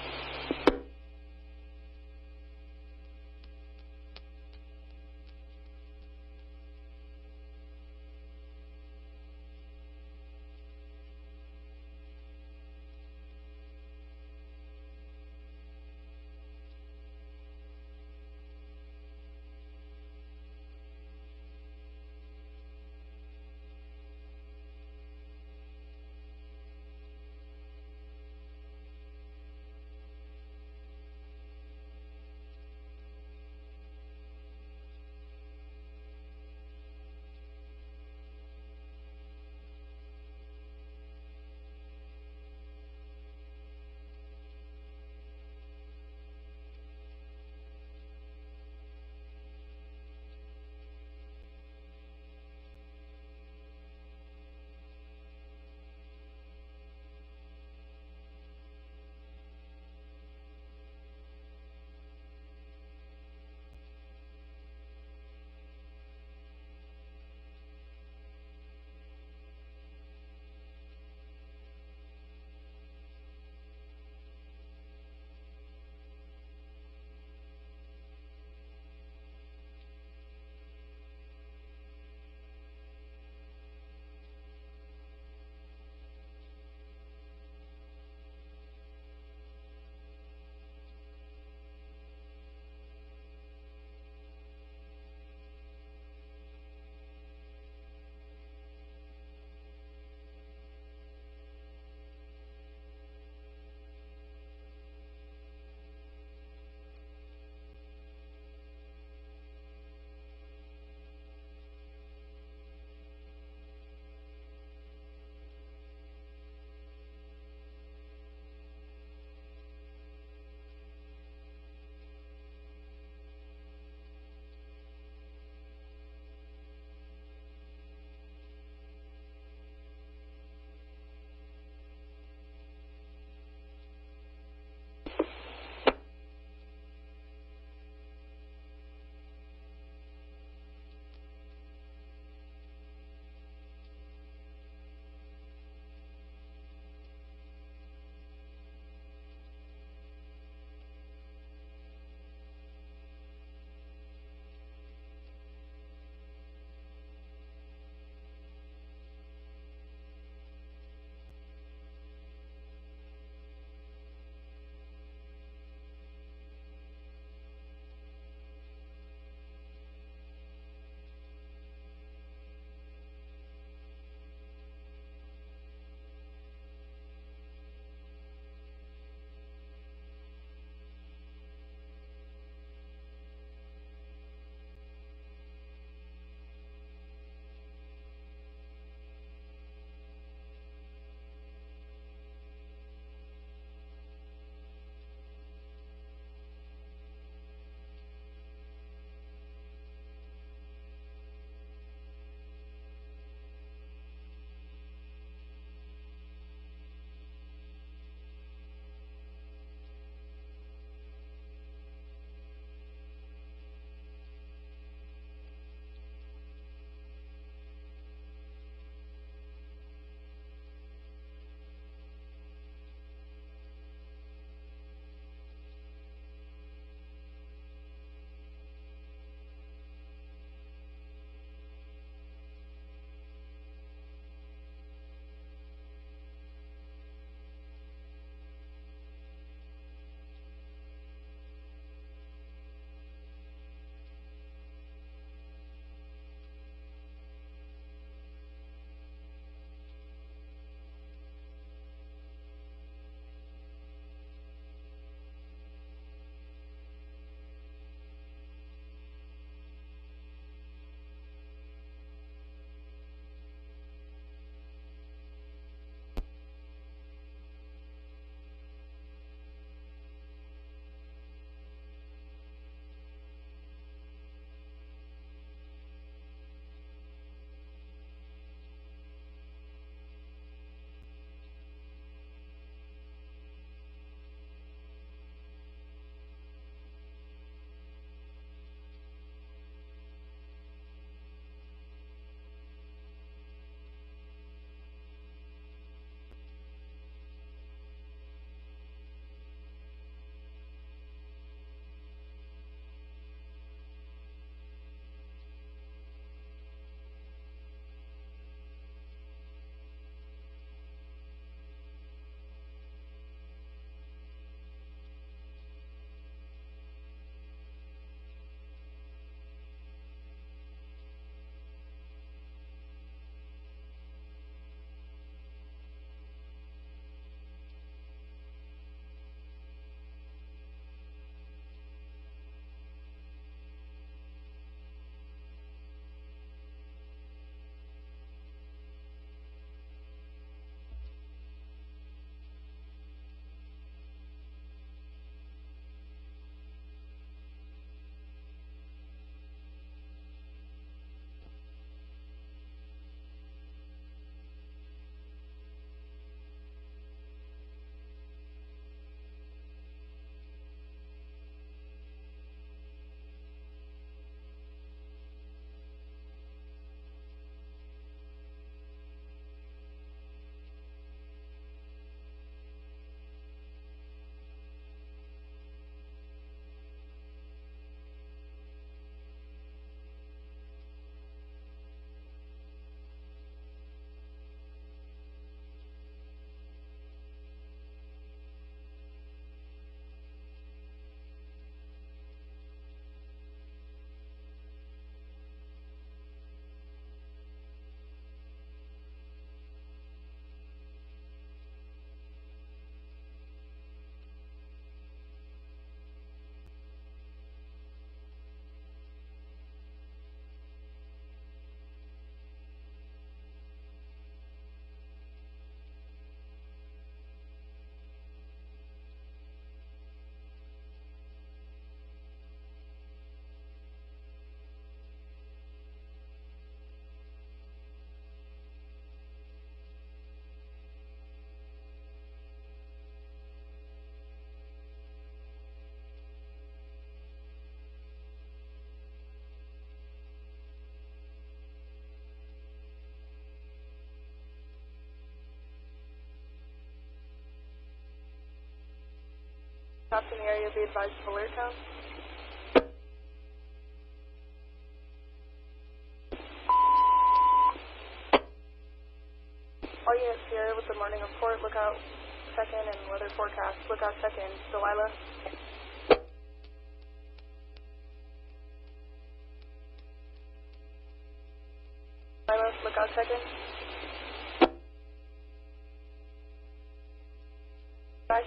S2: Cops in the area be advised of alert tone. All units here with the morning report, lookout, check-in, and weather forecast. Lookout, check-in. Delilah. Delilah, lookout, check-in. Bye.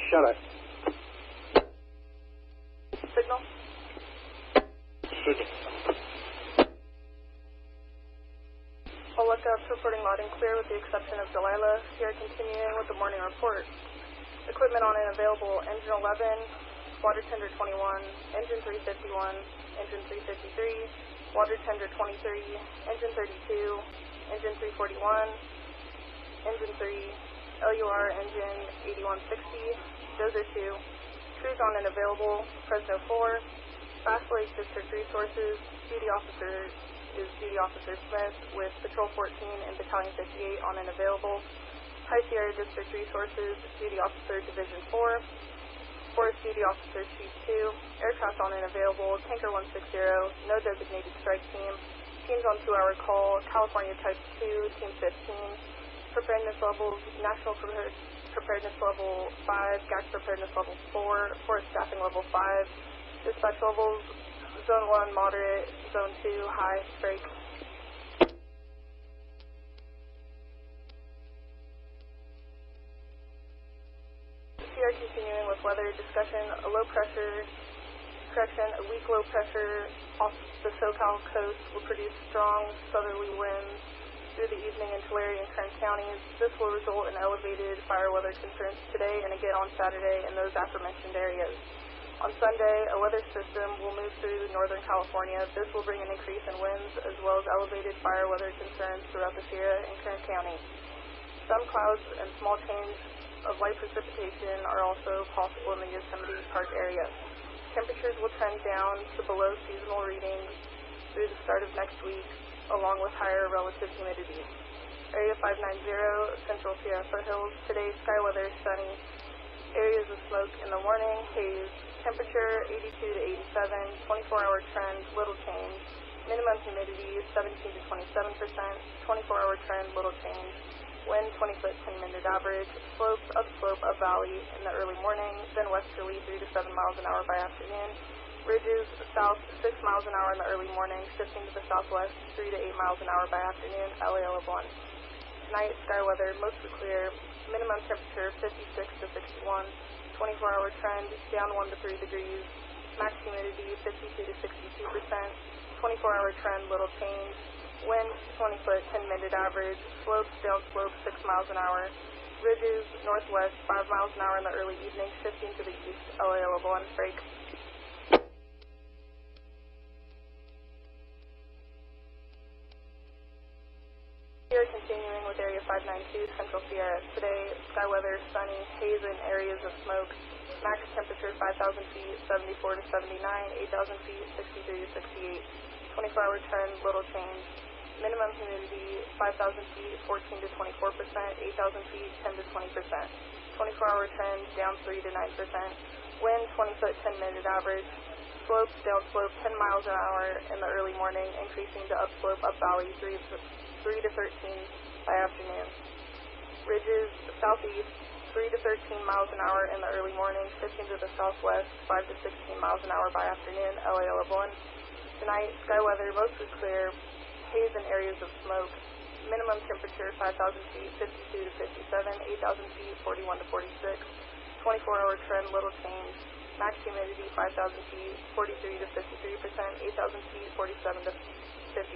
S11: Shut it.
S2: Signal.
S11: Signal.
S2: All lookouts reporting loud and clear with the exception of Delilah. Here continuing with the morning report. Equipment on and available. Engine 11, water tender 21, engine 351, engine 353, water tender 23, engine 32, engine 341, engine 3, LUR engine 8160, dozer 2, crews on and available, Fresno 4, Fast Lake District Resources, duty officer is Duty Officer Smith with Patrol 14 and Battalion 58 on and available, High Sierra District Resources, Duty Officer Division 4, Forest Duty Officer Chief 2, aircraft on and available, Tanker 160, no designated strike team, teams on 2-hour call, California Type 2, Team 15, preparedness levels, National Preparedness Level 5, GAC Preparedness Level 4, Forest Staffing Level 5, dispatch levels, Zone 1 moderate, Zone 2 high, break. We are continuing with weather discussion. A weak low pressure off the SoCal coast will produce strong southerly winds through the evening in Tulare and Kern counties. This will result in elevated fire weather concerns today and again on Saturday in those aforementioned areas. On Sunday, a weather system will move through northern California. This will bring an increase in winds as well as elevated fire weather concerns throughout the Sierra and Kern County. Some clouds and small change of light precipitation are also possible in the Yosemite Park area. Temperatures will trend down to below seasonal readings through the start of next week, along with higher relative humidity. Area 590, Central Sierra Foothills. Today, sky weather is sunny. Areas of smoke in the morning, haze. Temperature 82 to 87, 24-hour trend, little change. Minimum humidity 17 to 27%, 24-hour trend, little change. Wind 20 foot 10 minute average. Slopes, upslope, up valley in the early morning, then westerly 3 to 7 miles an hour by afternoon. Ridges south 6 miles an hour in the early morning, shifting to the southwest 3 to 8 miles an hour by afternoon, LAL of 1. Tonight, sky weather mostly clear. Minimum temperature 56 to 61. 24-hour trend, down 1 to 3 degrees. Max humidity 52 to 62%. 24-hour trend, little change. Wind 20 foot 10 minute average. Slopes, downslope 6 miles an hour. Ridges northwest 5 miles an hour in the early evening, shifting to the east, LAL of 1, break. We are continuing with Area 592, Central Sierra. Today, sky weather, sunny, haze in areas of smoke. Max temperature 5,000 feet, 74 to 79, 8,000 feet, 63 to 68. 24-hour trend, little change. Minimum humidity 5,000 feet, 14 to 24%, 8,000 feet, 10 to 20%. 24-hour trend, down 3 to 9%. Wind 20 foot 10 minute average. Slopes, downslope 10 miles an hour in the early morning, increasing to upslope, up valley 3 to 13 by afternoon. Ridges southeast 3 to 13 miles an hour in the early morning, shifting to the southwest 5 to 16 miles an hour by afternoon, LAL of 1. Tonight, sky weather mostly clear, haze in areas of smoke. Minimum temperature 5,000 feet, 52 to 57, 8,000 feet, 41 to 46. 24-hour trend, little change. Max humidity 5,000 feet, 43 to 53%, 8,000 feet, 47 to 57%.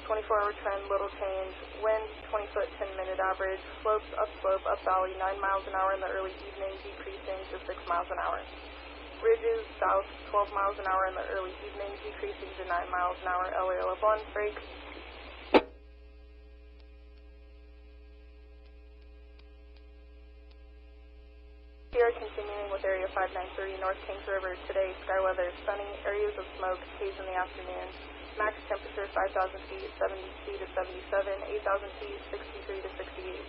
S2: 24-hour trend, little change. Wind 20 foot 10 minute average. Slopes, upslope, up valley 9 miles an hour in the early evening, decreasing to 6 miles an hour. Ridges south 12 miles an hour in the early evening, decreasing to 9 miles an hour, LAL of 1, break. We are continuing with Area 593, North Kings River. Today, sky weather is sunny, areas of smoke, haze in the afternoon. Max temperature 5,000 feet, 72 to 77, 8,000 feet, 63 to 68.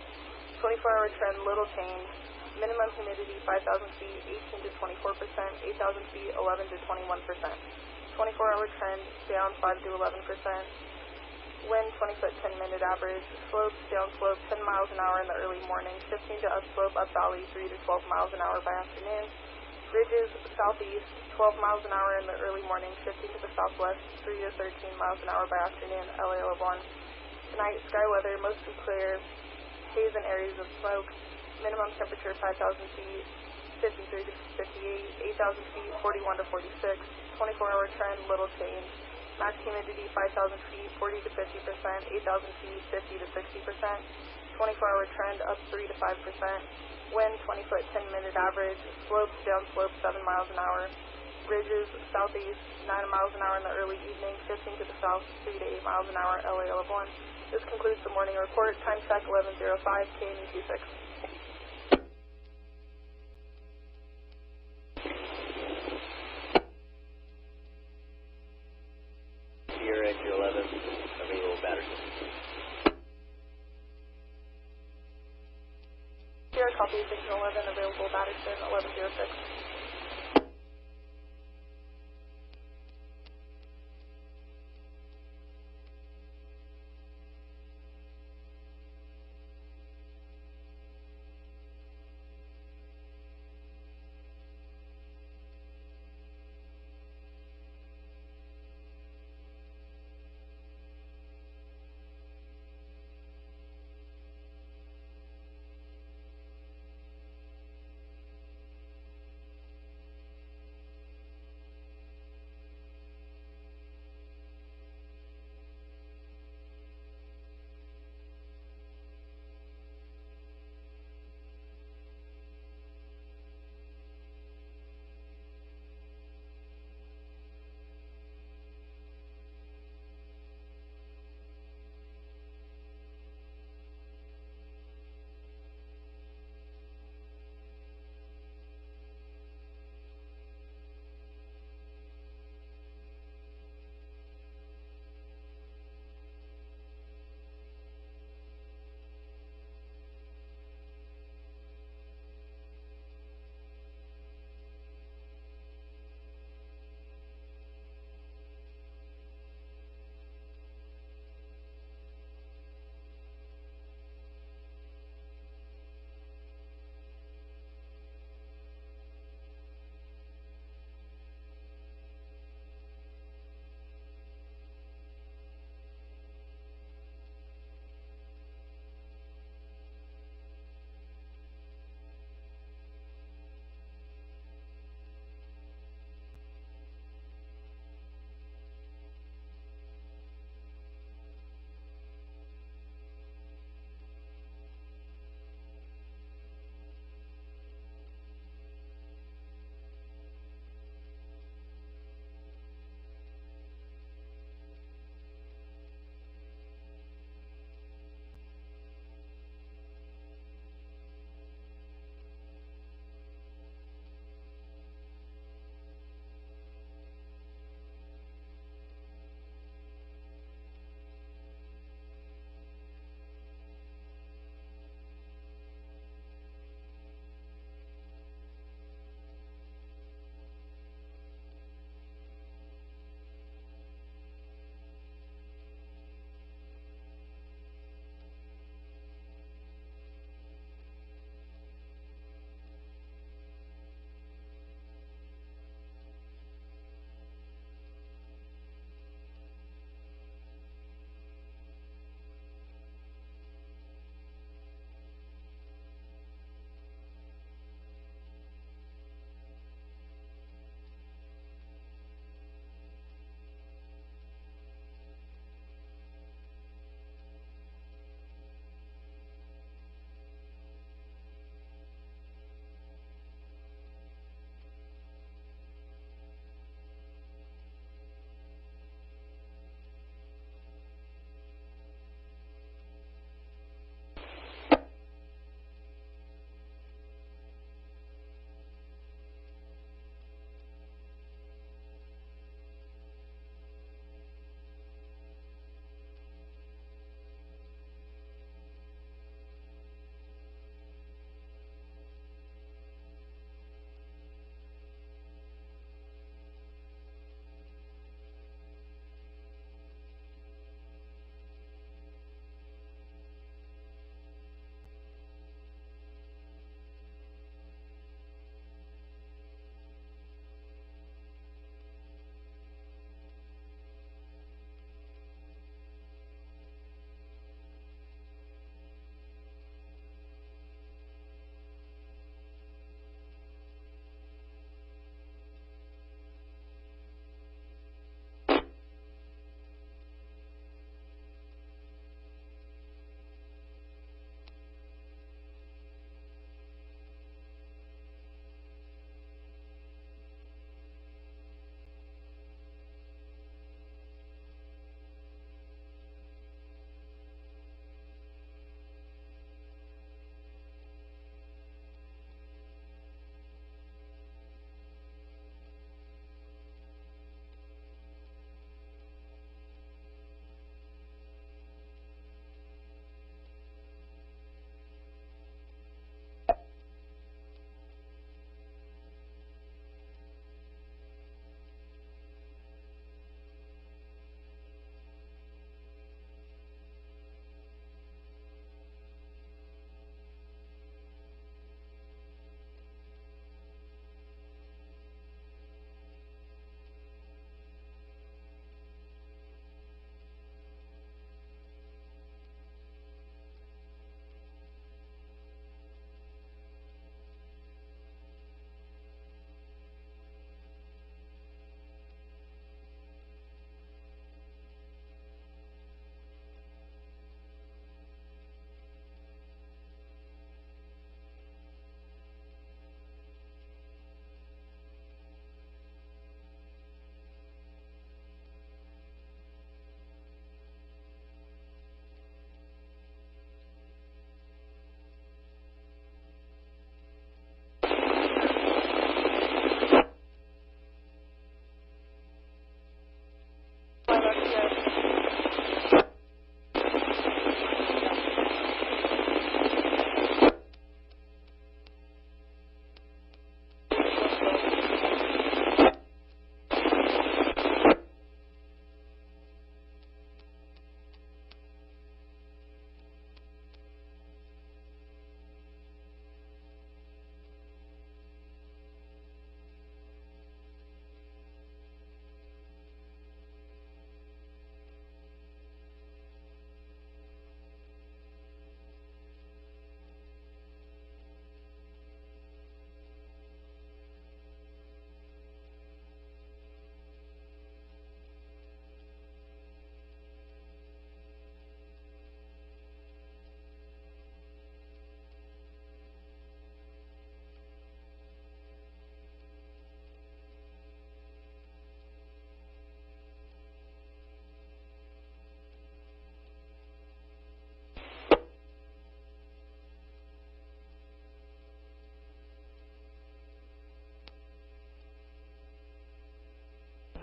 S2: 24-hour trend, little change. Minimum humidity 5,000 feet, 18 to 24%, 8,000 feet, 11 to 21%. 24-hour trend, down 5 to 11%. Wind 20-foot 10-minute average. Slopes, downslope 10 miles an hour in the early morning, shifting to upslope, up valley 3 to 12 miles an hour by afternoon. Ridges southeast 12 miles an hour in the early morning, shifting to the southwest 3 to 13 miles an hour by afternoon, LA Lebanon. Tonight, sky weather mostly clear, haze and areas of smoke. Minimum temperature 5,000 feet, 53 to 58, 8,000 feet, 41 to 46. 24-hour trend, little change. Max humidity 5,000 feet, 40 to 50%, 8,000 feet, 50 to 60%. 24-hour trend, up 3 to 5%. Wind 20-foot 10-minute average. Slopes, downslope 7 miles an hour. Ridges southeast 9 miles an hour in the early evening, shifting to the south 3 to 8 miles an hour, LA Lebanon. This concludes the morning report. Time check 11:05, KME 26.
S10: Sierra Edge 11, available Batterson.
S2: Sierra copy, Signal 11, available Batterson 1106.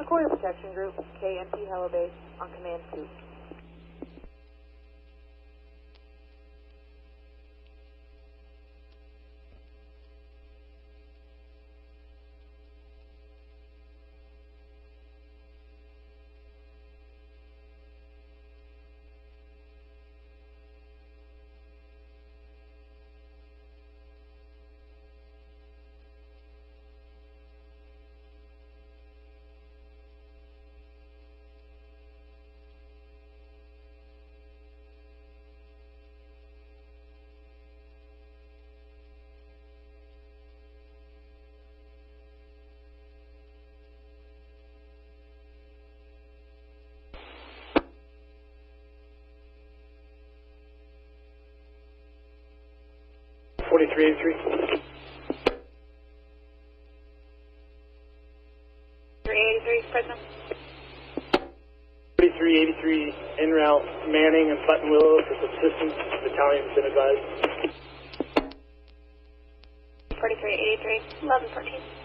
S2: Sequoia Protection Group, K&P Hello Base, on command 2. Present.
S5: 4383 en route, Manning and Button Willow for subsistence. Battalion's been advised.
S8: 4383, 1114.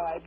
S16: 5.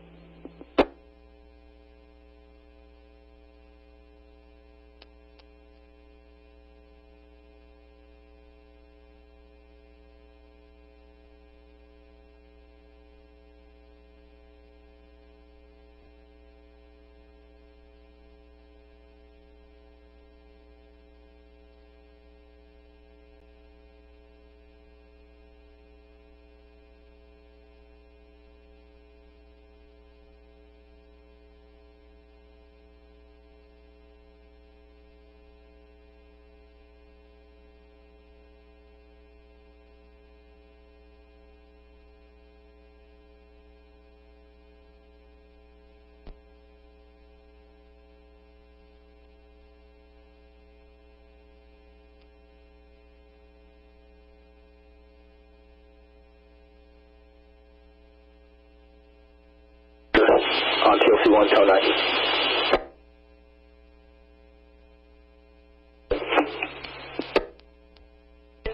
S10: On TLC 1, tow 9.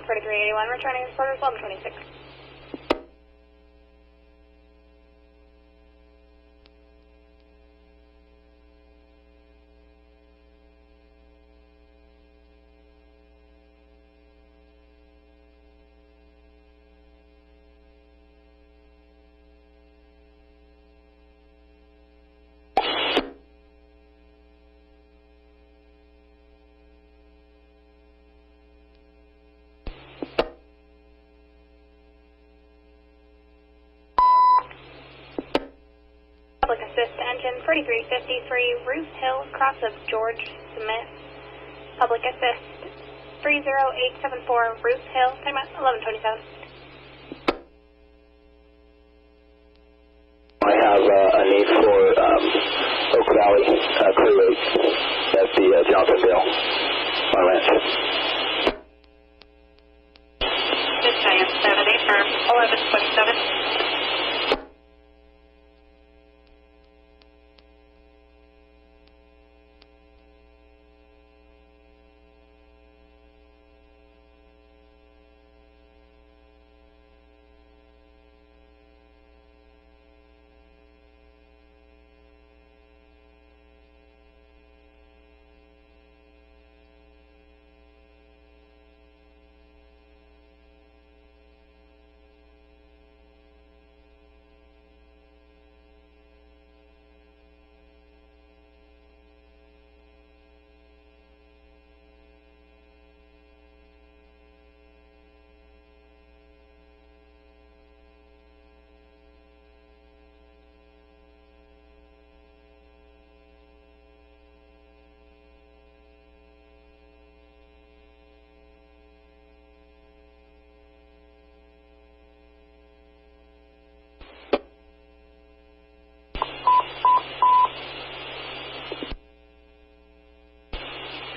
S8: 4381, returning reporters 1126. Public assist engine 4353, Ruth Hill, cross of George Smith. Public assist 30874, Ruth Hill, time out 1127.
S10: I have a need for Oak Valley crew rate at the Johnsondale on ranch.
S14: This is 70 for 1127.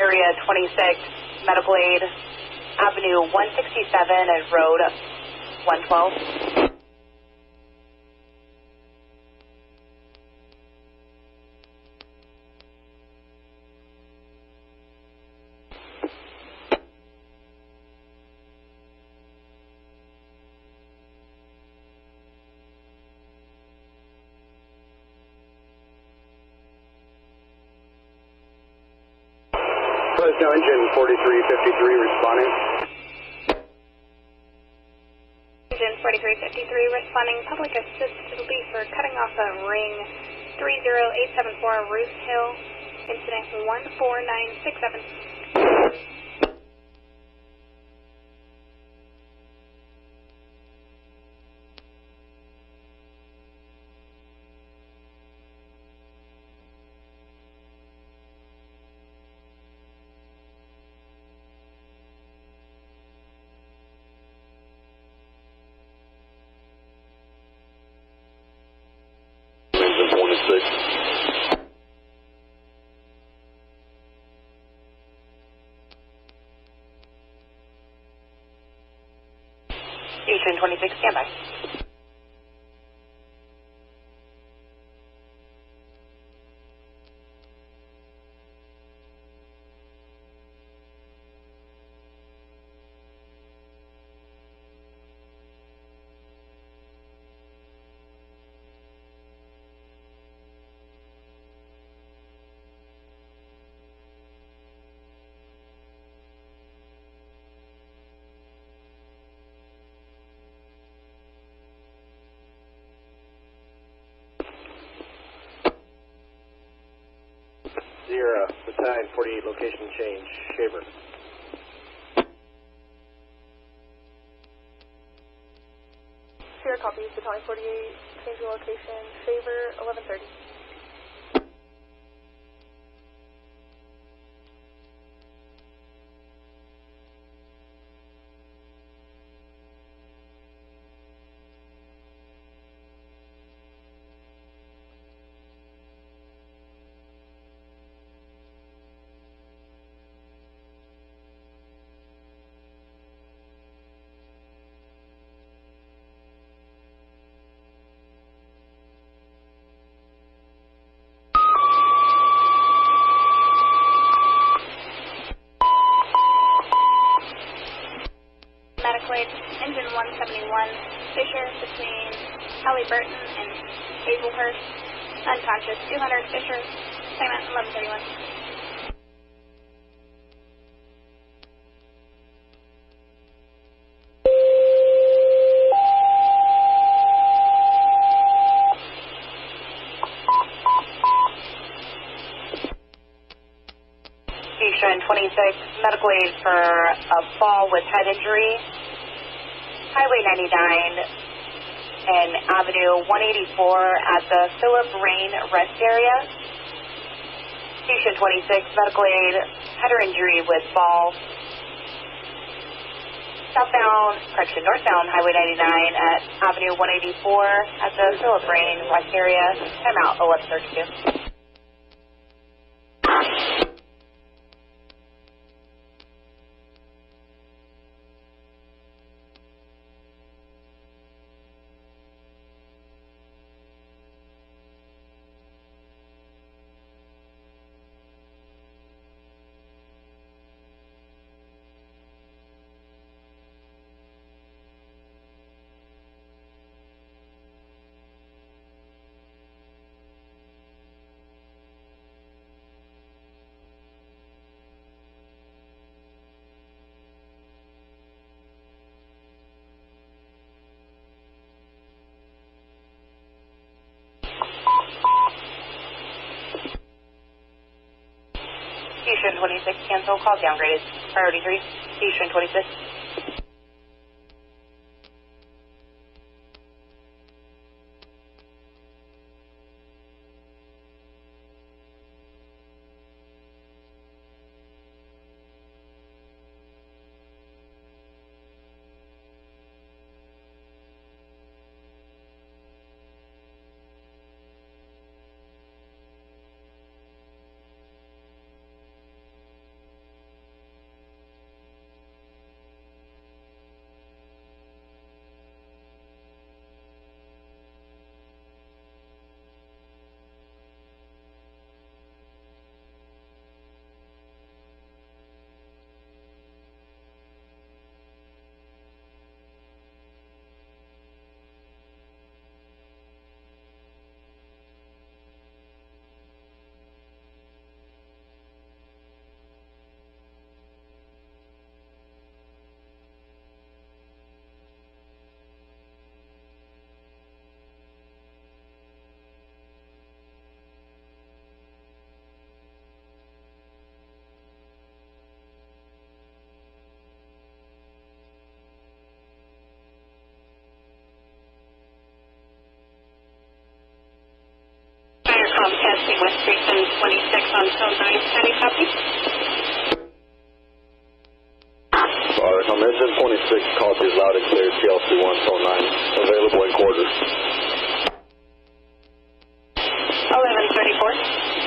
S2: Area 26, medical aid, Avenue 167 and Road 112.
S10: Fresno engine 4353 responding.
S8: Engine 4353 responding. Public assist will be for cutting off a ring 30874 Ruth Hill. Incident 14967.
S2: Eastern 26, standby.
S5: 4948, location change, Shaver.
S8: Sierra copies, Battalion 48, change your location, Shaver, 1130. Engine 171, Fisher between Halliburton and Hazelhurst, unconscious, 200, Fisher, same at 1131.
S14: Station 26, medical aid for a fall with head injury. Highway 99 and Avenue 184 at the Philip Rain Rest Area. Station 26, medical aid, head or injury with fall. Northbound Highway 99 at Avenue 184 at the Philip Rain Rest Area. Timeout 1132. Station 26, cancel, call downgraded. Priority 3, Station 26. Testing with Station 26 on zone 9. Any copy?
S10: Alright, I'm engine 26, copies loud and clear, TLC 1, zone 9, available in quarters.
S14: 1134.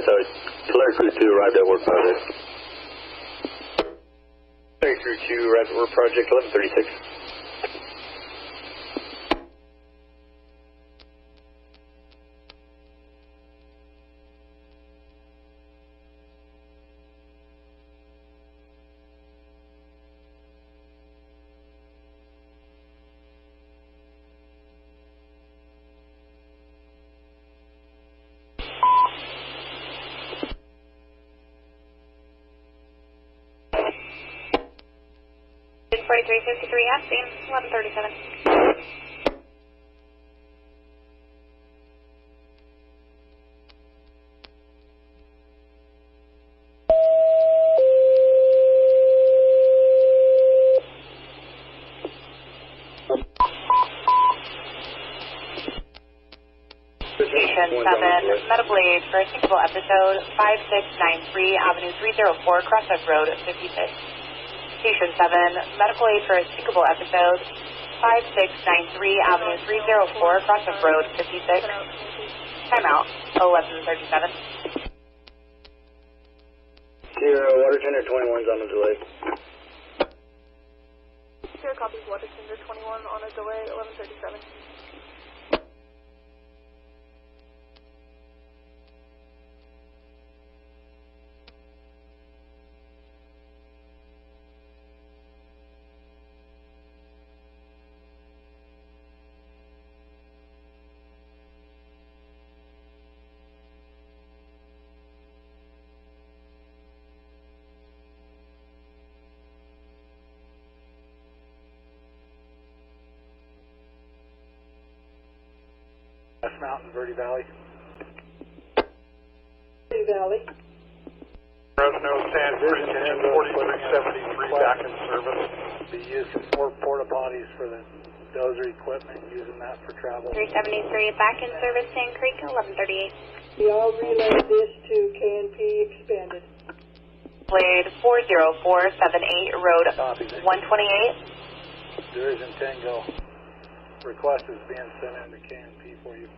S4: Flare Crew 2 arrived at work project.
S7: Flare Crew 2 arrived at work project 1136.
S2: It's 4353 at scene, 1137. Station 7, medical aid for a single episode, 5693 Avenue 304, Crossroads Road, 56. Station 7, medical aid for a syncopal episode, 5693 Avenue 304, Crossroads Road, 56. Timeout, 1137.
S4: Sierra, water tender 21's on the delay.
S2: Sierra copies water tender 21 on a delay, 1137.
S11: West Mountain, Verde Valley.
S16: Verde Valley.
S11: Fresno, San Francisco, 4373 back in service. Be using 4 porta potties for the dozer equipment, using that for travel.
S2: 373 back in service, Sand Creek, 1138.
S16: We all relayed this to K&P expanded.
S2: Blade 40478, Road 128.
S11: There is in Tango. Request is being sent in to K&P for you.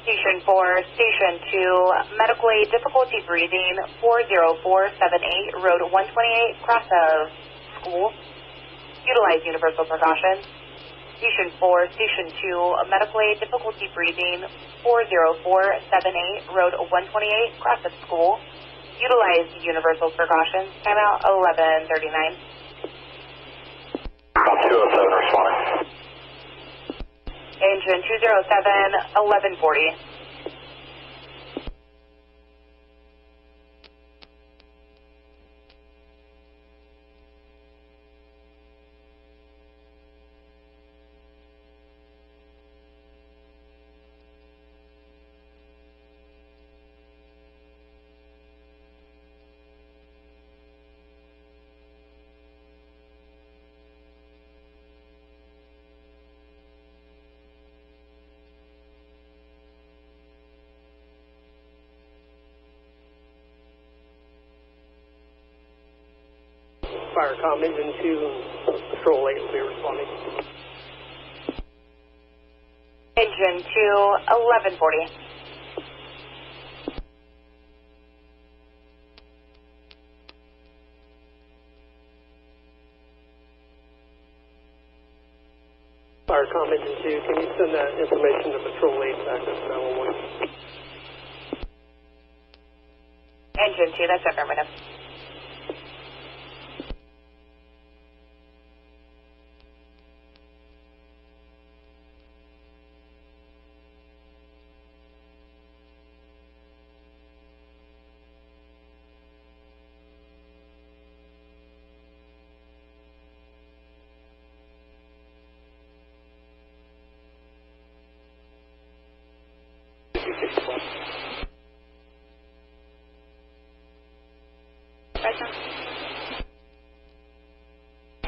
S2: Station 4, Station 2, medical aid, difficulty breathing, 40478, Road 128, cross of school. Utilize universal precautions. Station 4, Station 2, medical aid, difficulty breathing, 40478, Road 128, cross of school. Utilize universal precautions. Timeout 1139.
S4: 207 responding.
S2: Engine 207, 1140.
S5: Firecom Engine 2, Patrol 8 will be responding.
S2: Engine 2, 1140.
S5: Firecom Engine 2, can you send that information to Patrol 8 back up to 911?
S2: Engine 2, that's affirmative. 12.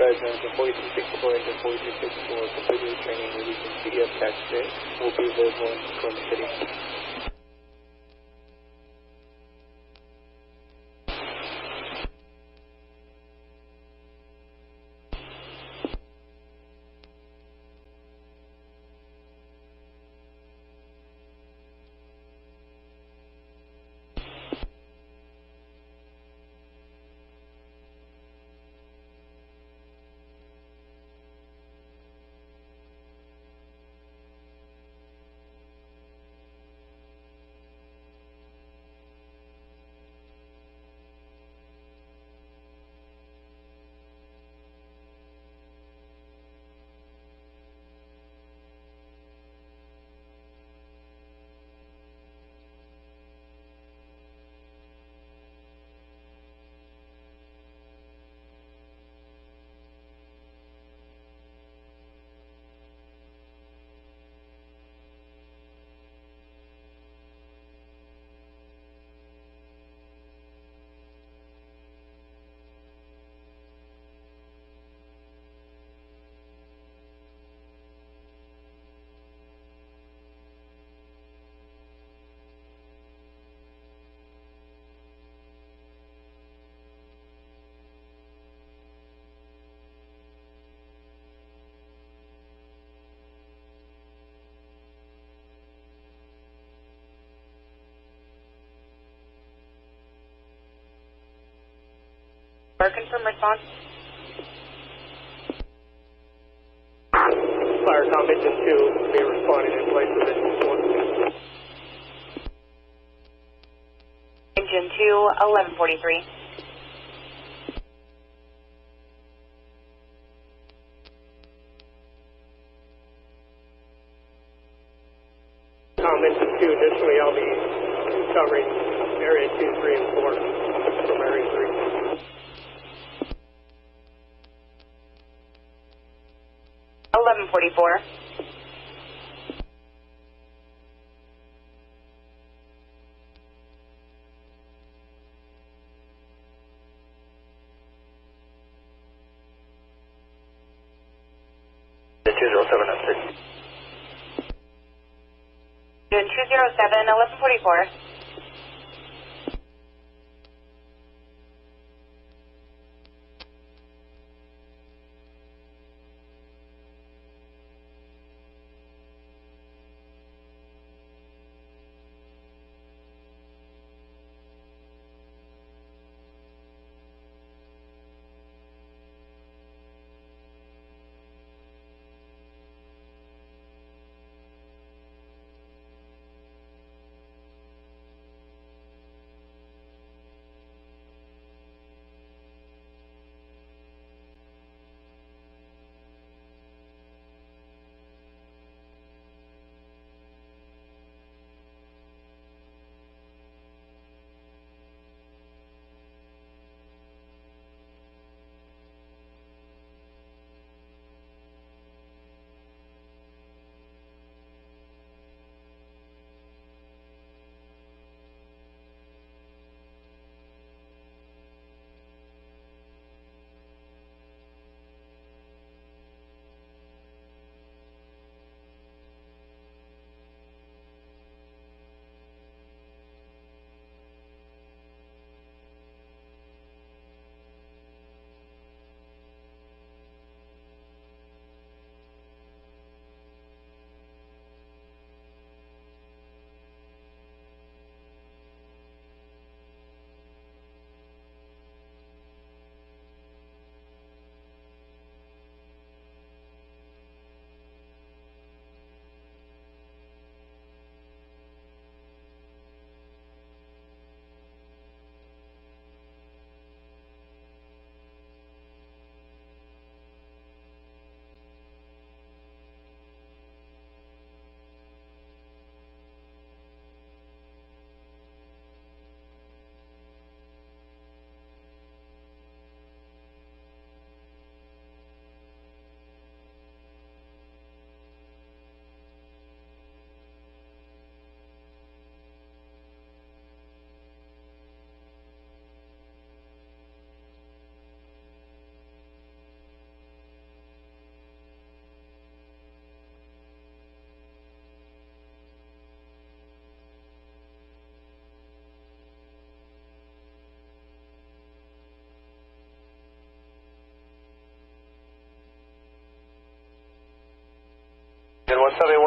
S17: Engine 4364, engine 4364, completed training, releasing PDF tax today. Will be available in Oklahoma City.
S2: Confirm response.
S17: Firecom engine 2 will be responding in place of engine 1.
S2: Engine 2, 1143.
S17: Engine 2, additionally I'll be covering area 2, 3, and 4 from area 3.
S2: .44.
S17: The 20706.
S2: 207, 1144.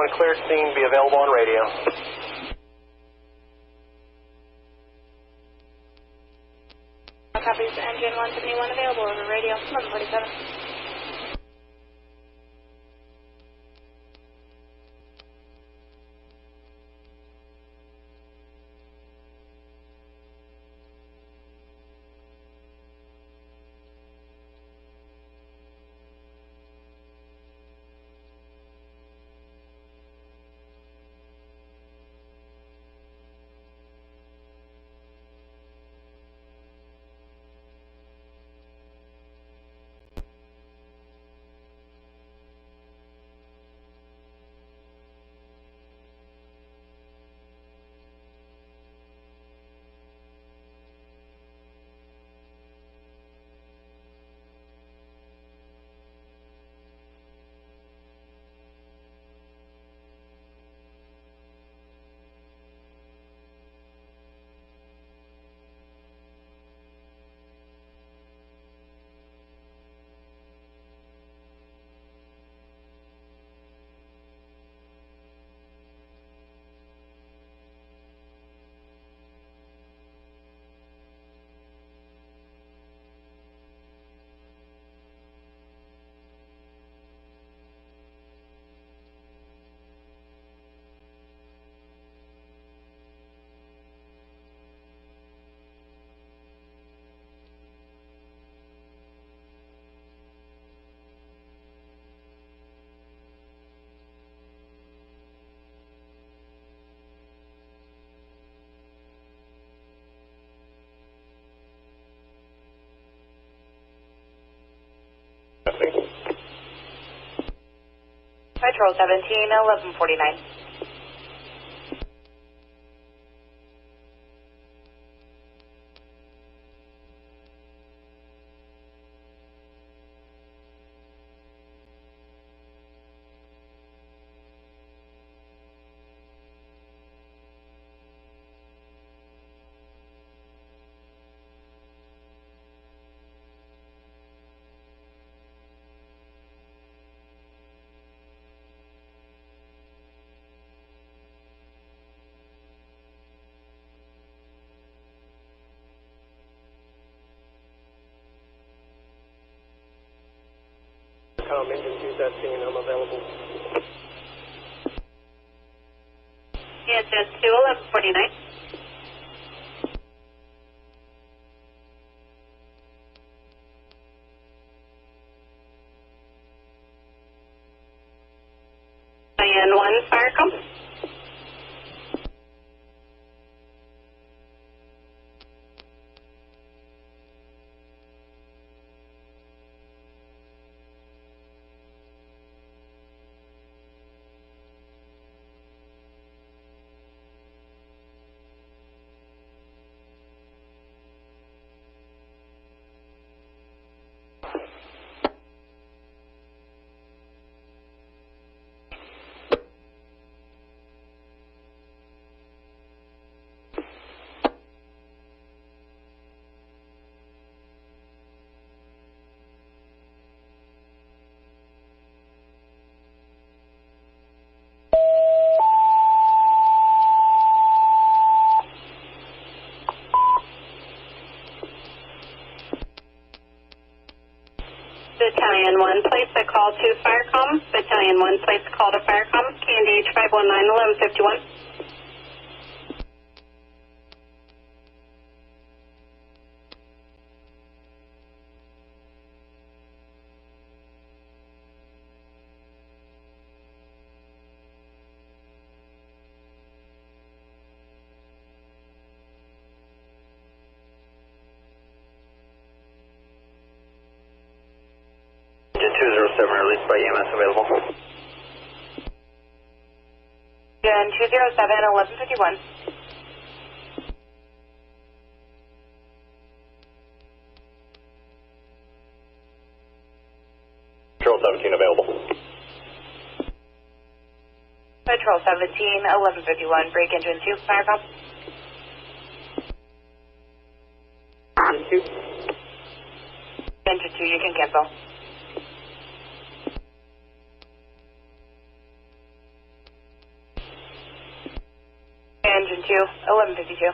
S7: 171 cleared scene, be available on radio.
S8: Copies, engine 171 available over radio, 1147.
S2: Patrol 17, 1149.
S7: Engine 2 that scene, I'm available.
S14: Yes, it's 21149. And 1 fire com. Battalion 1, place a call to Firecom. Battalion 1, place a call to Firecom. K&H 519-1151.
S7: Released by EMS available.
S2: Gen 207, 1151.
S9: Patrol 17 available.
S2: Patrol 17, 1151. Break engine 2, fire call.
S7: Engine 2.
S2: Engine 2, you can cancel.
S7: 2
S2: engine 2, 1152.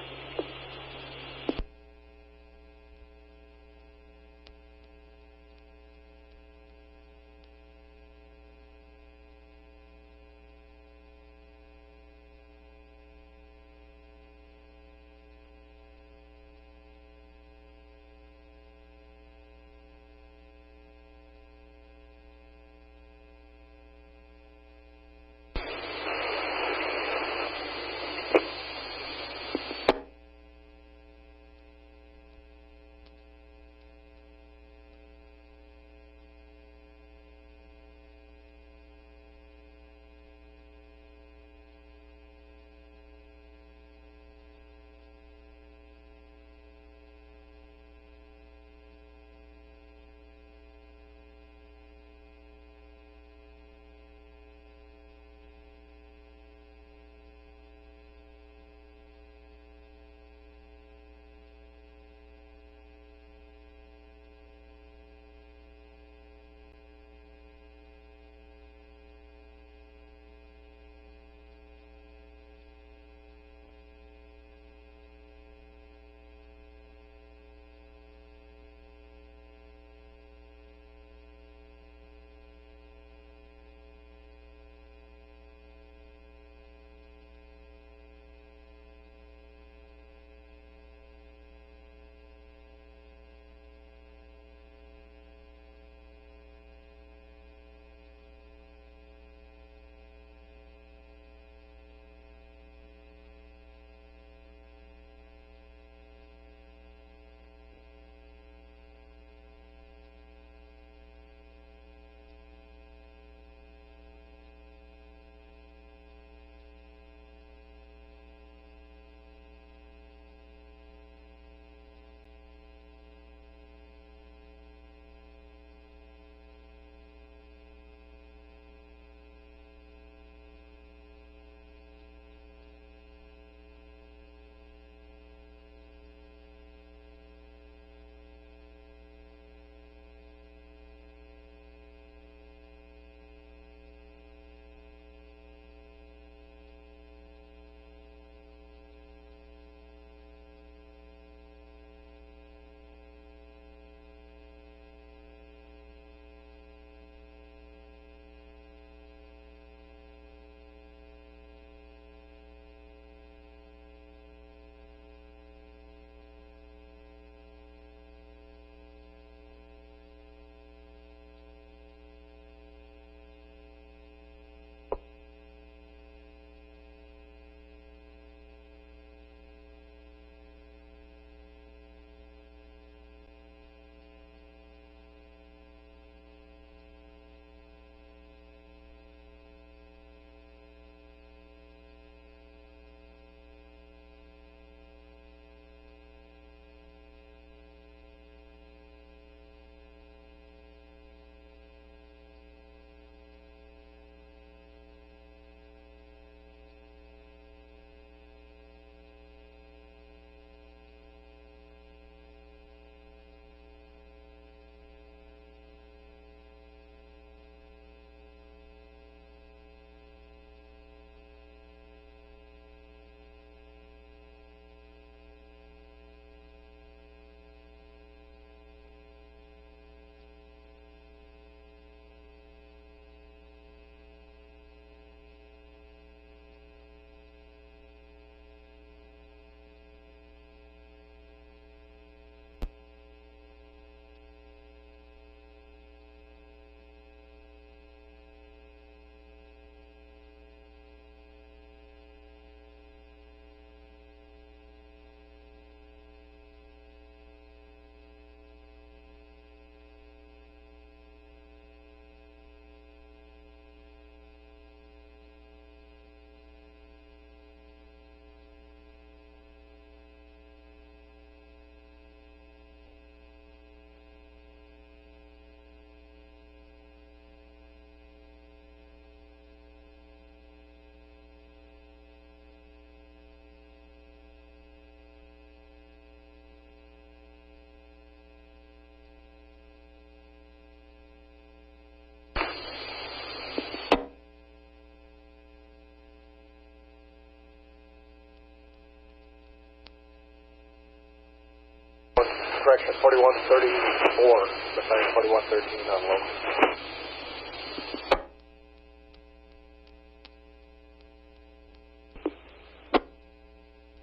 S6: Action 4134, Battalion 4113 on low.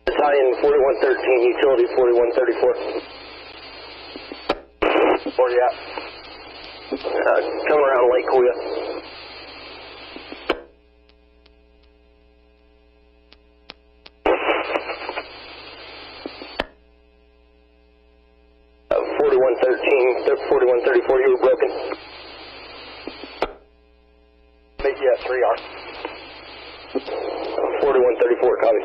S10: Battalion 4113, utility 4134.
S6: 40 out.
S10: Come around Lake Kuya. Uh, 4134, you were broken.
S6: Make you at 3R.
S10: 4134, copy.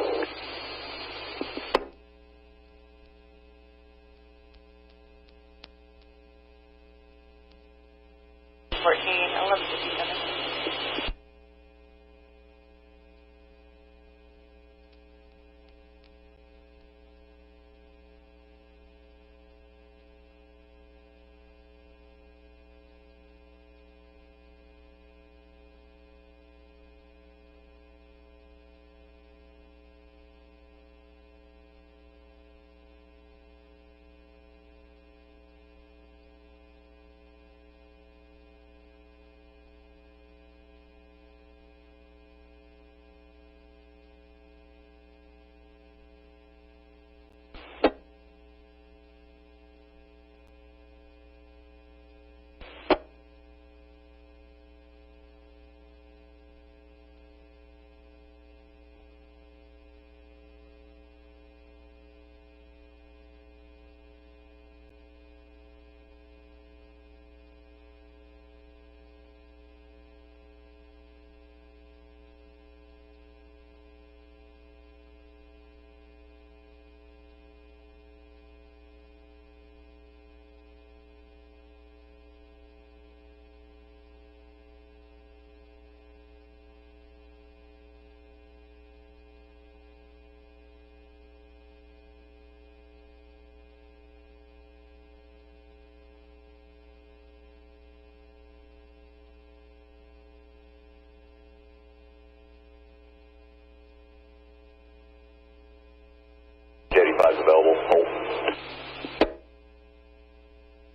S10: Available. Hold.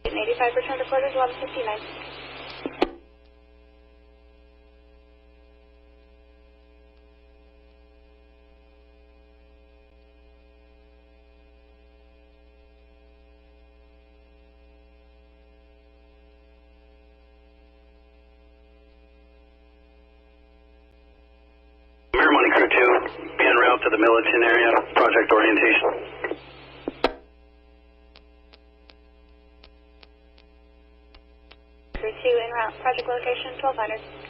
S8: 85, return to quarters, 1159.
S10: Money Crew 2, en route to the Millerton area, project orientation.
S8: Crew 2 en route, project location 1200.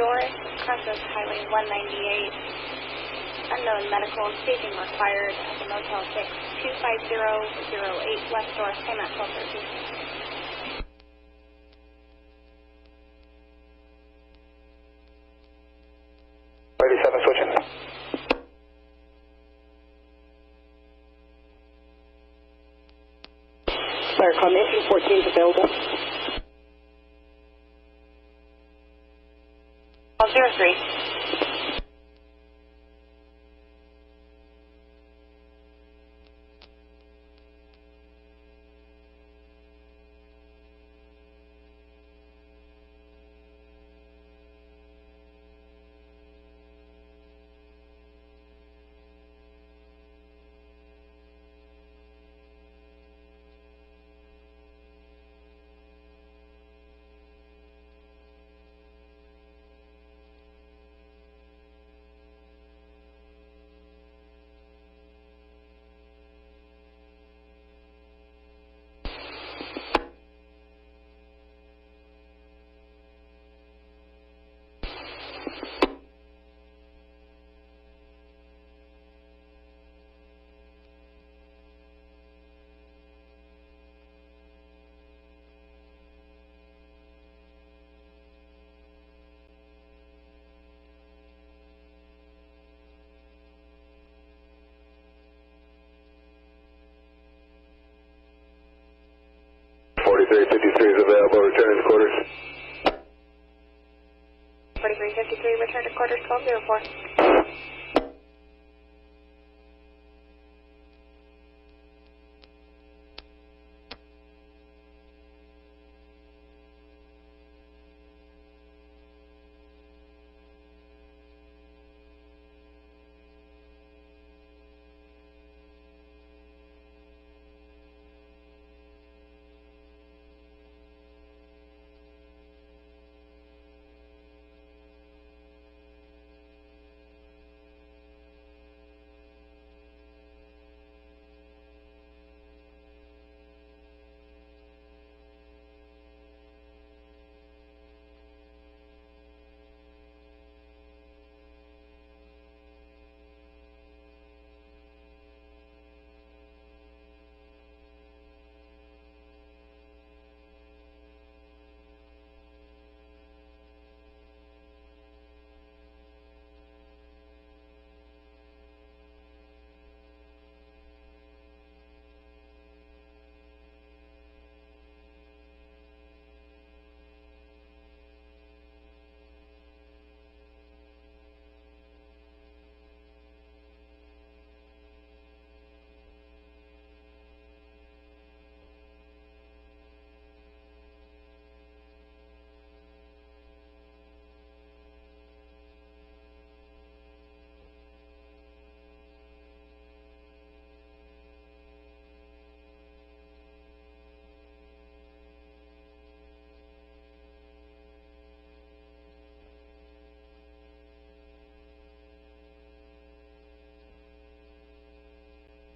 S8: Doris, crosses Highway 198. Unknown medical staging required at the Motel 6, 25008 West Doris, same at 1213.
S17: Switching.
S18: Fire combination 14 is available.
S8: 03.
S10: is available. Return to quarters.
S8: 4353, return to quarters 1204.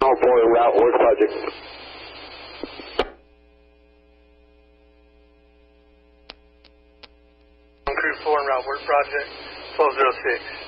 S10: For route work project.
S11: Crew 4 and route work project 1206.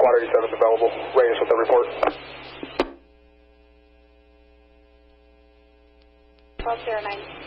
S17: Squad 87 is available. Reyes with the report.
S8: 1209.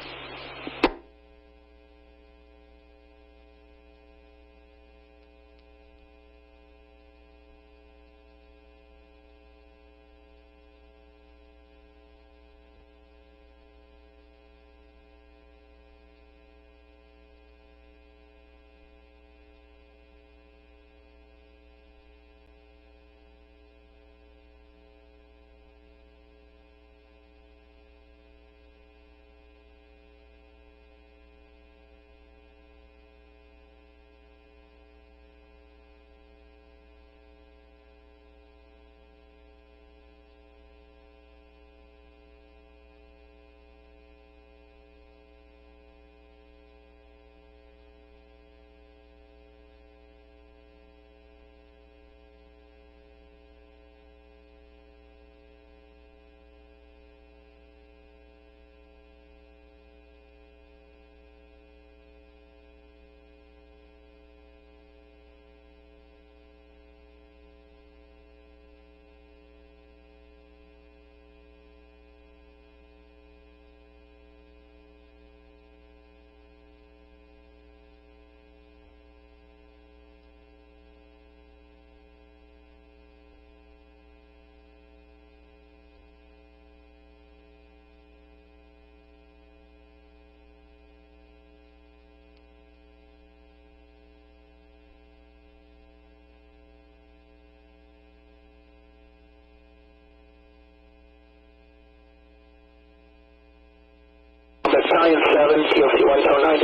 S10: Battalion 7, TLC 109.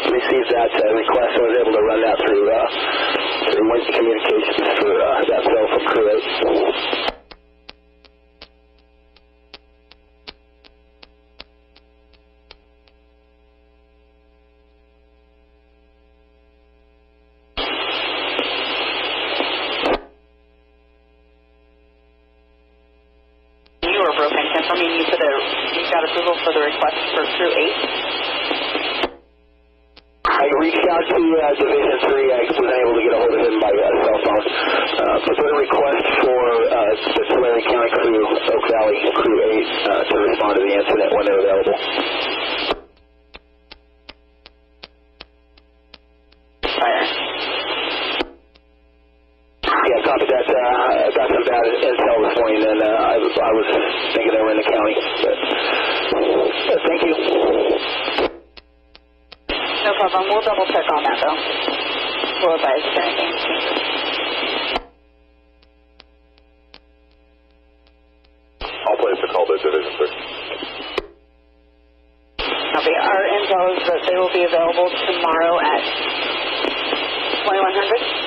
S10: Received that request and was able to run that through Windy Communications for that cell from Crew 8.
S18: For the request for Crew 8?
S10: I reached out to Division 3. I wasn't able to get a hold of him by cell phone. Put a request for the Tulare County Crew, Oak Valley Crew 8, to respond to the incident when they're available.
S18: Fire.
S10: Yeah, copy that. I got some bad intel this morning, and I was thinking they were in the county. But, thank you.
S18: No problem. We'll double check on that, though. We'll advise if anything changes.
S6: I'll place the call to Division 6.
S18: Okay, our intel is that they will be available tomorrow at 2100.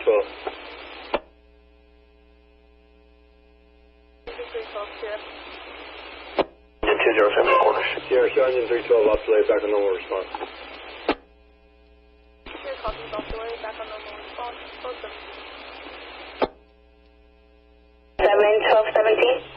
S4: 207 quarters.
S19: Sierra, show engine 312 off delay, back on normal response.
S8: Sierra, copy, off delay, back on normal response. Close them.
S14: 1217.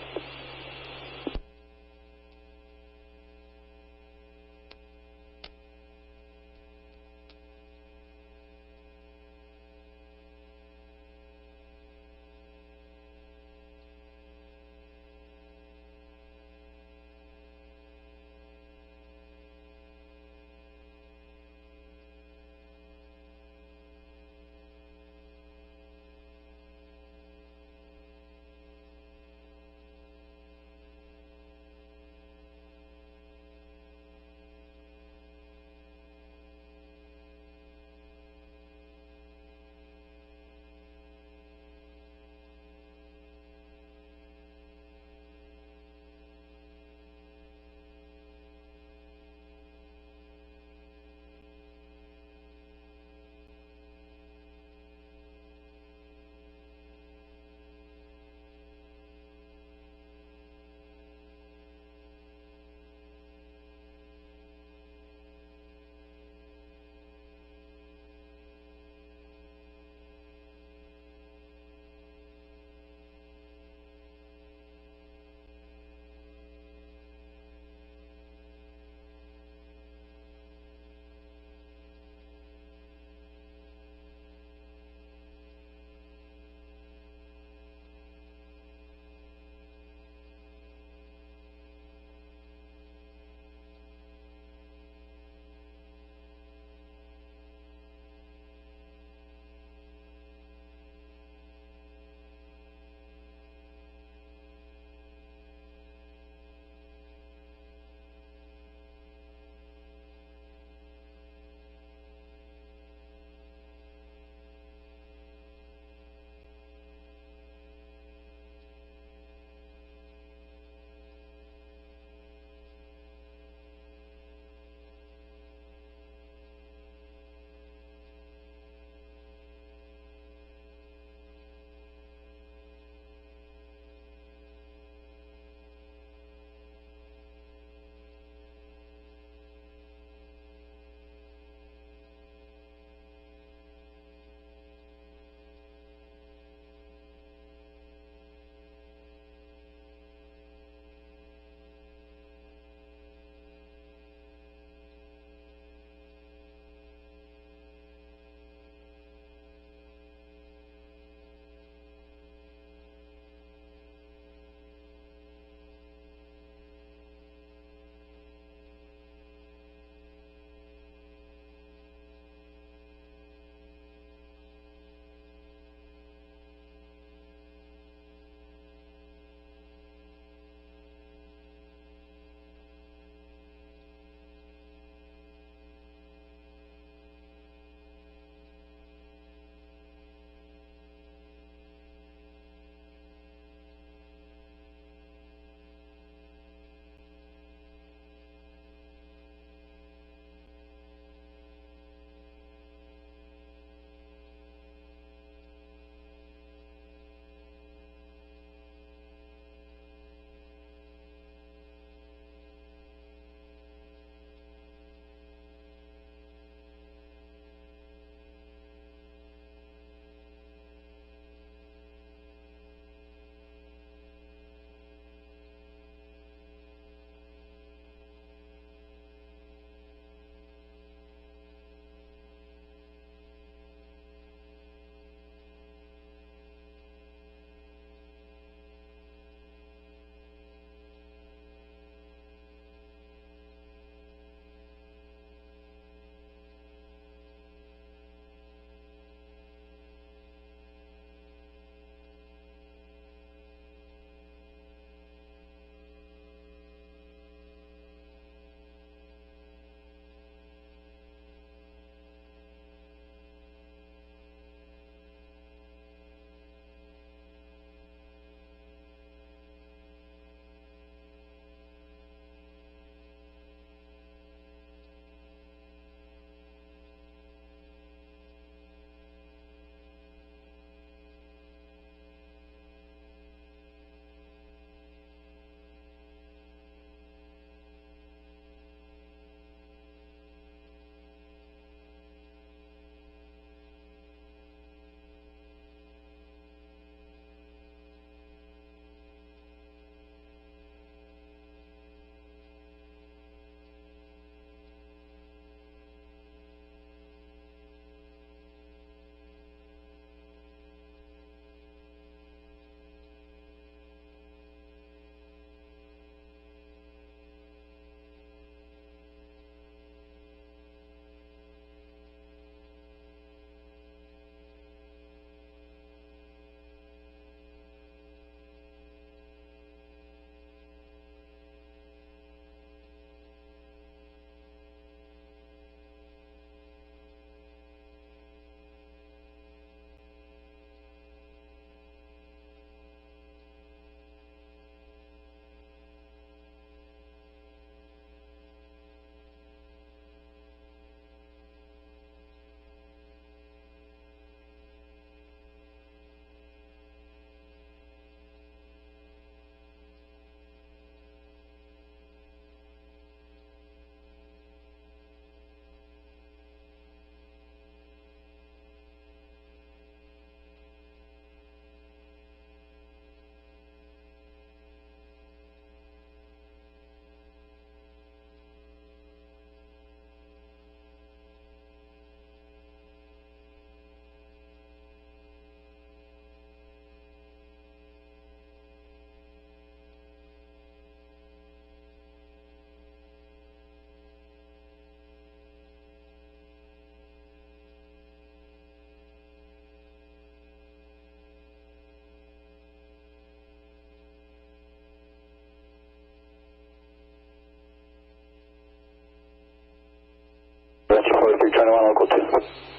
S10: Turn 1 local 2.